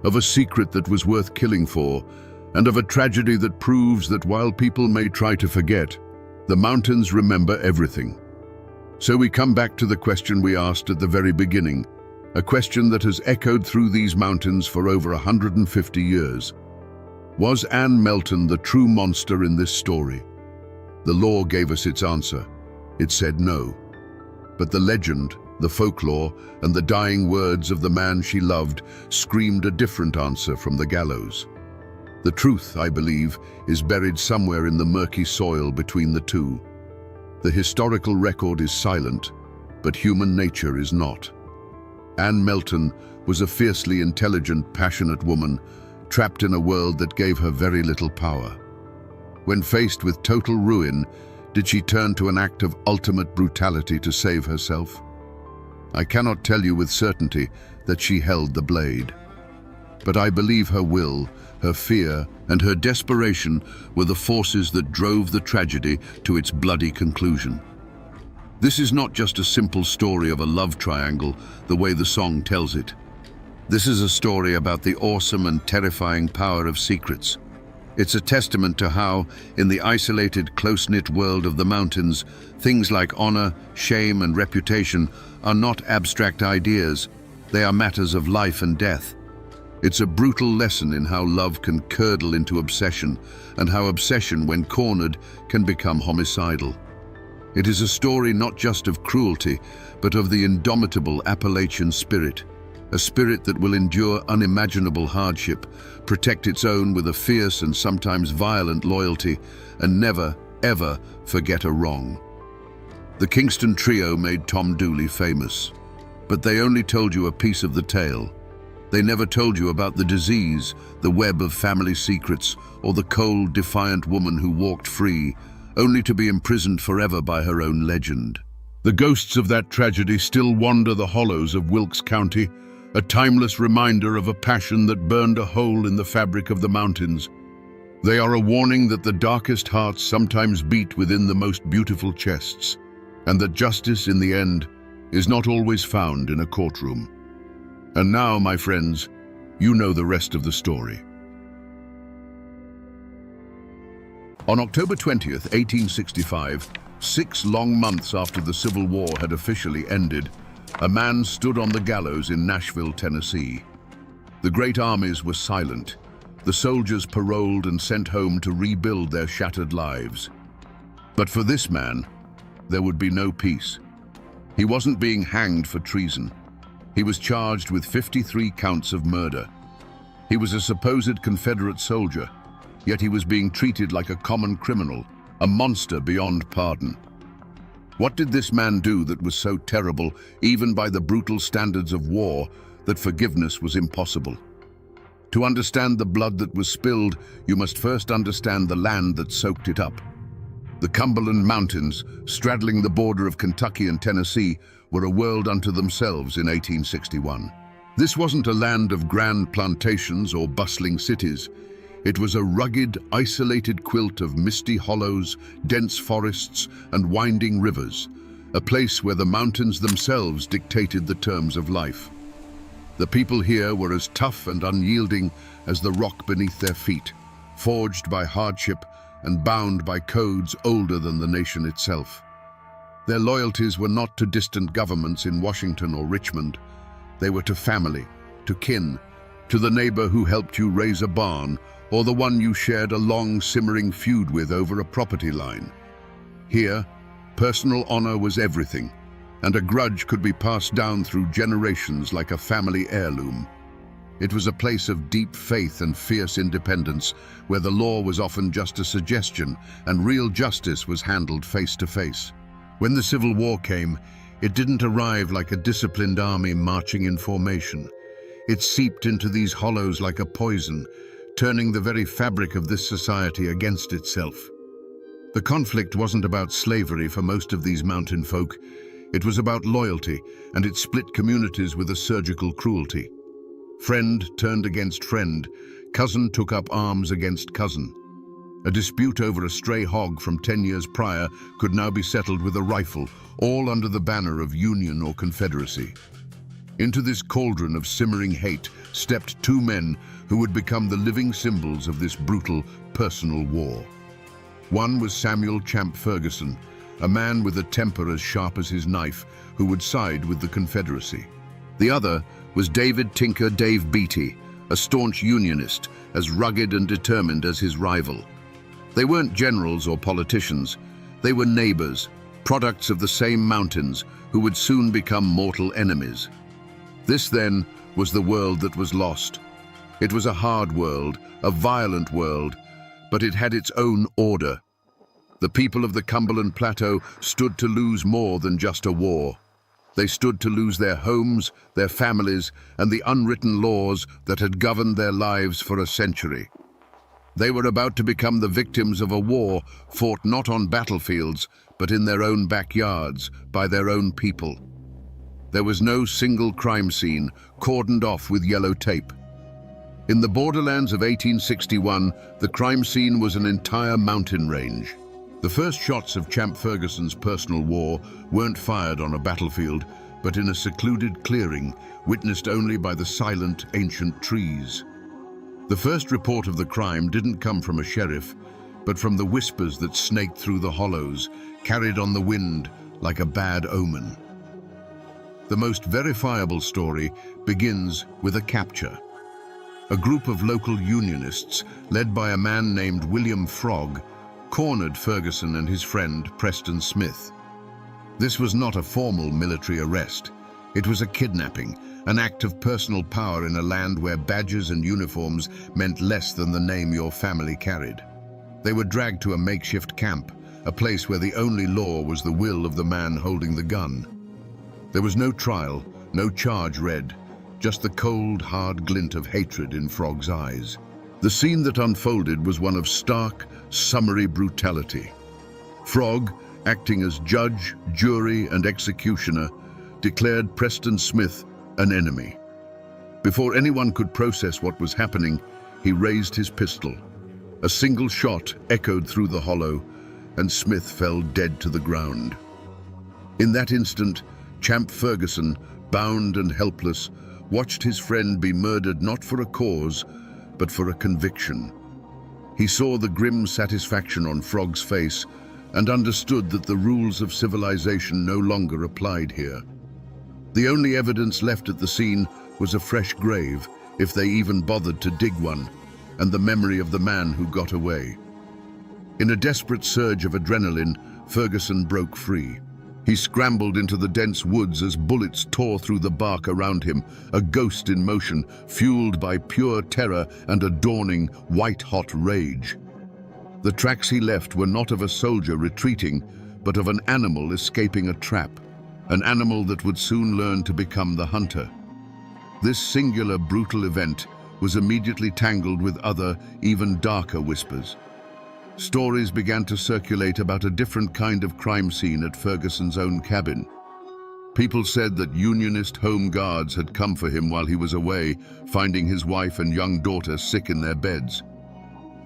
of a secret that was worth killing for, and of a tragedy that proves that while people may try to forget, the mountains remember everything. So we come back to the question we asked at the very beginning, a question that has echoed through these mountains for over 150 years. Was Anne Melton the true monster in this story? The law gave us its answer. It said no. But the legend, the folklore, and the dying words of the man she loved screamed a different answer from the gallows. The truth, I believe, is buried somewhere in the murky soil between the two. The historical record is silent, but human nature is not. Anne Melton was a fiercely intelligent, passionate woman, trapped in a world that gave her very little power. When faced with total ruin, did she turn to an act of ultimate brutality to save herself? I cannot tell you with certainty that she held the blade. But I believe her will, her fear, and her desperation were the forces that drove the tragedy to its bloody conclusion. This is not just a simple story of a love triangle, the way the song tells it. This is a story about the awesome and terrifying power of secrets. It's a testament to how, in the isolated, close-knit world of the mountains, things like honor, shame, and reputation are not abstract ideas. They are matters of life and death. It's a brutal lesson in how love can curdle into obsession, and how obsession, when cornered, can become homicidal. It is a story not just of cruelty, but of the indomitable Appalachian spirit, a spirit that will endure unimaginable hardship, protect its own with a fierce and sometimes violent loyalty, and never, ever forget a wrong. The Kingston Trio made Tom Dooley famous, but they only told you a piece of the tale. They never told you about the disease, the web of family secrets, or the cold, defiant woman who walked free, only to be imprisoned forever by her own legend. The ghosts of that tragedy still wander the hollows of Wilkes County, a timeless reminder of a passion that burned a hole in the fabric of the mountains. They are a warning that the darkest hearts sometimes beat within the most beautiful chests, and that justice, in the end, is not always found in a courtroom. And now, my friends, you know the rest of the story. On October 20th, 1865, 6 long months after the Civil War had officially ended, a man stood on the gallows in Nashville, Tennessee. The great armies were silent, the soldiers paroled and sent home to rebuild their shattered lives. But for this man, there would be no peace. He wasn't being hanged for treason. He was charged with 53 counts of murder. He was a supposed Confederate soldier, yet he was being treated like a common criminal, a monster beyond pardon. What did this man do that was so terrible, even by the brutal standards of war, that forgiveness was impossible? To understand the blood that was spilled, you must first understand the land that soaked it up. The Cumberland Mountains, straddling the border of Kentucky and Tennessee, were a world unto themselves in 1861. This wasn't a land of grand plantations or bustling cities. It was a rugged, isolated quilt of misty hollows, dense forests, and winding rivers, a place where the mountains themselves dictated the terms of life. The people here were as tough and unyielding as the rock beneath their feet, forged by hardship and bound by codes older than the nation itself. Their loyalties were not to distant governments in Washington or Richmond. They were to family, to kin, to the neighbor who helped you raise a barn, or the one you shared a long, simmering feud with over a property line. Here, personal honor was everything, and a grudge could be passed down through generations like a family heirloom. It was a place of deep faith and fierce independence, where the law was often just a suggestion and real justice was handled face to face. When the Civil War came, it didn't arrive like a disciplined army marching in formation. It seeped into these hollows like a poison, turning the very fabric of this society against itself. The conflict wasn't about slavery for most of these mountain folk. It was about loyalty, and it split communities with a surgical cruelty. Friend turned against friend, cousin took up arms against cousin. A dispute over a stray hog from 10 years prior could now be settled with a rifle, all under the banner of Union or Confederacy. Into this cauldron of simmering hate stepped two men who would become the living symbols of this brutal, personal war. One was Samuel Champ Ferguson, a man with a temper as sharp as his knife, who would side with the Confederacy. The other was David Tinker Dave Beatty, a staunch Unionist, as rugged and determined as his rival. They weren't generals or politicians. They were neighbors, products of the same mountains, who would soon become mortal enemies. This, then, was the world that was lost. It was a hard world, a violent world, but it had its own order. The people of the Cumberland Plateau stood to lose more than just a war. They stood to lose their homes, their families, and the unwritten laws that had governed their lives for a century. They were about to become the victims of a war fought not on battlefields, but in their own backyards, by their own people. There was no single crime scene, cordoned off with yellow tape. In the borderlands of 1861, the crime scene was an entire mountain range. The first shots of Champ Ferguson's personal war weren't fired on a battlefield, but in a secluded clearing, witnessed only by the silent, ancient trees. The first report of the crime didn't come from a sheriff, but from the whispers that snaked through the hollows, carried on the wind like a bad omen. The most verifiable story begins with a capture. A group of local Unionists, led by a man named William Frog, cornered Ferguson and his friend Preston Smith. This was not a formal military arrest. It was a kidnapping, an act of personal power in a land where badges and uniforms meant less than the name your family carried. They were dragged to a makeshift camp, a place where the only law was the will of the man holding the gun. There was no trial, no charge read, just the cold, hard glint of hatred in Frog's eyes. The scene that unfolded was one of stark, summary brutality. Frog, acting as judge, jury, and executioner, declared Preston Smith an enemy. Before anyone could process what was happening, he raised his pistol. A single shot echoed through the hollow, and Smith fell dead to the ground. In that instant, Champ Ferguson, bound and helpless, watched his friend be murdered not for a cause, but for a conviction. He saw the grim satisfaction on Frog's face and understood that the rules of civilization no longer applied here. The only evidence left at the scene was a fresh grave, if they even bothered to dig one, and the memory of the man who got away. In a desperate surge of adrenaline, Ferguson broke free. He scrambled into the dense woods as bullets tore through the bark around him, a ghost in motion, fueled by pure terror and a dawning, white-hot rage. The tracks he left were not of a soldier retreating, but of an animal escaping a trap, an animal that would soon learn to become the hunter. This singular, brutal event was immediately tangled with other, even darker whispers. Stories began to circulate about a different kind of crime scene at Ferguson's own cabin. People said that Unionist home guards had come for him while he was away, finding his wife and young daughter sick in their beds.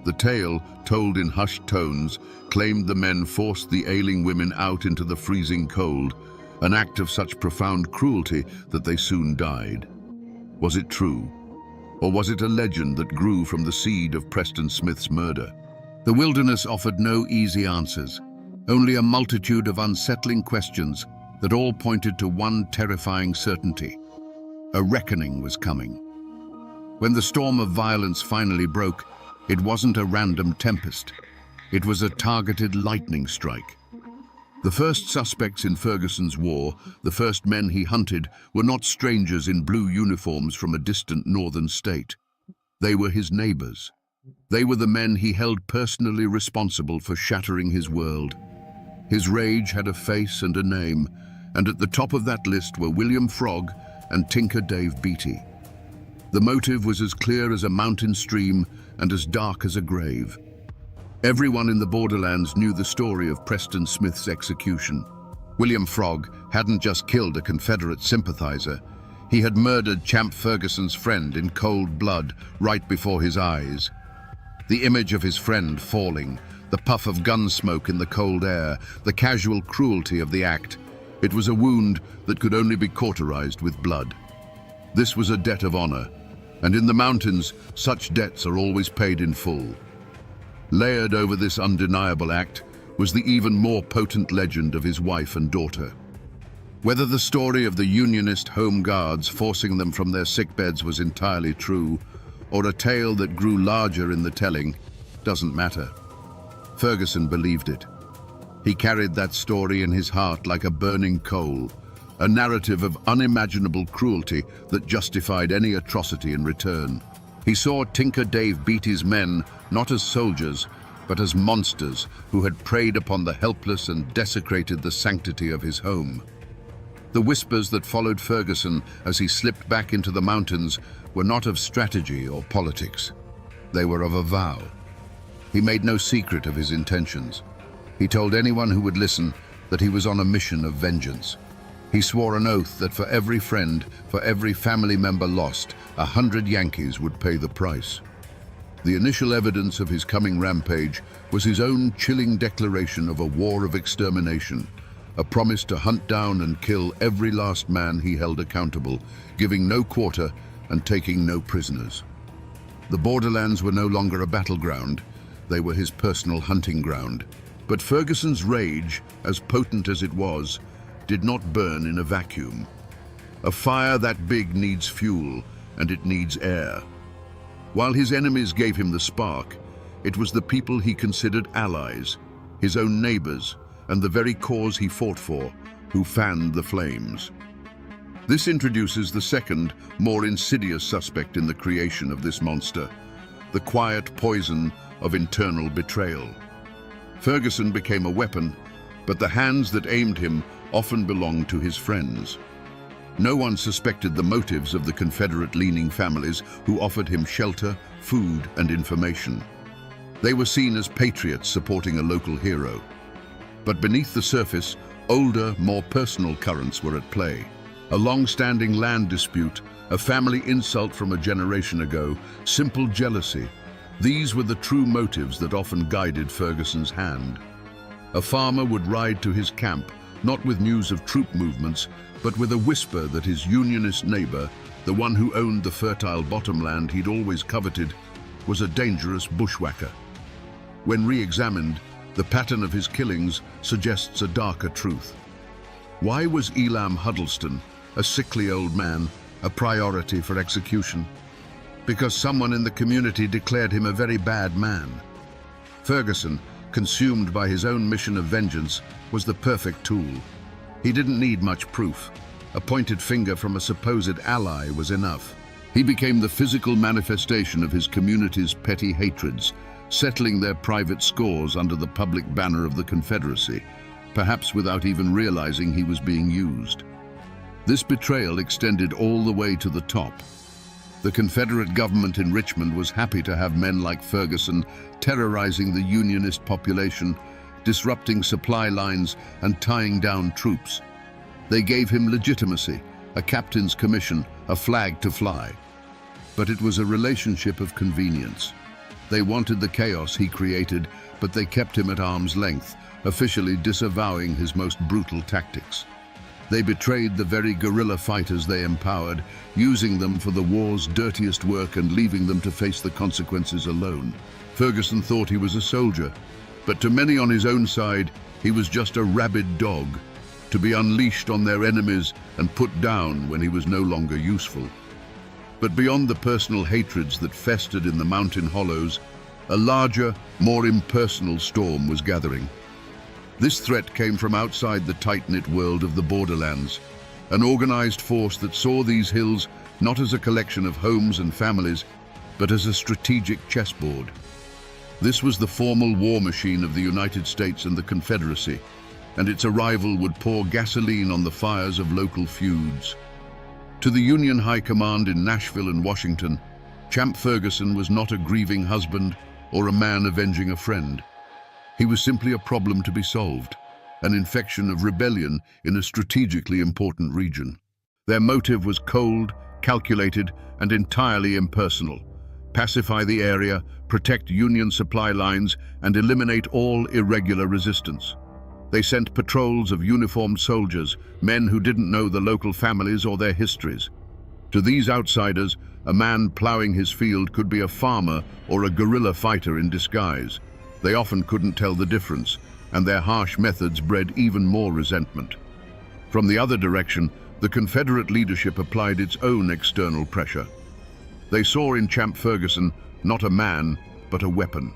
The tale, told in hushed tones, claimed the men forced the ailing women out into the freezing cold, an act of such profound cruelty that they soon died. Was it true? Or was it a legend that grew from the seed of Preston Smith's murder? The wilderness offered no easy answers, only a multitude of unsettling questions that all pointed to one terrifying certainty. A reckoning was coming. When the storm of violence finally broke, it wasn't a random tempest. It was a targeted lightning strike. The first suspects in Ferguson's war, the first men he hunted, were not strangers in blue uniforms from a distant northern state. They were his neighbors. They were the men he held personally responsible for shattering his world. His rage had a face and a name, and at the top of that list were William Frog and Tinker Dave Beatty. The motive was as clear as a mountain stream and as dark as a grave. Everyone in the borderlands knew the story of Preston Smith's execution. William Frog hadn't just killed a Confederate sympathizer, he had murdered Champ Ferguson's friend in cold blood right before his eyes. The image of his friend falling, the puff of gun smoke in the cold air, the casual cruelty of the act, it was a wound that could only be cauterized with blood. This was a debt of honor, and in the mountains, such debts are always paid in full. Layered over this undeniable act was the even more potent legend of his wife and daughter. Whether the story of the Unionist home guards forcing them from their sickbeds was entirely true, or a tale that grew larger in the telling, doesn't matter. Ferguson believed it. He carried that story in his heart like a burning coal, a narrative of unimaginable cruelty that justified any atrocity in return. He saw Tinker Dave Beatty's men not as soldiers, but as monsters who had preyed upon the helpless and desecrated the sanctity of his home. The whispers that followed Ferguson as he slipped back into the mountains were not of strategy or politics. They were of a vow. He made no secret of his intentions. He told anyone who would listen that he was on a mission of vengeance. He swore an oath that for every friend, for every family member lost, 100 Yankees would pay the price. The initial evidence of his coming rampage was his own chilling declaration of a war of extermination, a promise to hunt down and kill every last man he held accountable, giving no quarter and taking no prisoners. The borderlands were no longer a battleground, they were his personal hunting ground. But Ferguson's rage, as potent as it was, did not burn in a vacuum. A fire that big needs fuel, and it needs air. While his enemies gave him the spark, it was the people he considered allies, his own neighbors, and the very cause he fought for, who fanned the flames. This introduces the second, more insidious suspect in the creation of this monster, the quiet poison of internal betrayal. Ferguson became a weapon, but the hands that aimed him often belonged to his friends. No one suspected the motives of the Confederate-leaning families who offered him shelter, food, and information. They were seen as patriots supporting a local hero. But beneath the surface, older, more personal currents were at play. A long-standing land dispute, a family insult from a generation ago, simple jealousy. These were the true motives that often guided Ferguson's hand. A farmer would ride to his camp, not with news of troop movements, but with a whisper that his Unionist neighbor, the one who owned the fertile bottomland he'd always coveted, was a dangerous bushwhacker. When re-examined, the pattern of his killings suggests a darker truth. Why was Elam Huddleston, a sickly old man, a priority for execution? Because someone in the community declared him a very bad man. Ferguson, consumed by his own mission of vengeance, was the perfect tool. He didn't need much proof. A pointed finger from a supposed ally was enough. He became the physical manifestation of his community's petty hatreds, settling their private scores under the public banner of the Confederacy, perhaps without even realizing he was being used. This betrayal extended all the way to the top. The Confederate government in Richmond was happy to have men like Ferguson terrorizing the Unionist population, disrupting supply lines and tying down troops. They gave him legitimacy, a captain's commission, a flag to fly. But it was a relationship of convenience. They wanted the chaos he created, but they kept him at arm's length, officially disavowing his most brutal tactics. They betrayed the very guerrilla fighters they empowered, using them for the war's dirtiest work and leaving them to face the consequences alone. Ferguson thought he was a soldier, but to many on his own side, he was just a rabid dog, to be unleashed on their enemies and put down when he was no longer useful. But beyond the personal hatreds that festered in the mountain hollows, a larger, more impersonal storm was gathering. This threat came from outside the tight-knit world of the borderlands, an organized force that saw these hills not as a collection of homes and families, but as a strategic chessboard. This was the formal war machine of the United States and the Confederacy, and its arrival would pour gasoline on the fires of local feuds. To the Union High Command in Nashville and Washington, Champ Ferguson was not a grieving husband or a man avenging a friend. He was simply a problem to be solved, an infection of rebellion in a strategically important region. Their motive was cold, calculated, and entirely impersonal. Pacify the area, protect Union supply lines, and eliminate all irregular resistance. They sent patrols of uniformed soldiers, men who didn't know the local families or their histories. To these outsiders, a man plowing his field could be a farmer or a guerrilla fighter in disguise. They often couldn't tell the difference, and their harsh methods bred even more resentment. From the other direction, the Confederate leadership applied its own external pressure. They saw in Champ Ferguson not a man, but a weapon.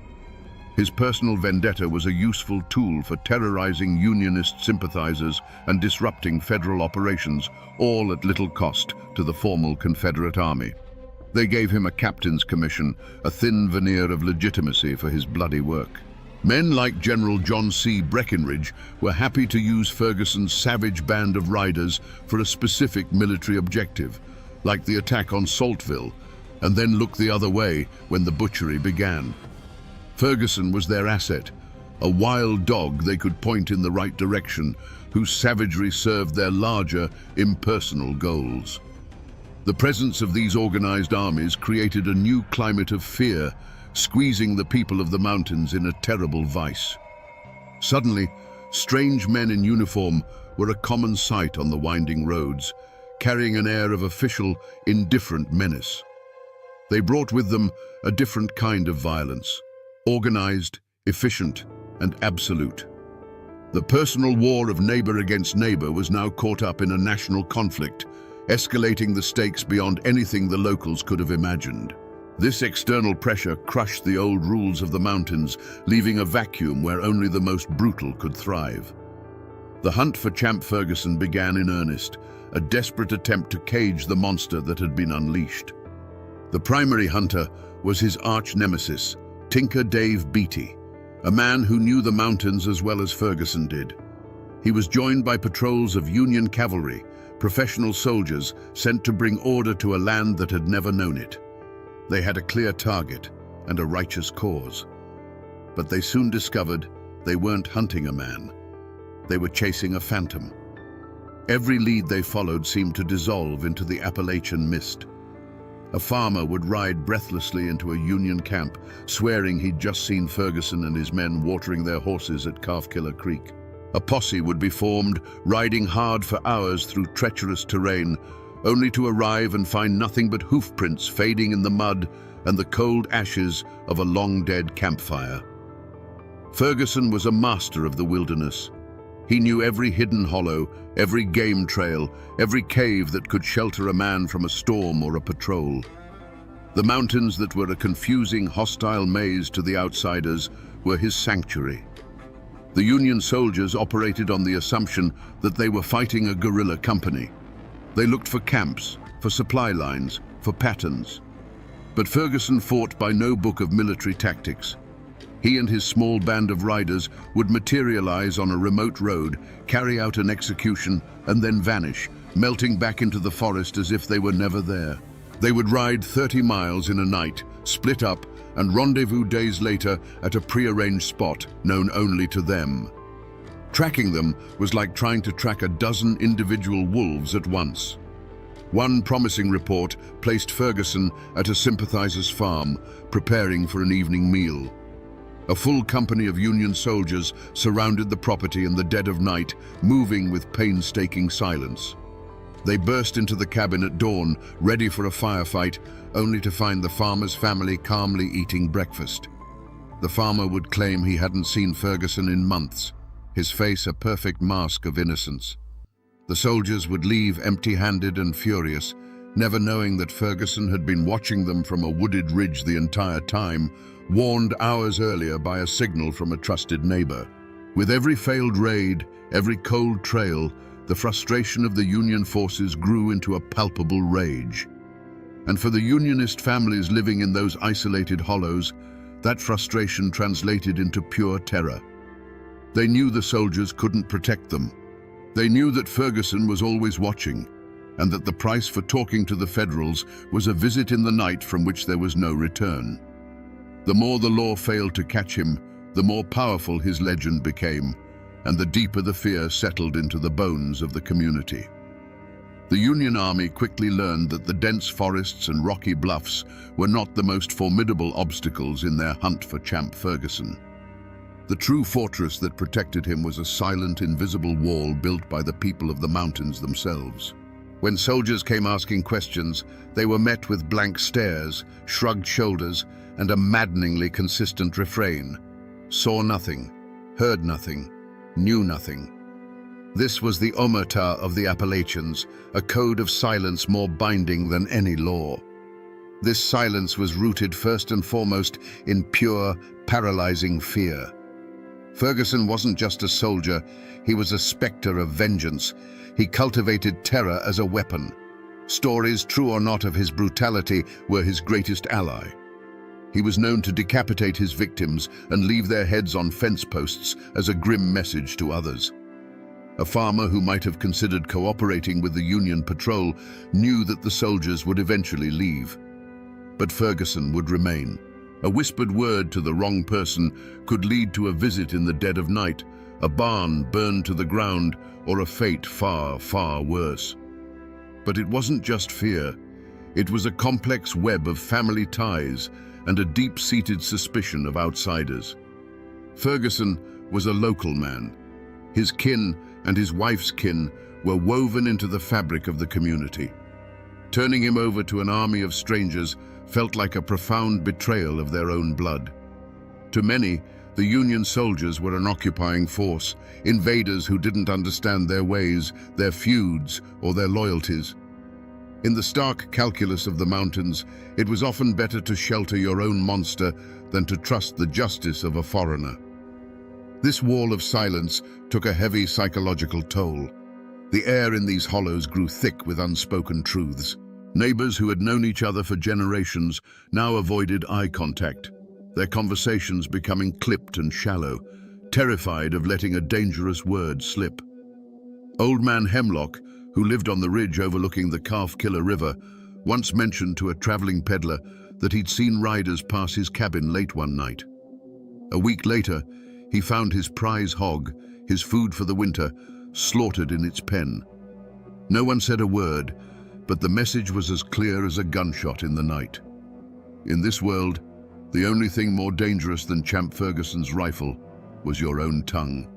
His personal vendetta was a useful tool for terrorizing Unionist sympathizers and disrupting federal operations, all at little cost to the formal Confederate Army. They gave him a captain's commission, a thin veneer of legitimacy for his bloody work. Men like General John C. Breckinridge were happy to use Ferguson's savage band of riders for a specific military objective, like the attack on Saltville, and then look the other way when the butchery began. Ferguson was their asset, a wild dog they could point in the right direction, whose savagery served their larger, impersonal goals. The presence of these organized armies created a new climate of fear, squeezing the people of the mountains in a terrible vice. Suddenly, strange men in uniform were a common sight on the winding roads, carrying an air of official, indifferent menace. They brought with them a different kind of violence, organized, efficient, and absolute. The personal war of neighbor against neighbor was now caught up in a national conflict, escalating the stakes beyond anything the locals could have imagined. This external pressure crushed the old rules of the mountains, leaving a vacuum where only the most brutal could thrive. The hunt for Champ Ferguson began in earnest, a desperate attempt to cage the monster that had been unleashed. The primary hunter was his arch-nemesis, Tinker Dave Beatty, a man who knew the mountains as well as Ferguson did. He was joined by patrols of Union cavalry, professional soldiers sent to bring order to a land that had never known it. They had a clear target and a righteous cause. But they soon discovered they weren't hunting a man. They were chasing a phantom. Every lead they followed seemed to dissolve into the Appalachian mist. A farmer would ride breathlessly into a Union camp, swearing he'd just seen Ferguson and his men watering their horses at Calfkiller Creek. A posse would be formed, riding hard for hours through treacherous terrain, only to arrive and find nothing but hoof prints fading in the mud and the cold ashes of a long-dead campfire. Ferguson was a master of the wilderness. He knew every hidden hollow, every game trail, every cave that could shelter a man from a storm or a patrol. The mountains that were a confusing, hostile maze to the outsiders were his sanctuary. The Union soldiers operated on the assumption that they were fighting a guerrilla company. They looked for camps, for supply lines, for patterns. But Ferguson fought by no book of military tactics. He and his small band of riders would materialize on a remote road, carry out an execution, and then vanish, melting back into the forest as if they were never there. They would ride 30 miles in a night, split up, and rendezvous days later at a prearranged spot known only to them. Tracking them was like trying to track a dozen individual wolves at once. One promising report placed Ferguson at a sympathizer's farm, preparing for an evening meal. A full company of Union soldiers surrounded the property in the dead of night, moving with painstaking silence. They burst into the cabin at dawn, ready for a firefight, only to find the farmer's family calmly eating breakfast. The farmer would claim he hadn't seen Ferguson in months, his face a perfect mask of innocence. The soldiers would leave empty-handed and furious, never knowing that Ferguson had been watching them from a wooded ridge the entire time, warned hours earlier by a signal from a trusted neighbor. With every failed raid, every cold trail, the frustration of the Union forces grew into a palpable rage. And for the Unionist families living in those isolated hollows, that frustration translated into pure terror. They knew the soldiers couldn't protect them. They knew that Ferguson was always watching, and that the price for talking to the Federals was a visit in the night from which there was no return. The more the law failed to catch him, the more powerful his legend became, and the deeper the fear settled into the bones of the community. The Union Army quickly learned that the dense forests and rocky bluffs were not the most formidable obstacles in their hunt for Champ Ferguson. The true fortress that protected him was a silent, invisible wall built by the people of the mountains themselves. When soldiers came asking questions, they were met with blank stares, shrugged shoulders, and a maddeningly consistent refrain: saw nothing, heard nothing, knew nothing. This was the omerta of the Appalachians, a code of silence more binding than any law. This silence was rooted first and foremost in pure, paralyzing fear. Ferguson wasn't just a soldier, he was a specter of vengeance. He cultivated terror as a weapon. Stories, true or not, of his brutality were his greatest ally. He was known to decapitate his victims and leave their heads on fence posts as a grim message to others. A farmer who might have considered cooperating with the Union patrol knew that the soldiers would eventually leave. But Ferguson would remain. A whispered word to the wrong person could lead to a visit in the dead of night, a barn burned to the ground, or a fate far, far worse. But it wasn't just fear. It was a complex web of family ties and a deep-seated suspicion of outsiders. Ferguson was a local man. His kin and his wife's kin were woven into the fabric of the community. Turning him over to an army of strangers felt like a profound betrayal of their own blood. To many, the Union soldiers were an occupying force, invaders who didn't understand their ways, their feuds, or their loyalties. In the stark calculus of the mountains, it was often better to shelter your own monster than to trust the justice of a foreigner. This wall of silence took a heavy psychological toll. The air in these hollows grew thick with unspoken truths. Neighbors who had known each other for generations now avoided eye contact, their conversations becoming clipped and shallow, terrified of letting a dangerous word slip. Old Man Hemlock, who lived on the ridge overlooking the Calf Killer River, once mentioned to a traveling peddler that he'd seen riders pass his cabin late one night. A week later, he found his prize hog, his food for the winter, slaughtered in its pen. No one said a word, but the message was as clear as a gunshot in the night. In this world, the only thing more dangerous than Champ Ferguson's rifle was your own tongue.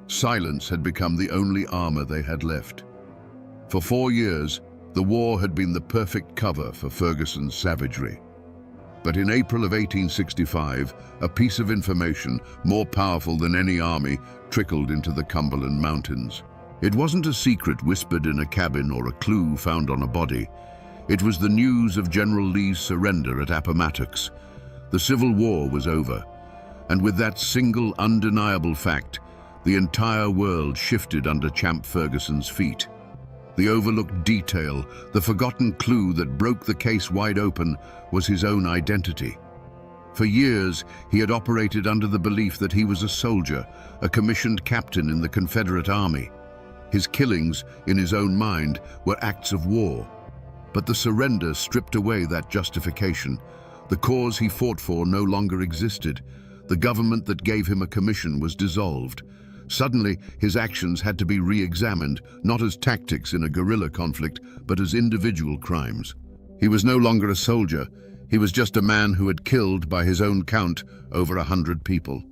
Silence had become the only armor they had left. For 4 years, the war had been the perfect cover for Ferguson's savagery. But in April of 1865, a piece of information more powerful than any army trickled into the Cumberland Mountains. It wasn't a secret whispered in a cabin or a clue found on a body. It was the news of General Lee's surrender at Appomattox. The Civil War was over. And with that single undeniable fact, the entire world shifted under Champ Ferguson's feet. The overlooked detail, the forgotten clue that broke the case wide open, was his own identity. For years, he had operated under the belief that he was a soldier, a commissioned captain in the Confederate Army. His killings, in his own mind, were acts of war. But the surrender stripped away that justification. The cause he fought for no longer existed. The government that gave him a commission was dissolved. Suddenly, his actions had to be re-examined, not as tactics in a guerrilla conflict, but as individual crimes. He was no longer a soldier. He was just a man who had killed, by his own count, over 100 people.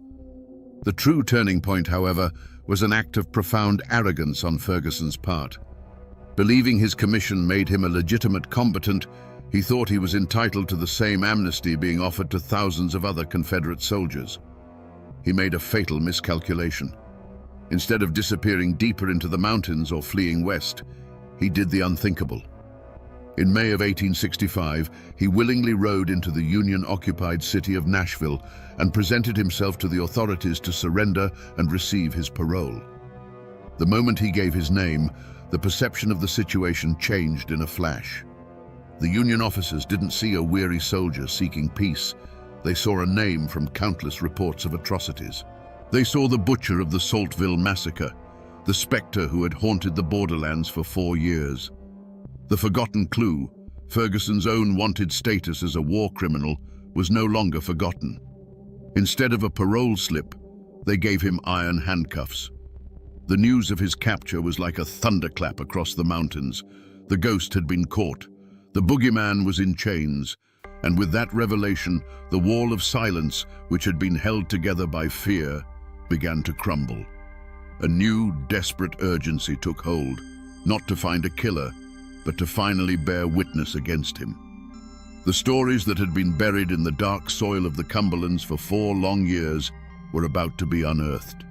The true turning point, however, was an act of profound arrogance on Ferguson's part. Believing his commission made him a legitimate combatant, he thought he was entitled to the same amnesty being offered to thousands of other Confederate soldiers. He made a fatal miscalculation. Instead of disappearing deeper into the mountains or fleeing west, he did the unthinkable. In May of 1865, he willingly rode into the Union-occupied city of Nashville and presented himself to the authorities to surrender and receive his parole. The moment he gave his name, the perception of the situation changed in a flash. The Union officers didn't see a weary soldier seeking peace. They saw a name from countless reports of atrocities. They saw the butcher of the Saltville massacre, the specter who had haunted the borderlands for 4 years. The forgotten clue, Ferguson's own wanted status as a war criminal, was no longer forgotten. Instead of a parole slip, they gave him iron handcuffs. The news of his capture was like a thunderclap across the mountains. The ghost had been caught. The boogeyman was in chains. And with that revelation, the wall of silence, which had been held together by fear, began to crumble. A new, desperate urgency took hold, not to find a killer, but to finally bear witness against him. The stories that had been buried in the dark soil of the Cumberlands for 4 long years were about to be unearthed.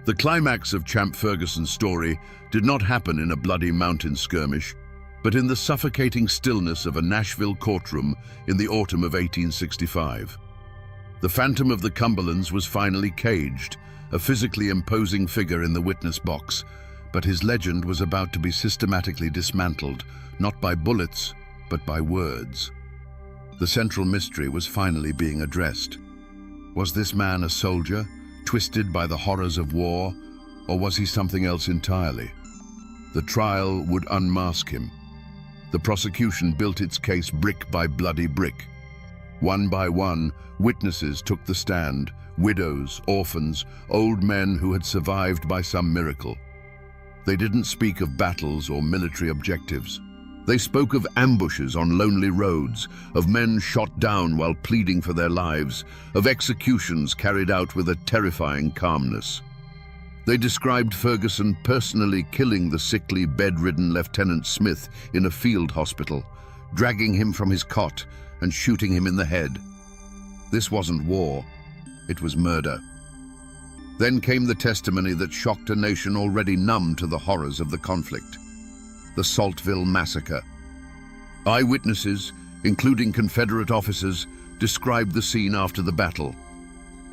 The climax of Champ Ferguson's story did not happen in a bloody mountain skirmish, but in the suffocating stillness of a Nashville courtroom in the autumn of 1865. The Phantom of the Cumberlands was finally caged, a physically imposing figure in the witness box, but his legend was about to be systematically dismantled, not by bullets, but by words. The central mystery was finally being addressed. Was this man a soldier, twisted by the horrors of war, or was he something else entirely? The trial would unmask him. The prosecution built its case brick by bloody brick. One by one, witnesses took the stand, widows, orphans, old men who had survived by some miracle. They didn't speak of battles or military objectives. They spoke of ambushes on lonely roads, of men shot down while pleading for their lives, of executions carried out with a terrifying calmness. They described Ferguson personally killing the sickly, bedridden Lieutenant Smith in a field hospital, dragging him from his cot and shooting him in the head. This wasn't war, it was murder. Then came the testimony that shocked a nation already numb to the horrors of the conflict. The Saltville massacre. Eyewitnesses, including Confederate officers, described the scene after the battle.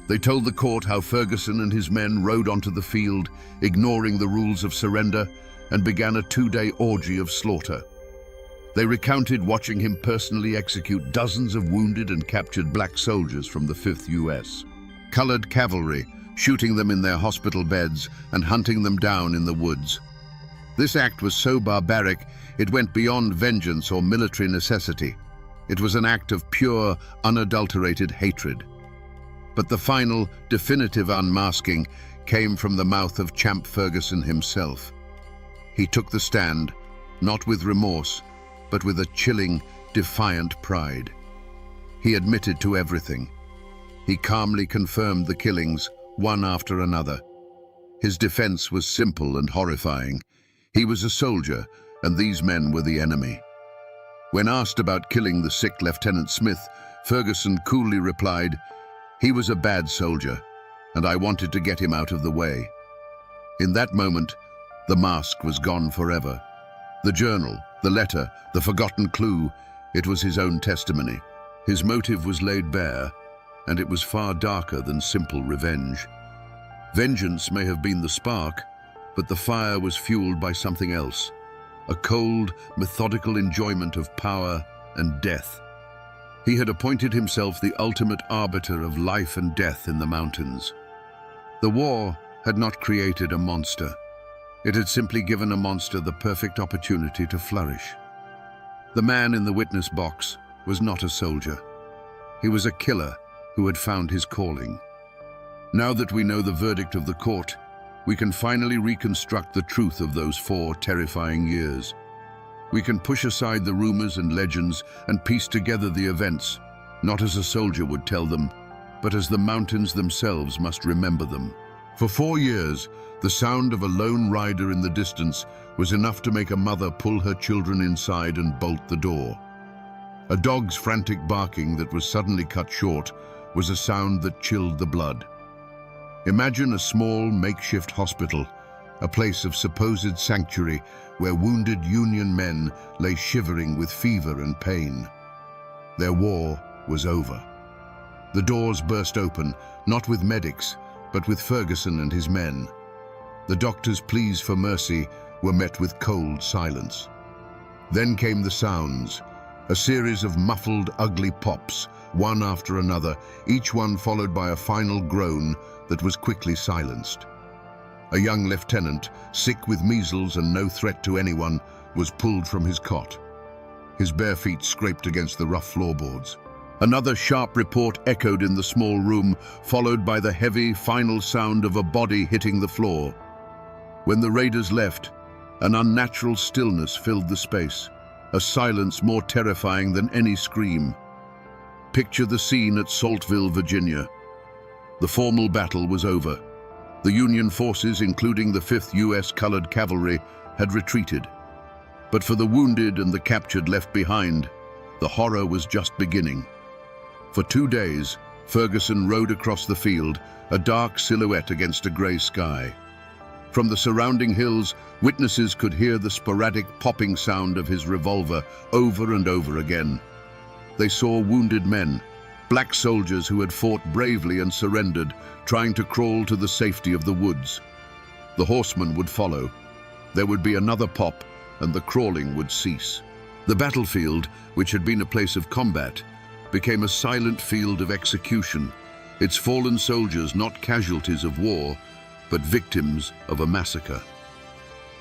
They told the court how Ferguson and his men rode onto the field, ignoring the rules of surrender, and began a 2-day orgy of slaughter. They recounted watching him personally execute dozens of wounded and captured black soldiers from the 5th U.S. Colored cavalry, shooting them in their hospital beds and hunting them down in the woods. This act was so barbaric, it went beyond vengeance or military necessity. It was an act of pure, unadulterated hatred. But the final, definitive unmasking came from the mouth of Champ Ferguson himself. He took the stand, not with remorse, but with a chilling, defiant pride. He admitted to everything. He calmly confirmed the killings, one after another. His defense was simple and horrifying. He was a soldier, and these men were the enemy. When asked about killing the sick Lieutenant Smith, Ferguson coolly replied, "He was a bad soldier, and I wanted to get him out of the way." In that moment, the mask was gone forever. The journal, the letter, the forgotten clue, it was his own testimony. His motive was laid bare, and it was far darker than simple revenge. Vengeance may have been the spark, but the fire was fueled by something else, a cold, methodical enjoyment of power and death. He had appointed himself the ultimate arbiter of life and death in the mountains. The war had not created a monster. It had simply given a monster the perfect opportunity to flourish. The man in the witness box was not a soldier. He was a killer who had found his calling. Now that we know the verdict of the court, we can finally reconstruct the truth of those 4 terrifying years. We can push aside the rumors and legends and piece together the events, not as a soldier would tell them, but as the mountains themselves must remember them. For 4 years, the sound of a lone rider in the distance was enough to make a mother pull her children inside and bolt the door. A dog's frantic barking that was suddenly cut short was a sound that chilled the blood. Imagine a small, makeshift hospital, a place of supposed sanctuary where wounded Union men lay shivering with fever and pain. Their war was over. The doors burst open, not with medics, but with Ferguson and his men. The doctor's pleas for mercy were met with cold silence. Then came the sounds, a series of muffled, ugly pops, one after another, each one followed by a final groan that was quickly silenced. A young lieutenant, sick with measles and no threat to anyone, was pulled from his cot. His bare feet scraped against the rough floorboards. Another sharp report echoed in the small room, followed by the heavy, final sound of a body hitting the floor. When the raiders left, an unnatural stillness filled the space, a silence more terrifying than any scream. Picture the scene at Saltville, Virginia. The formal battle was over. The Union forces, including the 5th U.S. Colored Cavalry, had retreated. But for the wounded and the captured left behind, the horror was just beginning. For 2 days, Ferguson rode across the field, a dark silhouette against a grey sky. From the surrounding hills, witnesses could hear the sporadic popping sound of his revolver over and over again. They saw wounded men, black soldiers who had fought bravely and surrendered, trying to crawl to the safety of the woods. The horsemen would follow. There would be another pop, and the crawling would cease. The battlefield, which had been a place of combat, became a silent field of execution, its fallen soldiers not casualties of war, but victims of a massacre.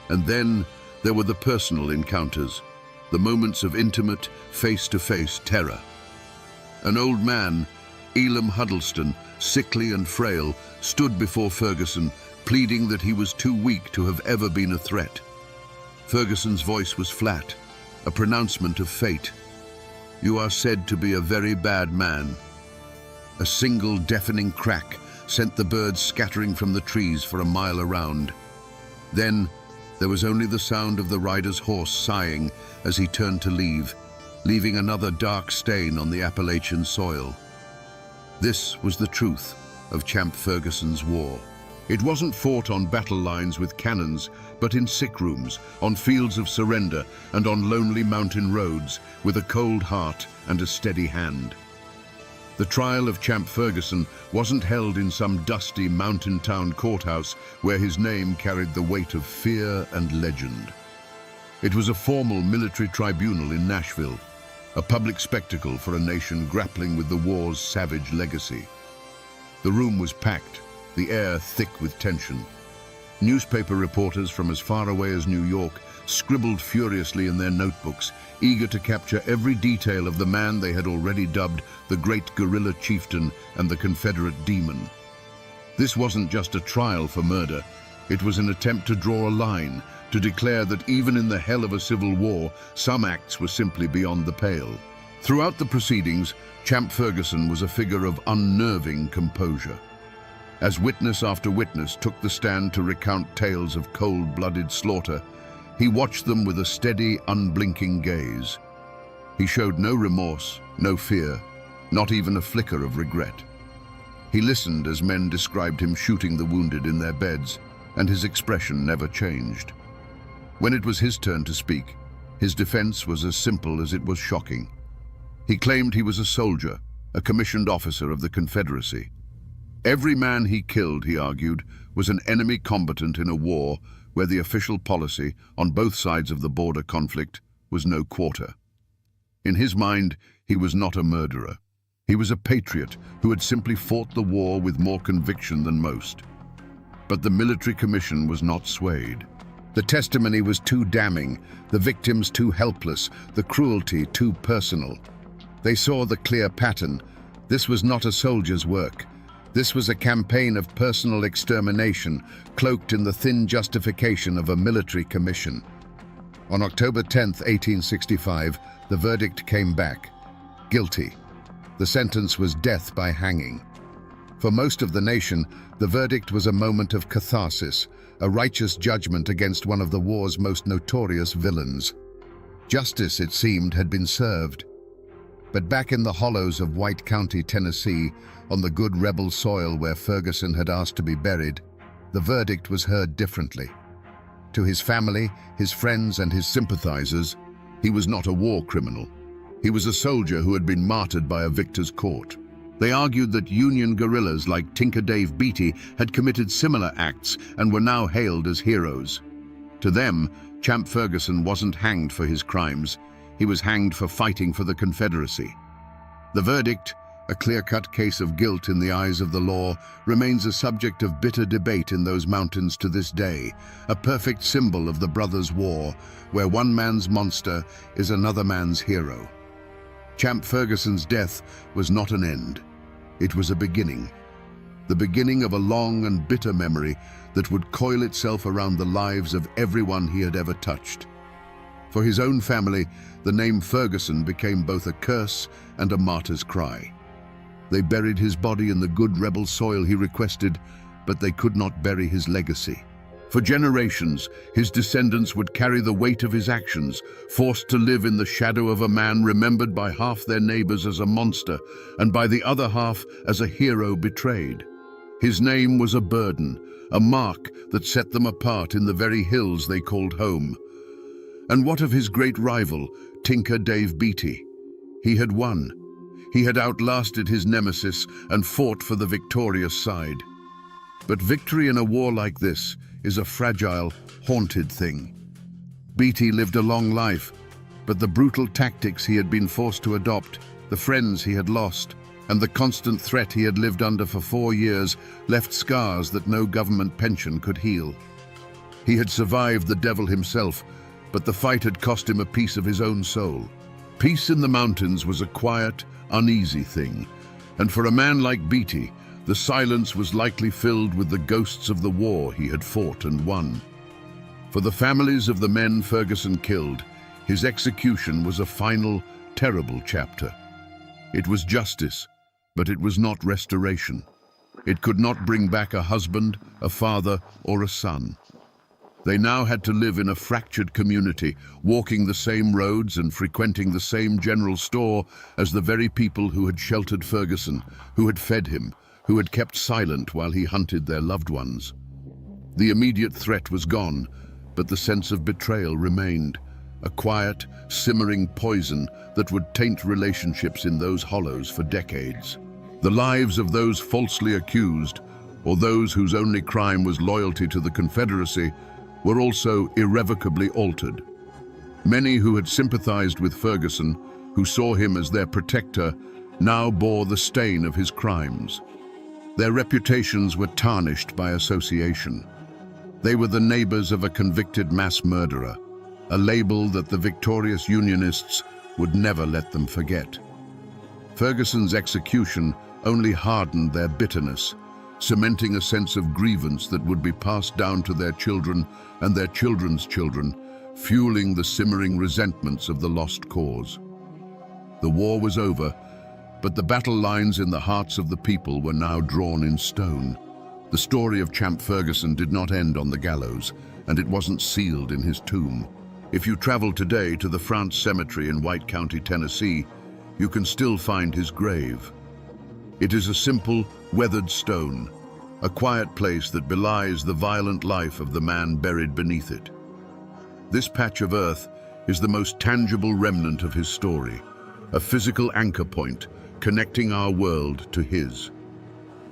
And then there were the personal encounters, the moments of intimate, face-to-face terror. An old man, Elam Huddleston, sickly and frail, stood before Ferguson, pleading that he was too weak to have ever been a threat. Ferguson's voice was flat, a pronouncement of fate. "You are said to be a very bad man." A single deafening crack sent the birds scattering from the trees for a mile around. Then there was only the sound of the rider's horse sighing as he turned to leave, leaving another dark stain on the Appalachian soil. This was the truth of Champ Ferguson's war. It wasn't fought on battle lines with cannons, but in sick rooms, on fields of surrender, and on lonely mountain roads, with a cold heart and a steady hand. The trial of Champ Ferguson wasn't held in some dusty mountain town courthouse where his name carried the weight of fear and legend. It was a formal military tribunal in Nashville, a public spectacle for a nation grappling with the war's savage legacy. The room was packed, the air thick with tension. Newspaper reporters from as far away as New York scribbled furiously in their notebooks, eager to capture every detail of the man they had already dubbed the great guerrilla chieftain and the Confederate demon. This wasn't just a trial for murder. It was an attempt to draw a line, to declare that even in the hell of a civil war, some acts were simply beyond the pale. Throughout the proceedings, Champ Ferguson was a figure of unnerving composure. As witness after witness took the stand to recount tales of cold-blooded slaughter, he watched them with a steady, unblinking gaze. He showed no remorse, no fear, not even a flicker of regret. He listened as men described him shooting the wounded in their beds, and his expression never changed. When it was his turn to speak, his defense was as simple as it was shocking. He claimed he was a soldier, a commissioned officer of the Confederacy. Every man he killed, he argued, was an enemy combatant in a war where the official policy on both sides of the border conflict was no quarter. In his mind, he was not a murderer. He was a patriot who had simply fought the war with more conviction than most. But the military commission was not swayed. The testimony was too damning, the victims too helpless, the cruelty too personal. They saw the clear pattern. This was not a soldier's work. This was a campaign of personal extermination, cloaked in the thin justification of a military commission. On October 10, 1865, the verdict came back. Guilty. The sentence was death by hanging. For most of the nation, the verdict was a moment of catharsis, a righteous judgment against one of the war's most notorious villains. Justice, it seemed, had been served. But back in the hollows of White County, Tennessee, on the good rebel soil where Ferguson had asked to be buried, the verdict was heard differently. To his family, his friends, and his sympathizers, he was not a war criminal. He was a soldier who had been martyred by a victor's court. They argued that Union guerrillas like Tinker Dave Beatty had committed similar acts and were now hailed as heroes. To them, Champ Ferguson wasn't hanged for his crimes. He was hanged for fighting for the Confederacy. The verdict, a clear-cut case of guilt in the eyes of the law, remains a subject of bitter debate in those mountains to this day, a perfect symbol of the brothers' war, where one man's monster is another man's hero. Champ Ferguson's death was not an end. It was a beginning. The beginning of a long and bitter memory that would coil itself around the lives of everyone he had ever touched. For his own family, the name Ferguson became both a curse and a martyr's cry. They buried his body in the good rebel soil he requested, but they could not bury his legacy. For generations, his descendants would carry the weight of his actions, forced to live in the shadow of a man remembered by half their neighbors as a monster and by the other half as a hero betrayed. His name was a burden, a mark that set them apart in the very hills they called home. And what of his great rival, Tinker Dave Beatty? He had won. He had outlasted his nemesis and fought for the victorious side. But victory in a war like this is a fragile, haunted thing. Beatty lived a long life, but the brutal tactics he had been forced to adopt, the friends he had lost, and the constant threat he had lived under for 4 years left scars that no government pension could heal. He had survived the devil himself, but the fight had cost him a piece of his own soul. Peace in the mountains was a quiet, uneasy thing, and for a man like Beatty, the silence was likely filled with the ghosts of the war he had fought and won. For the families of the men Ferguson killed, his execution was a final, terrible chapter. It was justice, but it was not restoration. It could not bring back a husband, a father, or a son. They now had to live in a fractured community, walking the same roads and frequenting the same general store as the very people who had sheltered Ferguson, who had fed him, who had kept silent while he hunted their loved ones. The immediate threat was gone, but the sense of betrayal remained, a quiet, simmering poison that would taint relationships in those hollows for decades. The lives of those falsely accused, or those whose only crime was loyalty to the Confederacy, were also irrevocably altered. Many who had sympathized with Ferguson, who saw him as their protector, now bore the stain of his crimes. Their reputations were tarnished by association. They were the neighbors of a convicted mass murderer, a label that the victorious Unionists would never let them forget. Ferguson's execution only hardened their bitterness, cementing a sense of grievance that would be passed down to their children and their children's children, fueling the simmering resentments of the lost cause. The war was over, but the battle lines in the hearts of the people were now drawn in stone. The story of Champ Ferguson did not end on the gallows, and it wasn't sealed in his tomb. If you travel today to the France Cemetery in White County, Tennessee, you can still find his grave. It is a simple, weathered stone, a quiet place that belies the violent life of the man buried beneath it. This patch of earth is the most tangible remnant of his story, a physical anchor point connecting our world to his.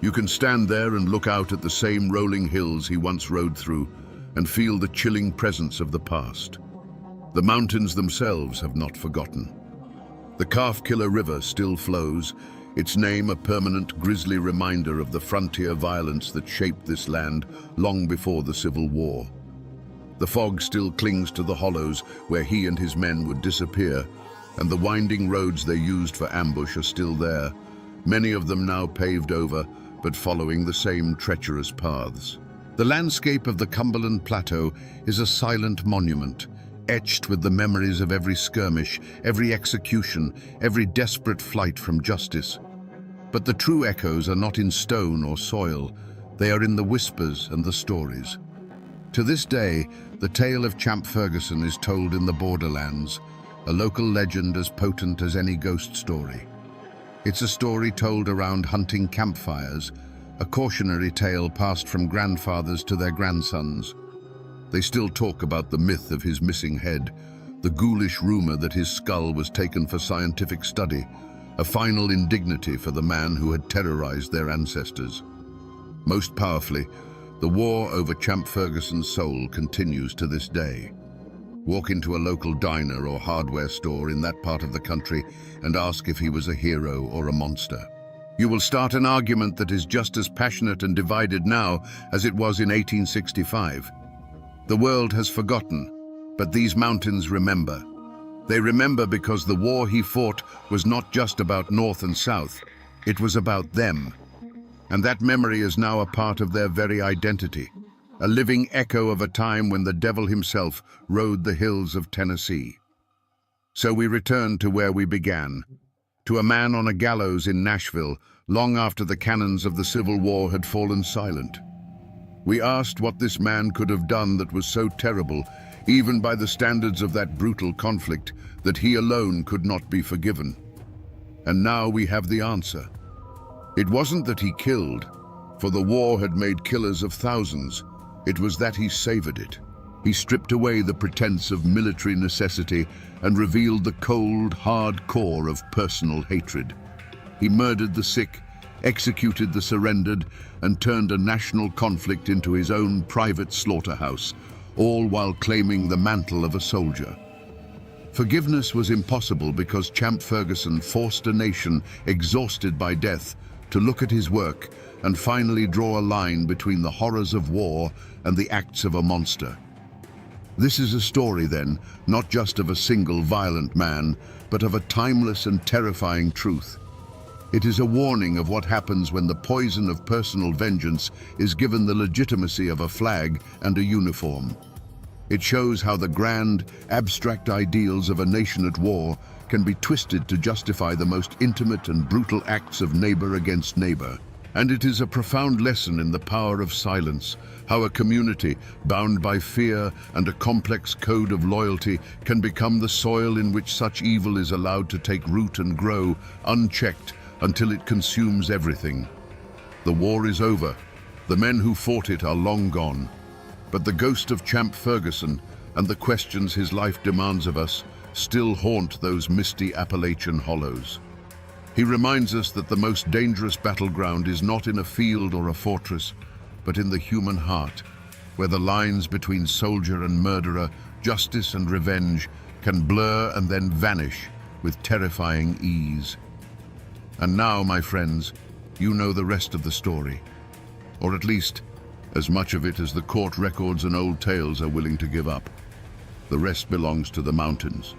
You can stand there and look out at the same rolling hills he once rode through and feel the chilling presence of the past. The mountains themselves have not forgotten. The Calf-Killer River still flows, its name a permanent grisly reminder of the frontier violence that shaped this land long before the Civil War. The fog still clings to the hollows where he and his men would disappear, and the winding roads they used for ambush are still there, many of them now paved over, but following the same treacherous paths. The landscape of the Cumberland Plateau is a silent monument, etched with the memories of every skirmish, every execution, every desperate flight from justice. But the true echoes are not in stone or soil, they are in the whispers and the stories. To this day, the tale of Champ Ferguson is told in the borderlands, a local legend as potent as any ghost story. It's a story told around hunting campfires, a cautionary tale passed from grandfathers to their grandsons. They still talk about the myth of his missing head, the ghoulish rumor that his skull was taken for scientific study, a final indignity for the man who had terrorized their ancestors. Most powerfully, the war over Champ Ferguson's soul continues to this day. Walk into a local diner or hardware store in that part of the country and ask if he was a hero or a monster. You will start an argument that is just as passionate and divided now as it was in 1865. The world has forgotten, but these mountains remember. They remember because the war he fought was not just about North and South, it was about them. And that memory is now a part of their very identity, a living echo of a time when the devil himself rode the hills of Tennessee. So we return to where we began, to a man on a gallows in Nashville, long after the cannons of the Civil War had fallen silent. We asked what this man could have done that was so terrible, even by the standards of that brutal conflict, that he alone could not be forgiven. And now we have the answer. It wasn't that he killed, for the war had made killers of thousands. It was that he savored it. He stripped away the pretense of military necessity and revealed the cold, hard core of personal hatred. He murdered the sick, executed the surrendered, and turned a national conflict into his own private slaughterhouse, all while claiming the mantle of a soldier. Forgiveness was impossible because Champ Ferguson forced a nation exhausted by death to look at his work and finally draw a line between the horrors of war and the acts of a monster. This is a story, then, not just of a single violent man, but of a timeless and terrifying truth. It is a warning of what happens when the poison of personal vengeance is given the legitimacy of a flag and a uniform. It shows how the grand, abstract ideals of a nation at war can be twisted to justify the most intimate and brutal acts of neighbor against neighbor. And it is a profound lesson in the power of silence, how a community bound by fear and a complex code of loyalty can become the soil in which such evil is allowed to take root and grow, unchecked, until it consumes everything. The war is over. The men who fought it are long gone. But the ghost of Champ Ferguson and the questions his life demands of us still haunt those misty Appalachian hollows. He reminds us that the most dangerous battleground is not in a field or a fortress, but in the human heart, where the lines between soldier and murderer, justice and revenge, can blur and then vanish with terrifying ease. And now, my friends, you know the rest of the story, or at least as much of it as the court records and old tales are willing to give up. The rest belongs to the mountains.